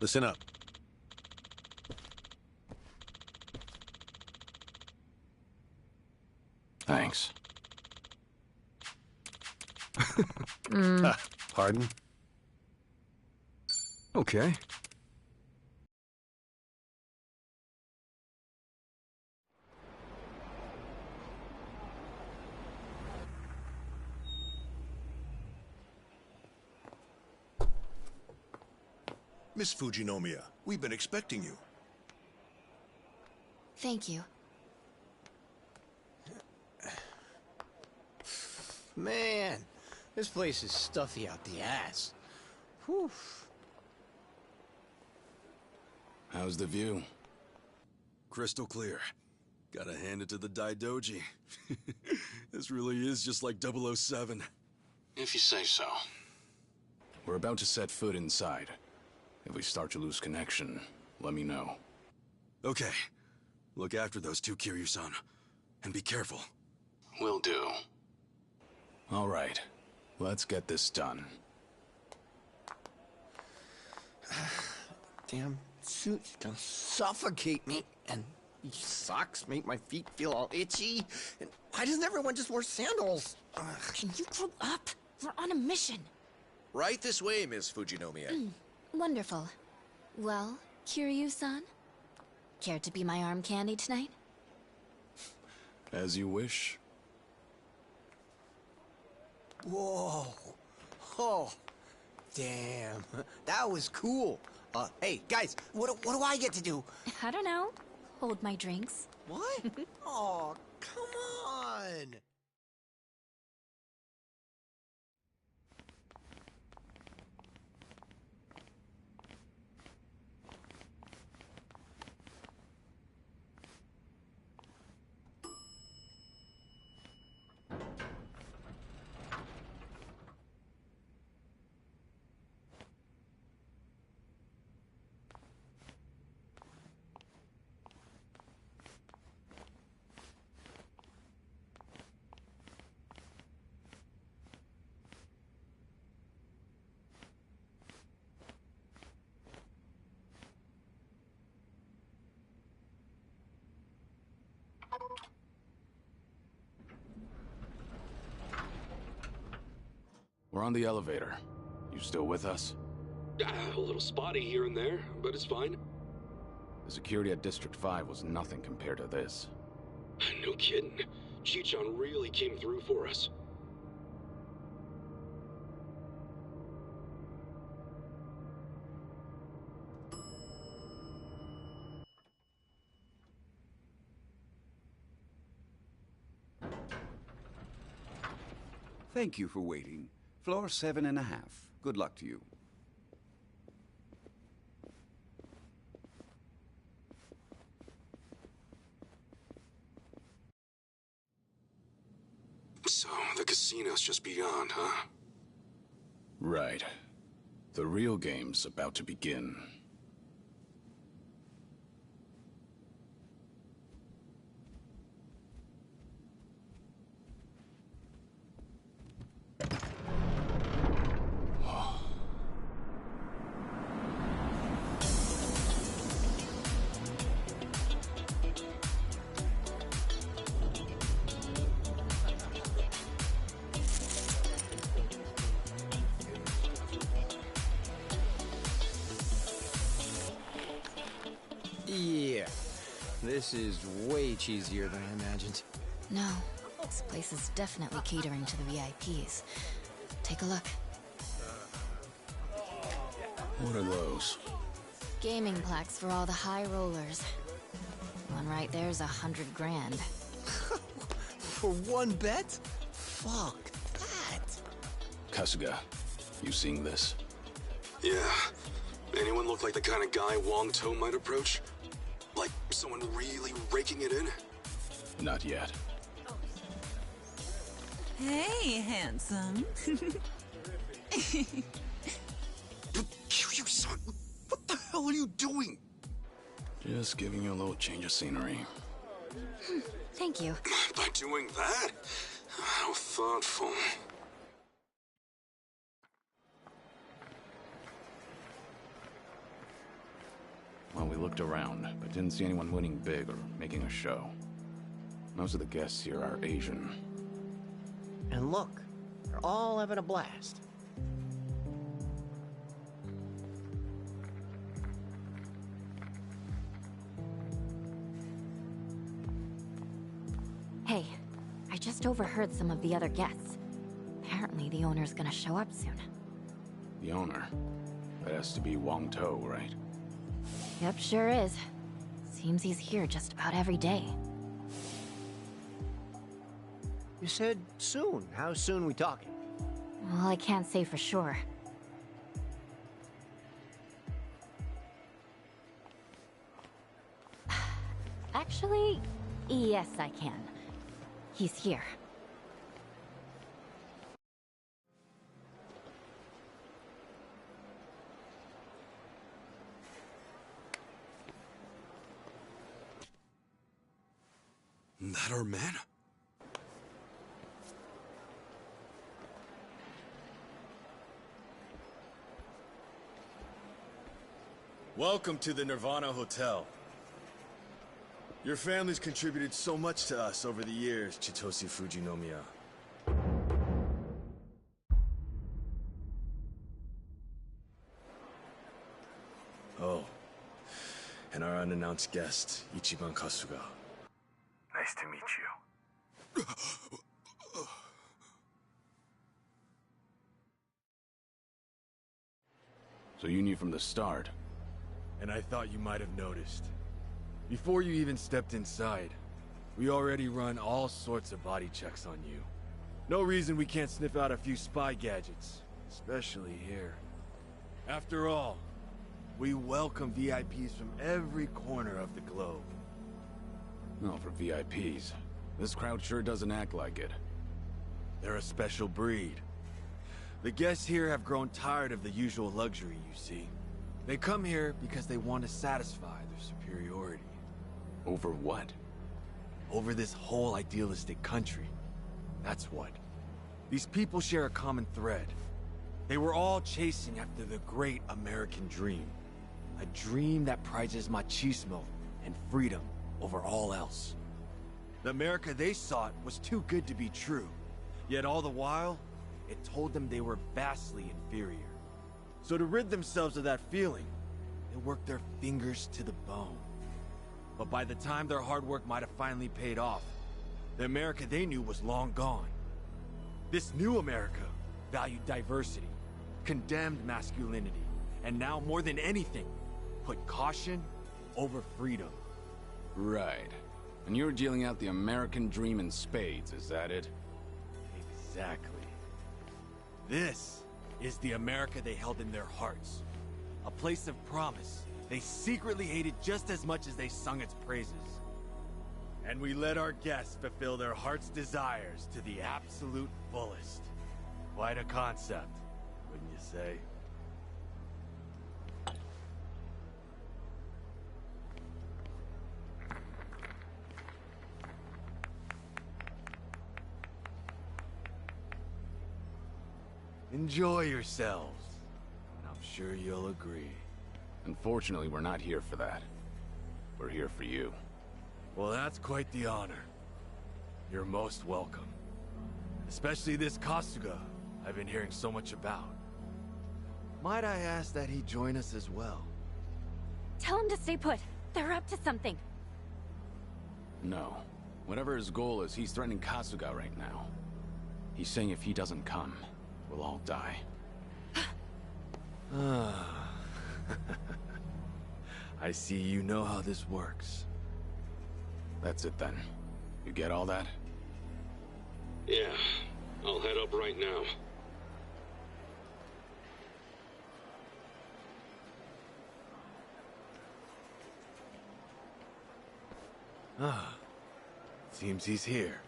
Listen up. Thanks. Pardon? Okay. Miss Fujinomiya, we've been expecting you. Thank you. Man, this place is stuffy out the ass. Whew. How's the view? Crystal clear. Gotta hand it to the Daidoji. This really is just like 007. If you say so. We're about to set foot inside. If we start to lose connection, let me know. Okay. Look after those two, Kiryu-san. And be careful. Will do. All right. Let's get this done. Damn suit's gonna suffocate me, and these socks make my feet feel all itchy. And why doesn't everyone just wear sandals? Ugh. Can you grow up? We're on a mission. Right this way, Miss Fujinomiya. Wonderful. Well, Kiryu-san? Care to be my arm candy tonight? As you wish. Whoa. Oh. Damn. That was cool. Hey, guys, what do I get to do? I don't know. Hold my drinks. What? Oh, come on. We're on the elevator. You still with us? A little spotty here and there, but it's fine. The security at District 5 was nothing compared to this. No kidding. Chichon really came through for us. Thank you for waiting. Floor 7.5. Good luck to you. So, the casino's just beyond, huh? Right. The real game's about to begin. Yeah. This is way cheesier than I imagined. No. This place is definitely catering to the VIPs. Take a look. What are those? Gaming plaques for all the high rollers. One right there's 100 grand. For one bet? Fuck that. Kasuga, you seeing this? Yeah. Anyone look like the kind of guy Wong To might approach? Like someone really raking it in? Not yet. Hey, handsome. Kiryu-san, what the hell are you doing? Just giving you a little change of scenery. Thank you. By doing that? How thoughtful. looked around, but didn't see anyone winning big or making a show. Most of the guests here are Asian. And look, they're all having a blast. Hey, I just overheard some of the other guests. Apparently the owner's gonna show up soon. The owner? That has to be Wong To, right? Yep, sure is. Seems he's here just about every day. You said soon. How soon we talking? Well, I can't say for sure. Actually, yes, I can. He's here. That our man? Welcome to the Nirvana Hotel. Your family's contributed so much to us over the years, Chitoshi Fujinomiya. Oh, and our unannounced guest, Ichiban Kasuga. Nice to meet you. So you knew from the start? And I thought you might have noticed. Before you even stepped inside, we already run all sorts of body checks on you. No reason we can't sniff out a few spy gadgets, especially here. After all, we welcome VIPs from every corner of the globe. No, for VIPs. This crowd sure doesn't act like it. They're a special breed. The guests here have grown tired of the usual luxury, you see. They come here because they want to satisfy their superiority. Over what? Over this whole idealistic country. That's what. These people share a common thread. They were all chasing after the great American dream. A dream that prizes machismo and freedom over all else. The America they sought was too good to be true. Yet all the while, it told them they were vastly inferior. So to rid themselves of that feeling, they worked their fingers to the bone. But by the time their hard work might have finally paid off, the America they knew was long gone. This new America valued diversity, condemned masculinity, and now more than anything, put caution over freedom. Right. And you're dealing out the American dream in spades, is that it? Exactly. This is the America they held in their hearts. A place of promise they secretly hated just as much as they sung its praises. And we let our guests fulfill their heart's desires to the absolute fullest. Quite a concept, wouldn't you say? Enjoy yourselves. And I'm sure you'll agree. Unfortunately, we're not here for that. We're here for you. Well, that's quite the honor. You're most welcome. Especially this Kasuga I've been hearing so much about. Might I ask that he join us as well? Tell him to stay put. They're up to something. No. Whatever his goal is, he's threatening Kasuga right now. He's saying if he doesn't come, we'll all die. I see you know how this works. That's it then. You get all that? Yeah, I'll head up right now. Seems he's here.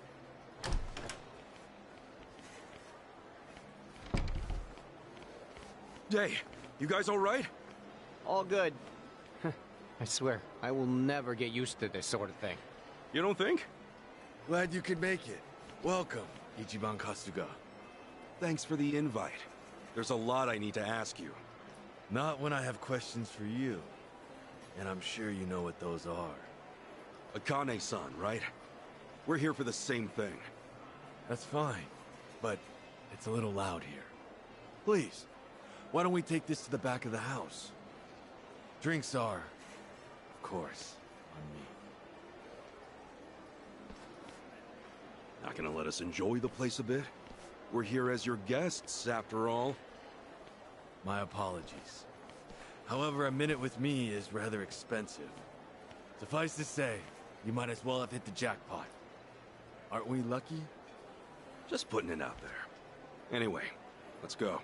Hey, you guys all right? All good. I swear, I will never get used to this sort of thing. You don't think? Glad you could make it. Welcome, Ichiban Kasuga. Thanks for the invite. There's a lot I need to ask you. Not when I have questions for you. And I'm sure you know what those are. Akane-san, right? We're here for the same thing. That's fine, but it's a little loud here. Please, why don't we take this to the back of the house? Drinks are, of course, on me. Not gonna let us enjoy the place a bit? We're here as your guests, after all. My apologies. However, a minute with me is rather expensive. Suffice to say, you might as well have hit the jackpot. Aren't we lucky? Just putting it out there. Anyway, let's go.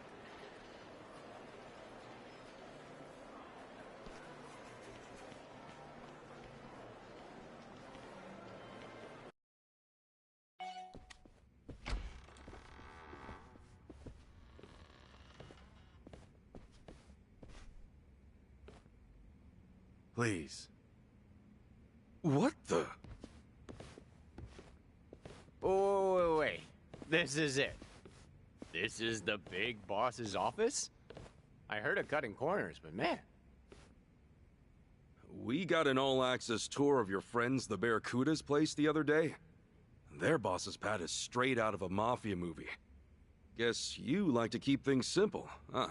Please. What the? Oh, wait. This is it. This is the big boss's office? I heard of cutting corners, but man. We got an all-access tour of your friends the Barracuda's place the other day. Their boss's pad is straight out of a mafia movie. Guess you like to keep things simple, huh?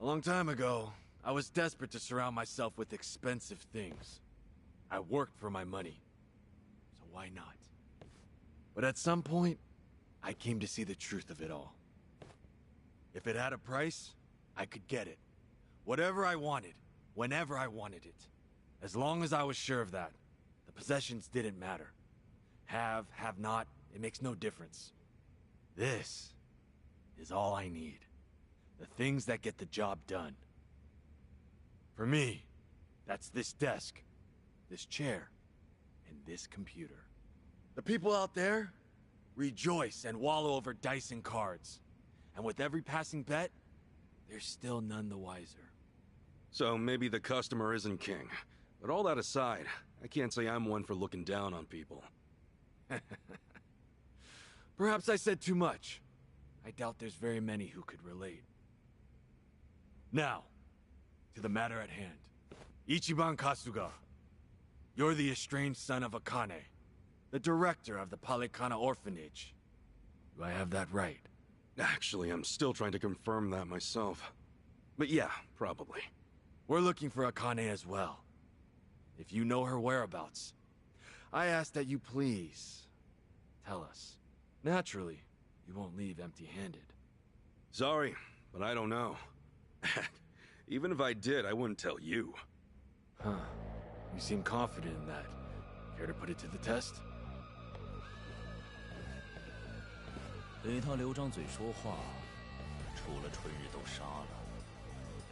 A long time ago, I was desperate to surround myself with expensive things. I worked for my money, so why not? But at some point, I came to see the truth of it all. If it had a price, I could get it. Whatever I wanted, whenever I wanted it. As long as I was sure of that, the possessions didn't matter. Have not, it makes no difference. This is all I need. The things that get the job done. For me, that's this desk, this chair, and this computer. The people out there rejoice and wallow over dice and cards. And with every passing bet, they're still none the wiser. So maybe the customer isn't king. But all that aside, I can't say I'm one for looking down on people. Perhaps I said too much. I doubt there's very many who could relate. Now, to the matter at hand. Ichiban Kasuga, you're the estranged son of Akane, the director of the Palikana Orphanage. Do I have that right? Actually, I'm still trying to confirm that myself. But yeah, probably. We're looking for Akane as well. If you know her whereabouts, I ask that you please tell us. Naturally, you won't leave empty-handed. Sorry, but I don't know. Even if I did, I wouldn't tell you. Huh. You seem confident in that. Care to put it to the test? 对他留张嘴说话，除了春日都杀了，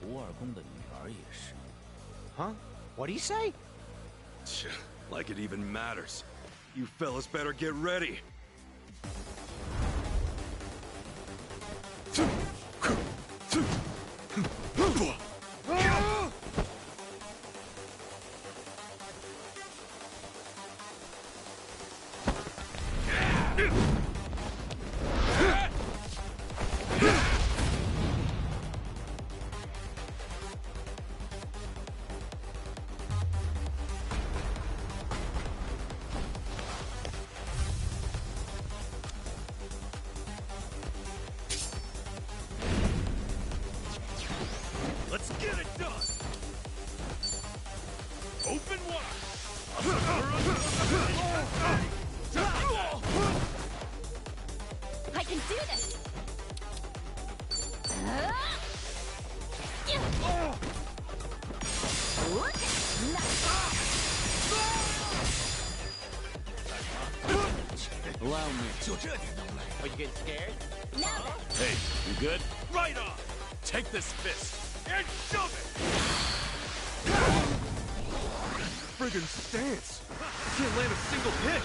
不二公的女儿也是。Huh? What'd he say? Like it even matters. You fellas better get ready. Let's get it done! Open wide! I can do this! Allow me. Are you getting scared? Now Hey, you good? Right on! Take this fist and shove it! Friggin' stance! Can't land a single hit!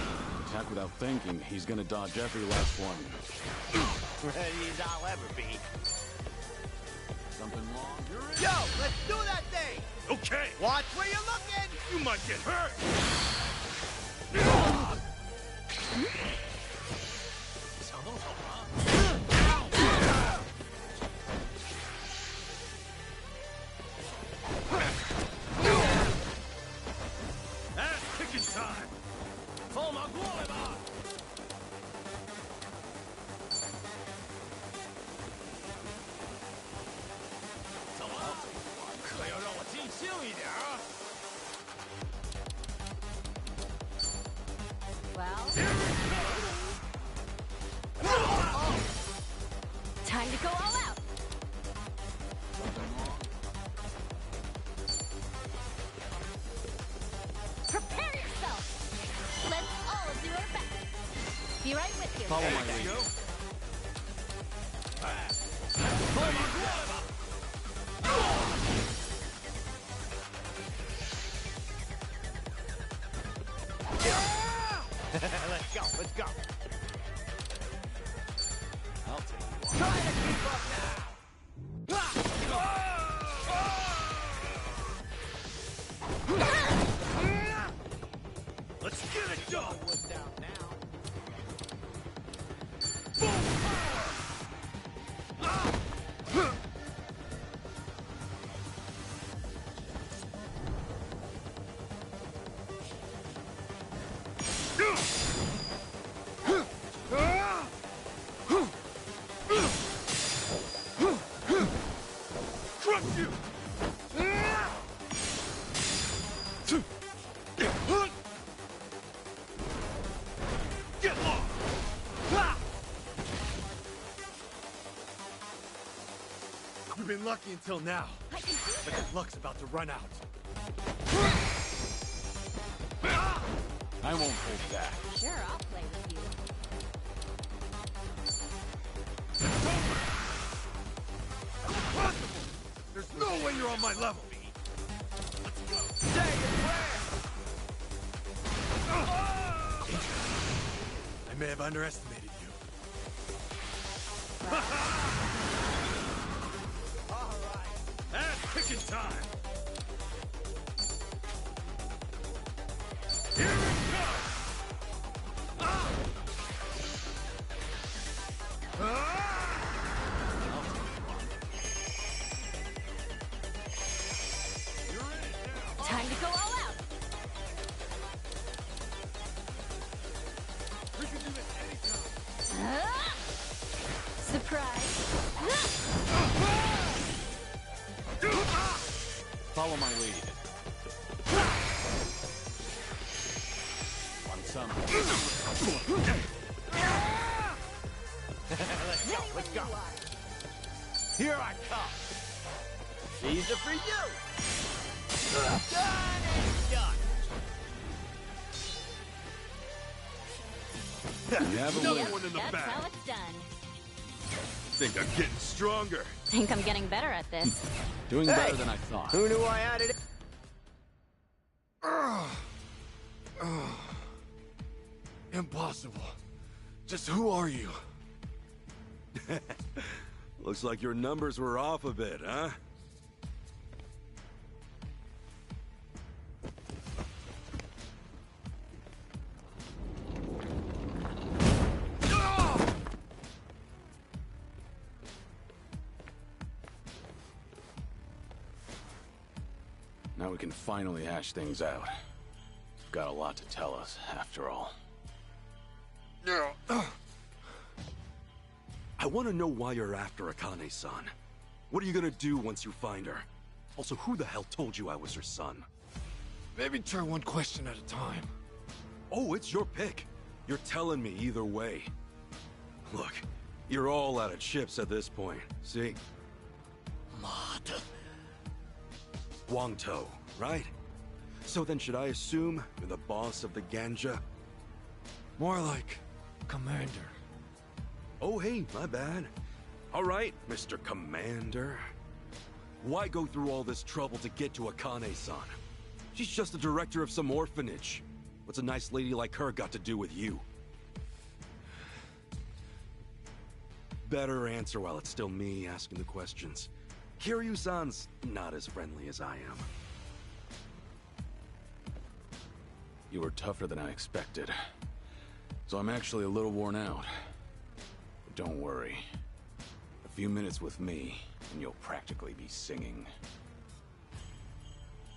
Attack without thinking, he's gonna dodge every last one. Ready as I'll ever be. Something wrong? Yo, let's do that thing! Okay! Watch where you're looking! You might get hurt! 怎么？可要让我尽兴一点啊！ Time to go all out. Prepare yourself. Let's all do our best. Be right with you. Follow my lead. Let's go, let's go. I'll take you on. Try to keep up now. Let's get it done. What's down now? Crush you. Get lost. You've been lucky until now, I can do but your luck's about to run out. I won't hold back. Sure, I'll play with you. There's no way you're on my level. Say your prayer. I may have underestimated you. All right. Ass kicking time. Here it comes. Time to go all out. We can do this anytime. Surprise. Follow my lead. Want some? Let's go. Here I come. These are for you. Done and done. You have a Another winner. one in the That's bag. how it's done. Think I'm getting stronger. Think I'm getting better at this. Doing better than I thought. Who knew I had it? Impossible. Just who are you? Looks like your numbers were off a bit, huh? Now we can finally hash things out. Got a lot to tell us, after all. I want to know why you're after Akane-san. What are you gonna do once you find her? Also, who the hell told you I was her son? Maybe try one question at a time. Oh, it's your pick. You're telling me either way. Look, you're all out of chips at this point, see? Wang To, right? So then should I assume you're the boss of the Ganja? More like commander. Oh, hey, my bad. All right, Mr. Commander. Why go through all this trouble to get to Akane-san? She's just the director of some orphanage. What's a nice lady like her got to do with you? Better answer while it's still me asking the questions. Kiryu-san's not as friendly as I am. You were tougher than I expected. So I'm actually a little worn out. But don't worry. A few minutes with me, and you'll practically be singing.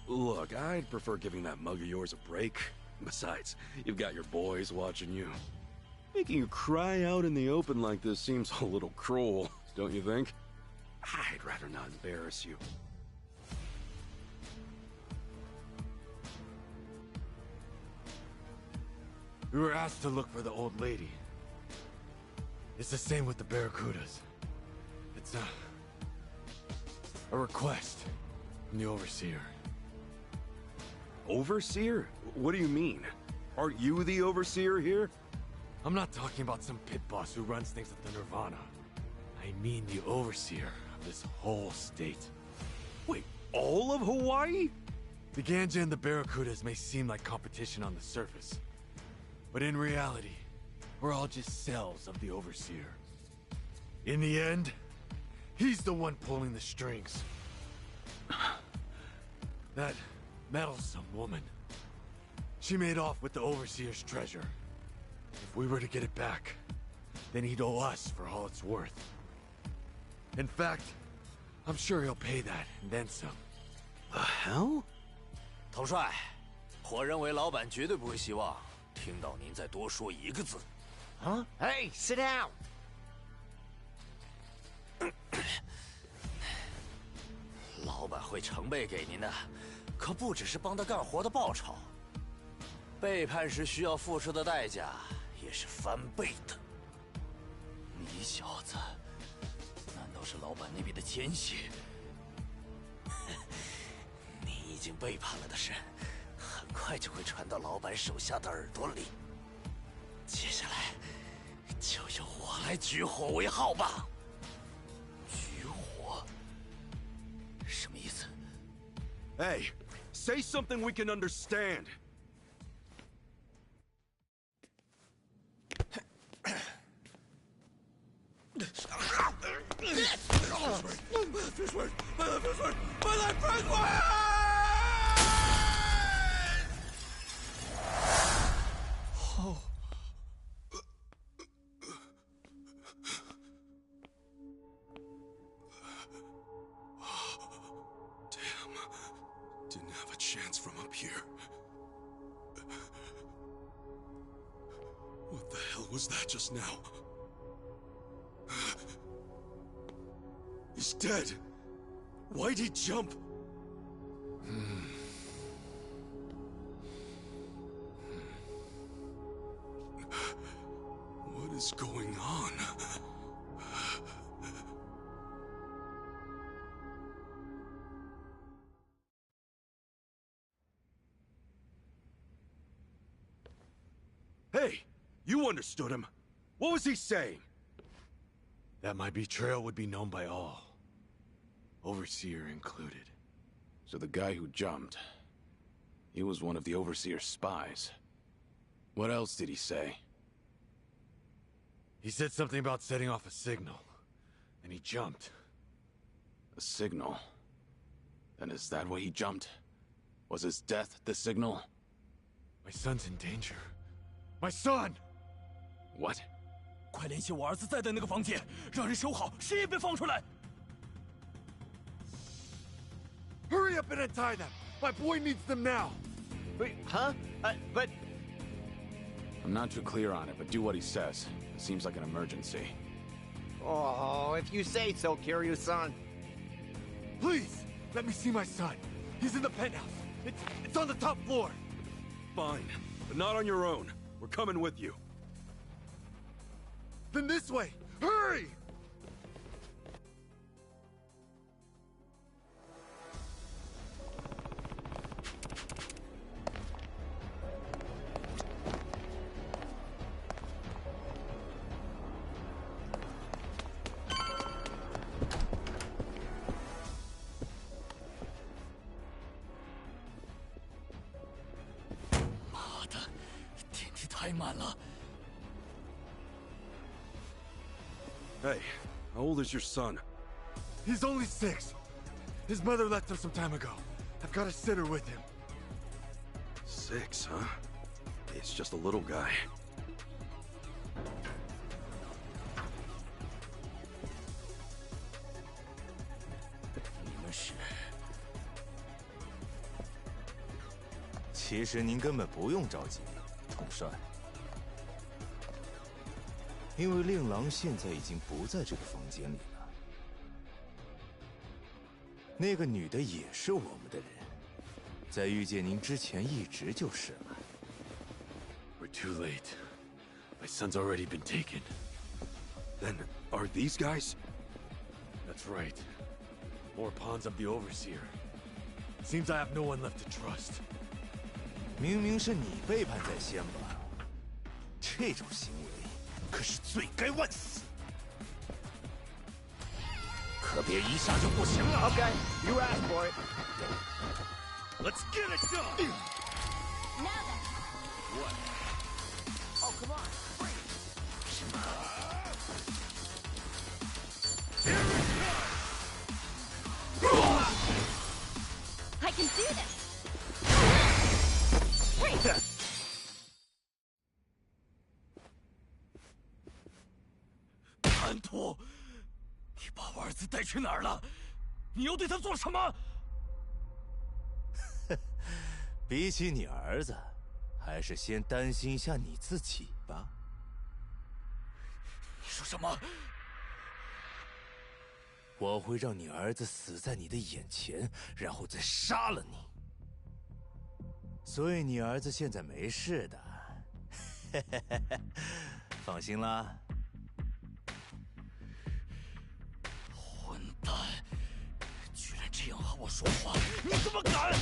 Look, I'd prefer giving that mug of yours a break. Besides, you've got your boys watching you. Making you cry out in the open like this seems a little cruel, don't you think? I'd rather not embarrass you. We were asked to look for the old lady. It's the same with the Barracudas. It's a request from the Overseer. Overseer? What do you mean? Aren't you the Overseer here? I'm not talking about some pit boss who runs things at the Nirvana. I mean the Overseer of this whole state. Wait, all of Hawaii? The Ganja and the Barracudas may seem like competition on the surface, but in reality, we're all just cells of the Overseer. In the end, he's the one pulling the strings. That meddlesome woman. She made off with the Overseer's treasure. If we were to get it back, then he'd owe us for all it's worth. In fact, I'm sure he'll pay that and then some. The hell? 头帅，我认为老板绝对不会希望听到您再多说一个字。Huh? Hey, sit down. 老板会成倍给您的，可不只是帮他干活的报酬，背叛时需要付出的代价也是翻倍的。你小子，难道是老板那边的奸细？你已经背叛了的事，很快就会传到老板手下的耳朵里。接下来，就由我来举火为号吧。举火？什么意思？ Hey, say something we can understand. Didn't have a chance from up here. What the hell was that just now? He's dead. Why'd he jump? What is going on? Hey, you understood him. What was he saying? That my betrayal would be known by all, Overseer included. So the guy who jumped, he was one of the Overseer's spies. What else did he say? He said something about setting off a signal, and he jumped. A signal? Then is that why he jumped? Was his death the signal? My son's in danger. My son! What? 快联系我儿子在的那个房间，让人守好，谁也别放出来。 Hurry up and untie them! My boy needs them now! Wait, huh? But... I'm not too clear on it, but do what he says. It seems like an emergency. Oh, if you say so, Kiryu-san. Please, let me see my son. He's in the penthouse. It's on the top floor. Fine, but not on your own. We're coming with you. Then this way! Hurry! Hey, how old is your son? He's only 6. His mother left him some time ago. I've got a sitter with him. 6, huh? He's just a little guy. 其实您根本不用着急，统帅，因为令郎现在已经不在这个房间里了。那个女的也是我们的人，在遇见您之前一直就是了。We're too late. My son's already been taken. Then, are these guys? That's right. More pawns of the Overseer. Seems I have no one left to trust. 明明是你背叛在先吧？这种行为可是罪该万死。可别一下就不行了。Okay, you asked for it. Let's get it done! Now then. What? Oh, come on. I can do this. 叛徒！你把我儿子带去哪儿了？你又对他做什么？比起你儿子，还是先担心一下你自己吧。你说什么？我会让你儿子死在你的眼前，然后再杀了你。所以你儿子现在没事的，放心啦。混蛋！居然这样和我说话，你怎么敢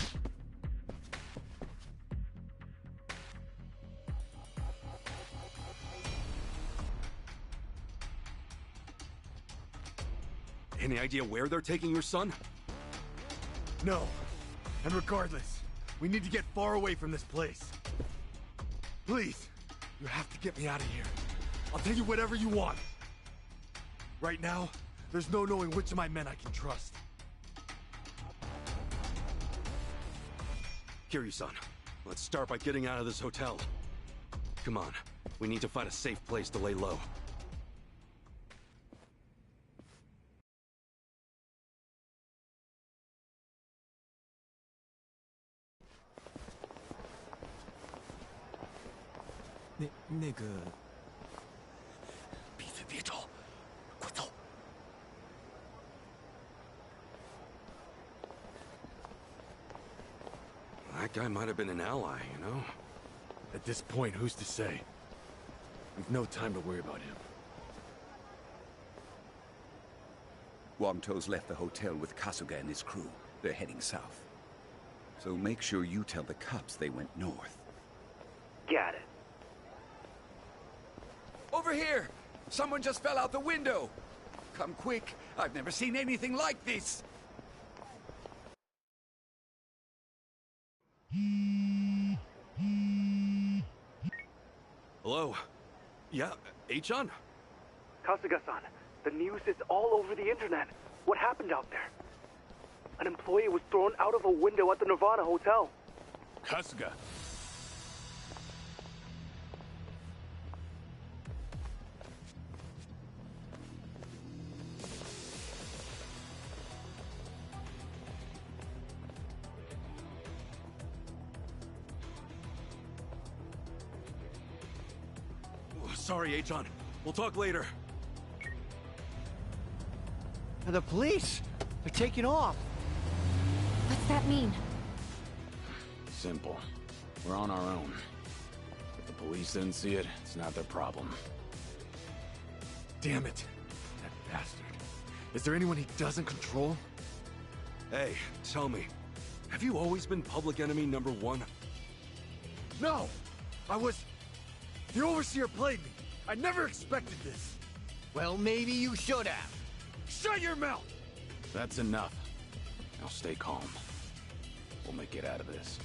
？Any idea where they're taking your son? No. And regardless, we need to get far away from this place. Please, you have to get me out of here. I'll tell you whatever you want. Right now, there's no knowing which of my men I can trust. Kiryu-san, let's start by getting out of this hotel. Come on, we need to find a safe place to lay low. That guy might have been an ally, you know? At this point, who's to say? We've no time to worry about him. Wang To's left the hotel with Kasuga and his crew. They're heading south. So make sure you tell the cops they went north. Got it. Over here! Someone just fell out the window! Come quick! I've never seen anything like this! Hello? Yeah, Achan? Kasuga-san, the news is all over the internet. What happened out there? An employee was thrown out of a window at the Nirvana Hotel. Kasuga. Sorry, Achan. We'll talk later. The police! They're taking off! What's that mean? Simple. We're on our own. If the police didn't see it, it's not their problem. Damn it. That bastard. Is there anyone he doesn't control? Hey, tell me. Have you always been public enemy #1? No! The Overseer played me. I never expected this. Well, maybe you should have. Shut your mouth! That's enough. Now stay calm. We'll make it out of this.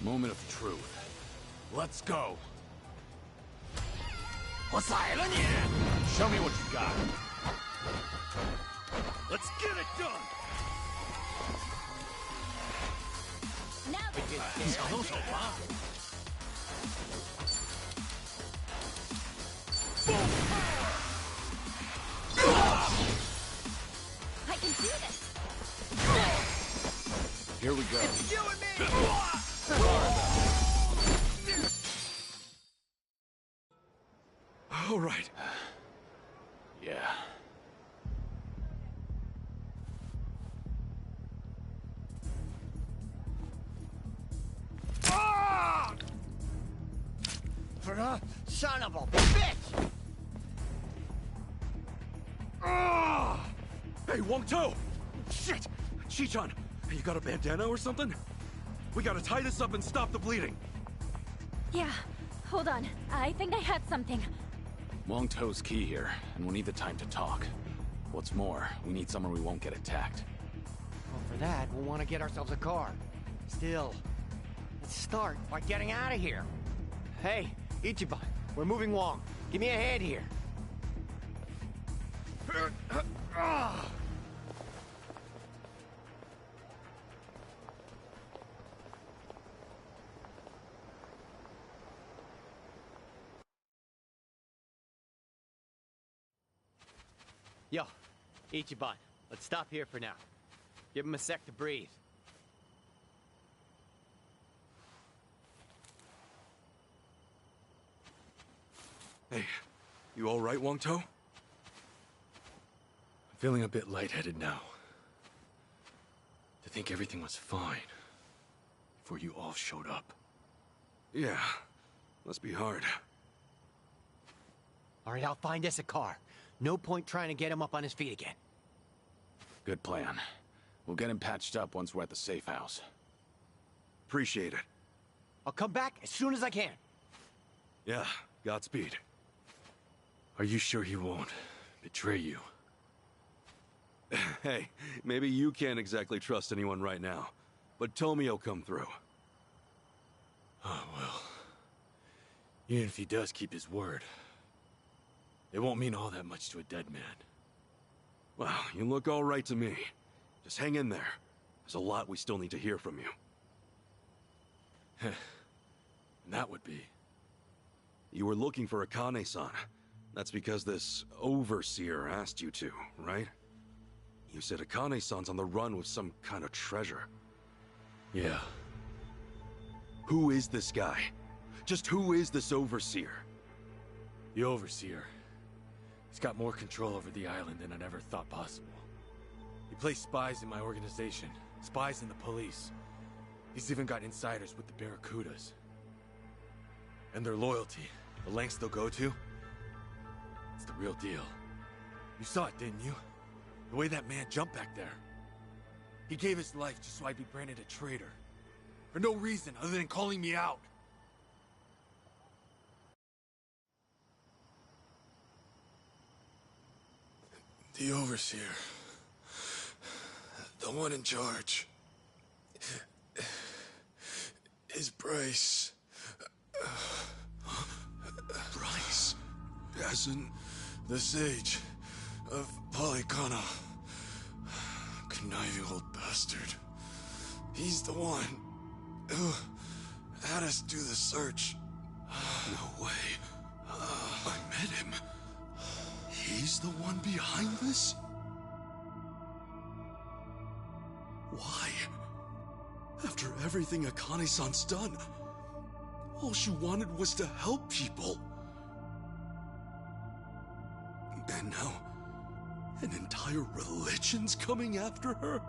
Moment of truth. Let's go. Show me what you got. Let's get it done! Now I can do this! Here we go. It's you and me! All right. Yeah. Ah! Son of a bitch! Ah! Hey, Wong To! Shit! Chichan, you got a bandana or something? We gotta tie this up and stop the bleeding. Yeah, hold on. I think I had something. Wong To's key here, and we'll need the time to talk. What's more, we need somewhere we won't get attacked. Well, for that, we'll want to get ourselves a car. Still, let's start by getting out of here. Hey, Ichiban, we're moving Wong. Give me a hand here. Yo, Ichiban, let's stop here for now. Give him a sec to breathe. Hey, you all right, Wong To? I'm feeling a bit lightheaded now. To think everything was fine before you all showed up. Yeah, must be hard. All right, I'll find us a car. No point trying to get him up on his feet again. Good plan. We'll get him patched up once we're at the safe house. Appreciate it. I'll come back as soon as I can. Yeah, Godspeed. Are you sure he won't betray you? Hey, maybe you can't exactly trust anyone right now, but Tomio'll come through. Oh, well. Even if he does keep his word, it won't mean all that much to a dead man. Well, you look all right to me. Just hang in there. There's a lot we still need to hear from you. And that would be? You were looking for Akane-san. That's because this overseer asked you to, right? You said Akane-san's on the run with some kind of treasure. Yeah. Who is this guy? Just who is this overseer? The overseer. He's got more control over the island than I'd ever thought possible. He placed spies in my organization, spies in the police. He's even got insiders with the Barracudas. And their loyalty, the lengths they'll go to, it's the real deal. You saw it, didn't you? The way that man jumped back there. He gave his life just so I'd be branded a traitor. For no reason other than calling me out. The Overseer. The one in charge. Is Bryce. Bryce? As in... The Sage of Polycana. Conniving old bastard. He's the one who had us do the search. No way. I met him. He's the one behind this? Why? After everything Akane-san's done, all she wanted was to help people. And now, an entire religion's coming after her?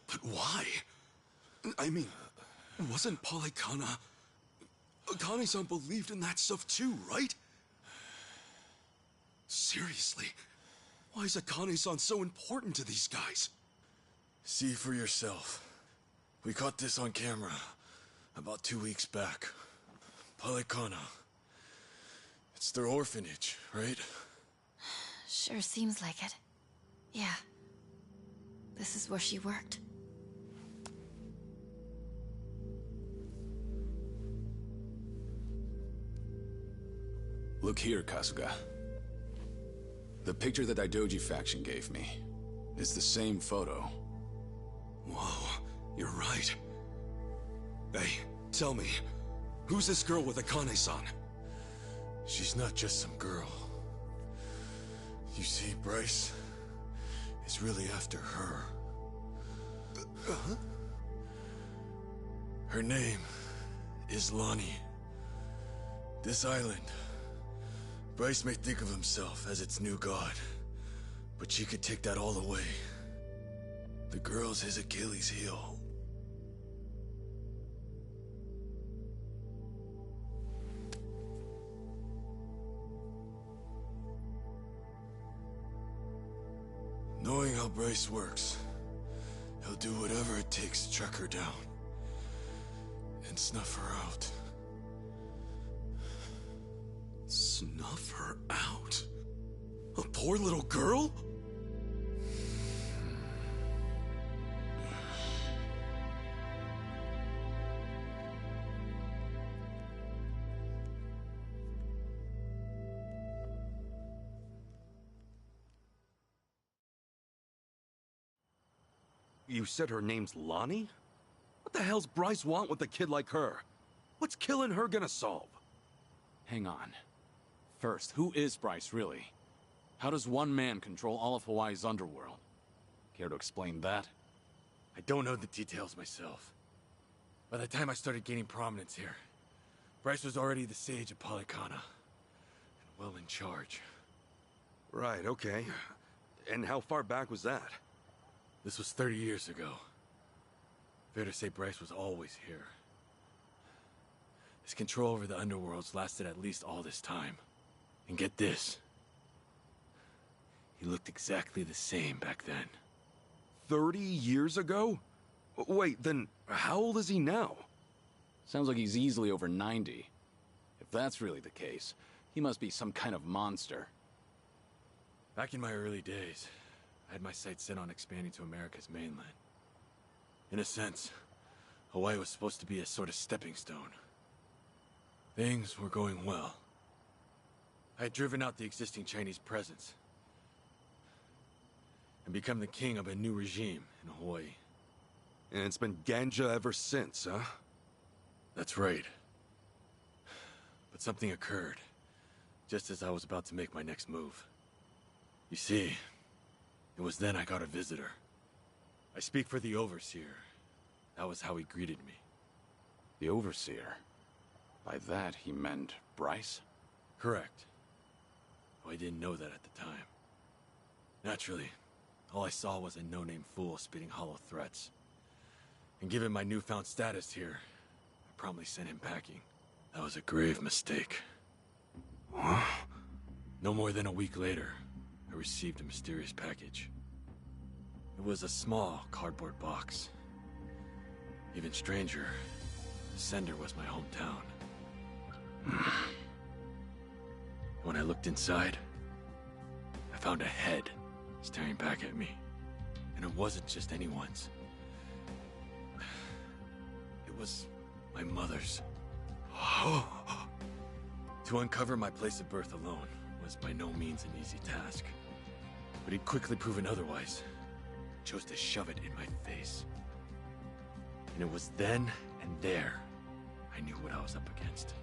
But why? I mean, wasn't Polycana... Akane-san believed in that stuff too, right? Seriously, why is Akane-san so important to these guys? See for yourself. We caught this on camera about 2 weeks back. Polycana. It's their orphanage, right? Sure seems like it. Yeah. This is where she worked. Look here, Kasuga. The picture that Daidoji faction gave me is the same photo. Whoa, you're right. Hey, tell me, who's this girl with Akane-san? She's not just some girl. You see, Bryce is really after her. Her name is Lonnie. This island, Bryce may think of himself as its new god, but she could take that all away. The girl's his Achilles heel. Knowing how Bryce works, he'll do whatever it takes to track her down and snuff her out. Snuff her out? A poor little girl? You said her name's Lonnie? What the hell's Bryce want with a kid like her? What's killing her gonna solve? Hang on. First, who is Bryce, really? How does one man control all of Hawaii's underworld? Care to explain that? I don't know the details myself. By the time I started gaining prominence here, Bryce was already the sage of Polycana, and well in charge. Right, okay. And how far back was that? This was 30 years ago. Fair to say Bryce was always here. His control over the underworlds lasted at least all this time. And get this. He looked exactly the same back then. 30 years ago? Wait, then how old is he now? Sounds like he's easily over 90. If that's really the case, he must be some kind of monster. Back in my early days, I had my sights set on expanding to America's mainland. In a sense, Hawaii was supposed to be a sort of stepping stone. Things were going well. I had driven out the existing Chinese presence and become the king of a new regime in Hawaii. And it's been ganja ever since, huh? That's right. But something occurred, just as I was about to make my next move. You see, it was then I got a visitor. I speak for the Overseer. That was how he greeted me. The Overseer? By that, he meant Bryce? Correct. Oh, I didn't know that at the time. Naturally, all I saw was a no-name fool spitting hollow threats. And given my newfound status here, I promptly sent him packing. That was a grave mistake. Huh? No more than a week later, I received a mysterious package. It was a small cardboard box. Even stranger, the sender was my hometown. When I looked inside, I found a head staring back at me. And it wasn't just anyone's. It was my mother's. To uncover my place of birth alone was by no means an easy task. But he'd quickly proven otherwise. Chose to shove it in my face. And it was then and there I knew what I was up against.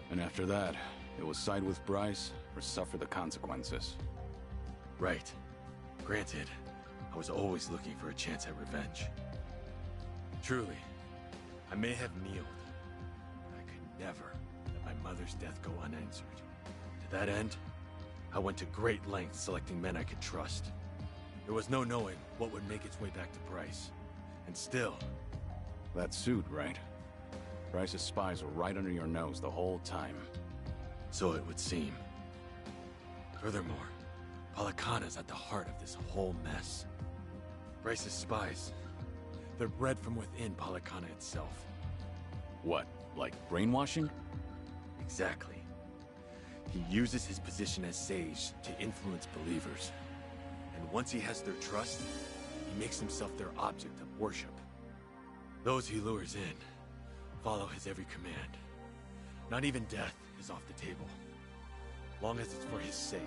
And after that, it was side with Bryce or suffer the consequences. Right. Granted, I was always looking for a chance at revenge. Truly, I may have kneeled, but I could never let my mother's death go unanswered. To that end, I went to great lengths selecting men I could trust. There was no knowing what would make its way back to Bryce. And still... That suit, right? Bryce's spies were right under your nose the whole time. So it would seem. Furthermore, Polycana's at the heart of this whole mess. Bryce's spies, they're bred from within Polycana itself. What, like brainwashing? Exactly. He uses his position as sage to influence believers. And once he has their trust, he makes himself their object of worship. Those he lures in follow his every command. Not even death is off the table. long as it's for his sake.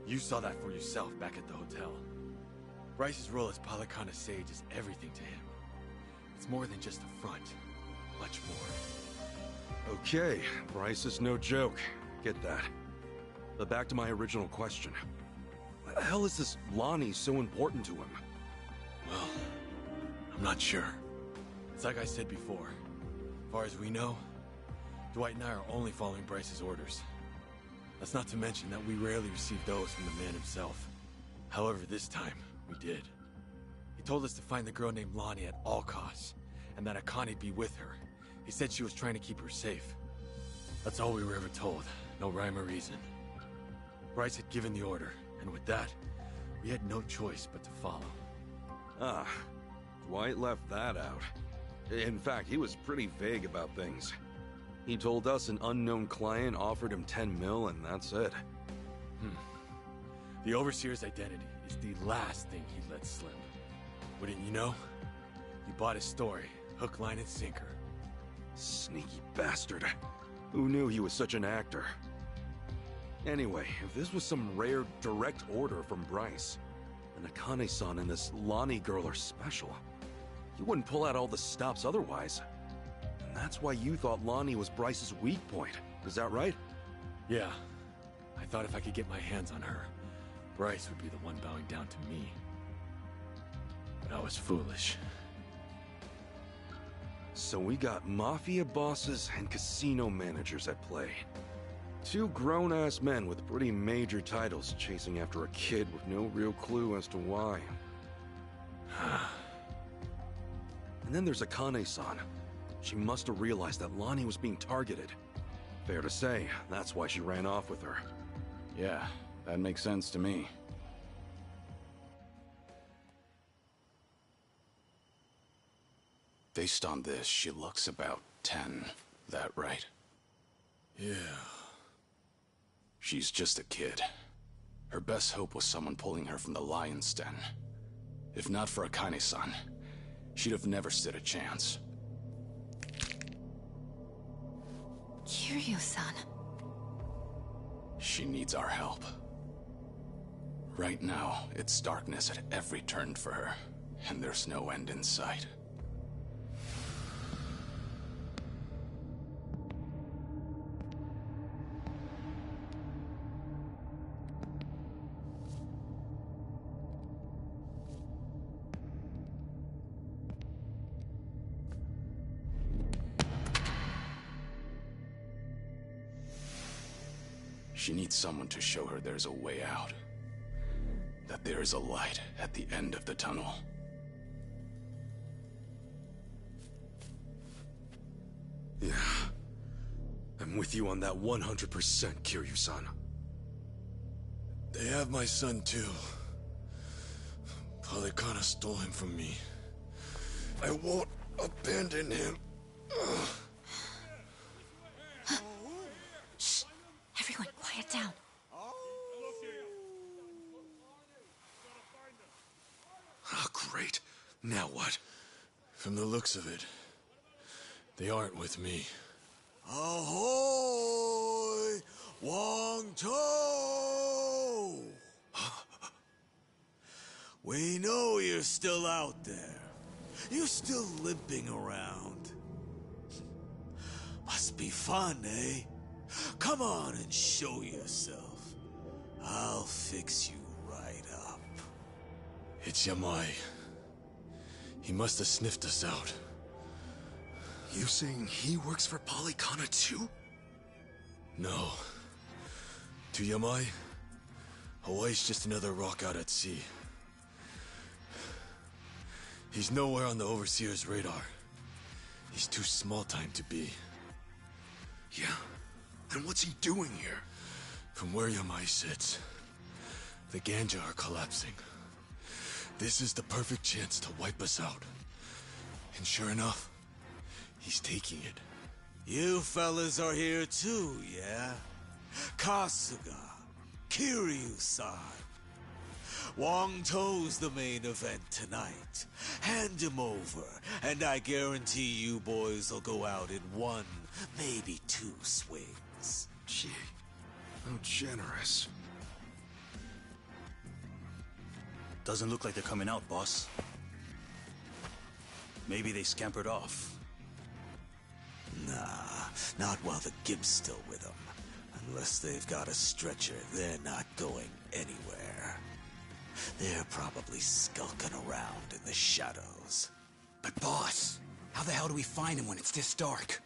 You saw that for yourself back at the hotel. Bryce's role as Palikana Sage is everything to him. It's more than just a front. Much more. Okay, Bryce is no joke. Get that. But back to my original question. Why the hell is this Lonnie so important to him? Well, I'm not sure. It's like I said before. As far as we know, Dwight and I are only following Bryce's orders. That's not to mention that we rarely receive those from the man himself. However, this time, we did. He told us to find the girl named Lonnie at all costs, and that Akane be with her. He said she was trying to keep her safe. That's all we were ever told. No rhyme or reason. Bryce had given the order, and with that, we had no choice but to follow. Ah, Dwight left that out. In fact, he was pretty vague about things. He told us an unknown client offered him 10 mil, and that's it. The Overseer's identity is the last thing he let slip. Wouldn't you know? He bought his story, hook, line, and sinker. Sneaky bastard. Who knew he was such an actor? Anyway, if this was some rare direct order from Bryce, then Akane-san and this Lonnie girl are special. He wouldn't pull out all the stops otherwise. And that's why you thought Lonnie was Bryce's weak point. Is that right? Yeah. I thought if I could get my hands on her, Bryce would be the one bowing down to me. But I was foolish. So we got mafia bosses and casino managers at play. Two grown-ass men with pretty major titles chasing after a kid with no real clue as to why. And then there's Akane-san. She must have realized that Lonnie was being targeted. Fair to say, that's why she ran off with her. Yeah, that makes sense to me. Based on this, she looks about 10. That right? Yeah. She's just a kid. Her best hope was someone pulling her from the lion's den. If not for Akane-san, she'd have never stood a chance. Kiryu-san. She needs our help. Right now, it's darkness at every turn for her, and there's no end in sight. She needs someone to show her there's a way out. That there is a light at the end of the tunnel. Yeah. I'm with you on that 100%, Kiryu-san. They have my son too. Palikana stole him from me. I won't abandon him. Shh! Everyone, quiet down. Oh, great. Now what? From the looks of it, they aren't with me. Ahoy! Wong-To! We know you're still out there. You're still limping around. Must be fun, eh? Come on and show yourself. I'll fix you right up. It's Yamai. He must have sniffed us out. You saying he works for Palikana too? No. To Yamai, Hawaii's just another rock out at sea. He's nowhere on the Overseer's radar. He's too small-time to be. Yeah? And what's he doing here? From where Yamai sits, the Ganja are collapsing. This is the perfect chance to wipe us out. And sure enough, he's taking it. You fellas are here too, yeah? Kasuga, Kiryu-san. Wong-To's the main event tonight. Hand him over, and I guarantee you boys will go out in one, maybe two swings. Gee, generous. Doesn't look like they're coming out, boss. Maybe they scampered off. Nah, not while the Gimp's still with them. Unless they've got a stretcher, they're not going anywhere. They're probably skulking around in the shadows. But boss, how the hell do we find him when it's this dark?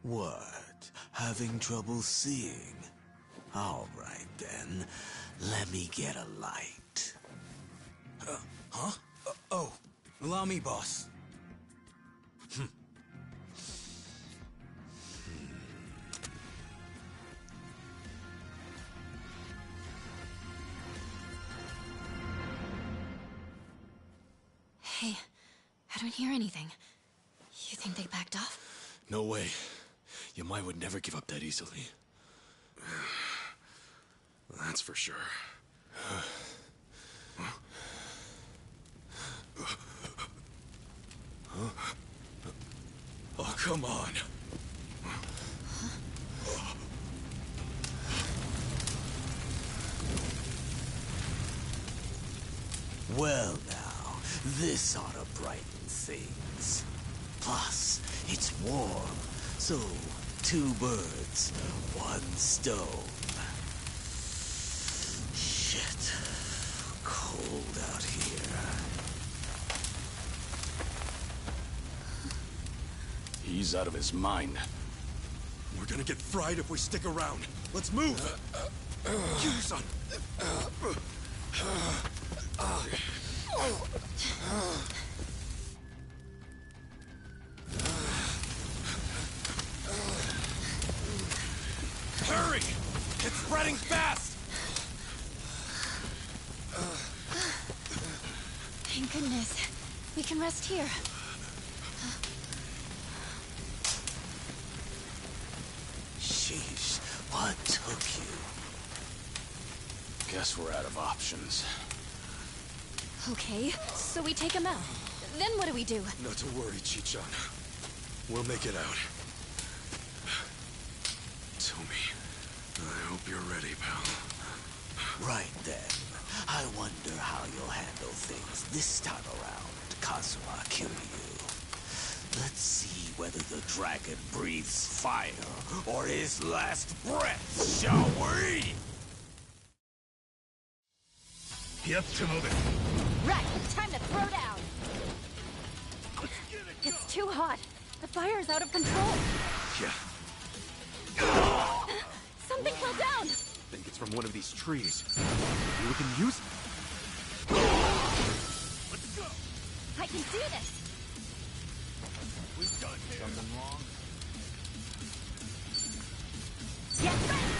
What? Having trouble seeing? All right, then. Let me get a light. Huh? Oh, allow me, boss. Hey, I don't hear anything. You think they backed off? No way. Yamai would never give up that easily. That's for sure. Oh, come on. Well now, this ought to brighten things. Plus, it's warm, so 2 birds, 1 stone. Shit, cold out here. He's out of his mind. We're gonna get fried if we stick around. Let's move! Kiryu-san! Hurry! It's spreading fast! Thank goodness. We can rest here. Sheesh, what took you? Guess we're out of options. Okay, so we take him out. Then what do we do? Not to worry, Chichan. We'll make it out. Tomi, I hope you're ready, pal. Right then. I wonder how you'll handle things this time around, Kazuma Kiryu. Let's see whether the dragon breathes fire or his last breath, shall we? Get to moving. Right, time to throw down. It's too hot. The fire is out of control. Yeah. Something fell down. I think it's from one of these trees. Maybe we can use it. Let's go. I can do this. We've done here. Something wrong? Get ready.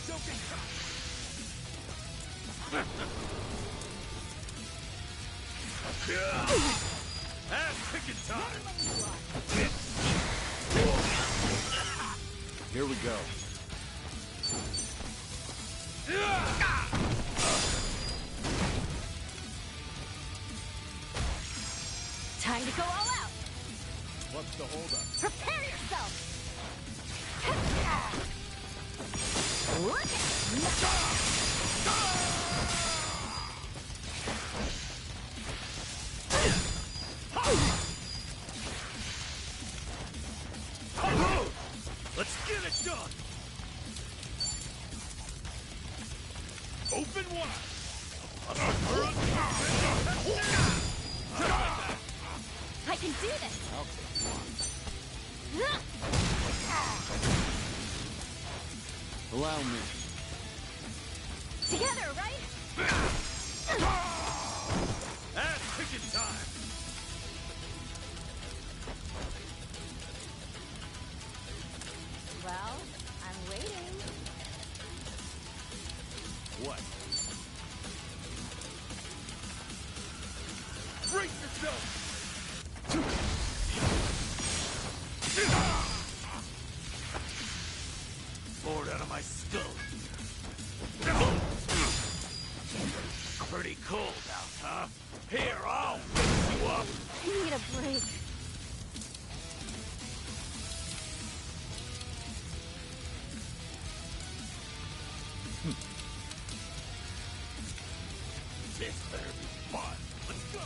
Don't get caught. Ass-kicking time. Here we go. Time to go all out. What's the holdup? Prepare yourself. Let's get it done. Open wide. I can do this. Allow me. Together, right? Ass-kicking time. Well, I'm waiting. What? Brace yourself. Bored out of my skull. Pretty cold out, huh? Here, I'll fix you up! I need a break. This better be fun. Let's go!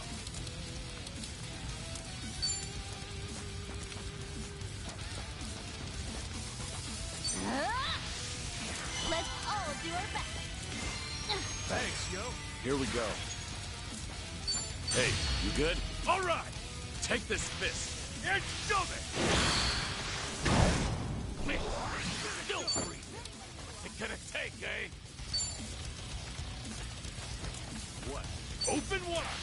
Let's all do our best. Thanks, yo. Here we go. Hey, you good? All right! Take this fist and shove it! Still breathing. What's it gonna take, eh? What? Open water!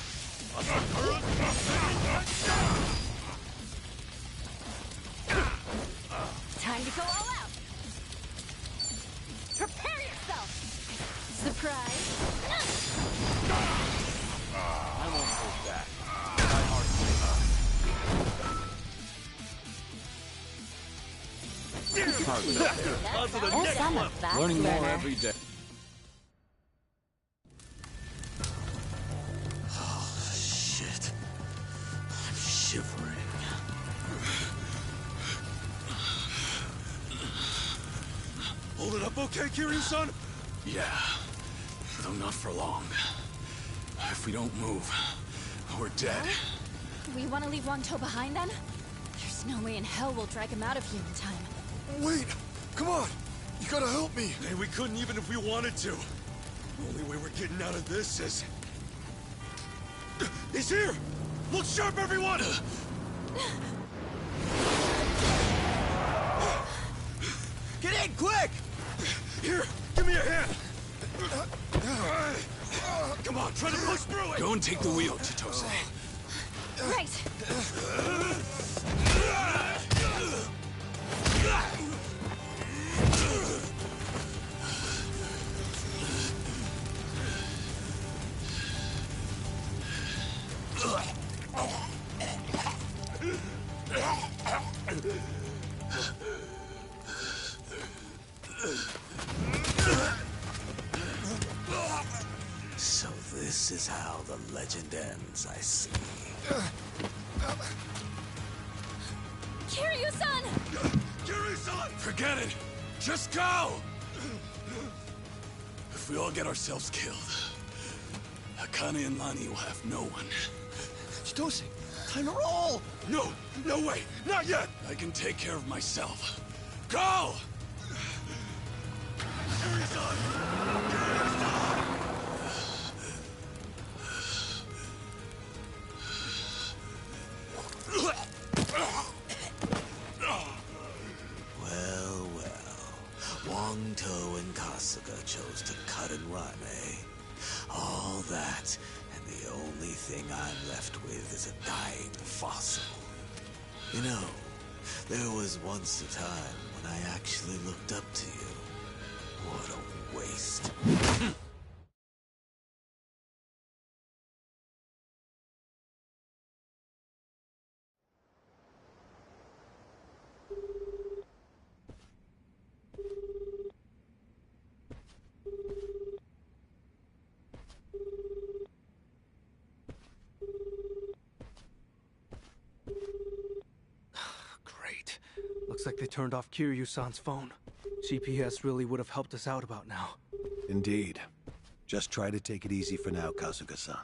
Time to go all out. Prepare yourself. Surprise. I won't hold back. My heart's Or some of that. Learning more learner. every day. Oh, shit. I'm shivering. Hold it up okay, Kiryu-san? Yeah, though not for long. If we don't move, we're dead. We want to leave Wangto behind then? There's no way in hell we'll drag him out of here in time. Wait! Come on! You gotta help me! Hey, we couldn't even if we wanted to. The only way we're getting out of this is... He's here! Look sharp, everyone! Get in, quick! Here, give me a hand! Come on, try to push through it! Go and take the wheel, Chitose. Right. So this is how the legend ends, I see. Kiryu-san! Kiryu-san! Forget it! Just go! If we all get ourselves killed, Akane and Lani will have no one. Chitose, time to roll! No, no way, not yet! I can take care of myself. Go! Kiryu-san! Well, well. Wangto and Kasuga chose to cut and run, eh? All that, and the only thing I'm left with is a dying fossil. You know, there was once a time when I actually looked up to you. What a waste. Great. Looks like they turned off Kiryu-san's phone. GPS really would have helped us out about now. Indeed. Just try to take it easy for now, Kasuga-san.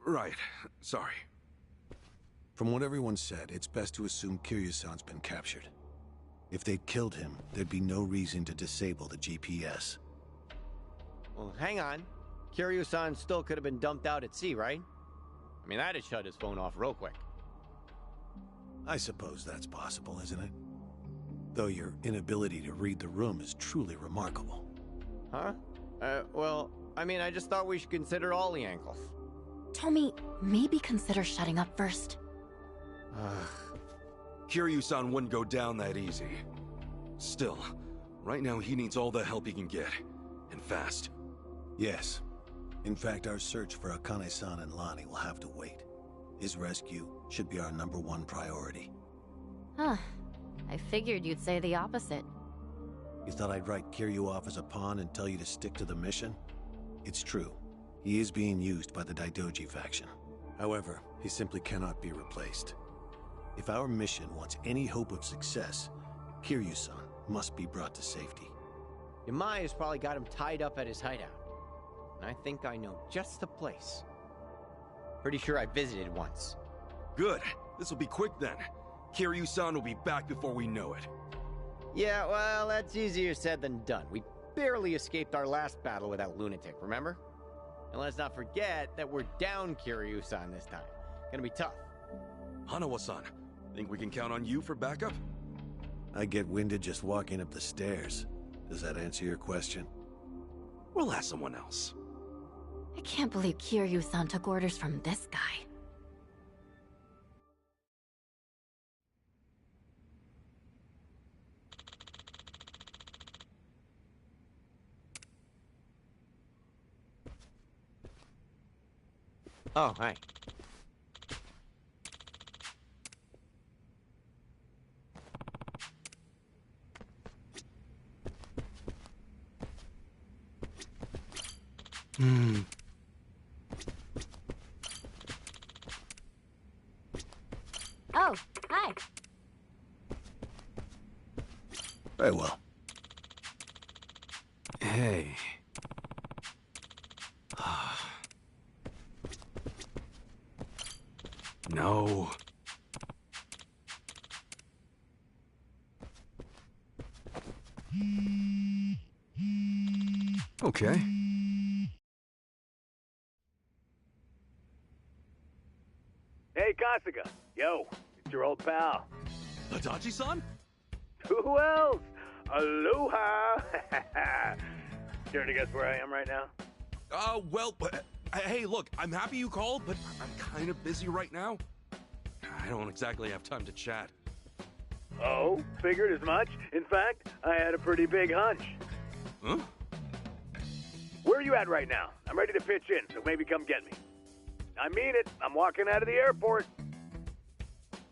Right. Sorry. From what everyone said, it's best to assume Kiryu-san's been captured. If they'd killed him, there'd be no reason to disable the GPS. Well, hang on. Kiryu-san still could have been dumped out at sea, right? I mean, that'd shut his phone off real quick. I suppose that's possible, isn't it? Though your inability to read the room is truly remarkable. Huh? Well, I mean, I just thought we should consider all the angles. Tommy, maybe consider shutting up first. Kiryu-san wouldn't go down that easy. Still, right now he needs all the help he can get. And fast. Yes. In fact, our search for Akane-san and Lani will have to wait. His rescue should be our #1 priority. Huh. I figured you'd say the opposite. You thought I'd write Kiryu off as a pawn and tell you to stick to the mission? It's true. He is being used by the Daidoji faction. However, he simply cannot be replaced. If our mission wants any hope of success, Kiryu-san must be brought to safety. Yamaya's probably got him tied up at his hideout. And I think I know just the place. Pretty sure I visited once. Good. This will be quick then. Kiryu-san will be back before we know it. Yeah, well, that's easier said than done. We barely escaped our last battle with that lunatic, remember? And let's not forget that we're down Kiryu-san this time. Gonna be tough. Hanawa-san, think we can count on you for backup? I get winded just walking up the stairs. Does that answer your question? We'll ask someone else. I can't believe Kiryu-san took orders from this guy. Oh, hi. Oh, hi. Very well. Hey. No. Okay. Hey, Kasuga. Yo, it's your old pal. Adachi-san? Who else? Aloha! Care to guess where I am right now? Well, hey, look, I'm happy you called, but I'm kind of busy right now. I don't exactly have time to chat. Oh, figured as much. In fact, I had a pretty big hunch. Huh? Where are you at right now? I'm ready to pitch in, so maybe come get me. I mean it. I'm walking out of the airport.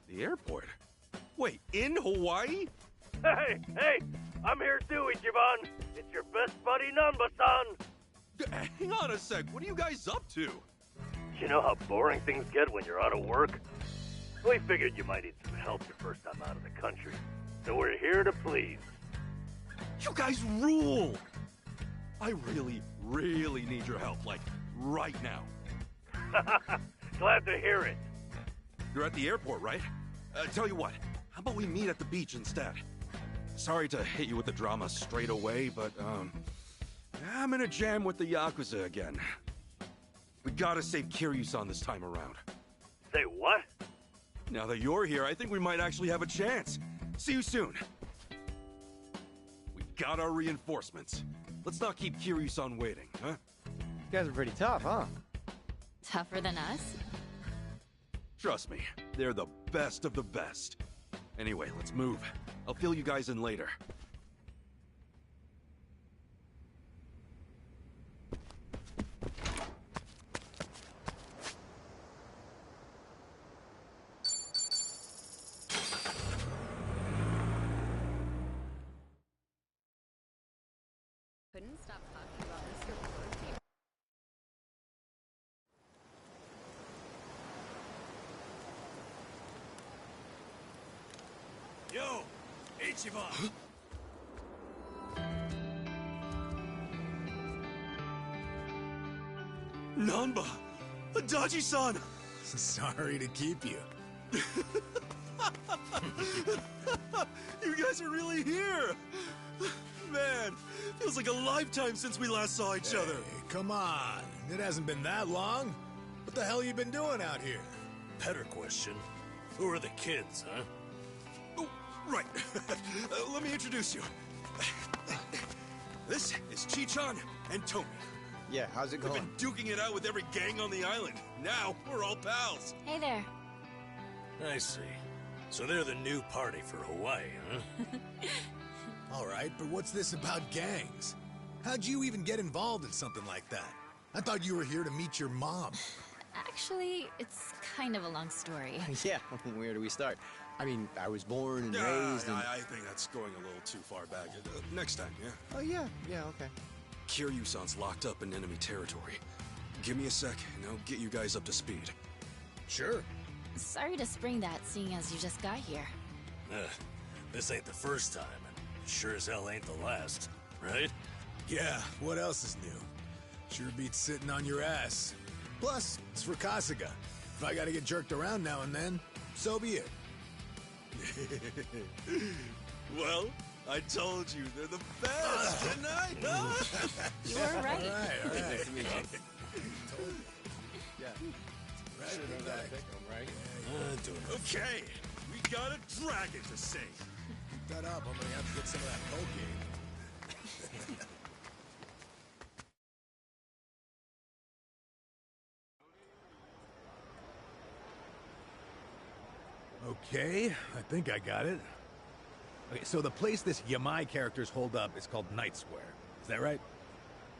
The airport? Wait, in Hawaii? Hey, I'm here too, Ichiban. It's your best buddy, Nanba-san. Hang on a sec, what are you guys up to? You know how boring things get when you're out of work? We figured you might need some help your first time out of the country. So we're here to please. You guys rule! I really, really need your help, like, right now. Glad to hear it. You're at the airport, right? Tell you what, how about we meet at the beach instead? Sorry to hit you with the drama straight away, but, I'm in a jam with the Yakuza again. We gotta save Kiryu-san this time around. Say what? Now that you're here, I think we might actually have a chance. See you soon. We got our reinforcements. Let's not keep Kiryu-san waiting, huh? You guys are pretty tough, huh? Tougher than us? Trust me, they're the best of the best. Anyway, let's move. I'll fill you guys in later. Couldn't stop talking about Mr. Burke. Yo, Ichiban! Nanba! Adachi-san! Sorry to keep you. You guys are really here! Man, feels like a lifetime since we last saw each other. Come on, it hasn't been that long. What the hell you been doing out here? Better question. Who are the kids, huh? Oh, right. Let me introduce you. This is Chi-chan and Tomi. Yeah, how's it going? We've been duking it out with every gang on the island. Now, we're all pals. Hey there. I see. So they're the new party for Hawaii, huh? All right, but what's this about gangs? How'd you even get involved in something like that? I thought you were here to meet your mom. Actually, it's kind of a long story. Yeah, where do we start? I mean, I was born and raised in... I think that's going a little too far back. Next time, yeah? Oh, yeah, okay. Kiryu-san's locked up in enemy territory. Give me a sec, and I'll get you guys up to speed. Sure. Sorry to spring that, seeing as you just got here. This ain't the first time, and sure as hell ain't the last, right? Yeah, what else is new? Sure beats sitting on your ass. Plus, it's for Kasuga. If I gotta get jerked around now and then, so be it. Well, I told you, they're the best, didn't I? You were right. All right. Nice to meet you. Yeah. Right, Should've big known how to guy. pick 'em, right? Okay, we got a dragon to save. Keep that up, I'm gonna have to get some of that cocaine. Okay, I think I got it. Okay, so the place this Yamai character's holed up is called Night Square. Is that right?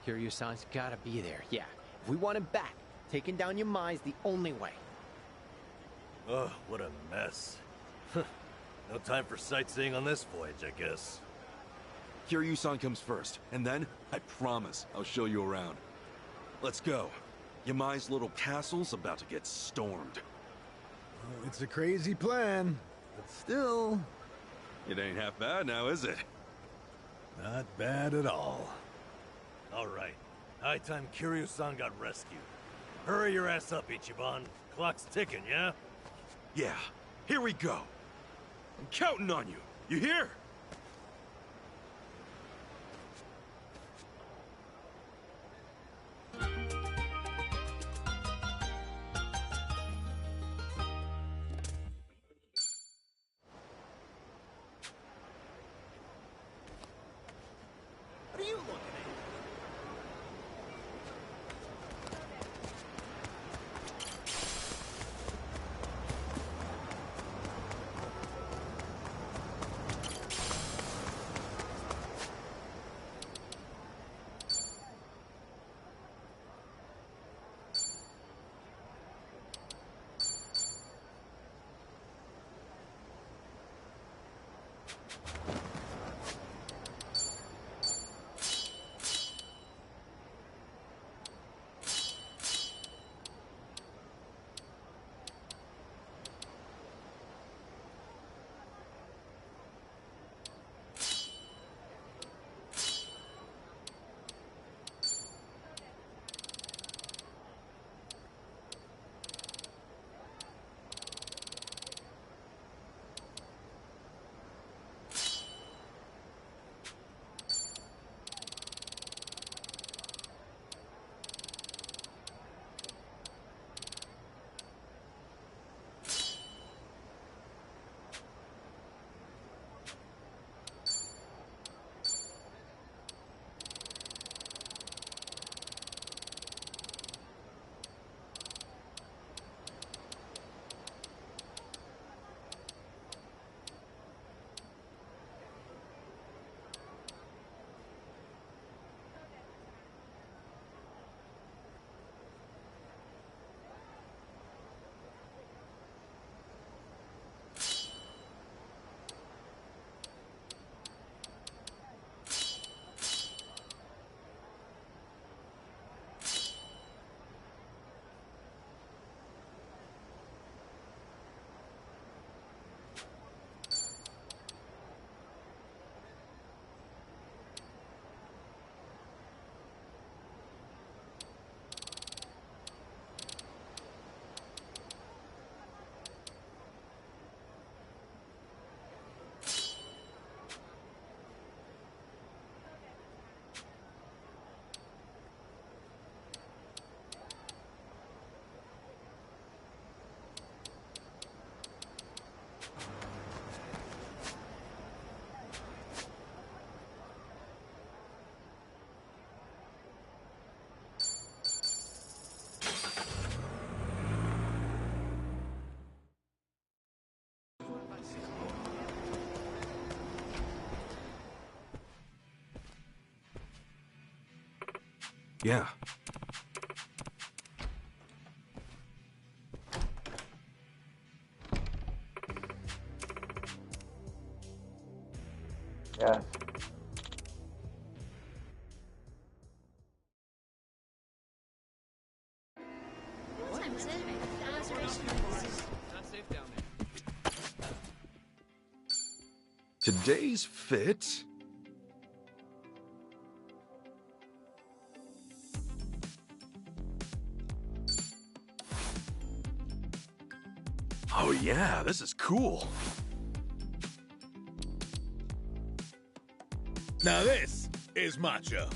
Kiryu-san's gotta be there, yeah. If we want him back, taking down Yamai's the only way. Ugh, what a mess. No time for sightseeing on this voyage, I guess. Kiryu-san comes first, and then, I promise, I'll show you around. Let's go. Yamai's little castle's about to get stormed. Well, it's a crazy plan, but still... It ain't half bad now, is it? Not bad at all. All right. High time Kiryu-san got rescued. Hurry your ass up, Ichiban. Clock's ticking, yeah? Yeah, here we go. I'm counting on you. You hear? What are you looking at? Yeah. Yes. Today's fit? Oh yeah, this is cool. Now this is macho.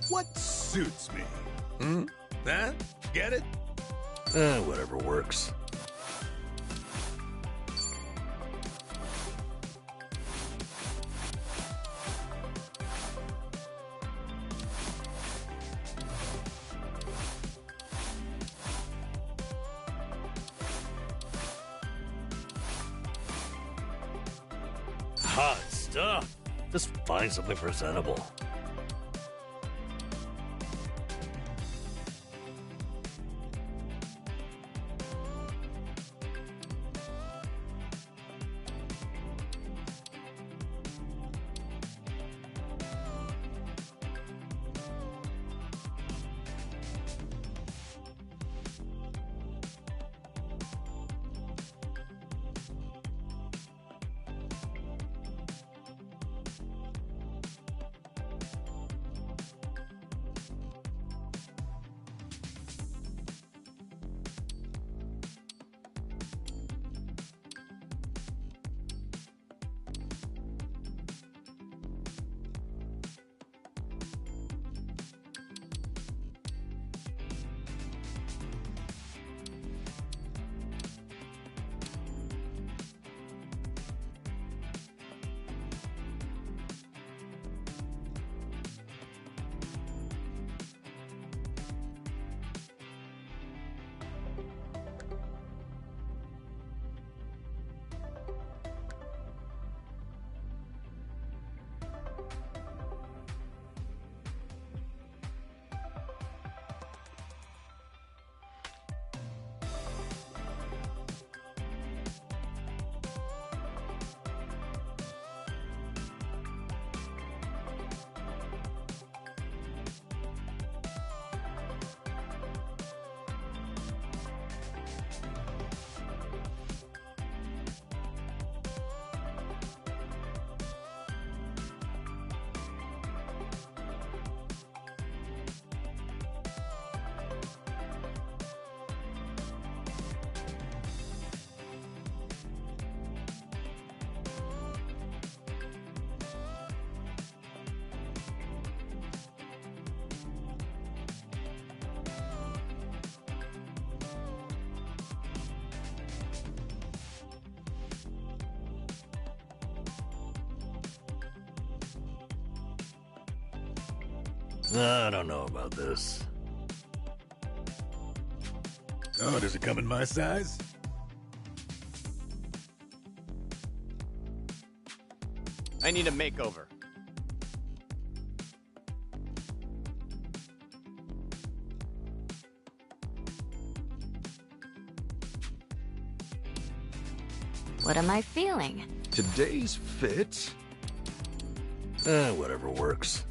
What suits me? Hmm? Huh? Get it? Whatever works. Hot stuff. Just find something presentable. I don't know about this. Oh, does it come in my size? I need a makeover. What am I feeling? Today's fit? Whatever works.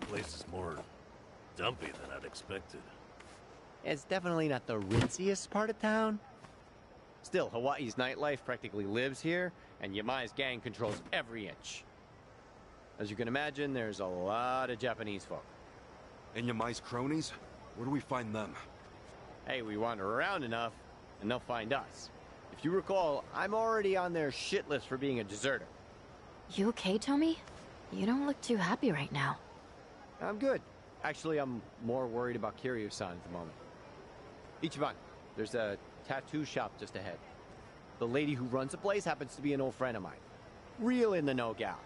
Place is more dumpy than I'd expected. It's definitely not the ritziest part of town. Still, Hawaii's nightlife practically lives here, and Yamai's gang controls every inch. As you can imagine, there's a lot of Japanese folk. And Yamai's cronies? Where do we find them? Hey, we wander around enough, and they'll find us. If you recall, I'm already on their shit list for being a deserter. You okay, Tommy? You don't look too happy right now. I'm good. Actually, I'm more worried about Kiryu-san at the moment. Ichiban, there's a tattoo shop just ahead. The lady who runs the place happens to be an old friend of mine. Real in the know gal.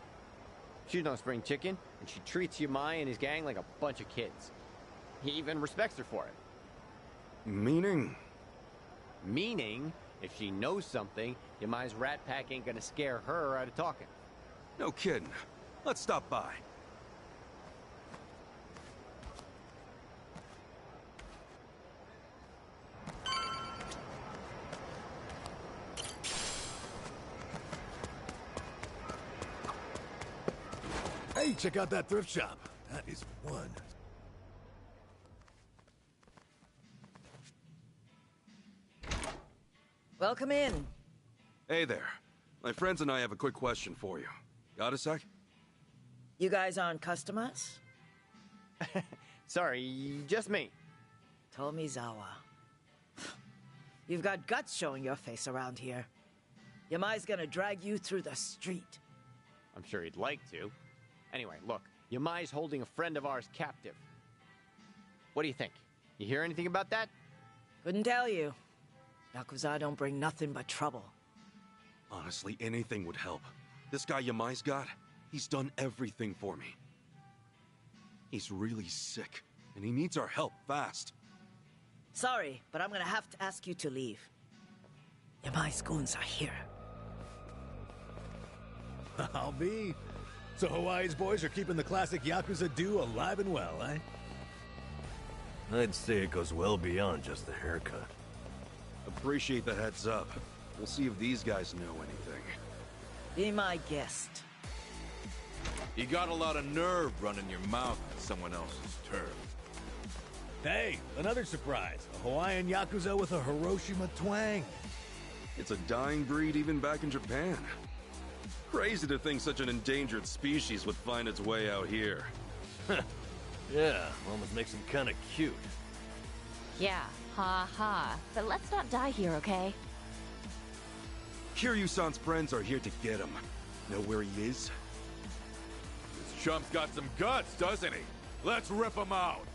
She's no spring chicken, and she treats Yamai and his gang like a bunch of kids. He even respects her for it. Meaning? Meaning, if she knows something, Yamai's rat pack ain't gonna scare her out of talking. No kidding. Let's stop by. Hey, check out that thrift shop. That is one. Welcome in. Hey there. My friends and I have a quick question for you. Got a sec? You guys aren't customers? Sorry, just me. Tomizawa. You've got guts showing your face around here. Yamai's gonna drag you through the street. I'm sure he'd like to. Anyway, look, Yamai's holding a friend of ours captive. What do you think? You hear anything about that? Couldn't tell you. Yakuza don't bring nothing but trouble. Honestly, anything would help. This guy Yamai's got, he's done everything for me. He's really sick, and he needs our help fast. Sorry, but I'm gonna have to ask you to leave. Yamai's goons are here. I'll be. So Hawaii's boys are keeping the classic Yakuza do alive and well, eh? I'd say it goes well beyond just the haircut. Appreciate the heads up. We'll see if these guys know anything. Be my guest. You got a lot of nerve running your mouth on someone else's turf. Hey, another surprise. A Hawaiian Yakuza with a Hiroshima twang. It's a dying breed even back in Japan. Crazy to think such an endangered species would find its way out here. Yeah, almost makes him kind of cute. Yeah, ha ha. But let's not die here, okay? Kiryu-san's friends are here to get him. Know where he is? This chump's got some guts, doesn't he? Let's rip him out.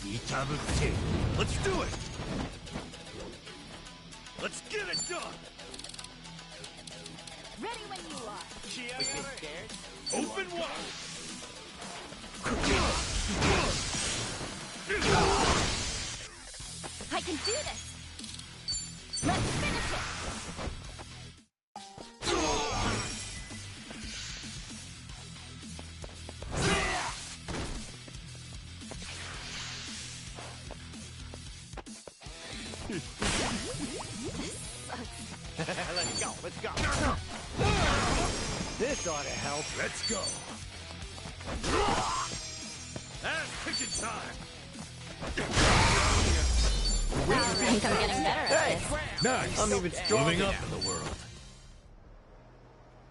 Itabuki. Let's do it! Let's get it done! Ready when you are. Open wide! I can do this. Let's finish it. Let's go, let's go. This ought to help. Let's go. That's kitchen time! I think I'm getting better at this. Nice. I'm even stronger Moving up now. in the world.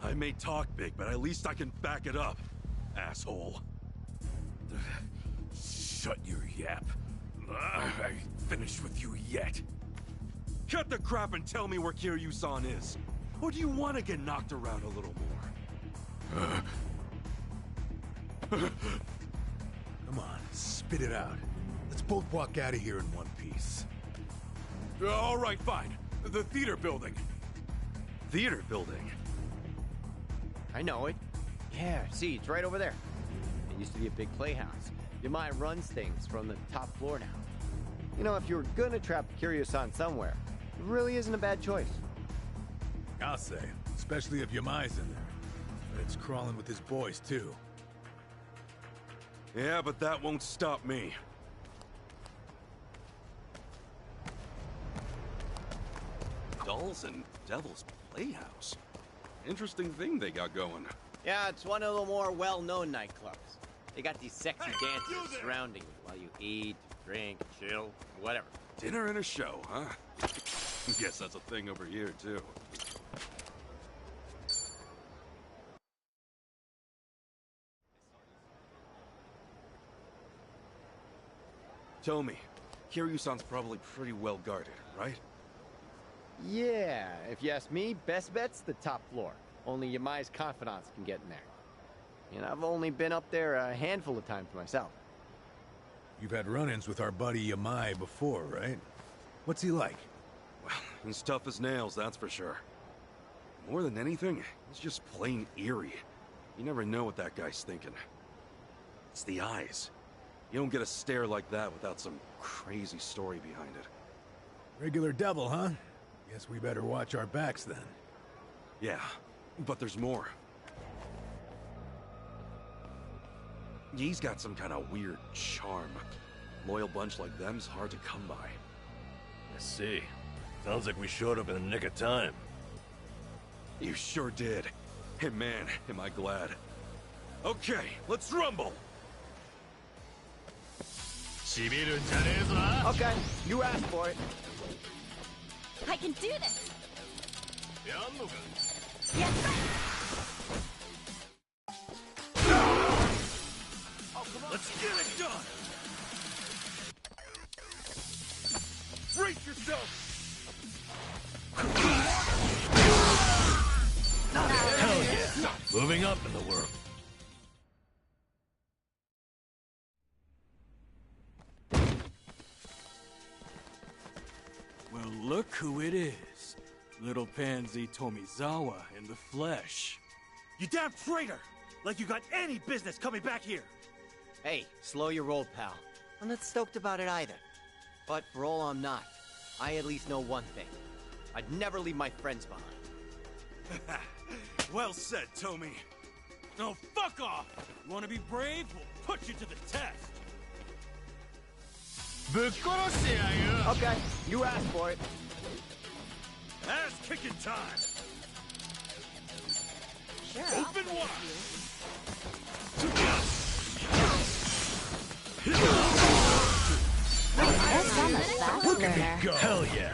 I may talk big, but at least I can back it up, asshole. Shut your yap. I ain't finished with you yet. Cut the crap and tell me where Kiryu-san is. Or do you want to get knocked around a little more? Come on, spit it out. Let's both walk out of here in one piece. All right, fine. The theater building. Theater building? I know it. Yeah, see, it's right over there. It used to be a big playhouse. Yamai runs things from the top floor now. You know, if you were gonna trap Kiryu-san somewhere, it really isn't a bad choice. I'll say, especially if Yamai's in there. But it's crawling with his boys, too. Yeah, but that won't stop me. Dolls and Devil's Playhouse. Interesting thing they got going. Yeah, it's one of the more well-known nightclubs. They got these sexy dancers surrounding you while you eat, drink, chill, whatever. Dinner and a show, huh? Guess that's a thing over here, too. Tomi, Kiryu-san's probably pretty well guarded, right? Yeah, if you ask me, best bet's the top floor. Only Yamai's confidants can get in there. And I've only been up there a handful of times myself. You've had run-ins with our buddy Yamai before, right? What's he like? Well, he's tough as nails, that's for sure. More than anything, he's just plain eerie. You never know what that guy's thinking. It's the eyes. You don't get a stare like that without some crazy story behind it. Regular devil, huh? Guess we better watch our backs then. Yeah, but there's more. He's got some kind of weird charm. Loyal bunch like them's hard to come by. I see. Sounds like we showed up in the nick of time. You sure did. Hey man, am I glad. Okay, let's rumble! Okay, you asked for it. I can do this! Yes, sir! Let's get it done! Brace yourself! Hell yeah! Moving up in the world. Well, look who it is. Little pansy Tomizawa in the flesh. You damn traitor! Like you got any business coming back here! Hey, slow your roll, pal. I'm not stoked about it either. But for all I'm not, I at least know one thing. I'd never leave my friends behind. Well said, Tomi. No, fuck off! You wanna be brave? We'll put you to the test! Okay, you asked for it. Ass-kicking time! Sure, Open wide! I'm a fast learner. Hell yeah!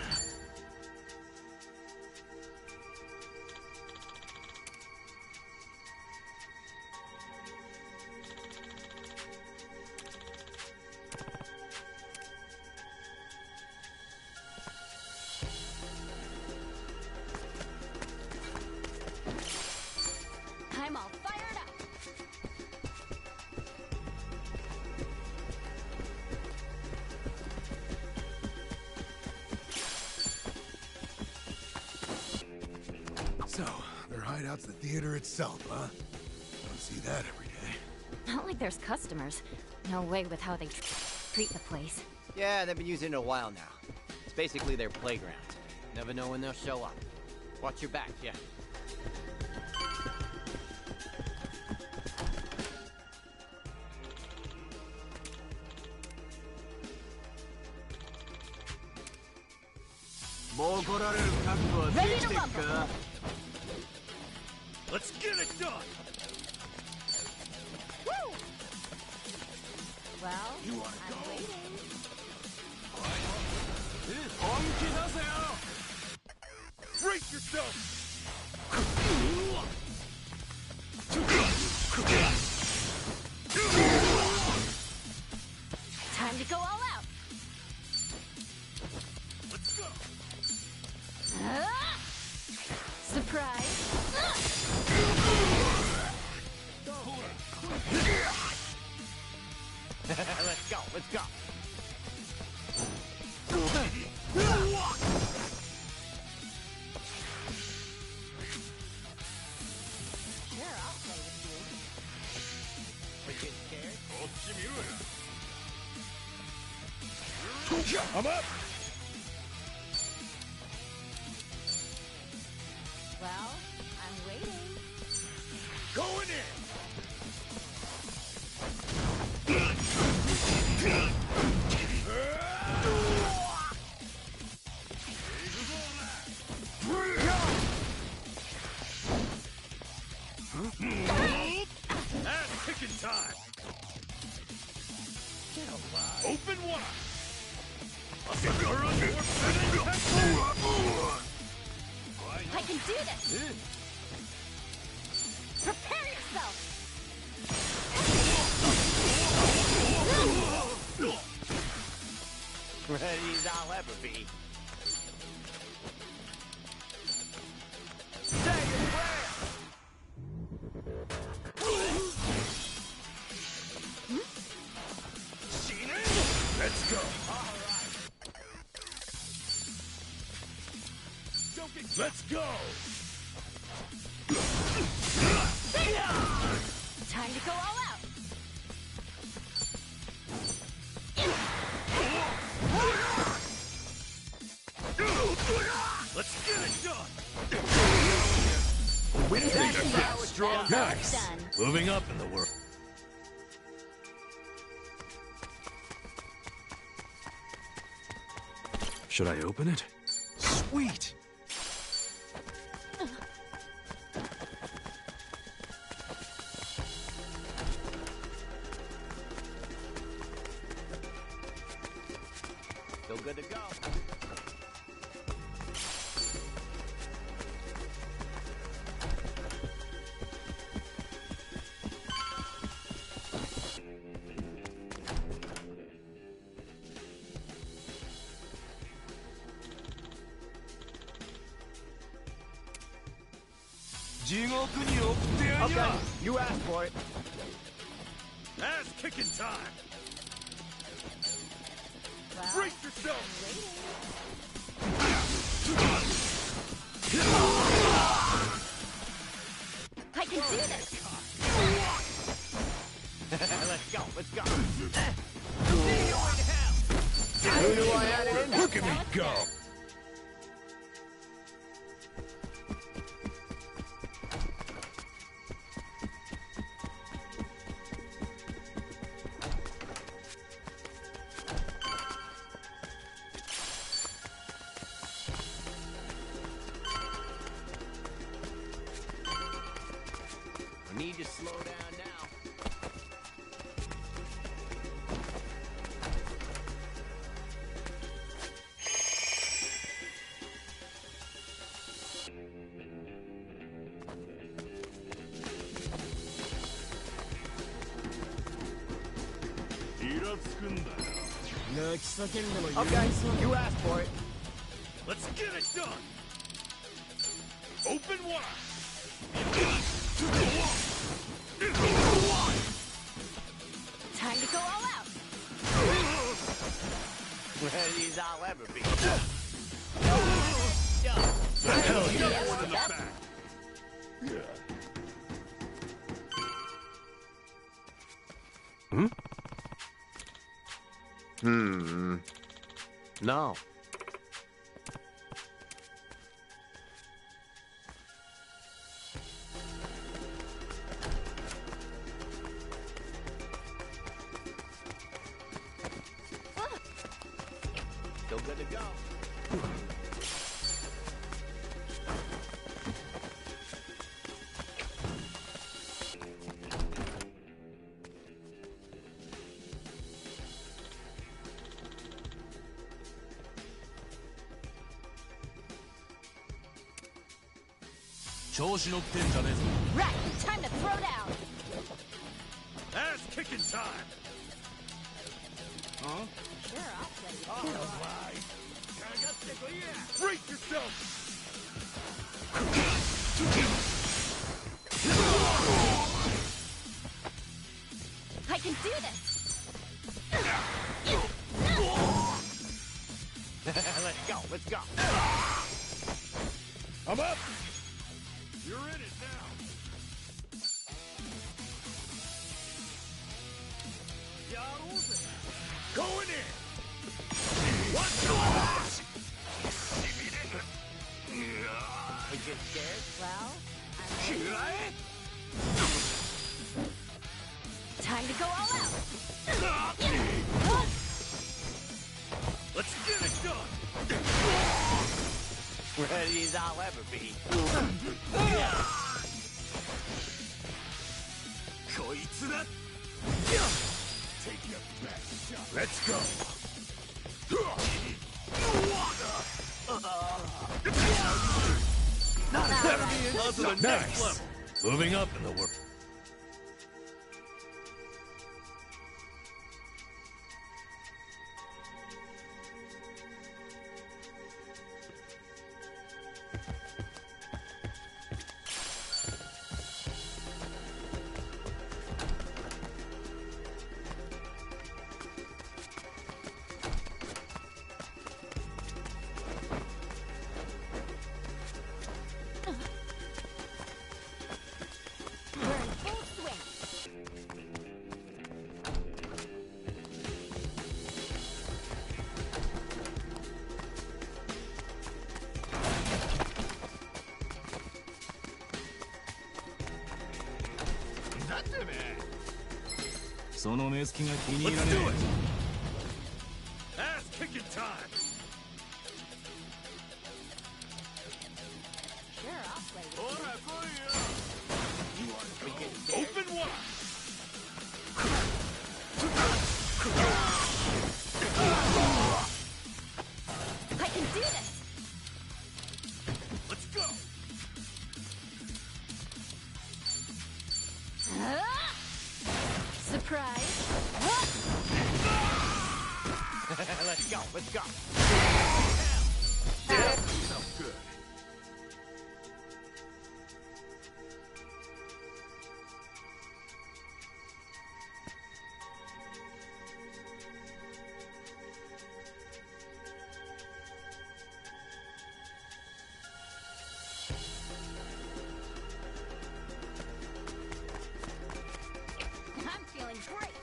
I'm all fired up. So, their hideout's the theater itself, huh? Don't see that every day. Not like there's customers. No way with how they treat the place. Yeah, they've been using it a while now. It's basically their playground. Never know when they'll show up. Watch your back, yeah. Ready to rumble. Let's get it done! Woo! Well, I'm waiting. Brace yourself! Time to go all out. Let's go! Surprise. Let's go, let's go. Sure, I'll play with you. Are you getting scared? I'm up! Well, I'm waiting. Going in! Ass kicking time! Open wide! I can do this! Prepare yourself! Ready as I'll ever be. Say your prayer! Let's go! Let's go! Time to go all out! Let's get it done! Nice. Moving up in the world. Should I open it? Sweet! Still good to go. Okay, you asked for it. Ass kicking time! Brace yourself! I can do this! Let's go, let's go. See you in hell! Who knew I had it in? Look at me go! I need to slow down now. Okay, you asked for it. Let's get it done! Open wide! Time to go all out! Ready as I'll ever be. The hell yeah! One in the back! No. Still good to go. Right, time to throw down! Ass kicking time! Huh? Sure, I'll play you. Alright! Brace yourself! I can do this! Let's go, let's go. I'm up! You're in it now! Going in! What's yours? We get scared? Well, time to go all out! Let's get it done! Ready as I'll ever be. Take your best shot. Let's go. On to the next level. Moving up in the world. Let's do it! Ass kicking time! Sure, I'll play with Open wide! I can do this! Let's go! Surprise! Let's go, let's go. Sounds good. I'm feeling great!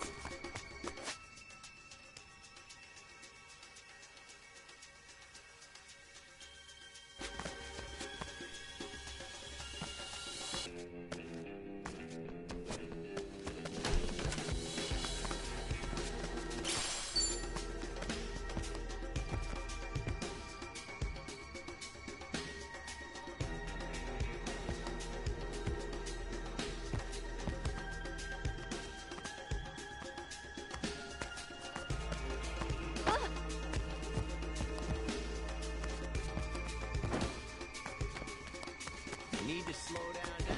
Need to slow down now.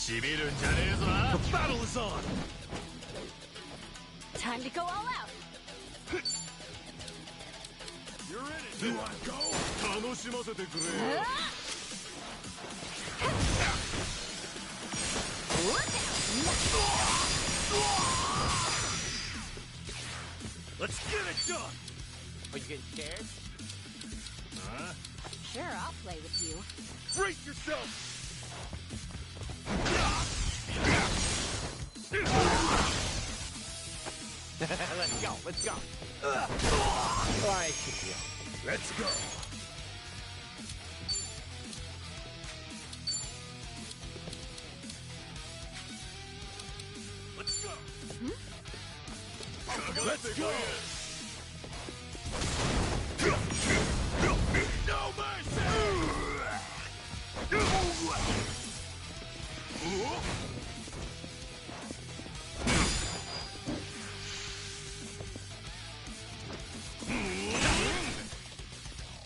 The battle is on! Time to go all out! You're in it! You wanna go? Let's get it done! Are you getting scared? Huh? Sure, I'll play with you. Brace yourself! Let's go, let's go. All right, Shakio. Let's go! Let's go! Let's go! No mercy!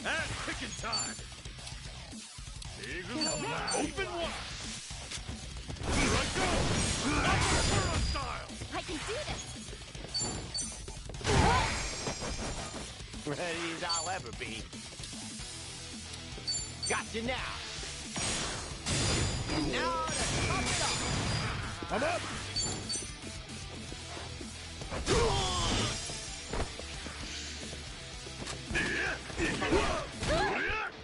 Ass kicking time! Open wide! Here I go! Upper style! I can do this! Ready as I'll ever be. Got you now. And now to top it off. I'm up!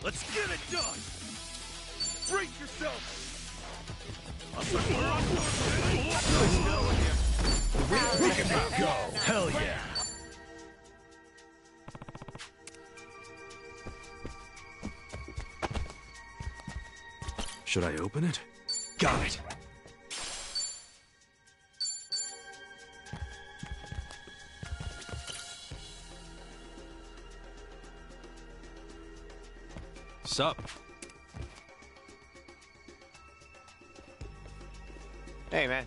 Let's get it done! Brace yourself! We can go! Hell yeah! Should I open it? Got it! Sup? Hey, man.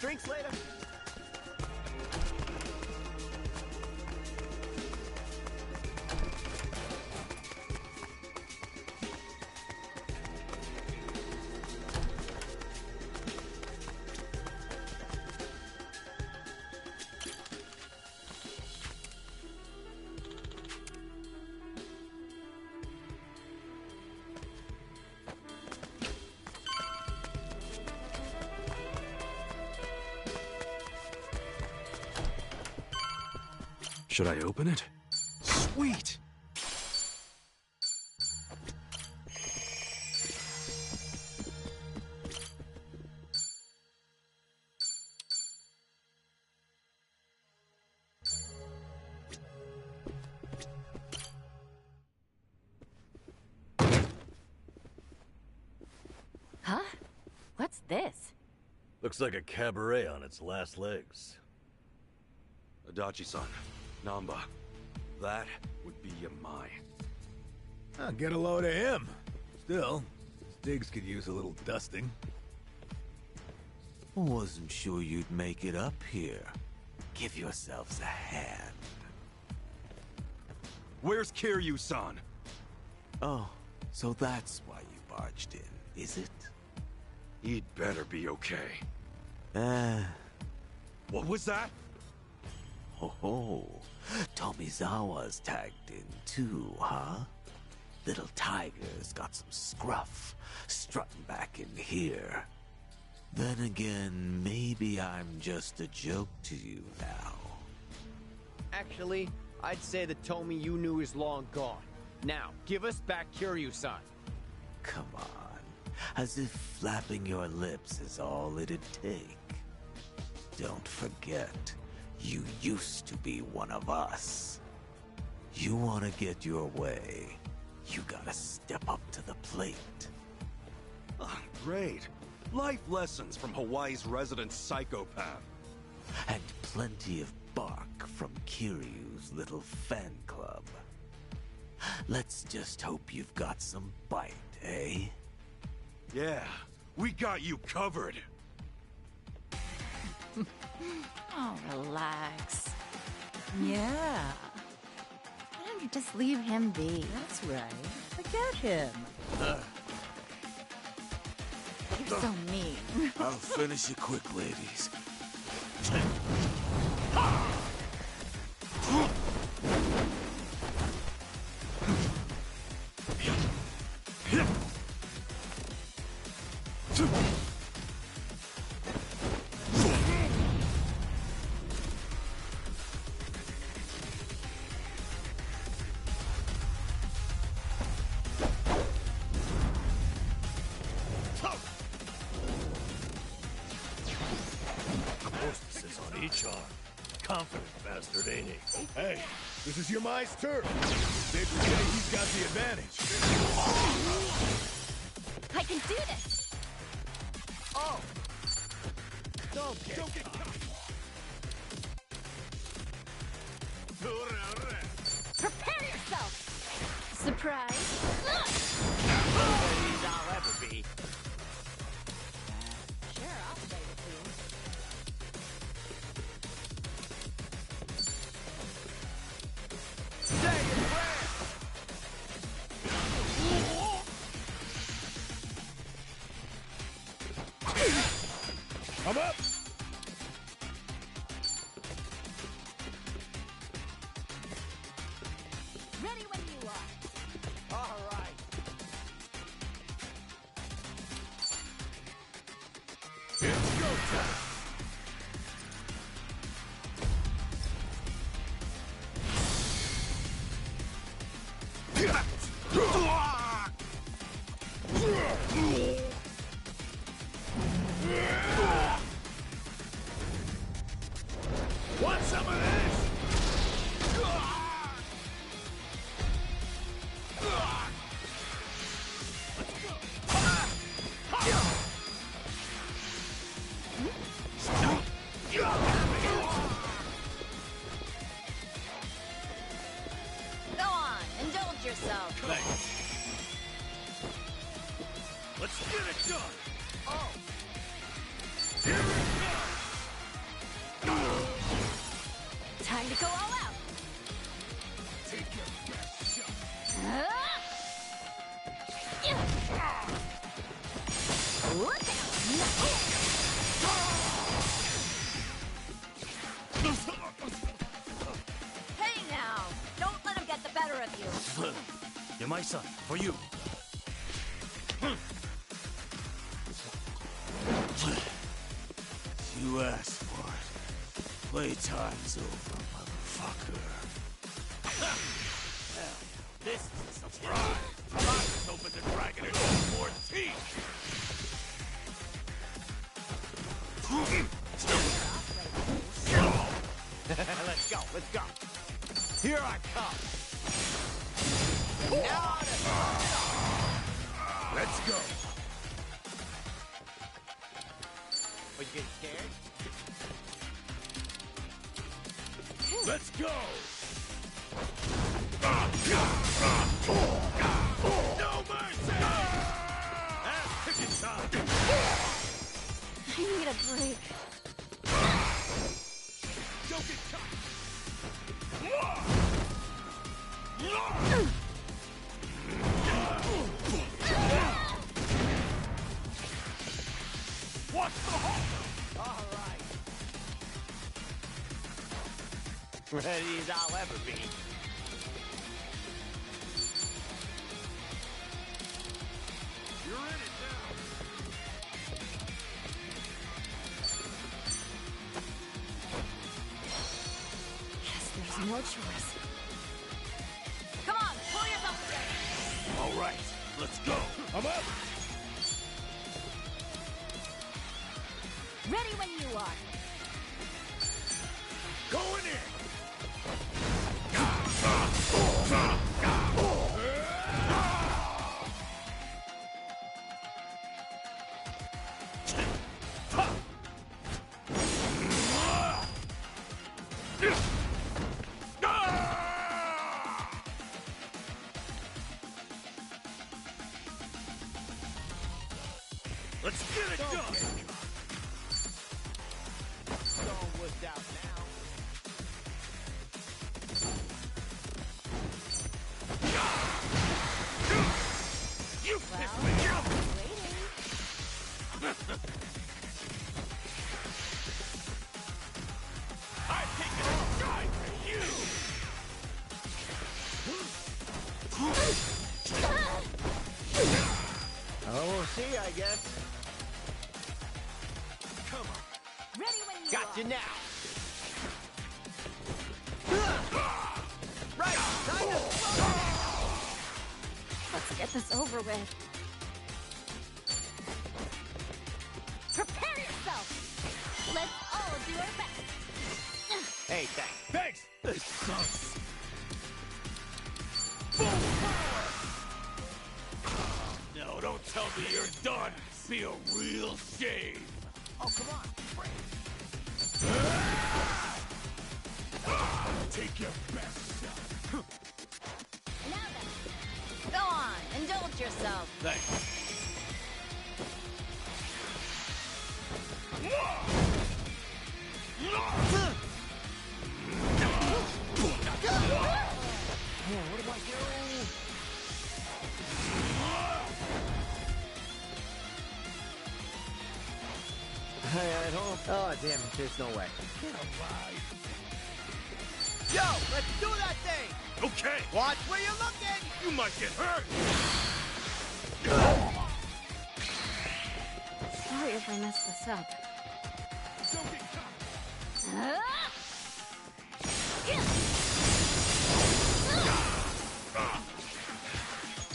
Drinks later. Should I open it? Sweet! Huh? What's this? Looks like a cabaret on its last legs. Adachi-san, Namba, that would be Yamai. I'll get a load of him. Still, Diggs could use a little dusting. Wasn't sure you'd make it up here. Give yourselves a hand. Where's Kiryu-san? Oh, so that's why you barged in, is it? He'd better be okay. What was that? Oh, Tomizawa's tagged in too, huh? Little Tiger's got some scruff, strutting back in here. Then again, maybe I'm just a joke to you now. Actually, I'd say the Tomy you knew is long gone. Now, give us back Kiryu-san. Come on, as if flapping your lips is all it'd take. Don't forget, you used to be one of us. You want to get your way, you gotta step up to the plate. Oh, great. Life lessons from Hawaii's resident psychopath. And plenty of bark from Kiryu's little fan club. Let's just hope you've got some bite, eh? Yeah, we got you covered. Oh, relax. Yeah. Why don't you just leave him be? That's right. Forget him. You're so mean. I'll finish it quick, ladies. Hostesses on each arm. Confident bastard, ain't he? Hey, this is Yamai's turn. Safe to say he's got the advantage. I can do this! Oh! Don't get caught! Prepare yourself! Surprise! Nobody's I'll ever be. Sure, I'll play with you. Say your prayer! I'm up! Ready when you are! All right. It's go time! Time to go all out. Take your best shot. Look out! Hey now! Don't let him get the better of you. Yamai-san, for you. You asked for it. Playtime's over, motherfucker. This is a surprise. Let's open the dragon and all more teeth. Let's go, let's go. Here I come. Now let's go. Are you getting scared? Let's go. No mercy. Pick it up. I need a break. Don't get caught. What's the hold? All right. Ready as I'll ever be. You're in it now. Guess there's no choice. Come on, pull yourself together. All right, let's go. I'm up. Ready when you are. Going in. Let's get it done. Stonewood's out now. You pissed me off. I'm taking a shine for you. Oh, we'll see, I guess. Come on. Ready when you Got are. you now. Right, time to Let's get this over with. Prepare yourself. Let's all do our best. Hey, thanks. Thanks. This sucks. No, don't tell me you're done. Be a real shame. Oh, come on. Take your best shot. Now then. Go on, indulge yourself. Thanks. Man, what do I do? I don't. Oh, damn it. There's no way. Get alive. Yo, let's do that thing. Okay. Watch where you're looking. You might get hurt. Sorry if I messed this up. Don't get caught.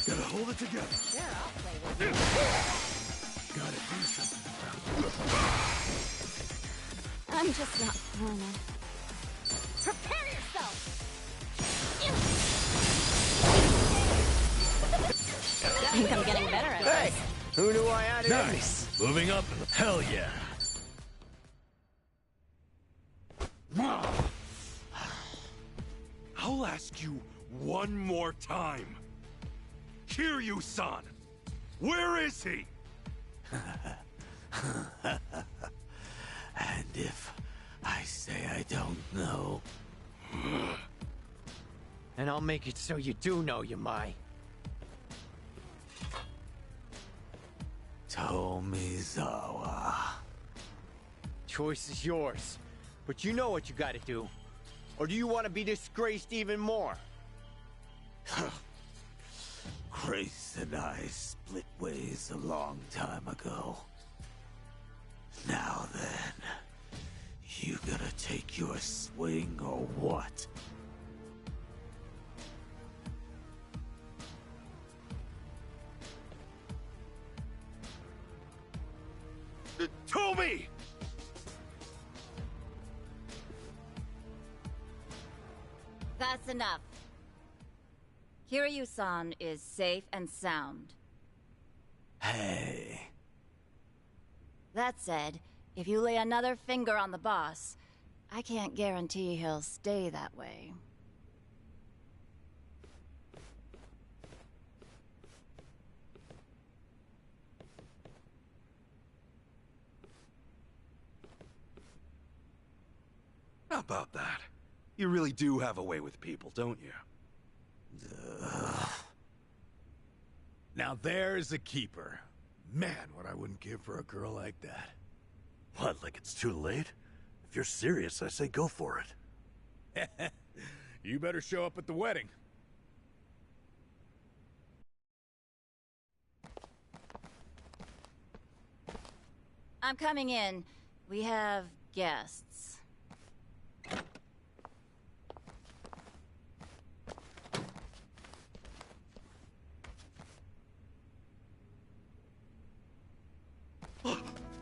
Gotta hold it together. Sure, I'll play with you. Gotta do something about I'm just not feeling it. Prepare yourself. I think I'm getting better at Hey, this. who knew I had it? Nice. Moving up. Hell yeah. I'll ask you one more time. Kiryu-san, where is he? I'll make it so you do know, Yamai. Tomizawa. Choice is yours. But you know what you gotta do. Or do you want to be disgraced even more? Grace and I split ways a long time ago. Now then, you gonna take your swing or what? Tomy! That's enough. Kiryu-san is safe and sound. Hey. That said, if you lay another finger on the boss, I can't guarantee he'll stay that way. How about that? You really do have a way with people, don't you? Now there's a keeper. Man, what I wouldn't give for a girl like that. What, like it's too late? If you're serious, I say go for it. You better show up at the wedding. I'm coming in. We have guests.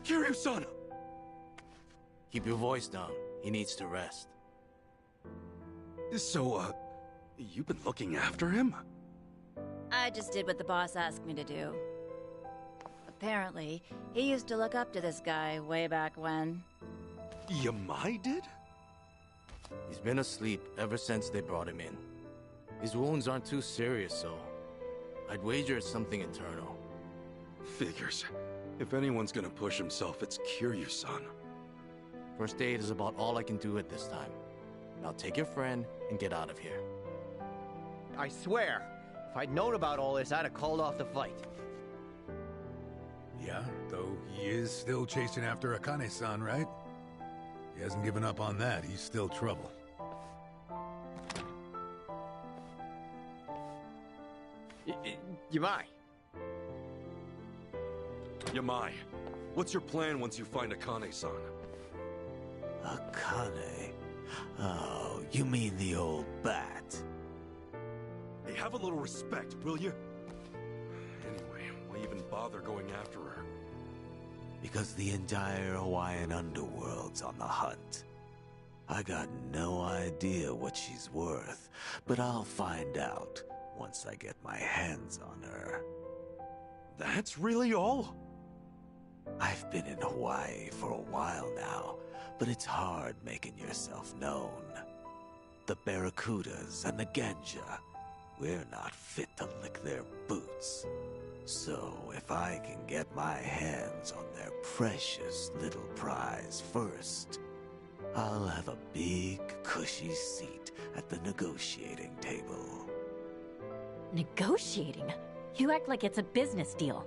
Kiryu-san! Keep your voice down. He needs to rest. So, you've been looking after him? I just did what the boss asked me to do. Apparently, he used to look up to this guy way back when. Yamai did? He's been asleep ever since they brought him in. His wounds aren't too serious, so I'd wager it's something internal. Figures. If anyone's gonna push himself, it's Kiryu-san. First aid is about all I can do at this time. Now take your friend and get out of here. I swear, if I'd known about all this, I'd have called off the fight. Yeah, though he is still chasing after Akane-san, right? He hasn't given up on that. He's still trouble. Yamai. Yamai, what's your plan once you find Akane-san? Akane? Oh, you mean the old bat? Hey, have a little respect, will you? Anyway, why even bother going after her? Because the entire Hawaiian underworld's on the hunt. I got no idea what she's worth, but I'll find out once I get my hands on her. That's really all? I've been in Hawaii for a while now, but it's hard making yourself known. The Barracudas and the Ganja, we're not fit to lick their boots. So if I can get my hands on their precious little prize first, I'll have a big, cushy seat at the negotiating table. Negotiating? You act like it's a business deal.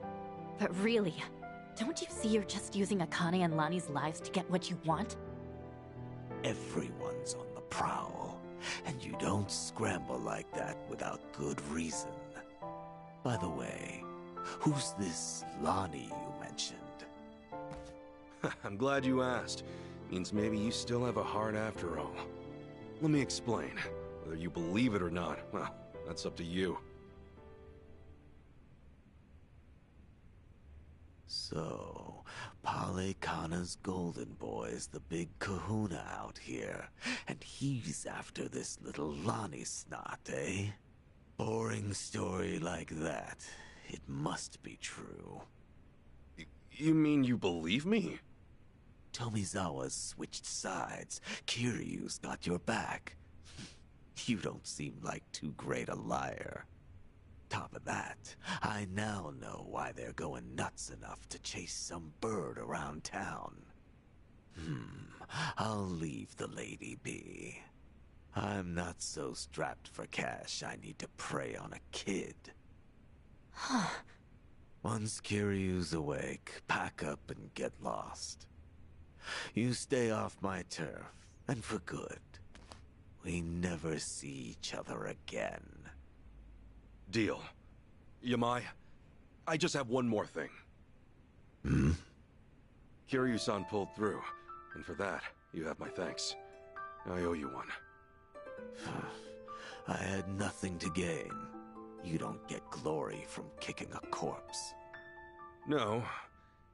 But really, don't you see you're just using Akane and Lani's lives to get what you want? Everyone's on the prowl, and you don't scramble like that without good reason. By the way, who's this Lani you mentioned? I'm glad you asked. Means maybe you still have a heart after all. Let me explain. Whether you believe it or not, well, that's up to you. So, Pale Kana's golden boy's the big kahuna out here, and he's after this little Lani snot, eh? Boring story like that. It must be true. You mean you believe me? Tomizawa's switched sides. Kiryu's got your back. You don't seem like too great a liar. Top of that, I now know why they're going nuts enough to chase some bird around town. I'll leave the lady be. I'm not so strapped for cash I need to prey on a kid. Once Kiryu's awake, pack up and get lost. You stay off my turf, and for good. We never see each other again. Deal. Yamai, I just have one more thing. Kiryu-san pulled through, and for that, you have my thanks. I owe you one. I had nothing to gain. You don't get glory from kicking a corpse. No,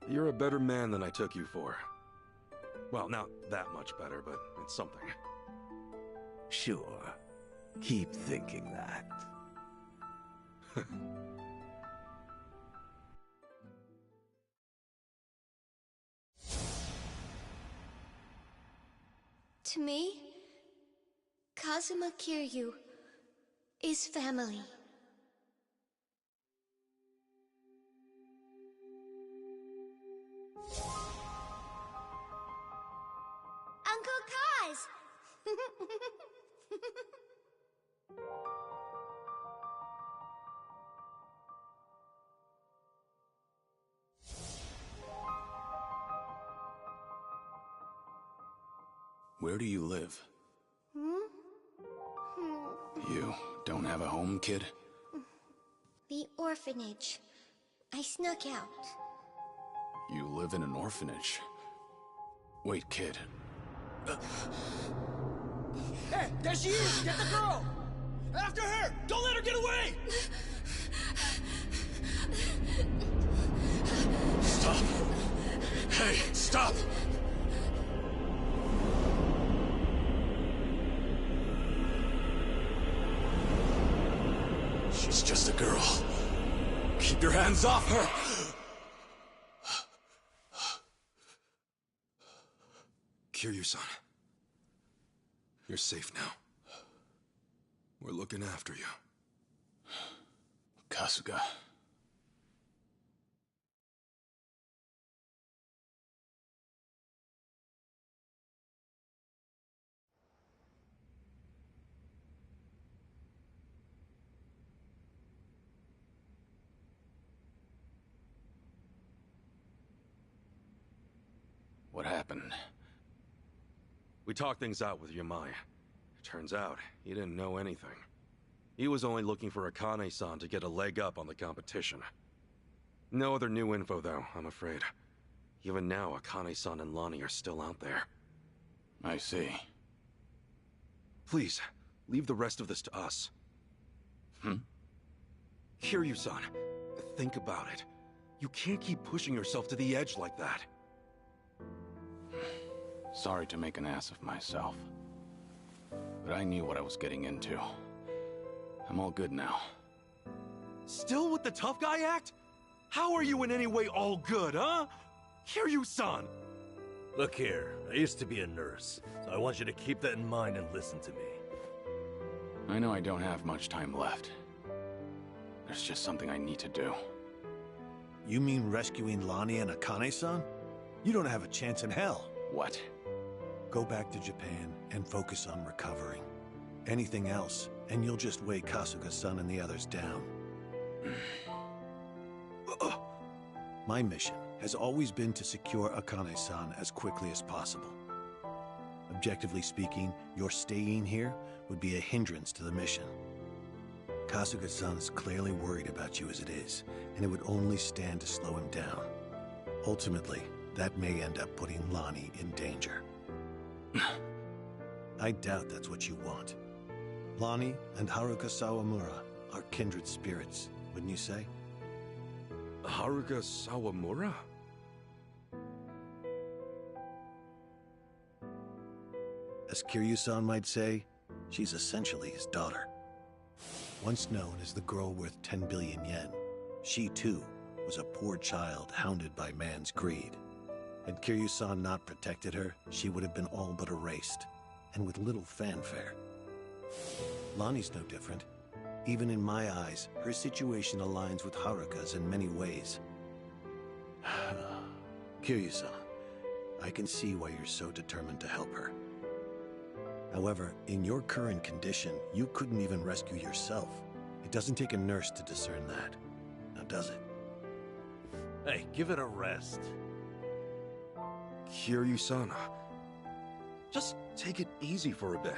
you're a better man than I took you for. Well, not that much better, but it's something. Sure. Keep thinking that. To me, Kazuma Kiryu is family. Uncle Kaz! Where do you live? You don't have a home, kid? The orphanage. I snuck out. You live in an orphanage? Wait, kid. Hey, there she is! Get the girl! After her! Don't let her get away! Stop! Hey, stop! She's just a girl. Keep your hands off her! Kiryu-san. You're safe now. We're looking after you. Kasuga. What happened? We talked things out with Yamai. Turns out, he didn't know anything. He was only looking for Akane-san to get a leg up on the competition. No other new info, though, I'm afraid. Even now, Akane-san and Lonnie are still out there. I see. Please, leave the rest of this to us. Kiryu-san, think about it. You can't keep pushing yourself to the edge like that. Sorry to make an ass of myself. But I knew what I was getting into. I'm all good now. Still with the tough guy act? How are you in any way all good, huh? Kiryu-san! Look here, I used to be a nurse, so I want you to keep that in mind and listen to me. I know I don't have much time left. There's just something I need to do. You mean rescuing Lonnie and Akane-san? You don't have a chance in hell. What? Go back to Japan and focus on recovering. Anything else, and you'll just weigh Kasuga-san and the others down. My mission has always been to secure Akane-san as quickly as possible. Objectively speaking, your staying here would be a hindrance to the mission. Kasuga-san's clearly worried about you as it is, and it would only stand to slow him down. Ultimately, that may end up putting Lonnie in danger. I doubt that's what you want. Lonnie and Haruka Sawamura are kindred spirits, wouldn't you say? Haruka Sawamura? As Kiryu-san might say, she's essentially his daughter. Once known as the girl worth 10 billion yen, she too was a poor child hounded by man's greed. Had Kiryu-san not protected her, she would have been all but erased, and with little fanfare. Lonnie's no different. Even in my eyes, her situation aligns with Haruka's in many ways. Kiryu-san, I can see why you're so determined to help her. However, in your current condition, you couldn't even rescue yourself. It doesn't take a nurse to discern that. Now, does it? Hey, give it a rest. Kiryu-san, just take it easy for a bit.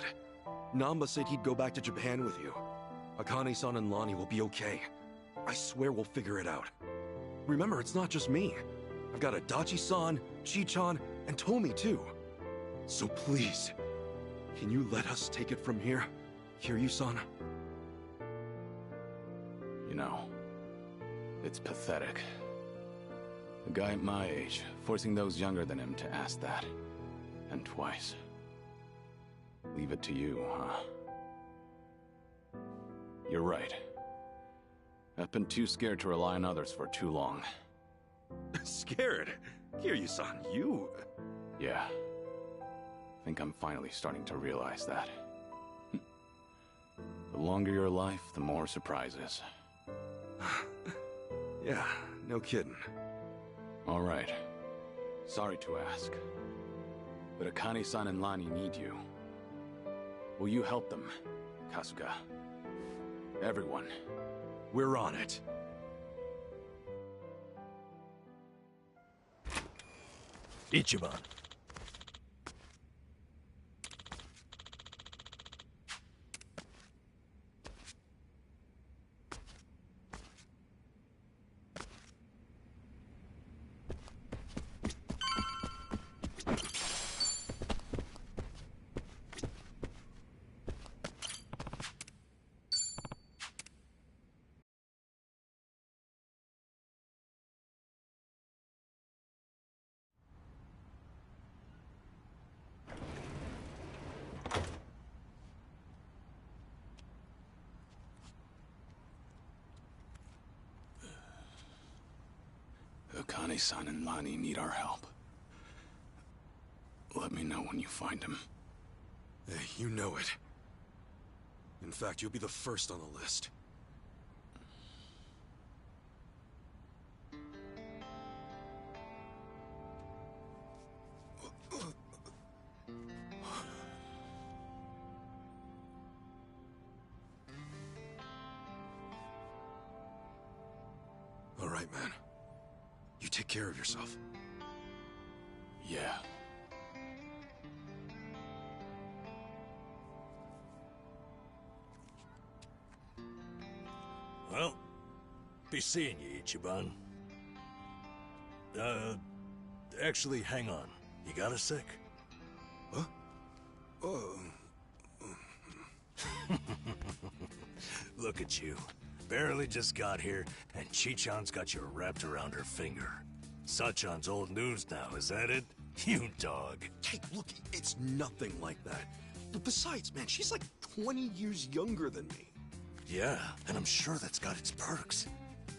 Namba said he'd go back to Japan with you. Akane-san and Lonnie will be okay. I swear we'll figure it out. Remember, it's not just me. I've got Adachi-san, Chi-chan, and Tomi too. So please, can you let us take it from here, Kiryu-san? You know, it's pathetic. A guy at my age, forcing those younger than him to ask that. And twice. Leave it to you, huh? You're right. I've been too scared to rely on others for too long. Scared? Kiryu-san, you... Yeah. I think I'm finally starting to realize that. The longer your life, the more surprises. Yeah, no kidding. All right. Sorry to ask. But Akane-san and Lonnie need you. Will you help them, Kasuga? Everyone. We're on it. Ichiban. Akane-san and Lonnie need our help. Let me know when you find him. Hey, you know it. In fact, you'll be the first on the list. All right, man. You take care of yourself. Yeah. Well, be seeing you, Ichiban. Actually, hang on. You got a sec? Huh? Look at you. Barely just got here, and Chi-chan's got you wrapped around her finger. Sachan's old news now, is that it? You dog. Hey, look, it's nothing like that. But besides, man, she's like 20 years younger than me. Yeah, and I'm sure that's got its perks.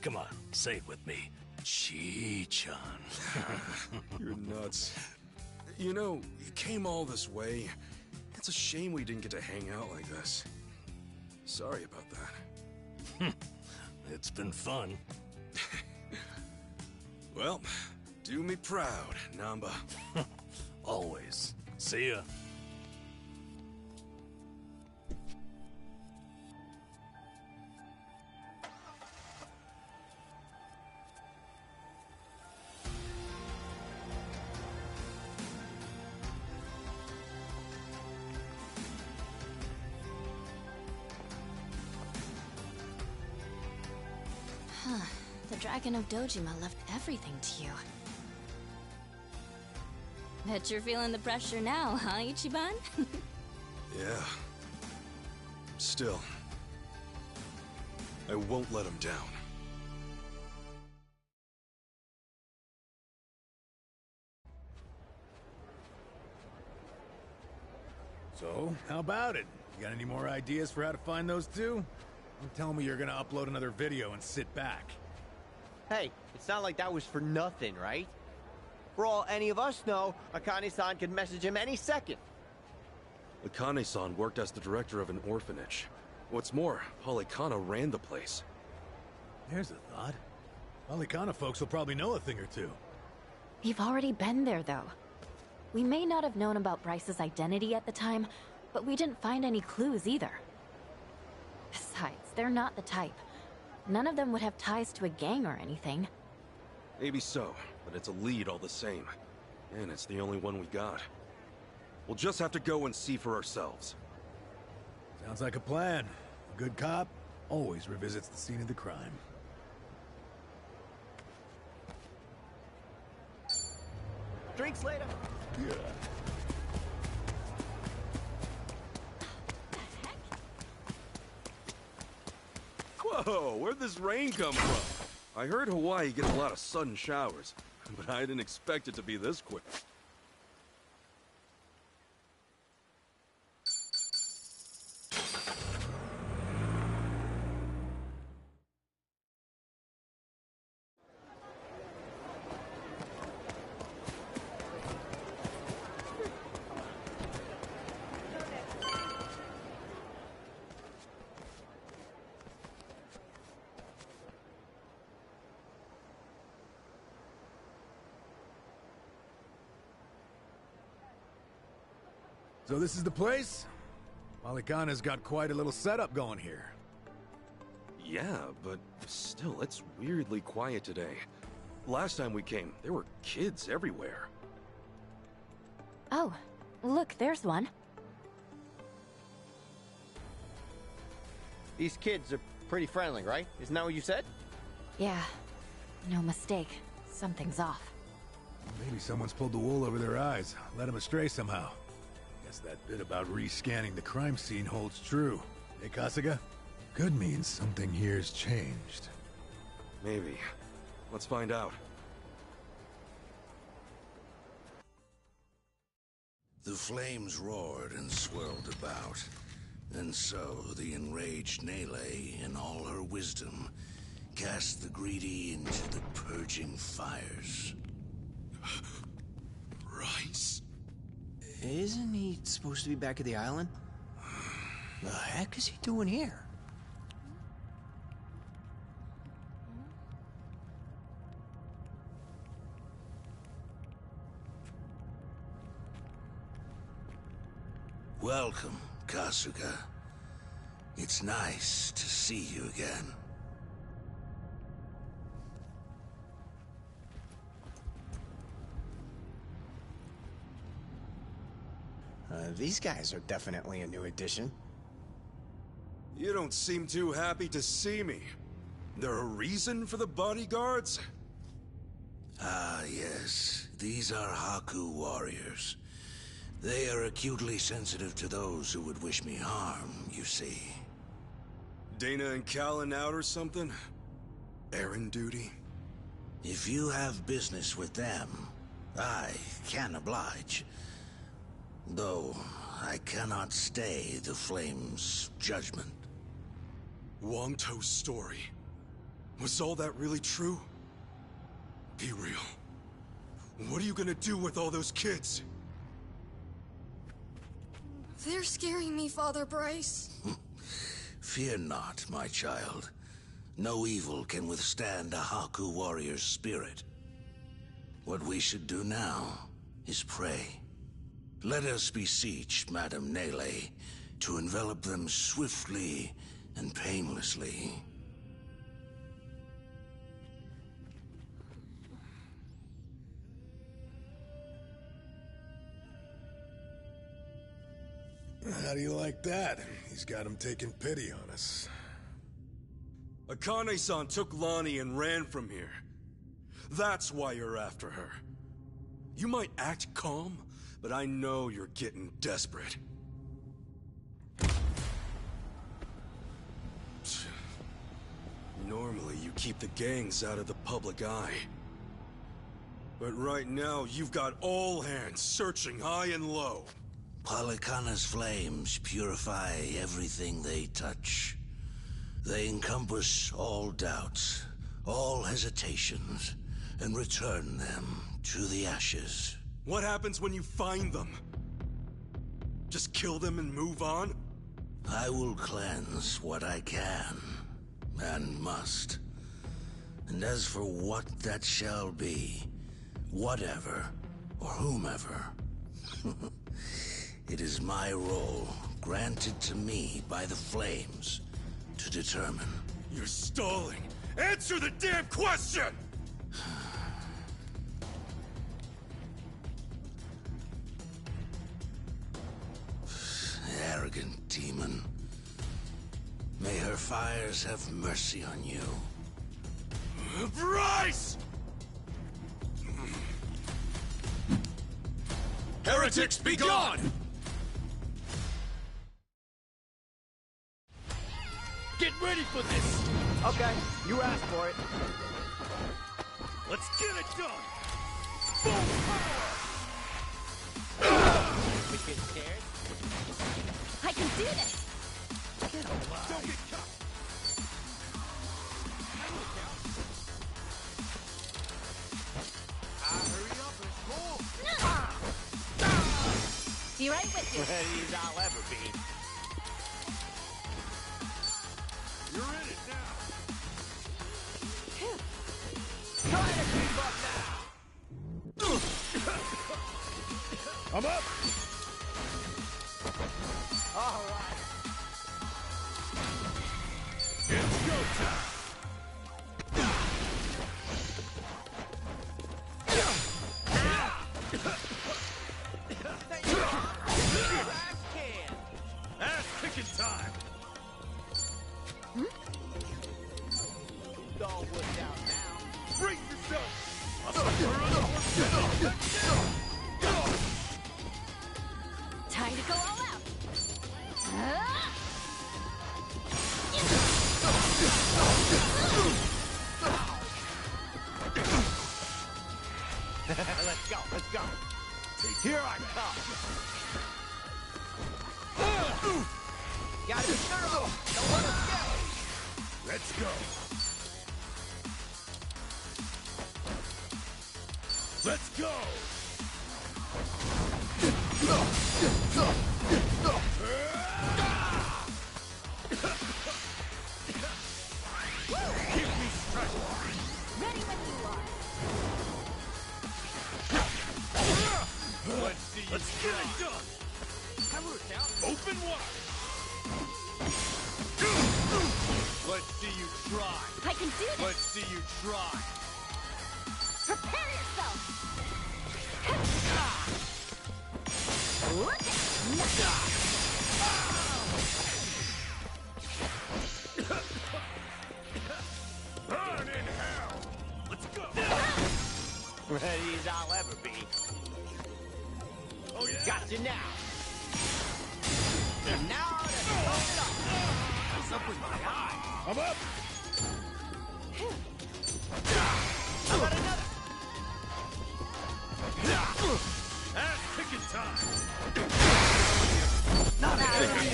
Come on, say it with me. Chi-chan. You're nuts. You know, you came all this way. It's a shame we didn't get to hang out like this. Sorry about that. It's been fun. Well, do me proud, Namba. Always. See ya. The Dragon of Dojima left everything to you. Bet you're feeling the pressure now, huh, Ichiban? Yeah. Still, I won't let him down. So, how about it? You got any more ideas for how to find those two? Don't tell me you're gonna upload another video and sit back. Hey, it's not like that was for nothing, right? For all any of us know, Akane-san could message him any second. Akane-san worked as the director of an orphanage. What's more, Polycana ran the place. There's a thought. Polycana folks will probably know a thing or two. We've already been there, though. We may not have known about Bryce's identity at the time, but we didn't find any clues either. Besides, they're not the type. None of them would have ties to a gang or anything. Maybe so, but it's a lead all the same. And it's the only one we got. We'll just have to go and see for ourselves. Sounds like a plan. A good cop always revisits the scene of the crime. Drinks later. Yeah. Whoa, where'd this rain come from? I heard Hawaii gets a lot of sudden showers, but I didn't expect it to be this quick. So this is the place? Malikana's got quite a little setup going here. Yeah, but still, it's weirdly quiet today. Last time we came, there were kids everywhere. Oh, look, there's one. These kids are pretty friendly, right? Isn't that what you said? Yeah, no mistake. Something's off. Maybe someone's pulled the wool over their eyes, led them astray somehow. Guess that bit about rescanning the crime scene holds true. Hey, Kasuga? Could mean something here's changed. Maybe. Let's find out. The flames roared and swirled about. And so the enraged Nele, in all her wisdom, cast the greedy into the purging fires. Rice? Isn't he supposed to be back at the island? The heck is he doing here? Welcome, Kasuga. It's nice to see you again. These guys are definitely a new addition. You don't seem too happy to see me. There a reason for the bodyguards? Ah, yes. These are Haku warriors. They are acutely sensitive to those who would wish me harm, you see. Dana and Callan out or something? Errand duty? If you have business with them, I can oblige. Though, I cannot stay the Flame's judgment. Wang To's story. Was all that really true? Be real. What are you gonna do with all those kids? They're scaring me, Father Bryce. Fear not, my child. No evil can withstand a Haku warrior's spirit. What we should do now is pray. Let us beseech Madame Nele to envelop them swiftly and painlessly. How do you like that? He's got him taking pity on us. Akane-san took Lonnie and ran from here. That's why you're after her. You might act calm, but I know you're getting desperate. Normally, you keep the gangs out of the public eye. But right now, you've got all hands searching high and low. Palikana's flames purify everything they touch. They encompass all doubts, all hesitations, and return them to the ashes. What happens when you find them? Just kill them and move on? I will cleanse what I can, and must. And as for what that shall be, whatever, or whomever, It is my role, granted to me by the Flames, to determine. You're stalling! Answer the damn question! Arrogant demon. May her fires have mercy on you. Bryce! Heretics, be gone! Get ready for this! Okay, you asked for it. Let's get it done! We get scared? I can do this! Get alive! Don't get caught! Hurry up, it's cool! Be right with you. Ready as I'll ever be. You're in it now! Try to keep up now! I'm up! All right. It's go time! Ass kicking time! All worked out now. Brace yourself! Time to go all out. Let's go, let's go. Here I come. Gotta be thorough. Don't let us go. Let's go. Let's go. Keep me straight. Ready when you are. Let's see you Let's get it done. Open wide. Let's see you try. I can do this. Let's see you try. Prepare yourself. Look Burn in hell. Let's go. Ready as I'll ever be. Oh yeah. Got you now. And now to blow it up. What's up with my eye? I'm up! How about another? Ass kicking time.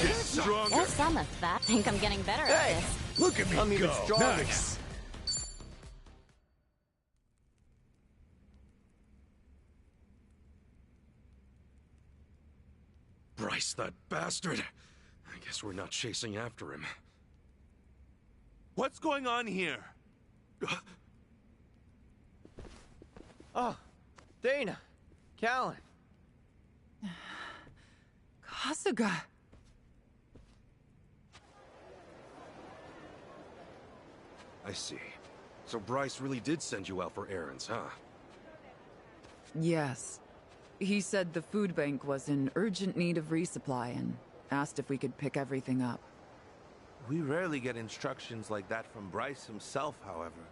Get stronger. There's some of that. Think I'm getting better at this. Look at me I'm even go! stronger. Nice! Bryce, that bastard! I guess we're not chasing after him. What's going on here? Oh, Dana. Callan. Kasuga. I see. So Bryce really did send you out for errands, huh? Yes. He said the food bank was in urgent need of resupply and asked if we could pick everything up. We rarely get instructions like that from Bryce himself, however.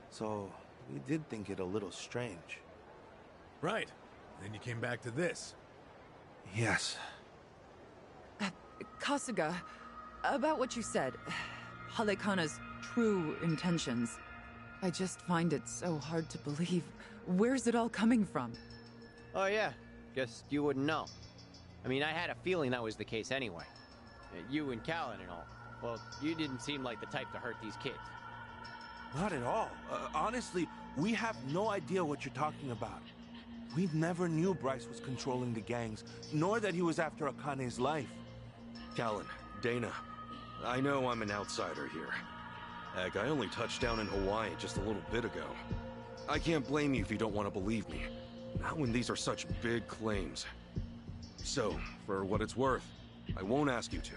So, we did think it a little strange. Right. Then you came back to this. Yes. Kasuga, about what you said, Halekana's true intentions. I just find it so hard to believe. Where's it all coming from? Oh yeah, guess you wouldn't know. I mean, I had a feeling that was the case anyway. You and Callan and all. Well, you didn't seem like the type to hurt these kids. Not at all. Honestly, we have no idea what you're talking about. We never knew Bryce was controlling the gangs, nor that he was after Akane's life. Callan, Dana, I know I'm an outsider here. Heck, I only touched down in Hawaii just a little bit ago. I can't blame you if you don't want to believe me. Not when these are such big claims. So, for what it's worth, I won't ask you to.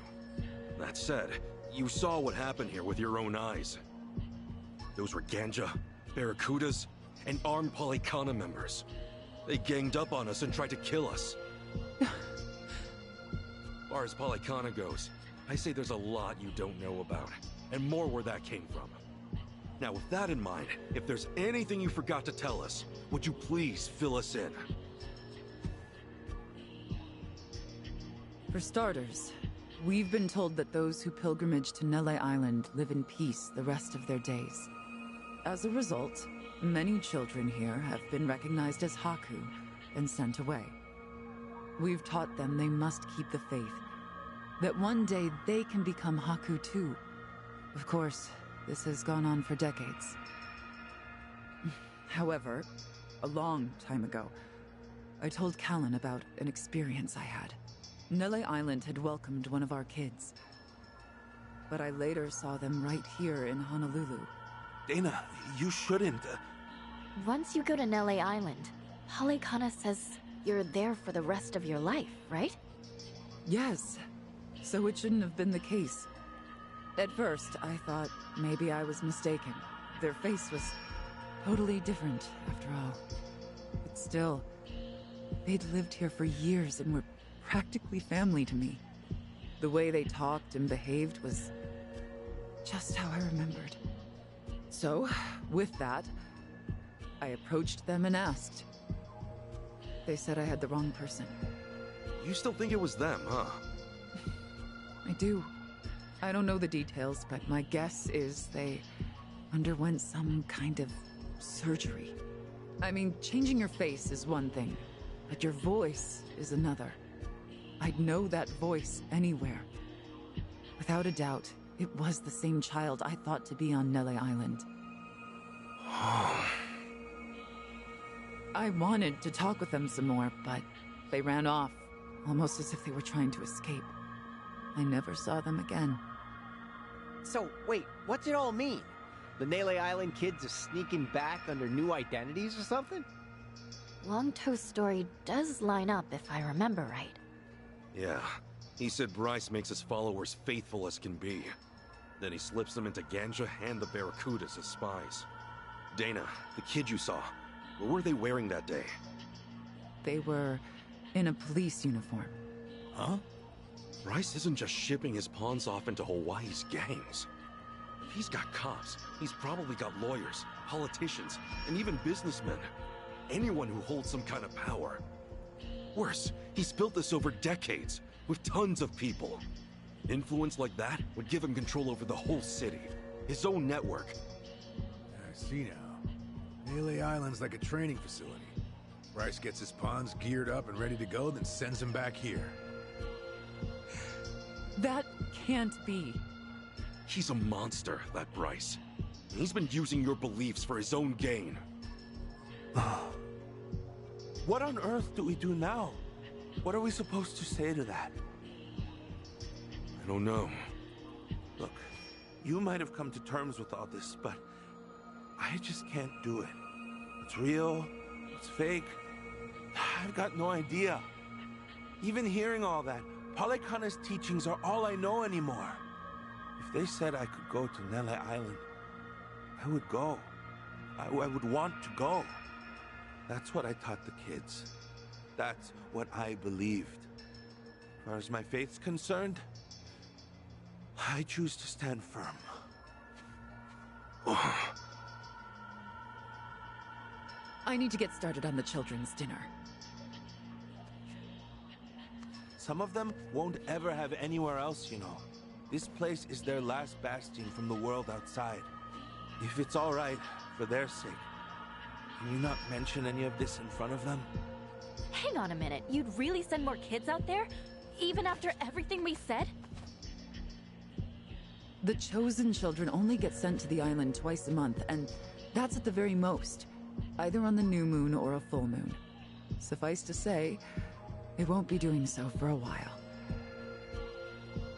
That said, you saw what happened here with your own eyes. Those were Ganja, Barracudas, and armed Polycana members. They ganged up on us and tried to kill us. As far as Polycana goes, I say there's a lot you don't know about, and more where that came from. Now, with that in mind, if there's anything you forgot to tell us, would you please fill us in? For starters, we've been told that those who pilgrimage to Nele Island live in peace the rest of their days. As a result, many children here have been recognized as Haku and sent away. We've taught them they must keep the faith, that one day they can become Haku too. Of course, this has gone on for decades. However, a long time ago, I told Callan about an experience I had. Nele Island had welcomed one of our kids, but I later saw them right here in Honolulu. Dana, you shouldn't. Once you go to Nele Island, Polycana says you're there for the rest of your life, right? Yes, so it shouldn't have been the case. At first, I thought maybe I was mistaken. Their face was totally different, after all. But still, they'd lived here for years and were practically family to me. The way they talked and behaved was just how I remembered. So, with that, I approached them and asked. They said I had the wrong person. You still think it was them, huh? I do. I don't know the details, but my guess is they underwent some kind of surgery. I mean, changing your face is one thing, but your voice is another. I'd know that voice anywhere. Without a doubt, it was the same child I thought to be on Nele Island. I wanted to talk with them some more, but they ran off, almost as if they were trying to escape. I never saw them again. So, wait, what's it all mean? The Nele Island kids are sneaking back under new identities or something? Longto's story does line up if I remember right. Yeah. He said Bryce makes his followers faithful as can be. Then he slips them into Ganja and the Barracudas as spies. Dana, the kid you saw, what were they wearing that day? They were in a police uniform. Huh? Bryce isn't just shipping his pawns off into Hawaii's gangs. If he's got cops, he's probably got lawyers, politicians, and even businessmen. Anyone who holds some kind of power. Worse, he's built this over decades, with tons of people. Influence like that would give him control over the whole city. His own network. I see now. Nele Island's like a training facility. Bryce gets his pawns geared up and ready to go, then sends them back here. That can't be. He's a monster, that Bryce. He's been using your beliefs for his own gain. What on earth do we do now? What are we supposed to say to that? I don't know. Look, you might have come to terms with all this, but I just can't do it. It's real, it's fake. I've got no idea. Even hearing all that, Polycana's teachings are all I know anymore. If they said I could go to Nele Island, I would go. I would want to go. That's what I taught the kids. That's what I believed. As far as my faith's concerned, I choose to stand firm. I need to get started on the children's dinner. Some of them won't ever have anywhere else, you know. This place is their last bastion from the world outside. If it's all right, for their sake, can you not mention any of this in front of them? Hang on a minute, you'd really send more kids out there? Even after everything we said? The chosen children only get sent to the island twice a month, and that's at the very most. Either on the new moon or a full moon. Suffice to say, they won't be doing so for a while.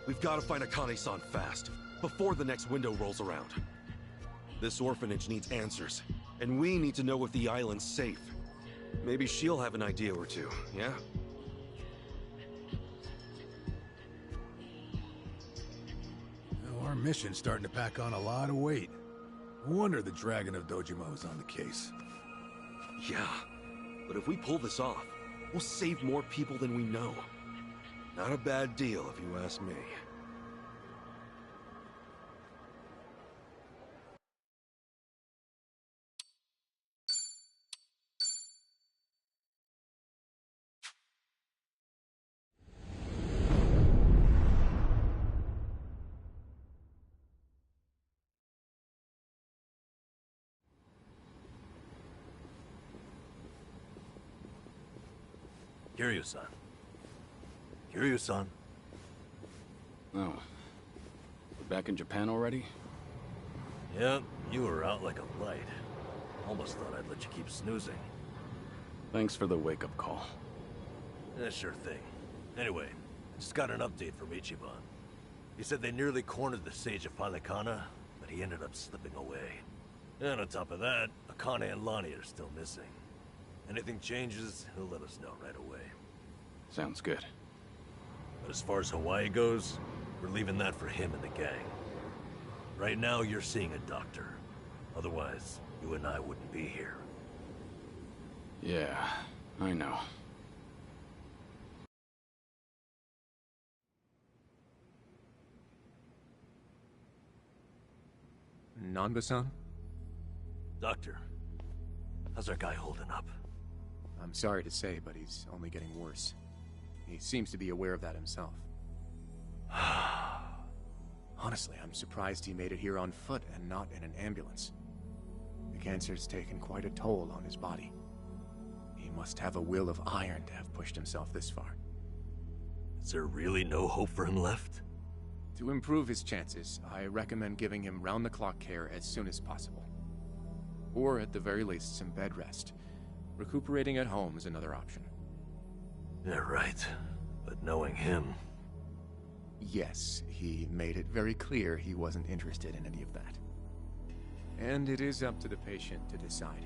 We've got to find Akane-san fast, before the next window rolls around. This orphanage needs answers, and we need to know if the island's safe. Maybe she'll have an idea or two, yeah? mission's starting to pack on a lot of weight. No wonder the Dragon of Dojima is on the case. Yeah, but if we pull this off, we'll save more people than we know. Not a bad deal, if you ask me. Kiryu-san. Kiryu-san. Oh. We're back in Japan already? Yep, you were out like a light. Almost thought I'd let you keep snoozing. Thanks for the wake-up call. Yeah, sure thing. Anyway, just got an update from Ichiban. He said they nearly cornered the Sage of Palikana, but he ended up slipping away. And on top of that, Akane and Lonnie are still missing. Anything changes, he'll let us know right away. Sounds good. But as far as Hawaii goes, we're leaving that for him and the gang. Right now, you're seeing a doctor. Otherwise, you and I wouldn't be here. Yeah, I know. Nanba-san? Doctor, how's our guy holding up? I'm sorry to say, but he's only getting worse. He seems to be aware of that himself. Honestly, I'm surprised he made it here on foot and not in an ambulance. The cancer's taken quite a toll on his body. He must have a will of iron to have pushed himself this far. Is there really no hope for him left? To improve his chances, I recommend giving him round-the-clock care as soon as possible. Or at the very least, some bed rest. Recuperating at home is another option. Yeah, right. But knowing him... Yes, he made it very clear he wasn't interested in any of that. And it is up to the patient to decide.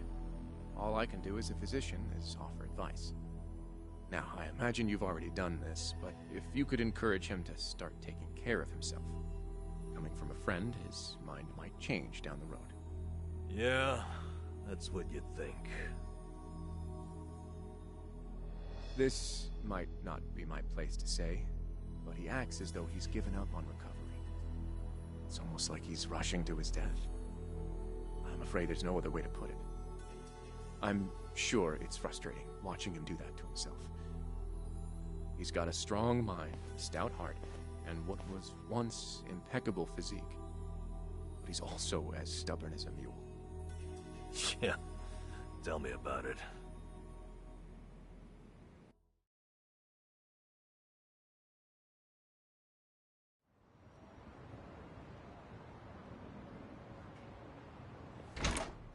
All I can do as a physician is offer advice. Now, I imagine you've already done this, but if you could encourage him to start taking care of himself. Coming from a friend, his mind might change down the road. Yeah, that's what you'd think. This might not be my place to say, but he acts as though he's given up on recovery. It's almost like he's rushing to his death. I'm afraid there's no other way to put it. I'm sure it's frustrating watching him do that to himself. He's got a strong mind, stout heart, and what was once impeccable physique. But he's also as stubborn as a mule. Yeah, tell me about it.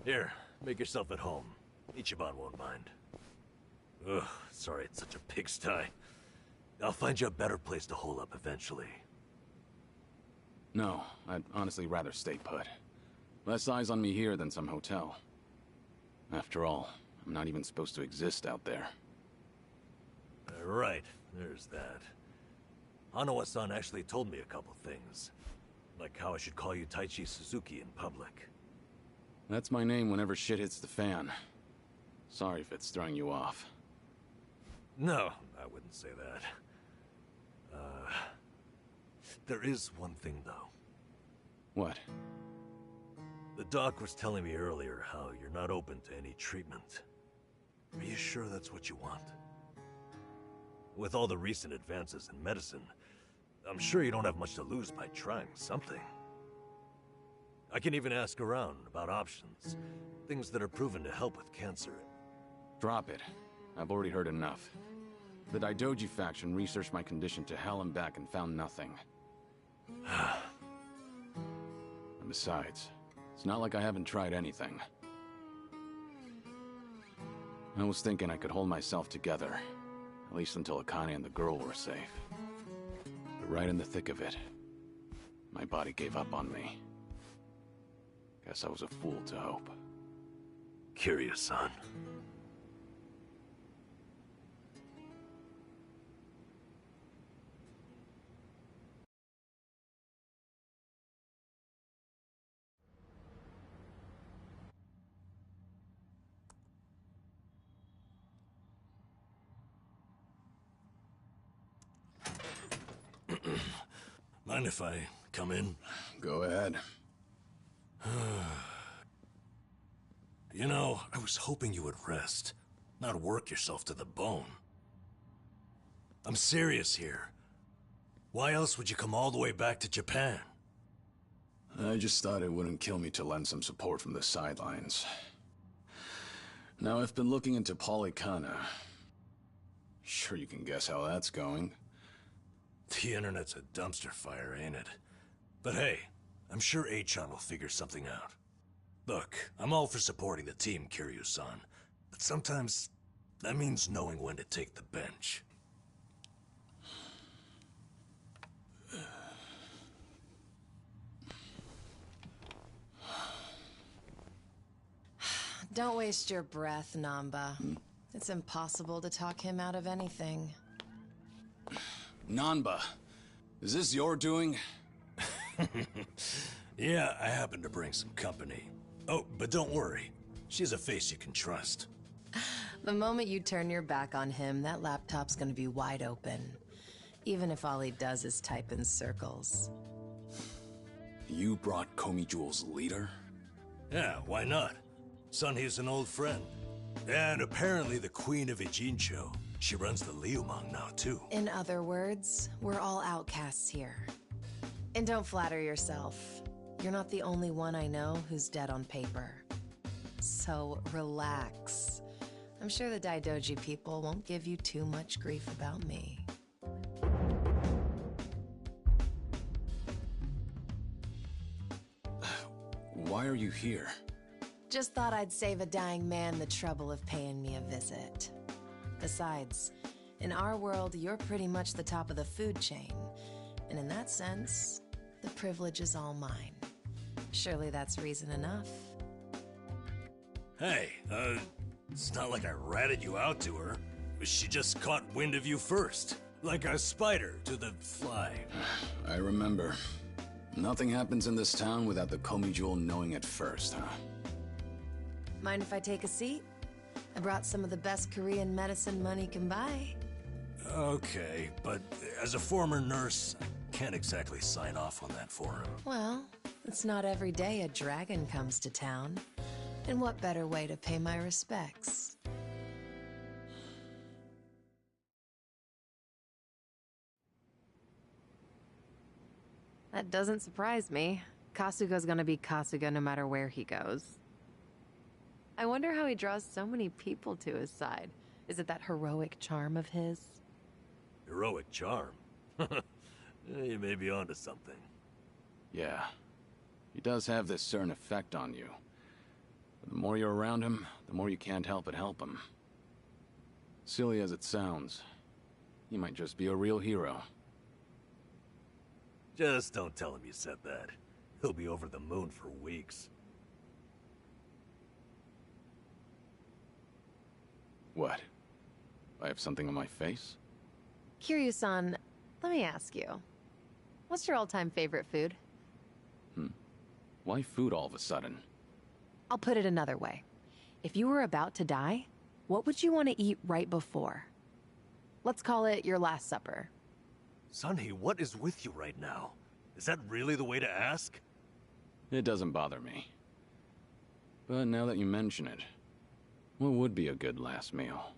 Here, make yourself at home. Ichiban won't mind. Ugh, sorry it's such a pigsty. I'll find you a better place to hole up eventually. No, I'd honestly rather stay put. Less eyes on me here than some hotel. After all, I'm not even supposed to exist out there. Right, there's that. Hanawa-san actually told me a couple things. Like how I should call you Taichi Suzuki in public. That's my name whenever shit hits the fan. Sorry if it's throwing you off. No, I wouldn't say that. There is one thing, though. What? The doc was telling me earlier how you're not open to any treatment. Are you sure that's what you want? With all the recent advances in medicine, I'm sure you don't have much to lose by trying something. I can even ask around about options. Things that are proven to help with cancer. Drop it. I've already heard enough. The Daidoji faction researched my condition to hell and back and found nothing. And besides, it's not like I haven't tried anything. I was thinking I could hold myself together, at least until Akane and the girl were safe. But right in the thick of it, my body gave up on me. Guess I was a fool to hope. Kiryu-san. Mind if I come in? Go ahead. You know, I was hoping you would rest, not work yourself to the bone. I'm serious here. Why else would you come all the way back to Japan? I just thought it wouldn't kill me to lend some support from the sidelines. Now, I've been looking into Polycana. Sure you can guess how that's going. The internet's a dumpster fire, ain't it? But hey, I'm sure Achan will figure something out. Look, I'm all for supporting the team, Kiryu-san, but sometimes that means knowing when to take the bench. Don't waste your breath, Namba. It's impossible to talk him out of anything. Nanba, is this your doing? Yeah, I happen to bring some company. Oh, but don't worry. She's a face you can trust. The moment you turn your back on him, that laptop's gonna be wide open. Even if all he does is type in circles. You brought Komi Jewel's leader? Yeah, why not? Sunhee's an old friend. And apparently the Queen of Ijincho. She runs the Liumang now, too. In other words, we're all outcasts here. And don't flatter yourself. You're not the only one I know who's dead on paper. So relax. I'm sure the Daidoji people won't give you too much grief about me. Why are you here? Just thought I'd save a dying man the trouble of paying me a visit. Besides, in our world, you're pretty much the top of the food chain. And in that sense, the privilege is all mine. Surely that's reason enough. Hey, it's not like I ratted you out to her. She just caught wind of you first. Like a spider to the fly. I remember. Nothing happens in this town without the Komi Jewel knowing it first, huh? Mind if I take a seat? I brought some of the best Korean medicine money can buy. Okay, but as a former nurse, I can't exactly sign off on that for him. Well, it's not every day a dragon comes to town. And what better way to pay my respects? That doesn't surprise me. Kasuga's gonna be Kasuga no matter where he goes. I wonder how he draws so many people to his side. Is it that heroic charm of his? Heroic charm? You may be onto something. Yeah. He does have this certain effect on you. The more you're around him, the more you can't help but help him. Silly as it sounds, he might just be a real hero. Just don't tell him you said that. He'll be over the moon for weeks. What? I have something on my face? Kiryu-san, let me ask you. What's your all-time favorite food? Why food all of a sudden? I'll put it another way. If you were about to die, what would you want to eat right before? Let's call it your last supper. Sunhee, what is with you right now? Is that really the way to ask? It doesn't bother me. But now that you mention it, what would be a good last meal?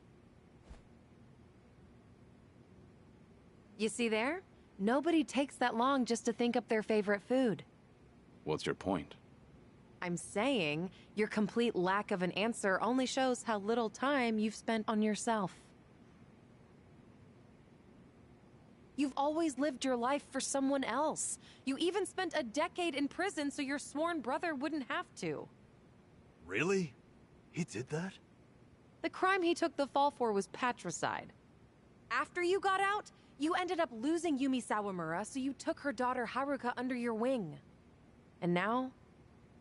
You see there? Nobody takes that long just to think up their favorite food. What's your point? I'm saying your complete lack of an answer only shows how little time you've spent on yourself. You've always lived your life for someone else. You even spent a decade in prison so your sworn brother wouldn't have to. Really? He did that? The crime he took the fall for was patricide. After you got out, you ended up losing Yumi Sawamura, so you took her daughter Haruka under your wing. And now,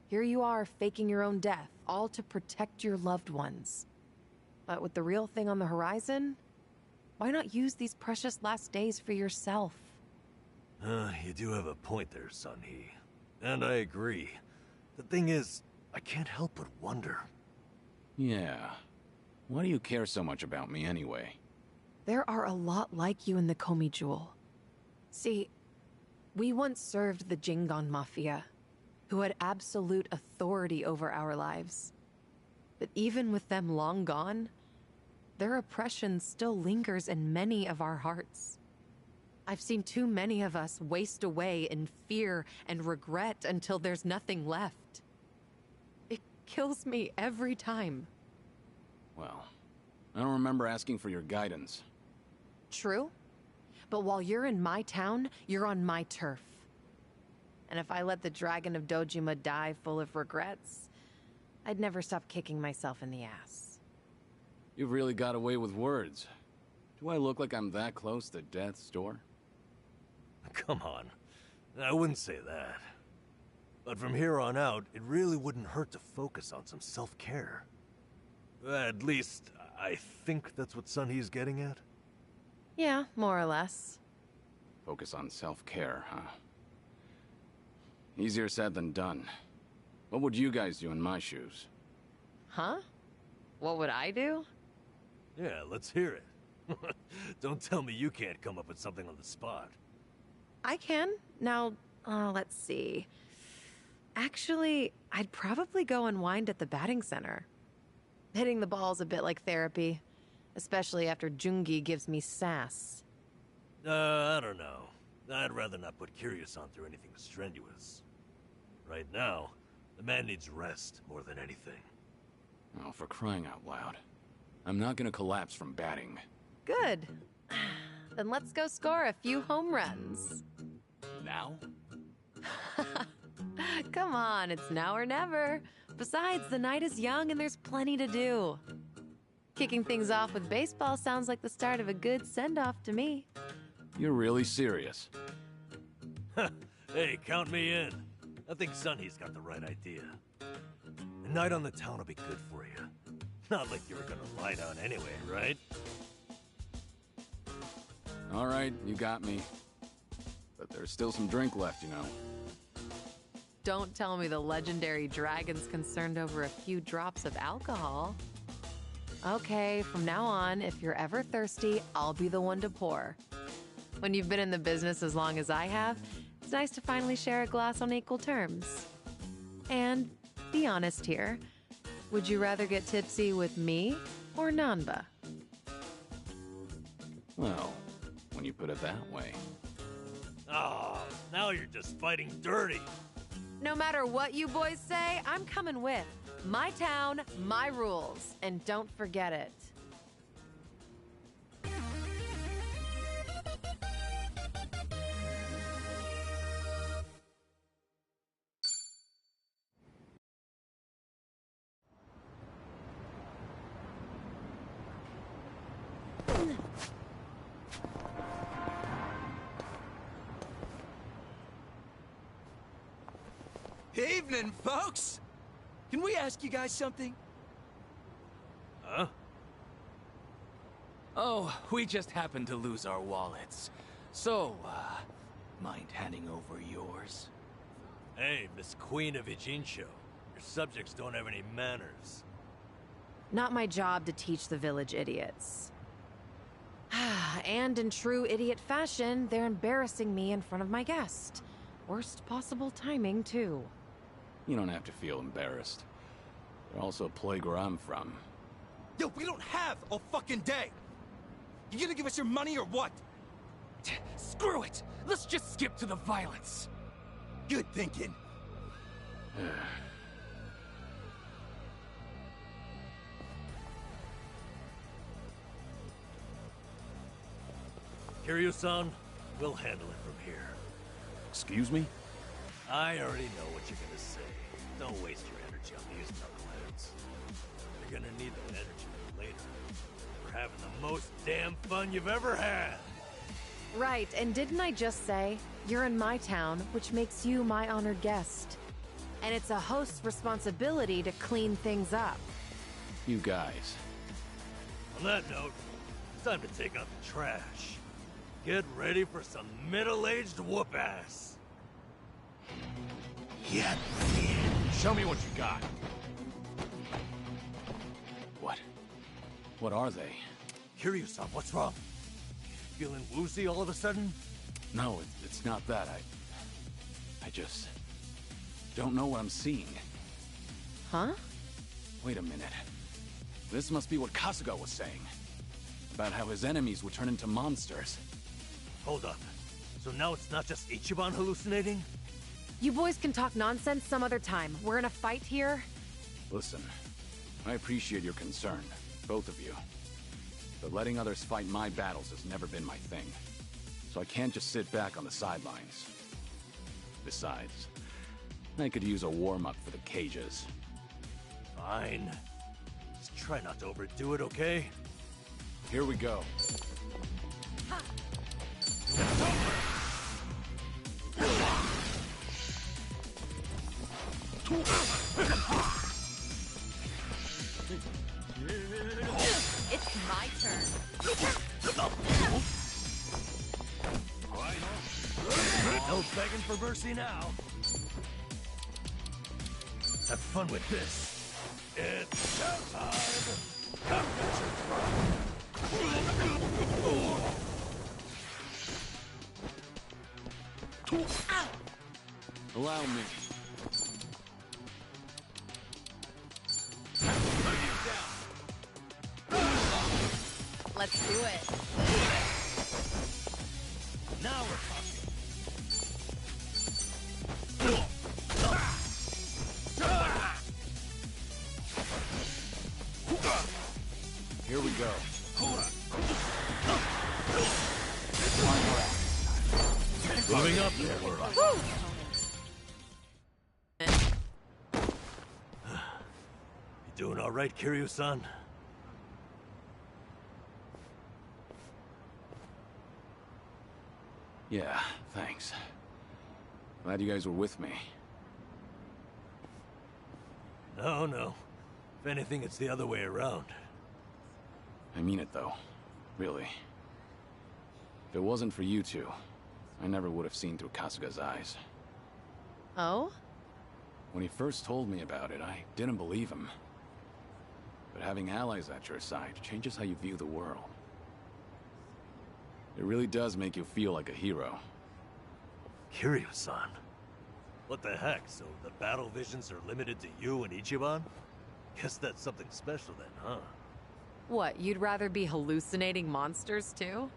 here you are faking your own death, all to protect your loved ones. But with the real thing on the horizon, why not use these precious last days for yourself? You do have a point there, Sunhee. And I agree. The thing is, I can't help but wonder. Yeah. Why do you care so much about me anyway? There are a lot like you in the Komi Jewel. See, We once served the Jingon Mafia, who had absolute authority over our lives. But even with them long gone, their oppression still lingers in many of our hearts. I've seen too many of us waste away in fear and regret until there's nothing left. It kills me every time. Well, I don't remember asking for your guidance. True. But while you're in my town, you're on my turf. And if I let the Dragon of Dojima die full of regrets, I'd never stop kicking myself in the ass. You've really got away with words. Do I look like I'm that close to death's door? Come on. I wouldn't say that. But from here on out, it really wouldn't hurt to focus on some self-care. At least, I think that's what Sunhee's getting at. Yeah, more or less. Focus on self-care, huh? Easier said than done. What would you guys do in my shoes? Huh? What would I do? Yeah, let's hear it. Don't tell me you can't come up with something on the spot. I can. Now, let's see. Actually, I'd probably go unwind at the batting center. Hitting the ball's a bit like therapy, especially after Jungi gives me sass. I don't know. I'd rather not put Kiryu-san through anything strenuous. Right now, the man needs rest more than anything. Oh, for crying out loud. I'm not gonna collapse from batting. Good. Then let's go score a few home runs. Now? Come on, it's now or never. Besides, the night is young and there's plenty to do. Kicking things off with baseball sounds like the start of a good send-off to me. You're really serious? Hey, count me in. I think Sunhee's got the right idea. A night on the town will be good for you. Not like you were gonna lie down anyway, right? All right, you got me. But there's still some drink left, you know. Don't tell me the legendary dragon's concerned over a few drops of alcohol. Okay, from now on, if you're ever thirsty, I'll be the one to pour. When you've been in the business as long as I have, it's nice to finally share a glass on equal terms. And be honest here, would you rather get tipsy with me or Nanba? Well, when you put it that way. Oh, now you're just fighting dirty. No matter what you boys say, I'm coming with. My town, my rules, and don't forget it. Evening, folks! Can we ask you guys something? Huh? Oh, we just happened to lose our wallets. So, mind handing over yours? Hey, Miss Queen of Ijincho. Your subjects don't have any manners. Not my job to teach the village idiots. And in true idiot fashion, they're embarrassing me in front of my guest. Worst possible timing, too. You don't have to feel embarrassed. They're also a place where I'm from. Yo, we don't have a fucking day! You gonna give us your money or what? Screw it! Let's just skip to the violence! Good thinking. Kiryu-san, we'll handle it from here. Excuse me? I already know what you're gonna say. Don't waste your energy on these knuckleheads. You're gonna need that energy later. We're having the most damn fun you've ever had! Right, and didn't I just say, you're in my town, which makes you my honored guest. And it's a host's responsibility to clean things up. You guys. On that note, it's time to take out the trash. Get ready for some middle-aged whoop-ass. Yeah. Show me what you got. What? What are they? Kiryu-san, what's wrong? Feeling woozy all of a sudden? No, it's not that. I just don't know what I'm seeing. Huh? Wait a minute. This must be what Kasuga was saying. About how his enemies would turn into monsters. Hold up. So now it's not just Ichiban hallucinating? You boys can talk nonsense some other time. We're in a fight here. Listen, I appreciate your concern, both of you. But letting others fight my battles has never been my thing. So I can't just sit back on the sidelines. Besides, I could use a warm-up for the cages. Fine. Just try not to overdo it, okay? Here we go. It's my turn. No begging for mercy now. Have fun with this. It's showtime! Come get your pride! Allow me. Let's do it. Now we're talking. Here we go. Moving up there, we're on. You doing all right, Kiryu-san? Yeah, thanks. Glad you guys were with me. No, no. If anything, it's the other way around. I mean it, though. Really. If it wasn't for you two, I never would have seen through Kasuga's eyes. Oh? When he first told me about it, I didn't believe him. But having allies at your side changes how you view the world. It really does make you feel like a hero. Kiryu-san? What the heck? So the battle visions are limited to you and Ichiban? Guess that's something special then, huh? What, you'd rather be hallucinating monsters too?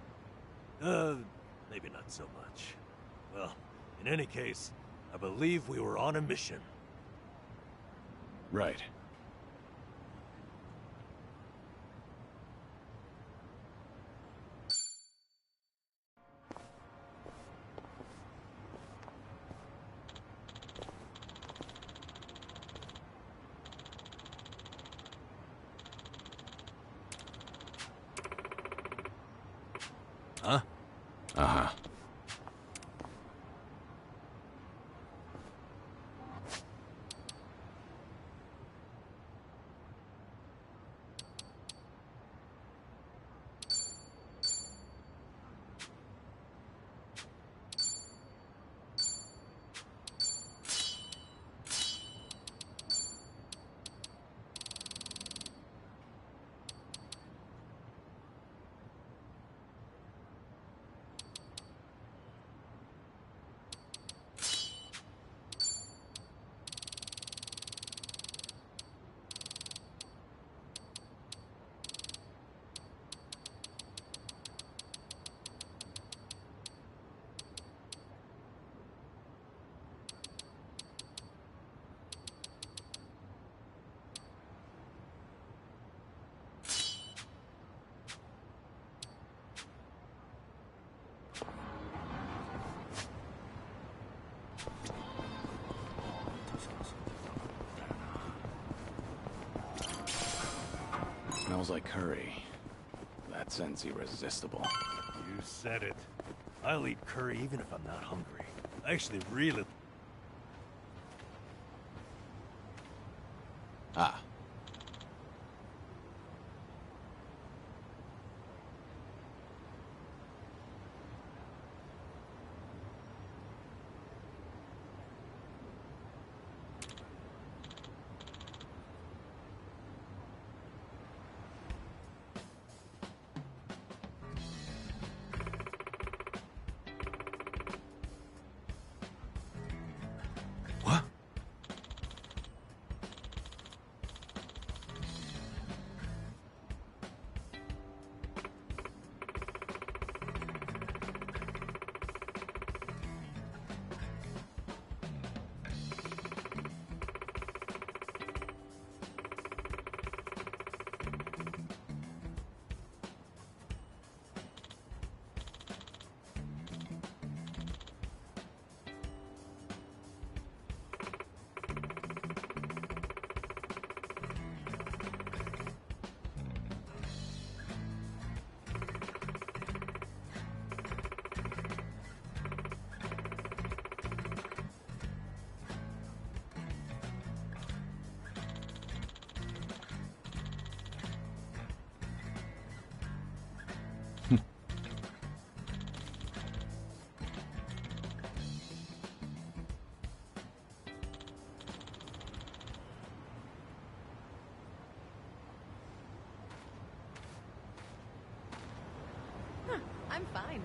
Maybe not so much. Well, in any case, I believe we were on a mission. Right. Huh? Uh-huh. Smells like curry. That scent's irresistible. You said it. I'll eat curry even if I'm not hungry. I actually really... Ah. I'm fine.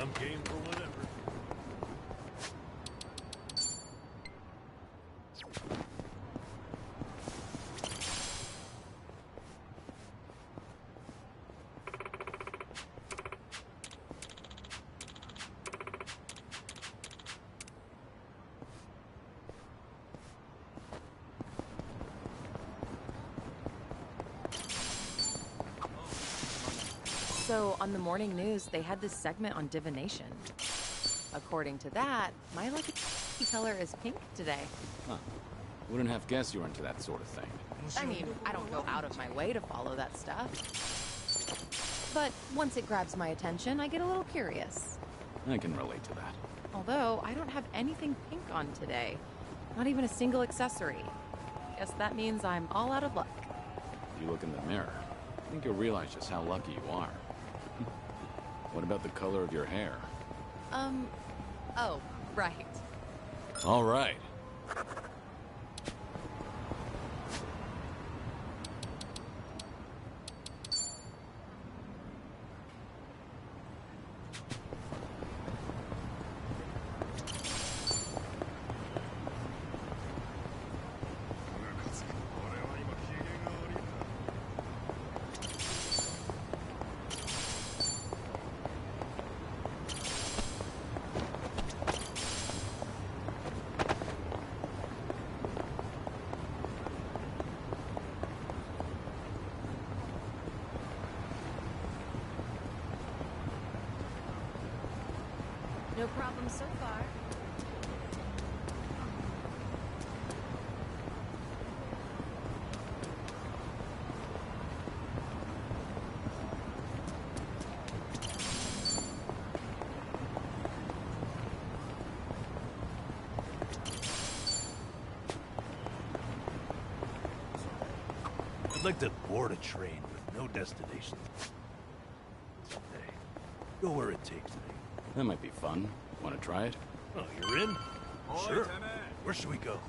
I'm game for whatever. So, on the morning news, they had this segment on divination. According to that, my lucky color is pink today. Huh. Wouldn't have guessed you were into that sort of thing. I mean, I don't go out of my way to follow that stuff. But once it grabs my attention, I get a little curious. I can relate to that. Although, I don't have anything pink on today. Not even a single accessory. Guess that means I'm all out of luck. If you look in the mirror, I think you'll realize just how lucky you are. What about the color of your hair? Oh, right. All right. No problem so far. I'd like to board a train with no destination. Someday. Go where it takes me. That might be fun. Want to try it? Oh, you're in? Sure. Where should we go?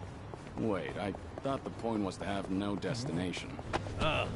Wait, I thought the point was to have no destination. Ah.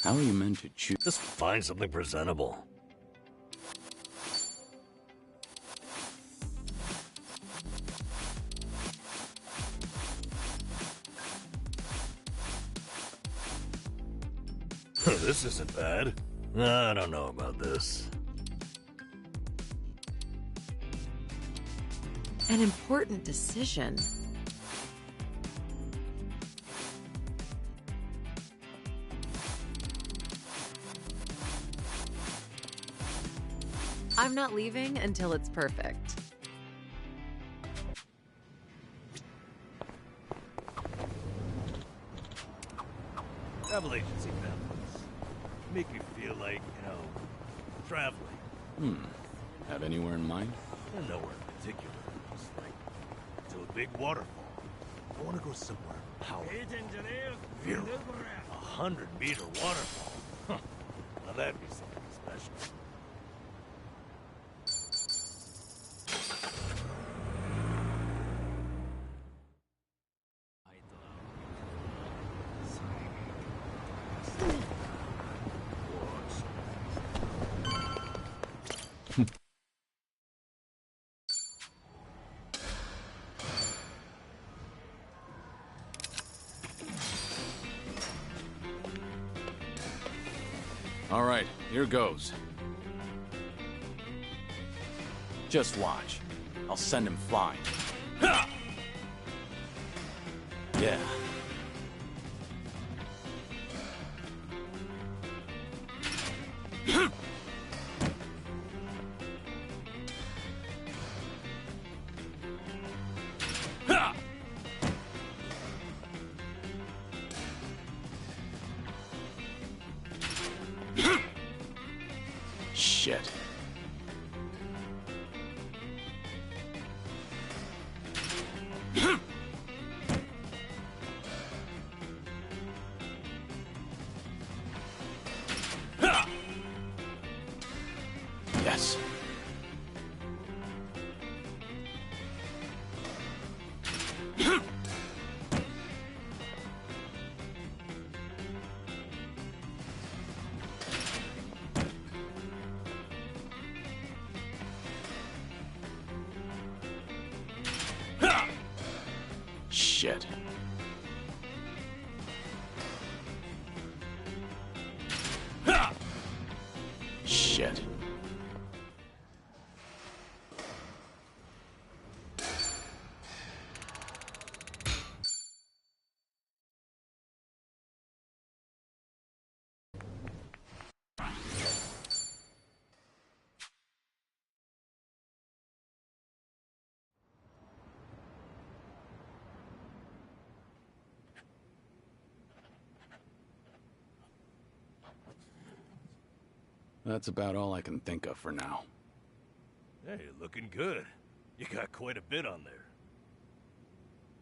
How are you meant to choose? Just find something presentable. This isn't bad. I don't know about this. An important decision. I'm not leaving until it's perfect. Travel agency pamphlets. Make me feel like, you know, traveling. Have anywhere in mind? Nowhere in particular. Just like to a big waterfall. I want to go somewhere powerful. Virile. 100-meter waterfall. Huh. Now that'd be something special. All right, here goes. Just watch. I'll send him flying. Ha! Yeah. Shit. Yes. Shit. Shit. That's about all I can think of for now. Hey, looking good. You got quite a bit on there.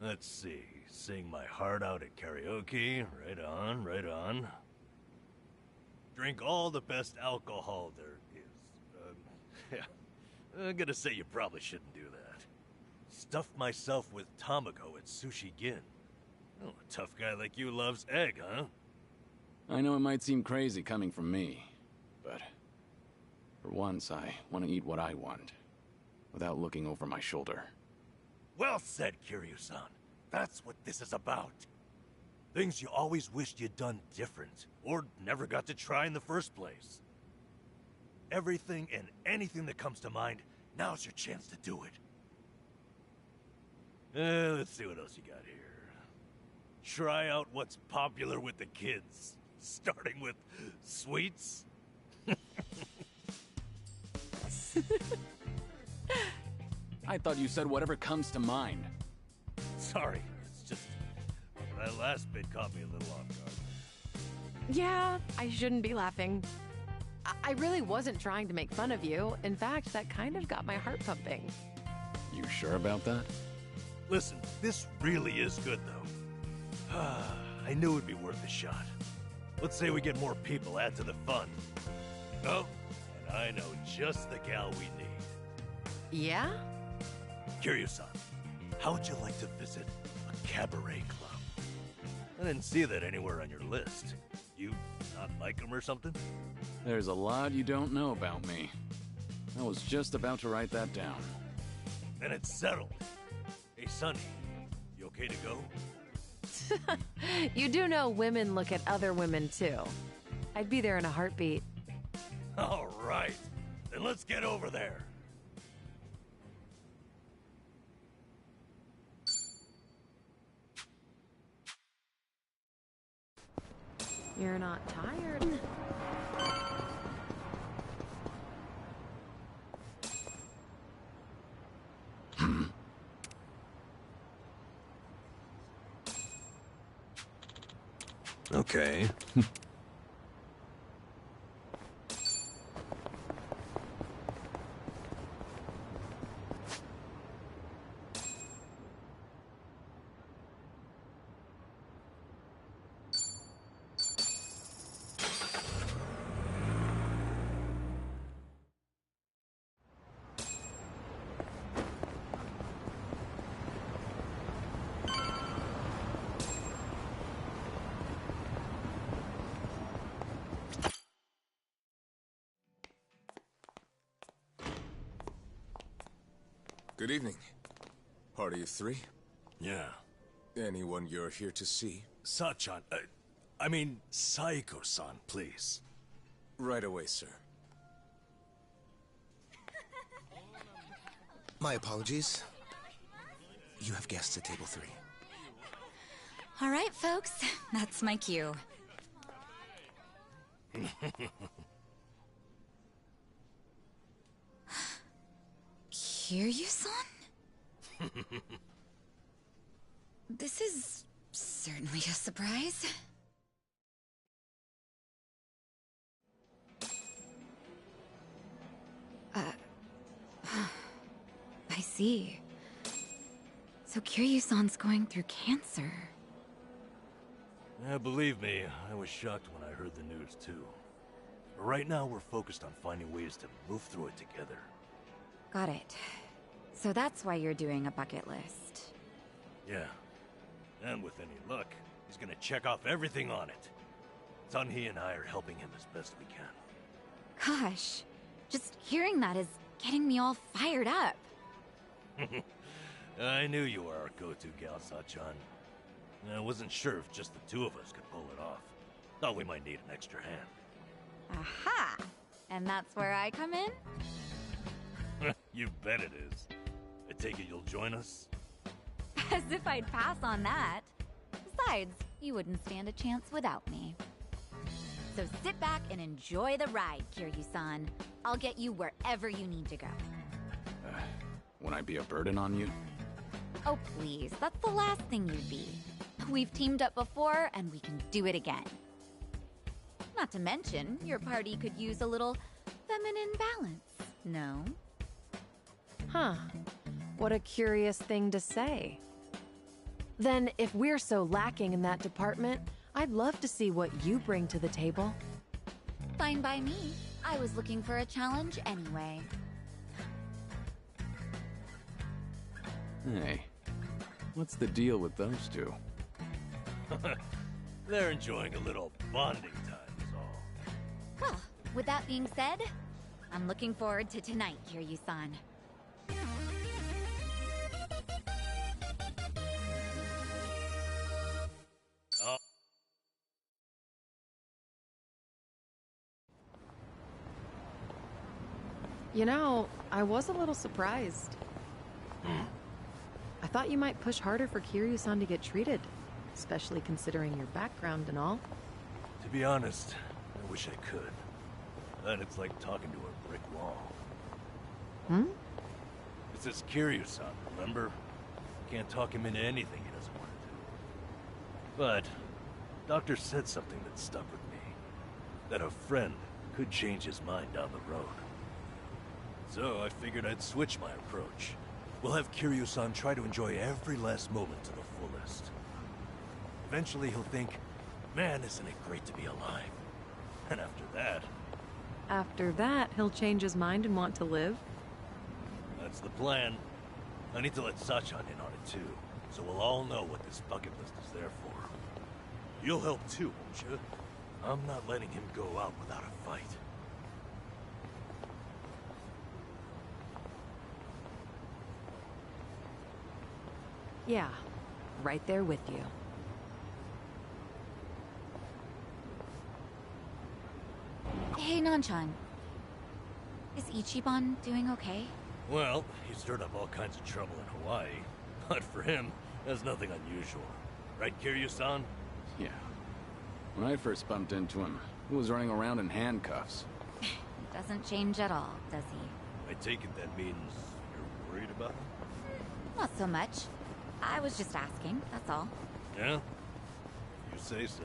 Let's see. Sing my heart out at karaoke. Right on, right on. Drink all the best alcohol there is. Yeah. I'm gonna say you probably shouldn't do that. Stuff myself with Tamako at Sushi Gin. Oh, a tough guy like you loves egg, huh? I know it might seem crazy coming from me, but for once I want to eat what I want, without looking over my shoulder. Well said, Kiryu-san. That's what this is about. Things you always wished you'd done different, or never got to try in the first place. Everything and anything that comes to mind, now's your chance to do it. Let's see what else you got here. Try out what's popular with the kids, starting with sweets. I thought you said whatever comes to mind. Sorry, it's just that last bit caught me a little off guard. Yeah, I shouldn't be laughing. I really wasn't trying to make fun of you. In fact, that kind of got my heart pumping. You sure about that? Listen, this really is good, though. I knew it'd be worth a shot. Let's say we get more people, add to the fun. Oh, and I know just the gal we need. Yeah? Kiryu-san, how would you like to visit a cabaret club? I didn't see that anywhere on your list. You not like them or something? There's a lot you don't know about me. I was just about to write that down. Then it's settled. Hey, Sonny, you okay to go? You do know women look at other women, too. I'd be there in a heartbeat. All right. Then let's get over there. You're not tired? Okay. Good evening. Party of three? Yeah. Anyone you're here to see? Sachan, I mean, Saiko-san, please. Right away, sir. My apologies. You have guests at table 3. All right, folks. That's my cue. Kiryu-san? This is certainly a surprise. I see. So Kiryu-san's going through cancer. Yeah, believe me, I was shocked when I heard the news too. But right now we're focused on finding ways to move through it together. Got it. So that's why you're doing a bucket list. Yeah. And with any luck, he's gonna check off everything on it. Sunhee and I are helping him as best we can. Gosh, just hearing that is getting me all fired up. I knew you were our go-to gal, Sachan. I wasn't sure if just the two of us could pull it off. Thought we might need an extra hand. Aha! And that's where I come in? You bet it is. I take it you'll join us? As if I'd pass on that. Besides, you wouldn't stand a chance without me. So sit back and enjoy the ride, Kiryu-san. I'll get you wherever you need to go. Won't I be a burden on you? Oh, please. That's the last thing you'd be. We've teamed up before, and we can do it again. Not to mention, your party could use a little feminine balance, no? Huh. What a curious thing to say. Then, if we're so lacking in that department, I'd love to see what you bring to the table. Fine by me. I was looking for a challenge anyway. Hey, what's the deal with those two? They're enjoying a little bonding time is all. Well, with that being said, I'm looking forward to tonight, Kiryu-san. Oh. You know, I was a little surprised. I thought you might push harder for Kiryu-san to get treated, especially considering your background and all. To be honest, I wish I could. But it's like talking to a brick wall. Hmm? It's this Kiryu-san, remember? Can't talk him into anything he doesn't want to do. But, Doctor said something that stuck with me. That a friend could change his mind down the road. So I figured I'd switch my approach. We'll have Kiryu-san try to enjoy every last moment to the fullest. Eventually he'll think, man, isn't it great to be alive? And after that... After that, he'll change his mind and want to live? That's the plan. I need to let Sachan in on it too, so we'll all know what this bucket list is there for. You'll help too, won't you? I'm not letting him go out without a fight. Yeah, right there with you. Hey, Nanchan. Is Ichiban doing okay? Well, he stirred up all kinds of trouble in Hawaii. But for him, that's nothing unusual. Right, Kiryu-san? Yeah. When I first bumped into him, he was running around in handcuffs. Doesn't change at all, does he? I take it that means you're worried about him? Not so much. I was just asking, that's all. Yeah? You say so.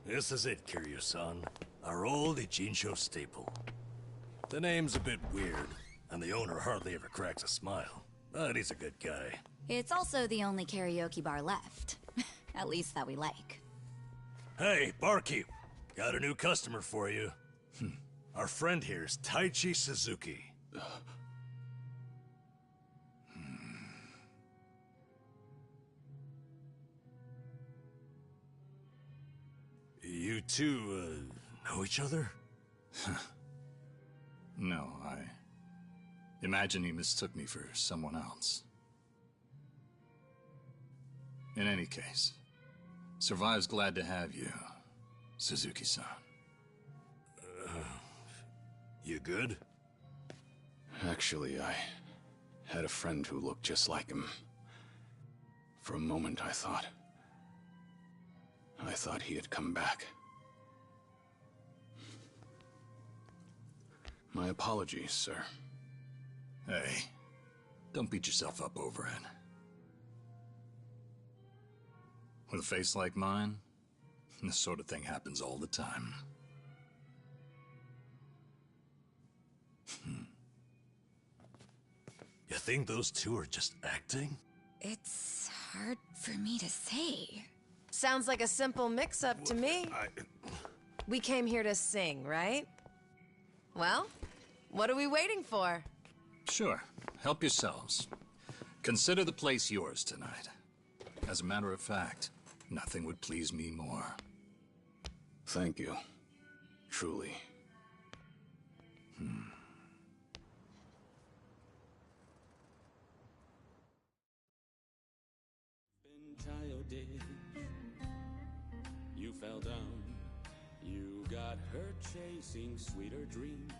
This is it, Kiryu-san. Our old Ijincho staple. The name's a bit weird, and the owner hardly ever cracks a smile. But he's a good guy. It's also the only karaoke bar left. At least that we like. Hey, barkeep. Got a new customer for you. Our friend here's Taichi Suzuki. You two, know each other? No, I imagine he mistook me for someone else. In any case, Survive's glad to have you, Suzuki-san. You good? Actually, I had a friend who looked just like him. For a moment, I thought he had come back. My apologies, sir. Hey, don't beat yourself up over it. With a face like mine, this sort of thing happens all the time. You think those two are just acting? It's hard for me to say. Sounds like a simple mix-up to me. We came here to sing, right? Well, what are we waiting for? Sure, help yourselves. Consider the place yours tonight. As a matter of fact, nothing would please me more. Thank you. Truly. Childish. You fell down. You got hurt chasing sweeter dreams.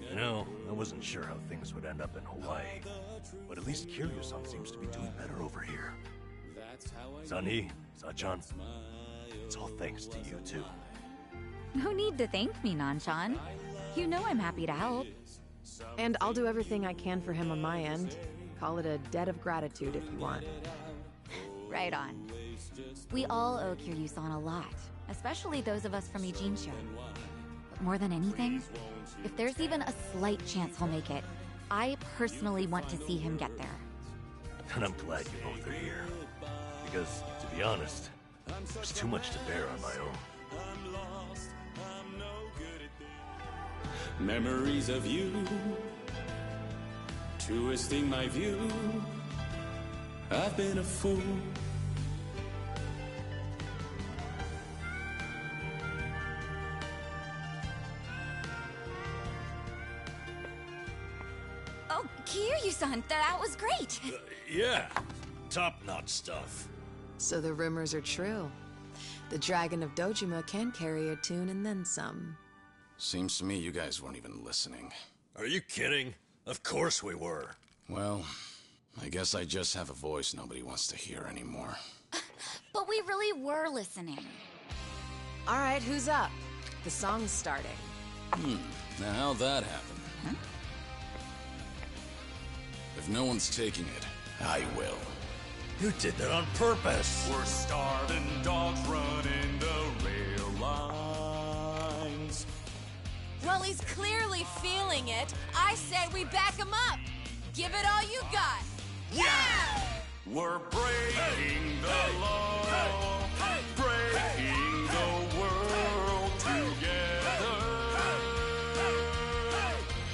You know, I wasn't sure how things would end up in Hawaii, but at least Kiryu-san seems to be doing better over here. Sunny, Sachan, it's all thanks to you two. No need to thank me, Nanshan. You know I'm happy to help. And I'll do everything I can for him on my end. Call it a debt of gratitude if you want. Right on. We all owe Kiryu-san a lot, especially those of us from Ijincho. But more than anything, if there's even a slight chance he'll make it, I personally want to see him get there. And I'm glad you both are here. Because, to be honest, there's too much to bear on my own. Memories of you, twisting my view. I've been a fool. Oh, Kiryu-san, that was great. Yeah, top-notch stuff. So the rumors are true. The Dragon of Dojima can carry a tune and then some. Seems to me you guys weren't even listening. Are you kidding? Of course we were. Well, I guess I just have a voice nobody wants to hear anymore. But we really were listening. All right, who's up? The song's starting. Now how'd that happen? Huh? If no one's taking it, I will. You did that on purpose. We're starving dogs running the rail lines. Well, he's clearly feeling it. I say we back him up. Give it all you got. Yeah! We're breaking the law, breaking the world together.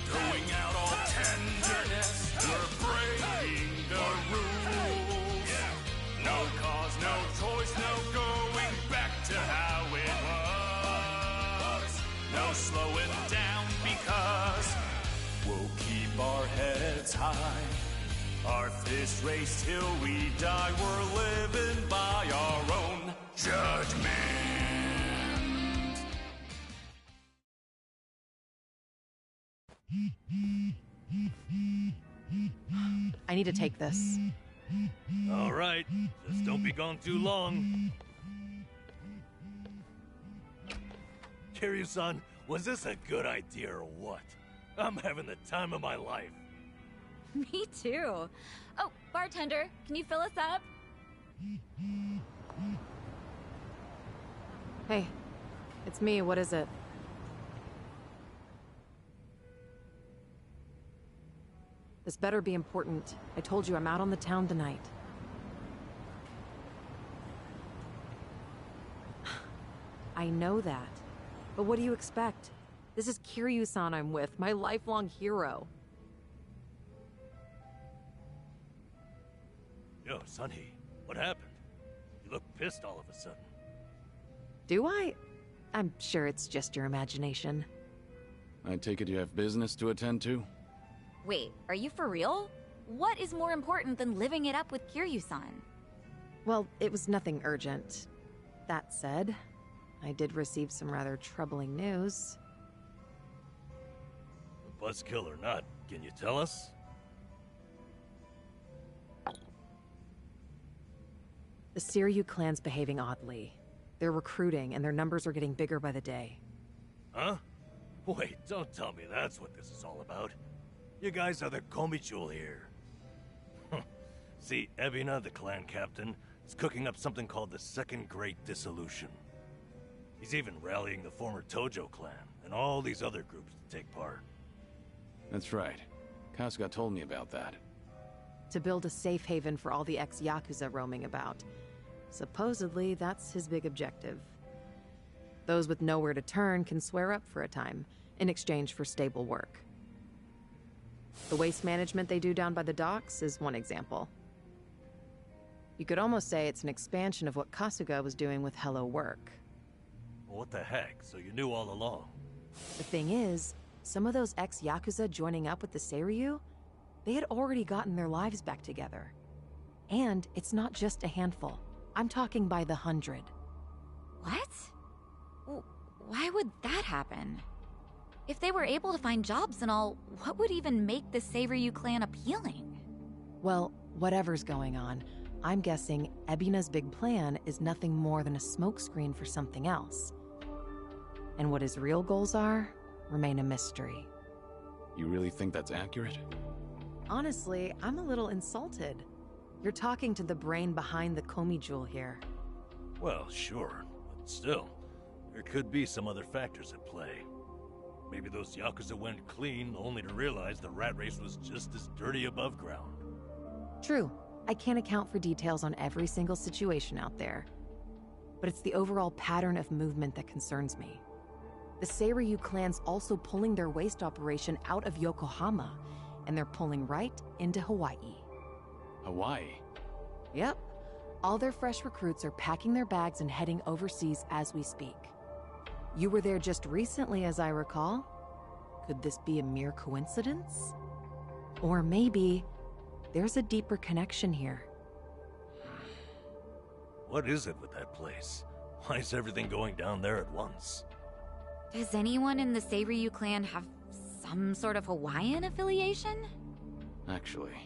Throwing out all tenderness, we're breaking the rules. No cause, no choice, no going back to how it was. No slowing down because we'll keep our heads high. Our fist raised till we die. We're living by our own judgment. I need to take this. All right, just don't be gone too long. Kiryu-san, was this a good idea or what? I'm having the time of my life. Me too. Oh, bartender, can you fill us up? Hey, it's me. What is it? This better be important. I told you I'm out on the town tonight. I know that. But what do you expect? This is Kiryu-san I'm with, my lifelong hero. Yo, Sunny, what happened? You look pissed all of a sudden. Do I? I'm sure it's just your imagination. I take it you have business to attend to? Wait, are you for real? What is more important than living it up with Kiryu-san? Well, it was nothing urgent. That said, I did receive some rather troubling news. Buzzkill or not, can you tell us? The Seiryu clan's behaving oddly. They're recruiting, and their numbers are getting bigger by the day. Huh? Wait, don't tell me that's what this is all about. You guys are the Komi-jewel here. See, Ebina, the clan captain, is cooking up something called the Second Great Dissolution. He's even rallying the former Tojo clan and all these other groups to take part. That's right. Kasuga told me about that. To build a safe haven for all the ex-Yakuza roaming about. Supposedly, that's his big objective. Those with nowhere to turn can swear up for a time, in exchange for stable work. The waste management they do down by the docks is one example. You could almost say it's an expansion of what Kasuga was doing with Hello Work. Well, what the heck? So you knew all along? The thing is, some of those ex-Yakuza joining up with the Seiryu, they had already gotten their lives back together. And it's not just a handful. I'm talking by the 100. What? Why would that happen? If they were able to find jobs and all, what would even make the Seiryu clan appealing? Well, whatever's going on, I'm guessing Ebina's big plan is nothing more than a smokescreen for something else. And what his real goals are, remain a mystery. You really think that's accurate? Honestly, I'm a little insulted. You're talking to the brain behind the Komi-jewel here. Well, sure, but still, there could be some other factors at play. Maybe those Yakuza went clean, only to realize the rat race was just as dirty above ground. True. I can't account for details on every single situation out there. But it's the overall pattern of movement that concerns me. The Seiryu clan's also pulling their waste operation out of Yokohama, and they're pulling right into Hawaii. Hawaii? Yep. All their fresh recruits are packing their bags and heading overseas as we speak. You were there just recently, as I recall. Could this be a mere coincidence? Or maybe there's a deeper connection here. What is it with that place? Why is everything going down there at once? Does anyone in the Seiryu clan have some sort of Hawaiian affiliation? Actually,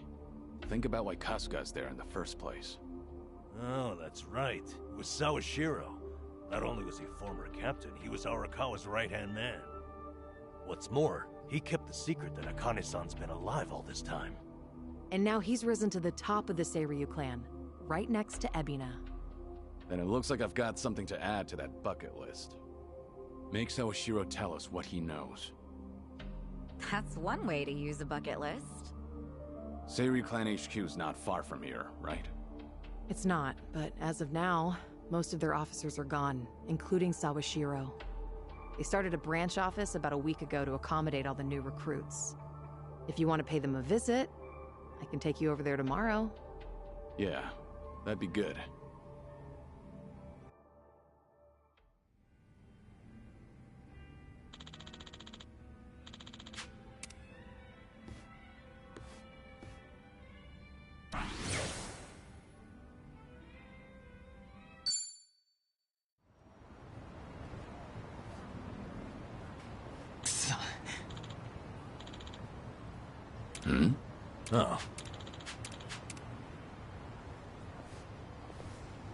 think about why Kasuga's there in the first place. Oh, that's right. It was Sawashiro. Not only was he former captain, he was Arakawa's right-hand man. What's more, he kept the secret that Akane-san's been alive all this time. And now he's risen to the top of the Seiryu clan, right next to Ebina. Then it looks like I've got something to add to that bucket list. Make Sawashiro tell us what he knows. That's one way to use a bucket list. Seiryu clan HQ's not far from here, right? It's not, but as of now, most of their officers are gone, including Sawashiro. They started a branch office about a week ago to accommodate all the new recruits. If you want to pay them a visit, I can take you over there tomorrow. Yeah, that'd be good. Oh.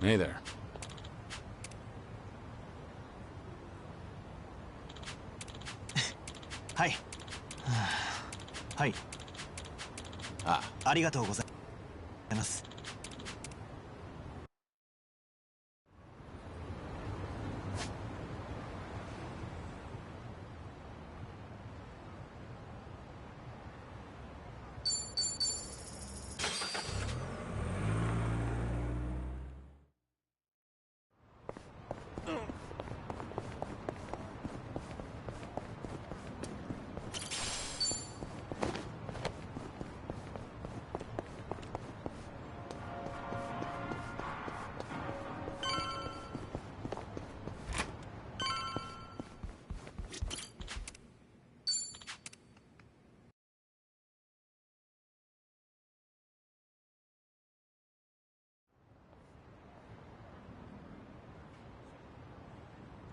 Hey there. Hi. Hi. ありがとうございます。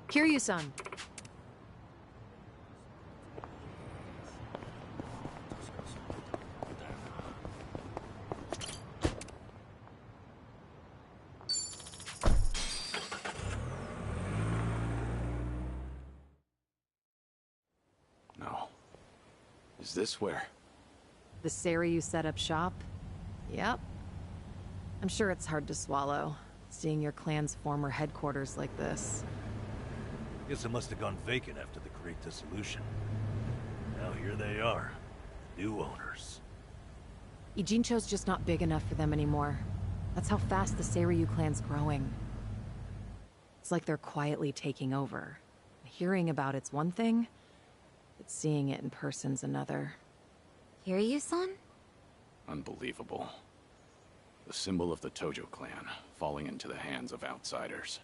Kiryu-san. No. Is this where? The Seiryu set up shop? Yep. I'm sure it's hard to swallow, seeing your clan's former headquarters like this. Guess it must have gone vacant after the Great Dissolution. Now here they are, new owners. Ijincho's just not big enough for them anymore. That's how fast the Seiryu clan's growing. It's like they're quietly taking over. Hearing about it's one thing, but seeing it in person's another. Kiryu-san? Unbelievable. The symbol of the Tojo clan, falling into the hands of outsiders.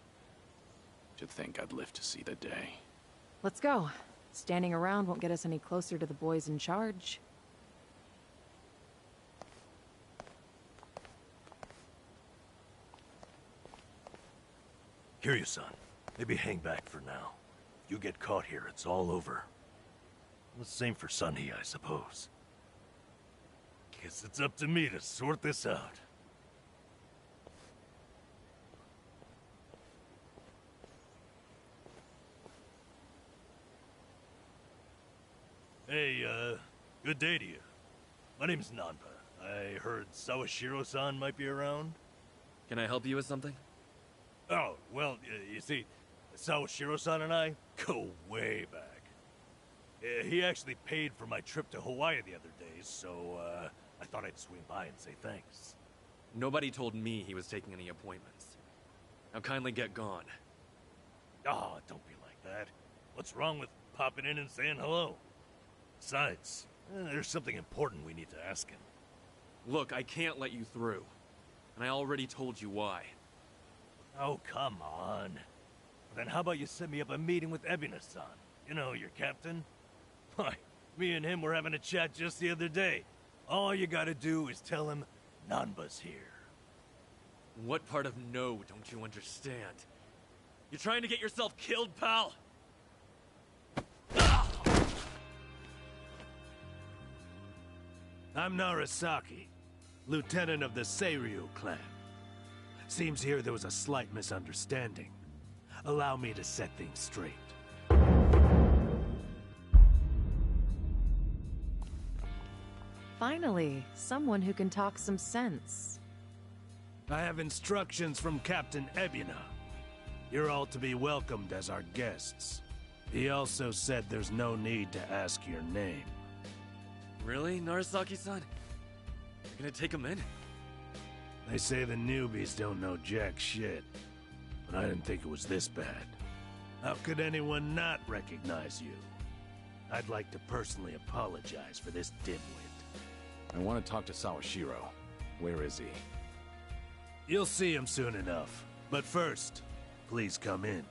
To think I'd live to see the day. Let's go. Standing around won't get us any closer to the boys in charge. Kiryu-san, maybe hang back for now. If you get caught here, it's all over. The same for Sunny, I suppose. Guess it's up to me to sort this out. Hey, good day to you. My name's Nanba. I heard Sawashiro-san might be around. Can I help you with something? Oh, well, you see, Sawashiro-san and I go way back. He actually paid for my trip to Hawaii the other day, so, I thought I'd swing by and say thanks. Nobody told me he was taking any appointments. Now kindly get gone. Oh, don't be like that. What's wrong with popping in and saying hello? Besides, there's something important we need to ask him. Look, I can't let you through. And I already told you why. Oh, come on. Then how about you set me up a meeting with Ebina-san? You know, your captain? Why, me and him were having a chat just the other day. All you gotta do is tell him Nanba's here. What part of no don't you understand? You're trying to get yourself killed, pal? I'm Narasaki, lieutenant of the Seiryu clan. Seems here there was a slight misunderstanding. Allow me to set things straight. Finally, someone who can talk some sense. I have instructions from Captain Ebina. You're all to be welcomed as our guests. He also said there's no need to ask your name. Really, Narasaki-san? You're gonna take him in? They say the newbies don't know jack shit, but I didn't think it was this bad. How could anyone not recognize you? I'd like to personally apologize for this dimwit. I want to talk to Sawashiro. Where is he? You'll see him soon enough. But first, please come in.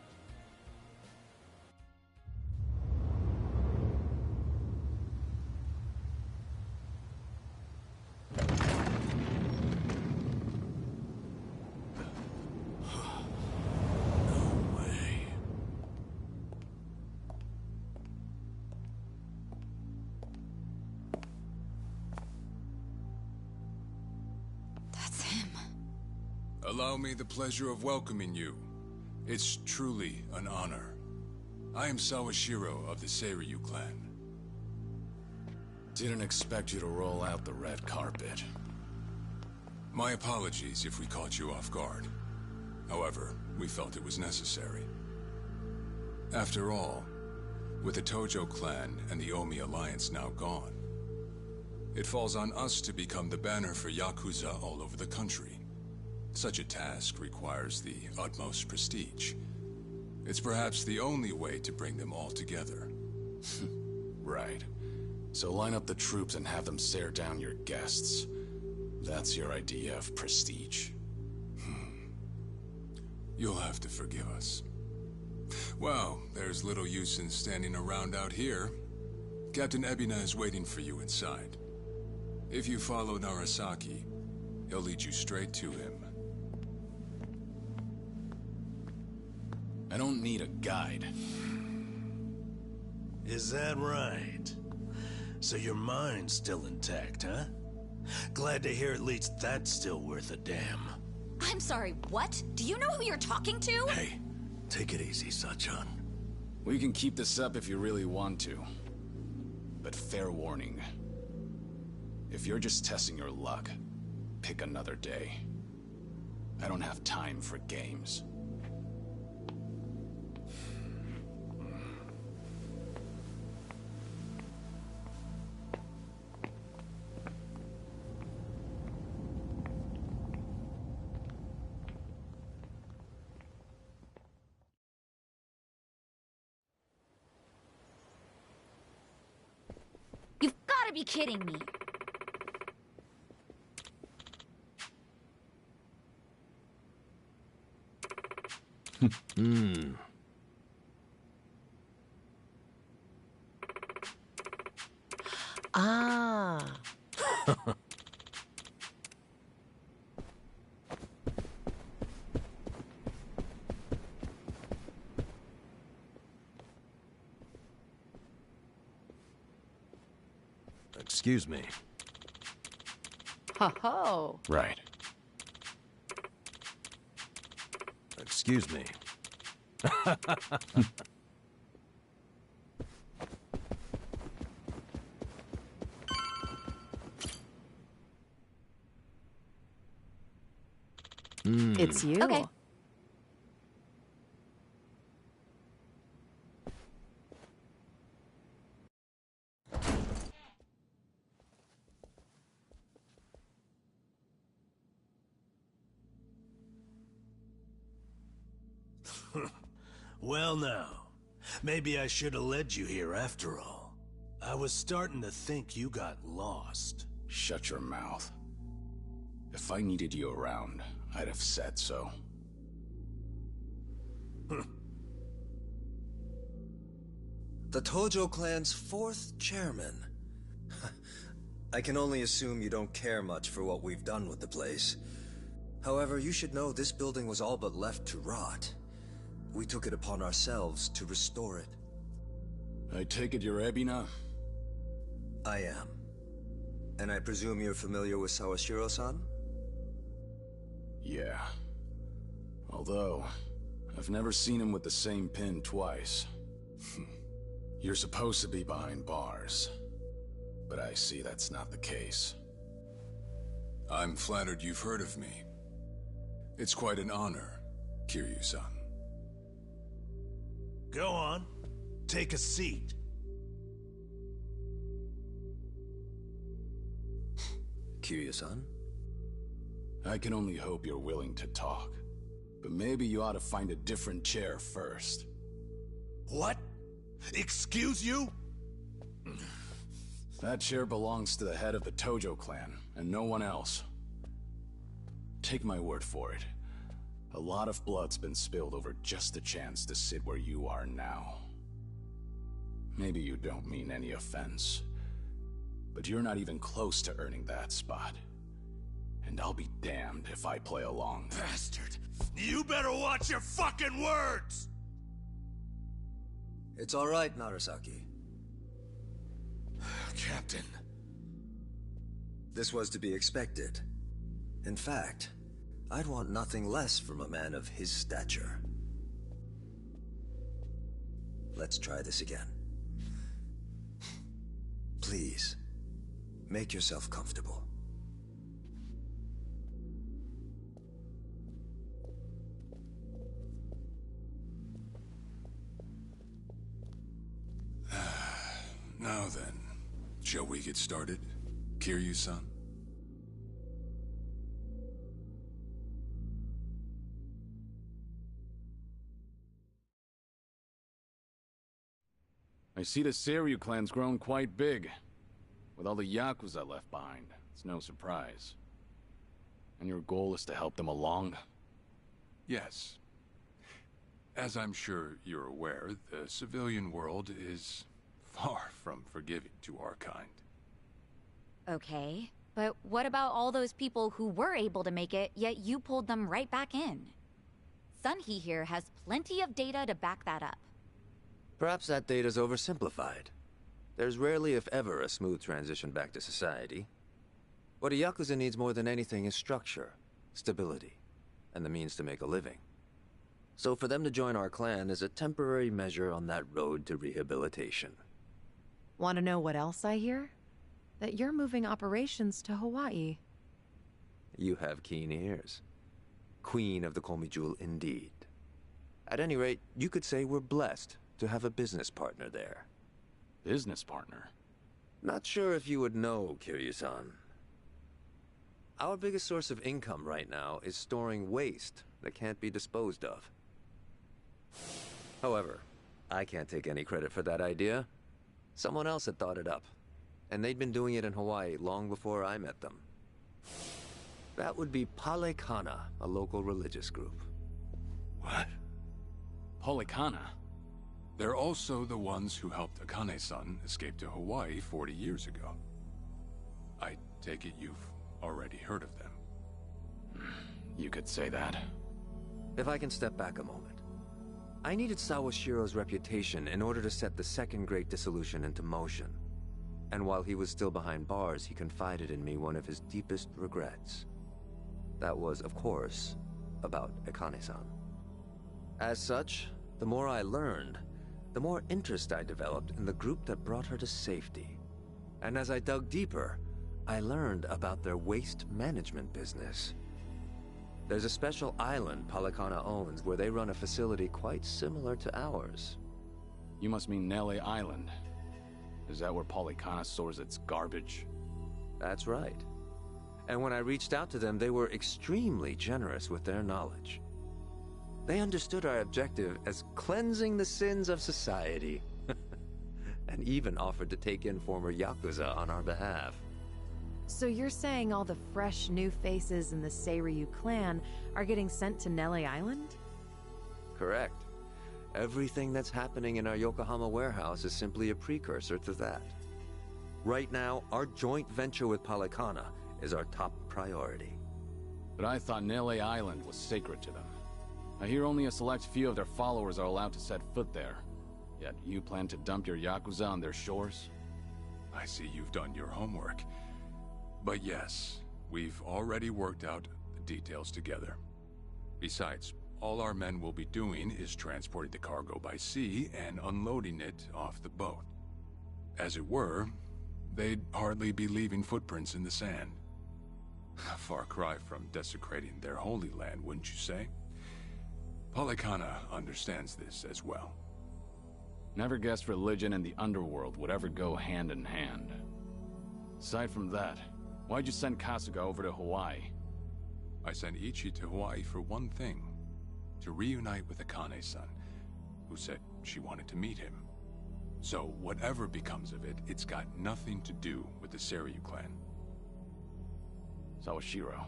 Allow me the pleasure of welcoming you. It's truly an honor. I am Sawashiro of the Seiryu clan. Didn't expect you to roll out the red carpet. My apologies if we caught you off guard. However, we felt it was necessary. After all, with the Tojo clan and the Omi alliance now gone, it falls on us to become the banner for Yakuza all over the country. Such a task requires the utmost prestige. It's perhaps the only way to bring them all together. Right. So line up the troops and have them stare down your guests. That's your idea of prestige. You'll have to forgive us. Well, there's little use in standing around out here. Captain Ebina is waiting for you inside. If you follow Narasaki, he'll lead you straight to him. I don't need a guide. Is that right? So your mind's still intact, huh? Glad to hear at least that's still worth a damn. I'm sorry, what? Do you know who you're talking to? Hey, take it easy, Sachan. We can keep this up if you really want to. But fair warning. If you're just testing your luck, pick another day. I don't have time for games. You've gotta be kidding me. Ah. Excuse me. Ho-ho. Right. Excuse me. It's you. Okay. Well now, maybe I should have led you here after all. I was starting to think you got lost. Shut your mouth. If I needed you around, I'd have said so. The Tojo clan's 4th chairman. I can only assume you don't care much for what we've done with the place. However, you should know this building was all but left to rot. We took it upon ourselves to restore it. I take it you're Ebina? I am. And I presume you're familiar with Sawashiro-san? Yeah. Although, I've never seen him with the same pin twice. You're supposed to be behind bars. But I see that's not the case. I'm flattered you've heard of me. It's quite an honor, Kiryu-san. Go on. Take a seat. Kiryu-san? I can only hope you're willing to talk. But maybe you ought to find a different chair first. What? Excuse you? That chair belongs to the head of the Tojo clan, and no one else. Take my word for it. A lot of blood's been spilled over just a chance to sit where you are now. Maybe you don't mean any offense, but you're not even close to earning that spot. And I'll be damned if I play along. Bastard! You better watch your fucking words! It's all right, Narasaki. Captain. This was to be expected. In fact, I'd want nothing less from a man of his stature. Let's try this again. Please, make yourself comfortable. Now then, shall we get started, Kiryu-san? I see the Seiryu clan's grown quite big. With all the Yakuza left behind, it's no surprise. And your goal is to help them along? Yes. As I'm sure you're aware, the civilian world is far from forgiving to our kind. Okay, but what about all those people who were able to make it, yet you pulled them right back in? Sunhee here has plenty of data to back that up. Perhaps that data's oversimplified. There's rarely, if ever, a smooth transition back to society. What a Yakuza needs more than anything is structure, stability, and the means to make a living. So for them to join our clan is a temporary measure on that road to rehabilitation. Want to know what else I hear? That you're moving operations to Hawaii. You have keen ears. Queen of the Komi Jewel indeed. At any rate, you could say we're blessed to have a business partner there. Business partner? Not sure if you would know, Kiryu-san. Our biggest source of income right now is storing waste that can't be disposed of. However, I can't take any credit for that idea. Someone else had thought it up, and they'd been doing it in Hawaii long before I met them. That would be Palekana, a local religious group. What? Palekana? They're also the ones who helped Akane-san escape to Hawaii 40 years ago. I take it you've already heard of them. You could say that. If I can step back a moment. I needed Sawashiro's reputation in order to set the second Great Dissolution into motion. And while he was still behind bars, he confided in me one of his deepest regrets. That was, of course, about Akane-san. As such, the more I learned, the more interest I developed in the group that brought her to safety. And as I dug deeper, I learned about their waste management business. There's a special island Palekana owns where they run a facility quite similar to ours. You must mean Nele Island. Is that where Palekana stores its garbage? That's right. And when I reached out to them, they were extremely generous with their knowledge. They understood our objective as cleansing the sins of society, and even offered to take in former Yakuza on our behalf. So you're saying all the fresh new faces in the Seiryu clan are getting sent to Nele Island? Correct. Everything that's happening in our Yokohama warehouse is simply a precursor to that. Right now, our joint venture with Palekana is our top priority. But I thought Nele Island was sacred to them. I hear only a select few of their followers are allowed to set foot there. Yet you plan to dump your Yakuza on their shores? I see you've done your homework. But yes, we've already worked out the details together. Besides, all our men will be doing is transporting the cargo by sea and unloading it off the boat. As it were, they'd hardly be leaving footprints in the sand. A far cry from desecrating their holy land, wouldn't you say? Palekana understands this as well. Never guessed religion and the underworld would ever go hand in hand. Aside from that, why'd you send Kasuga over to Hawaii? I sent Ichi to Hawaii for one thing. To reunite with Akane-san, who said she wanted to meet him. So whatever becomes of it, it's got nothing to do with the Seiryu clan. Sawashiro,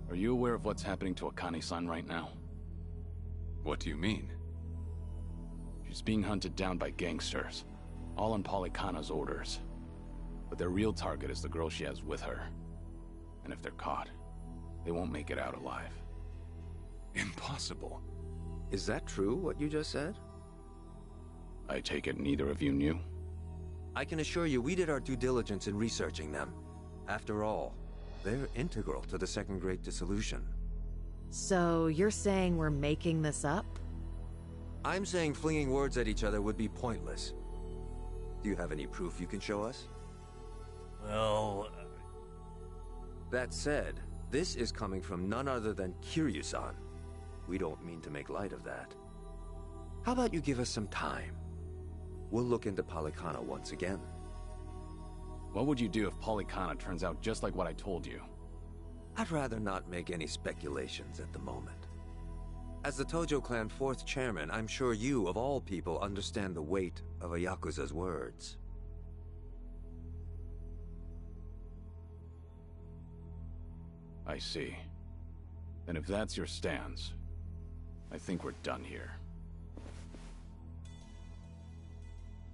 are you aware of what's happening to Akane-san right now? What do you mean? She's being hunted down by gangsters, all on Palekana's orders. But their real target is the girl she has with her. And if they're caught, they won't make it out alive. Impossible. Is that true, what you just said? I take it neither of you knew? I can assure you we did our due diligence in researching them. After all, they're integral to the Second Great Dissolution. So you're saying we're making this up? I'm saying flinging words at each other would be pointless. Do you have any proof you can show us? Well... That said, this is coming from none other than Kiryu-san. We don't mean to make light of that. How about you give us some time? We'll look into Palekana once again. What would you do if Palekana turns out just like what I told you? I'd rather not make any speculations at the moment. As the Tojo clan 4th chairman, I'm sure you, of all people, understand the weight of a Yakuza's words. I see. And if that's your stance, I think we're done here.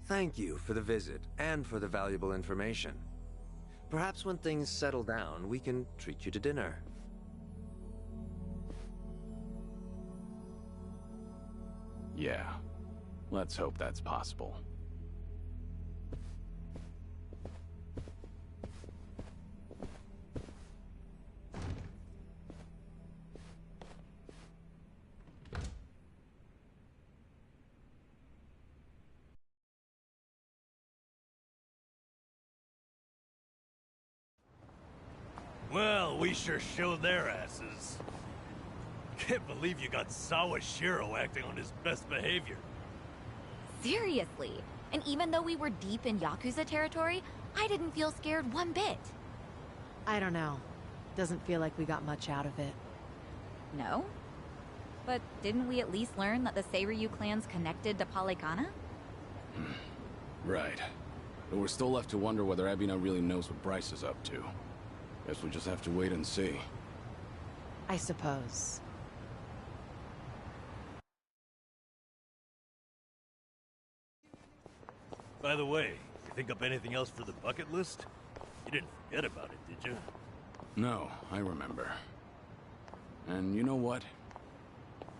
Thank you for the visit, and for the valuable information. Perhaps when things settle down, we can treat you to dinner. Yeah. Let's hope that's possible. Well, we sure showed their asses. Can't believe you got Sawashiro acting on his best behavior. Seriously. And even though we were deep in Yakuza territory, I didn't feel scared one bit. I don't know. Doesn't feel like we got much out of it. No? But didn't we at least learn that the Seiryu clan's connected to Polycana? Right. But we're still left to wonder whether Ebina really knows what Bryce is up to. Guess we'll just have to wait and see. I suppose. By the way, you think up anything else for the bucket list? You didn't forget about it, did you? No, I remember. And you know what?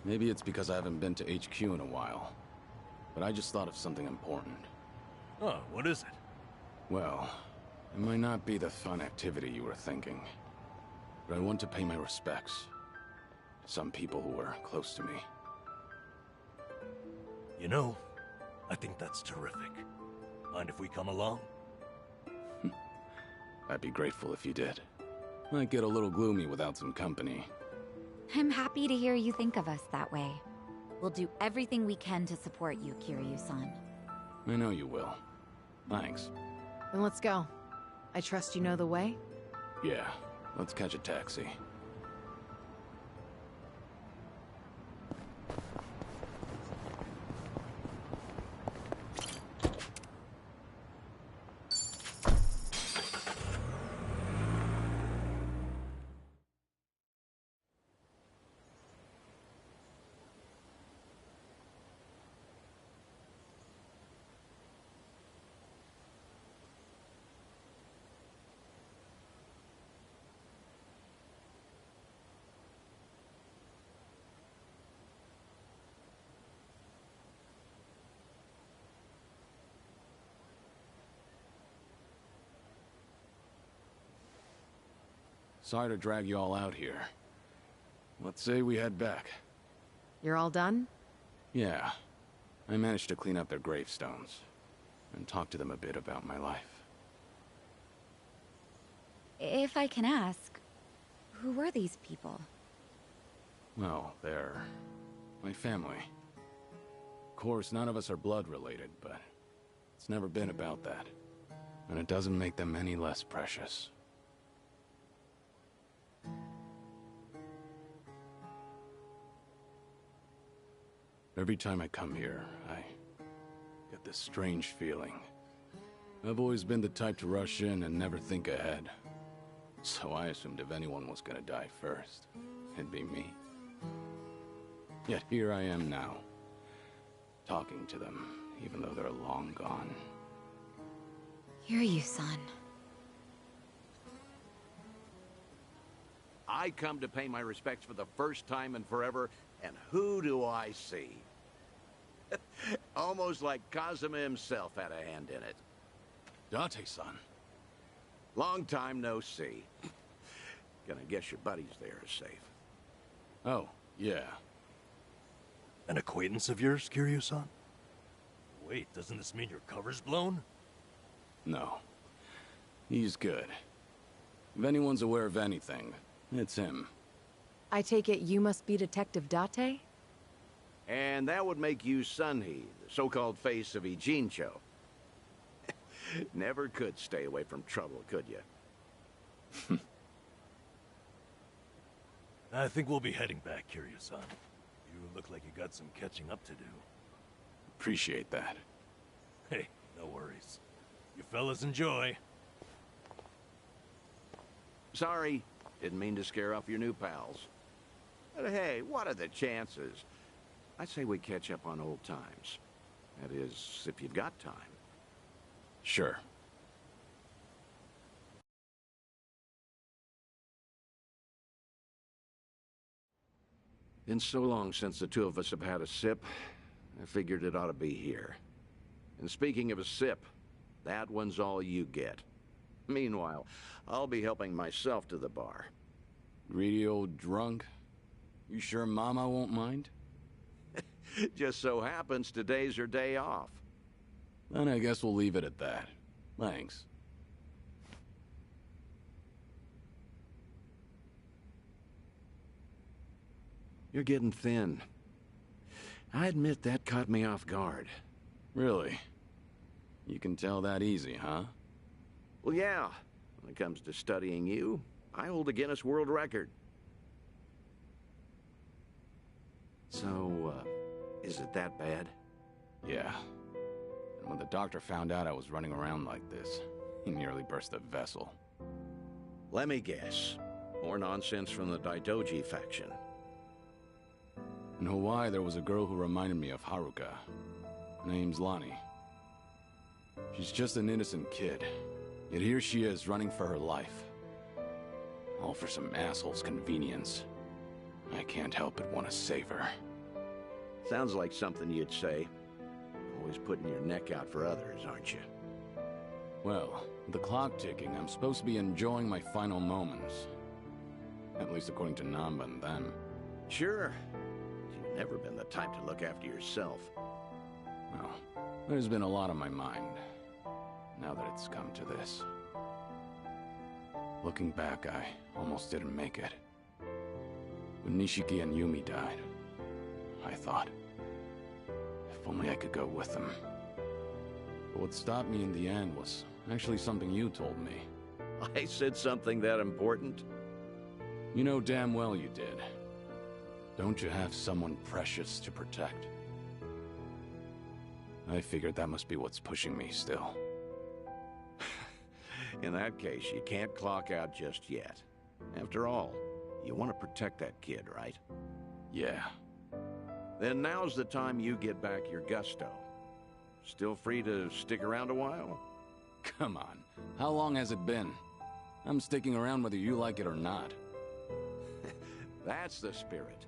Maybe it's because I haven't been to HQ in a while. But I just thought of something important. Oh, what is it? Well, it might not be the fun activity you were thinking. But I want to pay my respects to some people who were close to me. You know, I think that's terrific. Mind if we come along? I'd be grateful if you did. Might get a little gloomy without some company. I'm happy to hear you think of us that way. We'll do everything we can to support you, Kiryu-san. I know you will. Thanks. Then let's go. I trust you know the way? Yeah, let's catch a taxi. Sorry to drag you all out here. Let's say we head back. You're all done? Yeah. I managed to clean up their gravestones. And talk to them a bit about my life. If I can ask, who were these people? Well, they're my family. Of course, none of us are blood related, but it's never been about that. And it doesn't make them any less precious. Every time I come here, I get this strange feeling. I've always been the type to rush in and never think ahead. So I assumed if anyone was gonna die first, it'd be me. Yet here I am now, talking to them, even though they're long gone. Kiryu-san. I come to pay my respects for the first time in forever, and who do I see? Almost like Kazuma himself had a hand in it. Date-san. Long time no see. Gonna guess your buddies there are safe. Oh, yeah. An acquaintance of yours, Kiryu-san? Wait, doesn't this mean your cover's blown? No. He's good. If anyone's aware of anything, it's him. I take it you must be Detective Date? And that would make you Sunhee, the so-called face of Ijincho. Never could stay away from trouble, could you? I think we'll be heading back, Kiryu-san. You look like you got some catching up to do. Appreciate that. Hey, no worries. You fellas enjoy. Sorry, didn't mean to scare off your new pals. But hey, what are the chances? I say we catch up on old times. That is, if you've got time. Sure. Been so long since the two of us have had a sip. I figured it ought to be here. And speaking of a sip, that one's all you get. Meanwhile, I'll be helping myself to the bar. Greedy old drunk? You sure Mama won't mind? Just so happens today's her day off. Then I guess we'll leave it at that. Thanks. You're getting thin. I admit that caught me off guard. Really? You can tell that easy, huh? Well, yeah. When it comes to studying you, I hold a Guinness World Record. So, is it that bad? Yeah. And when the doctor found out I was running around like this, he nearly burst a vessel. Let me guess. More nonsense from the Daidoji faction. In Hawaii, there was a girl who reminded me of Haruka. Her name's Lonnie. She's just an innocent kid. Yet here she is, running for her life. All for some asshole's convenience. I can't help but want to save her. Sounds like something you'd say. Always putting your neck out for others, aren't you? Well, with the clock ticking, I'm supposed to be enjoying my final moments. At least according to Namba and them. Sure. You've never been the type to look after yourself. Well, there's been a lot on my mind, now that it's come to this. Looking back, I almost didn't make it. When Nishiki and Yumi died, I thought, if only I could go with them. But what stopped me in the end was actually something you told me. I said something that important? You know damn well you did. Don't you have someone precious to protect? I figured that must be what's pushing me still. In that case, you can't clock out just yet. After all, you want to protect that kid, right? Yeah. Then now's the time you get back your gusto. Still free to stick around a while? Come on. How long has it been? I'm sticking around whether you like it or not. That's the spirit.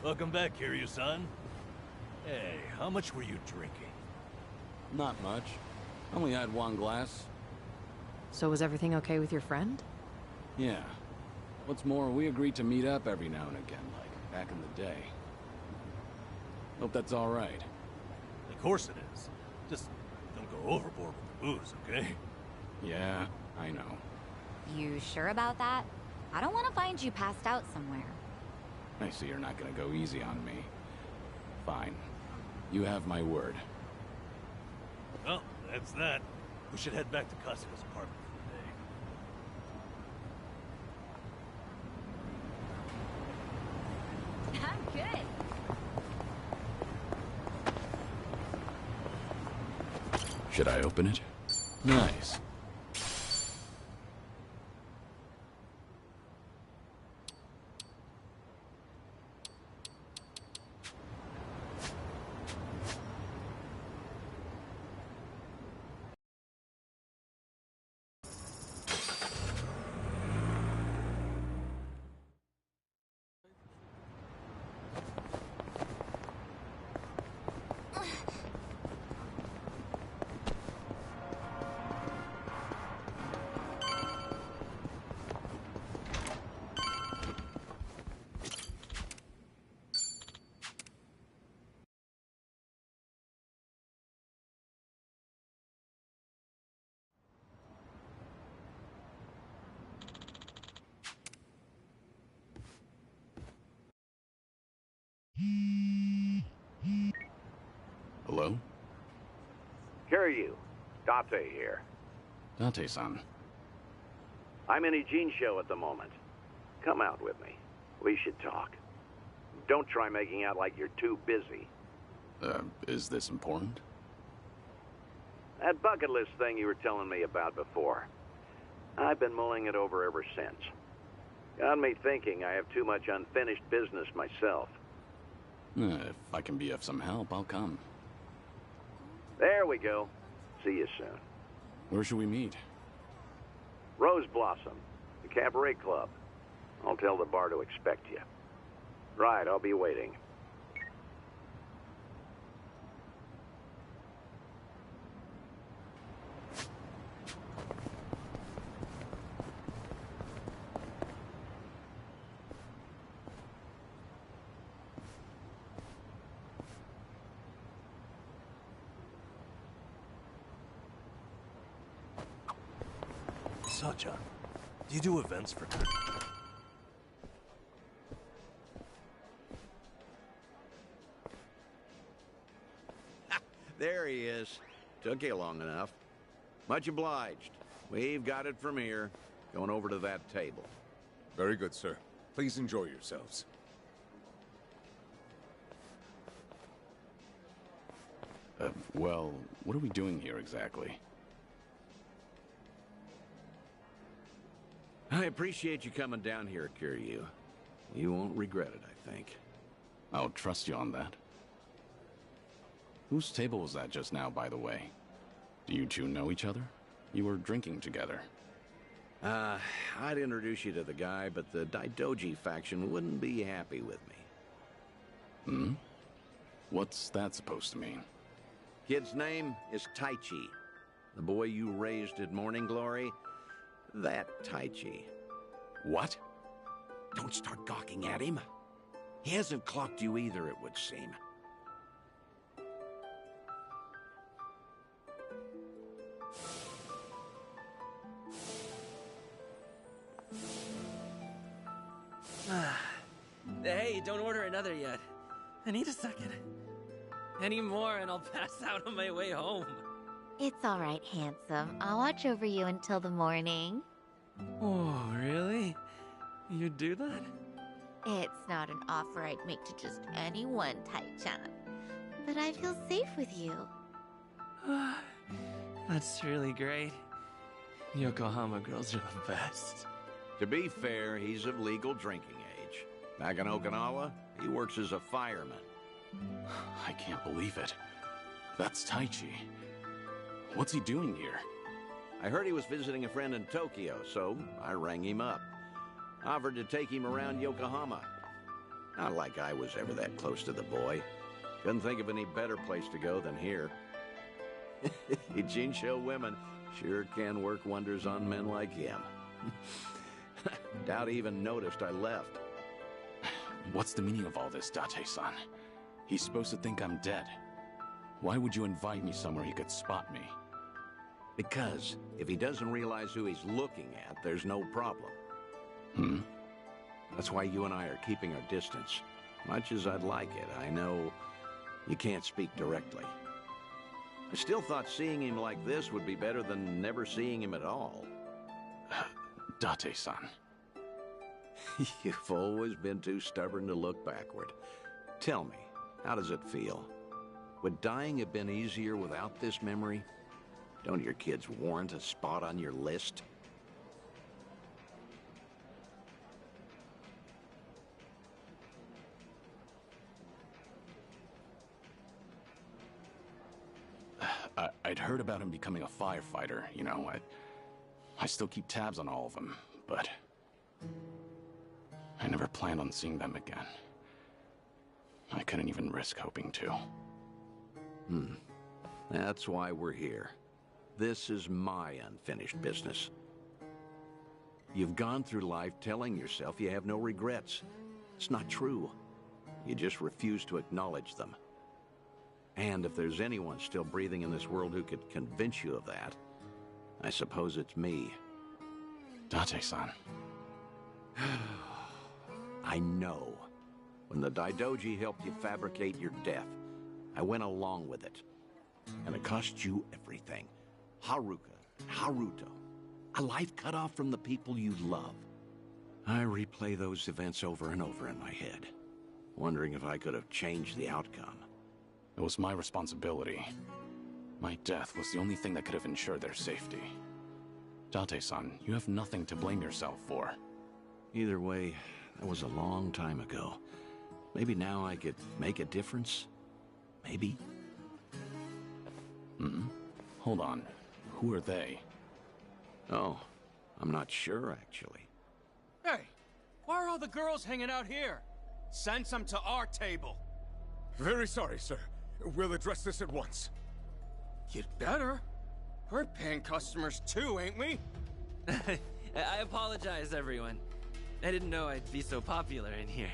Welcome back, Kiryu-san. Hey, how much were you drinking? Not much. Only had one glass. So was everything okay with your friend? Yeah. What's more, we agreed to meet up every now and again, like back in the day. Hope that's all right. Of course it is. Just don't go overboard with the booze, okay? Yeah, I know. You sure about that? I don't want to find you passed out somewhere. I see you're not gonna go easy on me. Fine. You have my word. Well, that's that. We should head back to Kasuga's apartment for the day. I'm good. Should I open it? Nice. Hello? Kiryu, Date here. Date-san. I'm in Ijincho at the moment. Come out with me. We should talk. Don't try making out like you're too busy. Is this important? That bucket list thing you were telling me about before. I've been mulling it over ever since. Got me thinking I have too much unfinished business myself. If I can be of some help, I'll come. There we go. See you soon. Where should we meet? Rose Blossom, the Cabaret Club. I'll tell the bar to expect you. Right, I'll be waiting. Sacha, do you do events for... There he is. Took you long enough. Much obliged. We've got it from here. Going over to that table. Very good, sir. Please enjoy yourselves. Well, what are we doing here exactly? I appreciate you coming down here, Kiryu. You won't regret it, I think. I'll trust you on that. Whose table was that just now, by the way? Do you two know each other? You were drinking together. I'd introduce you to the guy, but the Daidoji faction wouldn't be happy with me. Hmm? What's that supposed to mean? Kid's name is Taichi. The boy you raised at Morning Glory, that Taichi. What? Don't start gawking at him. He hasn't clocked you either, it would seem. Hey, don't order another yet. I need a second. Any more and I'll pass out on my way home. It's all right, handsome. I'll watch over you until the morning. Oh, really? You'd do that? It's not an offer I'd make to just anyone, Tai-chan. But I feel safe with you. That's really great. Yokohama girls are the best. To be fair, he's of legal drinking age. Back in Okinawa, he works as a fireman. I can't believe it. That's Taichi. What's he doing here? I heard he was visiting a friend in Tokyo, so I rang him up. Offered to take him around Yokohama. Not like I was ever that close to the boy. Couldn't think of any better place to go than here. Jinsho women sure can work wonders on men like him. Doubt he even noticed I left. What's the meaning of all this, Date-san? He's supposed to think I'm dead. Why would you invite me somewhere he could spot me? Because if he doesn't realize who he's looking at, there's no problem. Hmm? That's why you and I are keeping our distance. Much as I'd like it, I know you can't speak directly. I still thought seeing him like this would be better than never seeing him at all. Date-san. You've always been too stubborn to look backward. Tell me, how does it feel? Would dying have been easier without this memory? Don't your kids warrant a spot on your list? I'd heard about him becoming a firefighter, you know. I still keep tabs on all of them, but I never planned on seeing them again. I couldn't even risk hoping to. That's why we're here. This is my unfinished business. You've gone through life telling yourself you have no regrets. It's not true. You just refuse to acknowledge them. And if there's anyone still breathing in this world who could convince you of that, I suppose it's me. Date-san. I know. When the Daidoji helped you fabricate your death, I went along with it. And it cost you everything. Haruka, Haruto. A life cut off from the people you love. I replay those events over and over in my head, wondering if I could have changed the outcome. It was my responsibility. My death was the only thing that could have ensured their safety. Date-san, you have nothing to blame yourself for. Either way, that was a long time ago. Maybe now I could make a difference? Maybe? Hmm? Hold on. Who are they? Oh, I'm not sure, actually. Hey, why are all the girls hanging out here? Send some to our table. Very sorry, sir. We'll address this at once. You'd better. We're paying customers too, ain't we? I apologize, everyone. I didn't know I'd be so popular in here.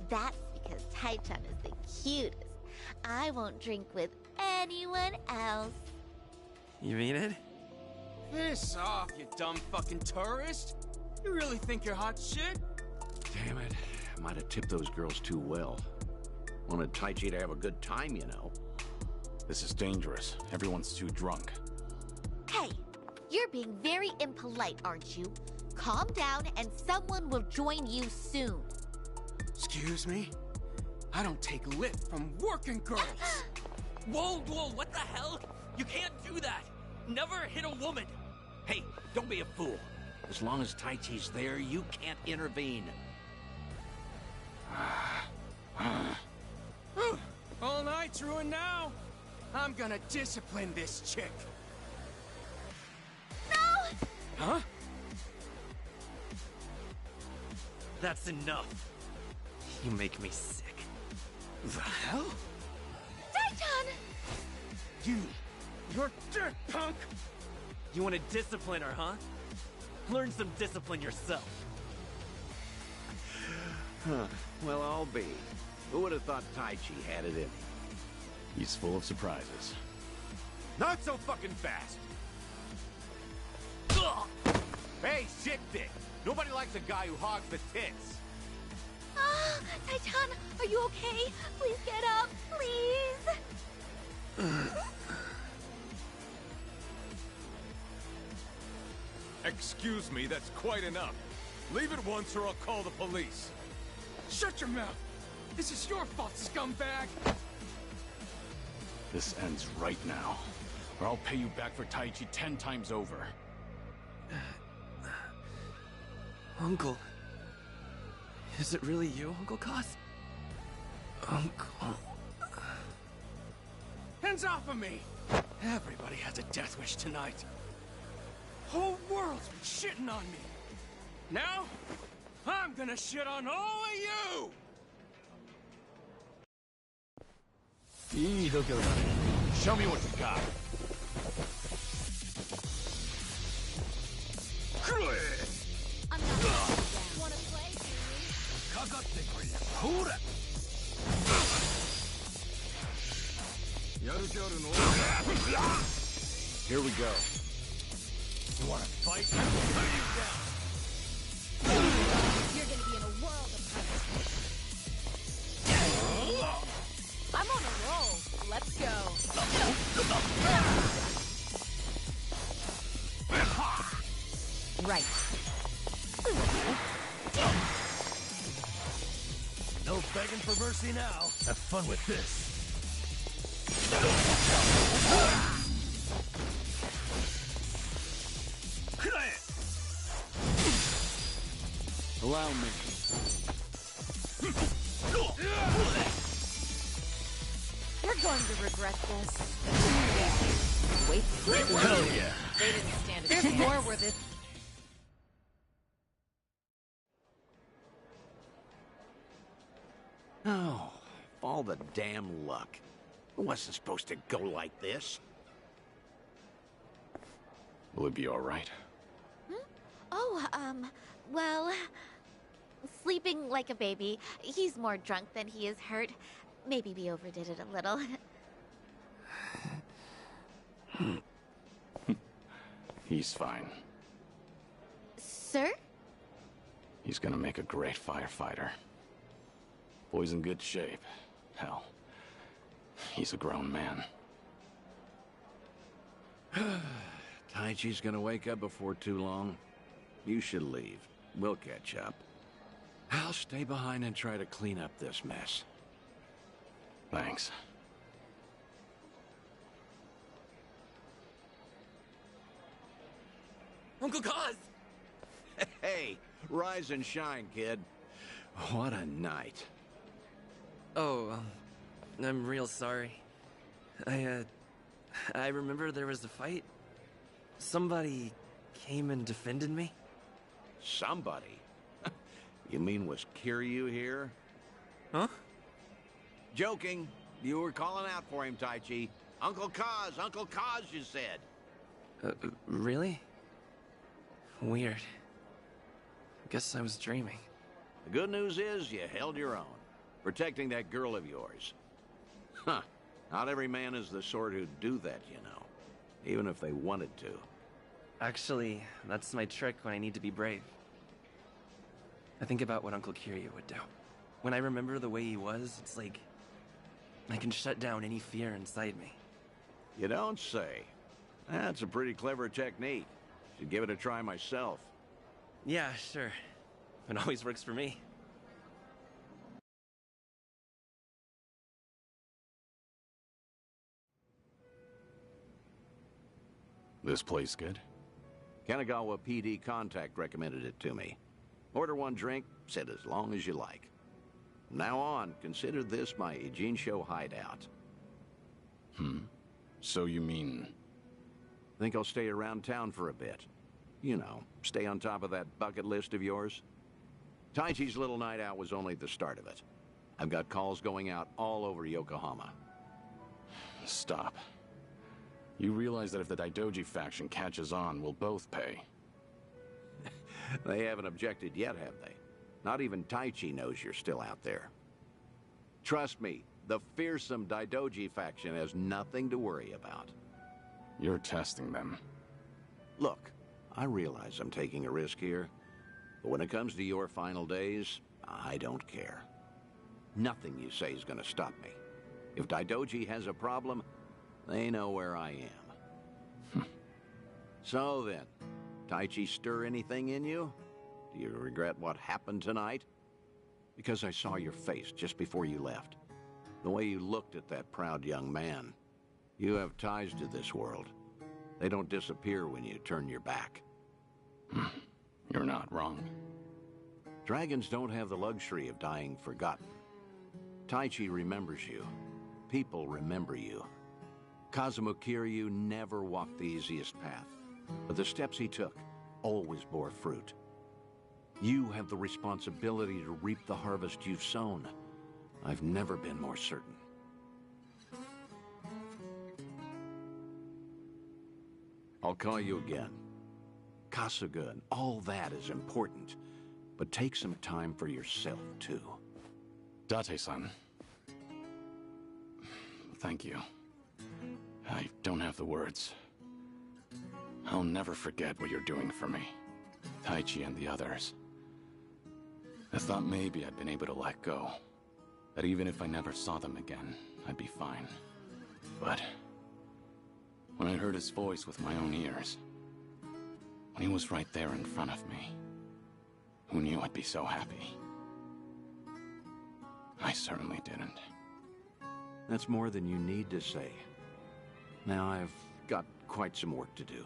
That's because Taichan is the cutest. I won't drink with anyone else. You mean it? Piss off, you dumb fucking tourist. You really think you're hot shit? Damn it. I might have tipped those girls too well. Wanted Taichi to have a good time, you know. This is dangerous. Everyone's too drunk. Hey, you're being very impolite, aren't you? Calm down and someone will join you soon. Excuse me? I don't take lift from working girls. Whoa, what the hell? You can't do that. Never hit a woman. Hey, don't be a fool. As long as Taichi's there, you can't intervene. All night's ruined now. I'm gonna discipline this chick. No! Huh? That's enough. You make me sick. The hell? Taichan! You're dead, punk! You want to discipline her, huh? Learn some discipline yourself. Huh. Well, I'll be. Who would have thought Taichi had it in him? He's full of surprises. Not so fucking fast! Hey, shit dick! Nobody likes a guy who hogs the tits! Ah, Taichan, are you okay? Please get up, please! Excuse me, that's quite enough. Leave it once or I'll call the police. Shut your mouth! This is your fault, scumbag! This ends right now, or I'll pay you back for Taichi 10 times over. Uncle. Is it really you, Uncle Cos? Uncle. Hands off of me! Everybody has a death wish tonight. Whole world's been shitting on me. Now, I'm gonna shit on all of you! Show me what you got. I'm not down. Wanna play, Here we go. You wanna fight? You're gonna be in a world of pain. I'm on a roll. Let's go. Right. No begging for mercy now. Have fun with this. Allow me. You're going to regret this. Wait. Hell yeah. They didn't stand a chance. There's more where this... Oh, all the damn luck. It wasn't supposed to go like this. Will it be all right? Oh, well... Sleeping like a baby. He's more drunk than he is hurt. Maybe we overdid it a little. He's fine. Sir? He's gonna make a great firefighter. Boy's in good shape. Hell, he's a grown man. Taichi's gonna wake up before too long. You should leave. We'll catch up. I'll stay behind and try to clean up this mess. Thanks. Uncle Cos! Hey, rise and shine, kid. What a night. Oh, I'm real sorry. I I remember there was a fight. Somebody came and defended me. Somebody? You mean was Kiryu here? Huh? Joking. You were calling out for him, Taichi. Uncle Kaz, you said. Really? Weird. Guess I was dreaming. The good news is you held your own, protecting that girl of yours. Huh. Not every man is the sort who'd do that, you know. Even if they wanted to. Actually, that's my trick when I need to be brave. I think about what Uncle Kiryu would do. When I remember the way he was, it's like I can shut down any fear inside me. You don't say. That's a pretty clever technique. Should give it a try myself. Yeah, sure. It always works for me. This place good? Kanagawa PD contact recommended it to me. Order one drink, sit as long as you like. From now on, consider this my Ijincho hideout. So you mean... Think I'll stay around town for a bit. You know, stay on top of that bucket list of yours. Taichi's little night out was only the start of it. I've got calls going out all over Yokohama. Stop. You realize that if the Daidoji faction catches on, we'll both pay. They haven't objected yet, have they? Not even Taichi knows you're still out there. Trust me, the fearsome Daidoji faction has nothing to worry about. You're testing them. Look, I realize I'm taking a risk here, but when it comes to your final days, I don't care. Nothing you say is gonna stop me. If Daidoji has a problem, they know where I am. So then, Taichi stir anything in you? Do you regret what happened tonight? Because I saw your face just before you left. The way you looked at that proud young man. You have ties to this world. They don't disappear when you turn your back. You're not wrong. Dragons don't have the luxury of dying forgotten. Taichi remembers you. People remember you. Kazuma Kiryu never walked the easiest path, but the steps he took always bore fruit. You have the responsibility to reap the harvest you've sown. I've never been more certain. I'll call you again. Kasuga and all that is important, but take some time for yourself, too. Date-san. Thank you. I don't have the words. I'll never forget what you're doing for me. Taichi and the others. I thought maybe I'd been able to let go. That even if I never saw them again, I'd be fine. But... when I heard his voice with my own ears, when he was right there in front of me, who knew I'd be so happy? I certainly didn't. That's more than you need to say. Now I've got quite some work to do.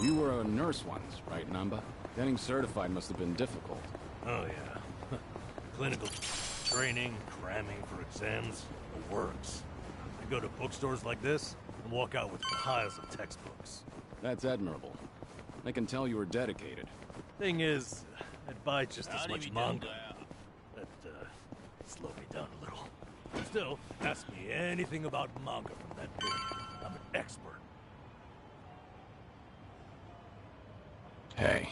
You were a nurse once, right, Namba? Getting certified must have been difficult. Oh, yeah. Clinical training, cramming for exams, the works. I go to bookstores like this and walk out with piles of textbooks. That's admirable. I can tell you were dedicated. Thing is, I'd buy just as much manga. That, slowed me down a little. Still, ask me anything about manga from that period. I'm an expert. Hey.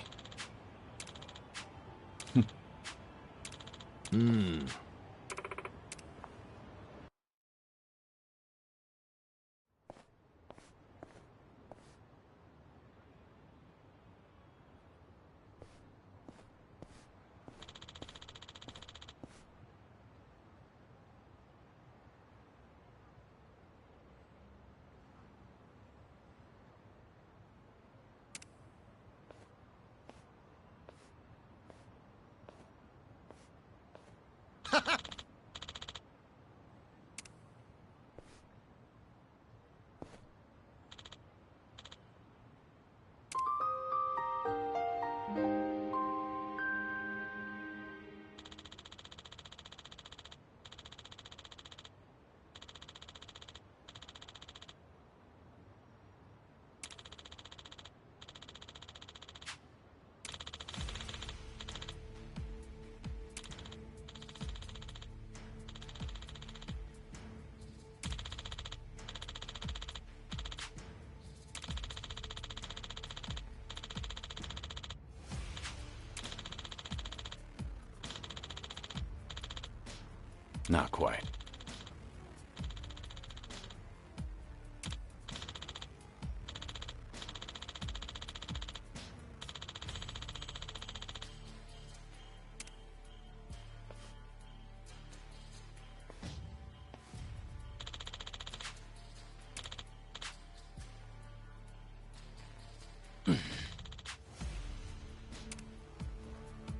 Not quite.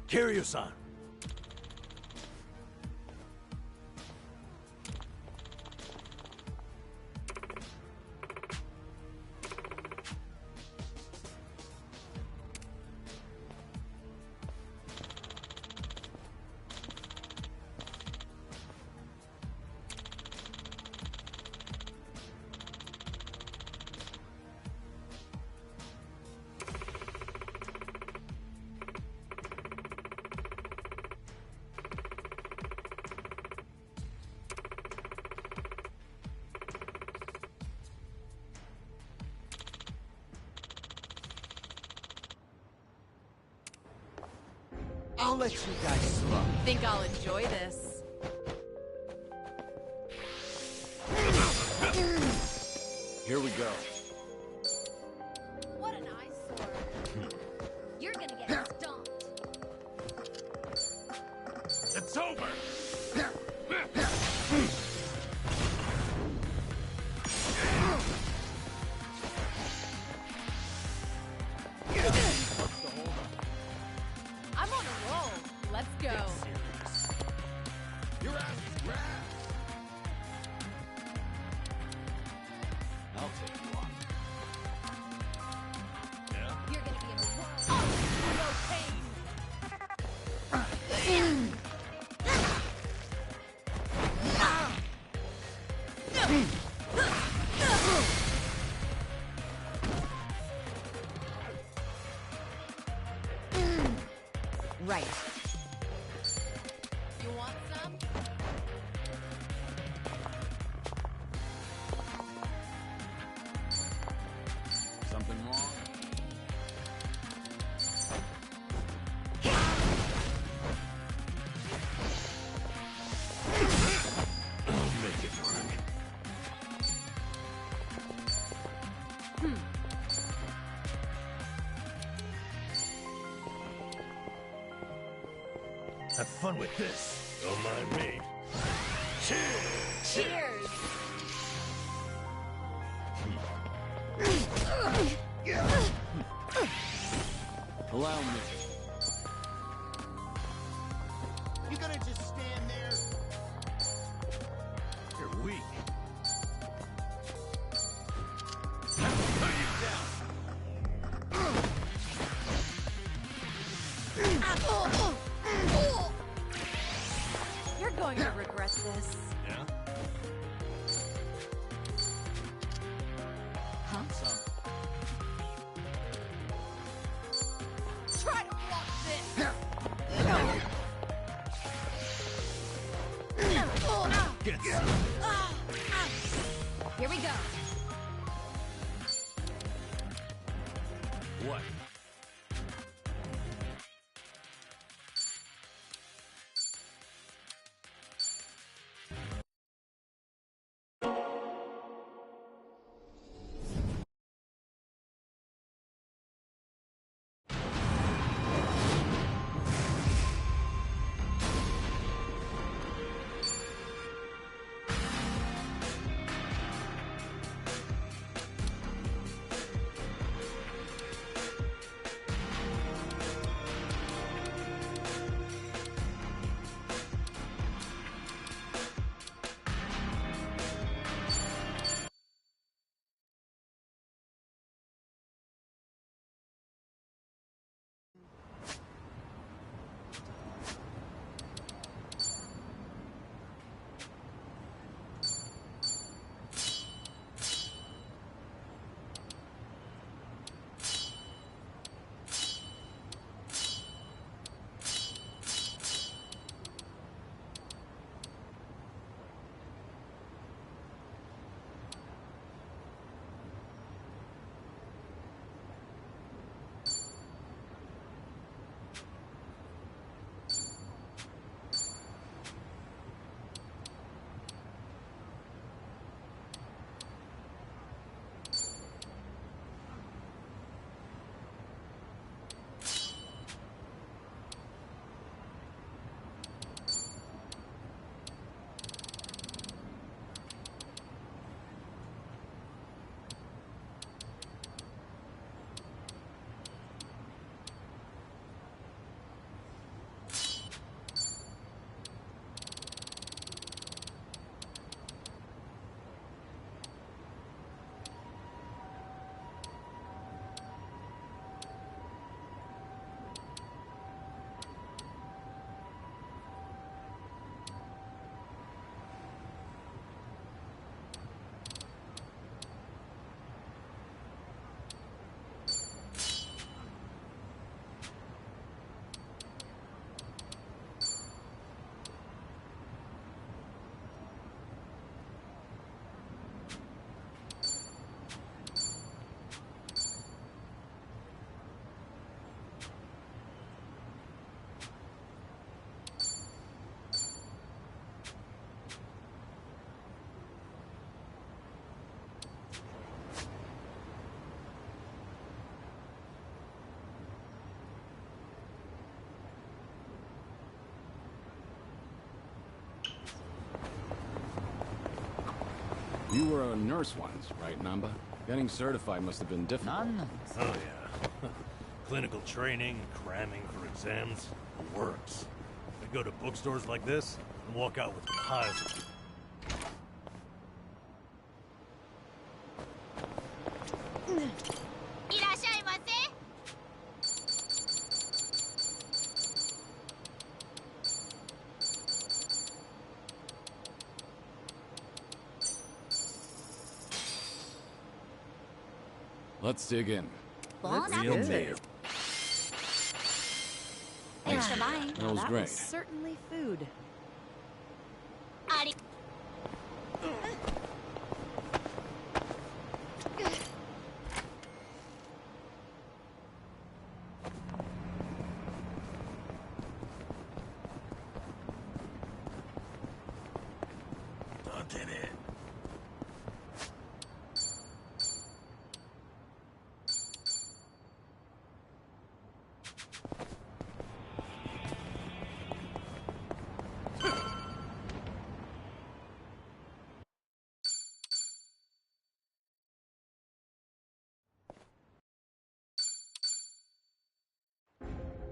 Kiryu-san. I'll let you guys slow. Think I'll enjoy this. Here we go. What an eyesore. You're gonna get stomped. It's over! I'm on a roll. Let's go. Your ass is mad! I'll take you on. Yeah? You're gonna be in a world of no pain. Right. You want some? Something wrong? I'll make it work. Have fun with this. Don't mind me. Cheers! Cheers! Allow me. You gonna just stand there? You're weak. You're going to regret this. Yeah? Huh? Try to block this! Get some. Here we go. What? You were a nurse once, right, Namba? Getting certified must have been difficult. Oh, yeah. Clinical training, cramming for exams, the works. I go to bookstores like this and walk out with piles of... Let's dig in. Bon Real appetit. meal. Thanks for buying. That was That great. was certainly food.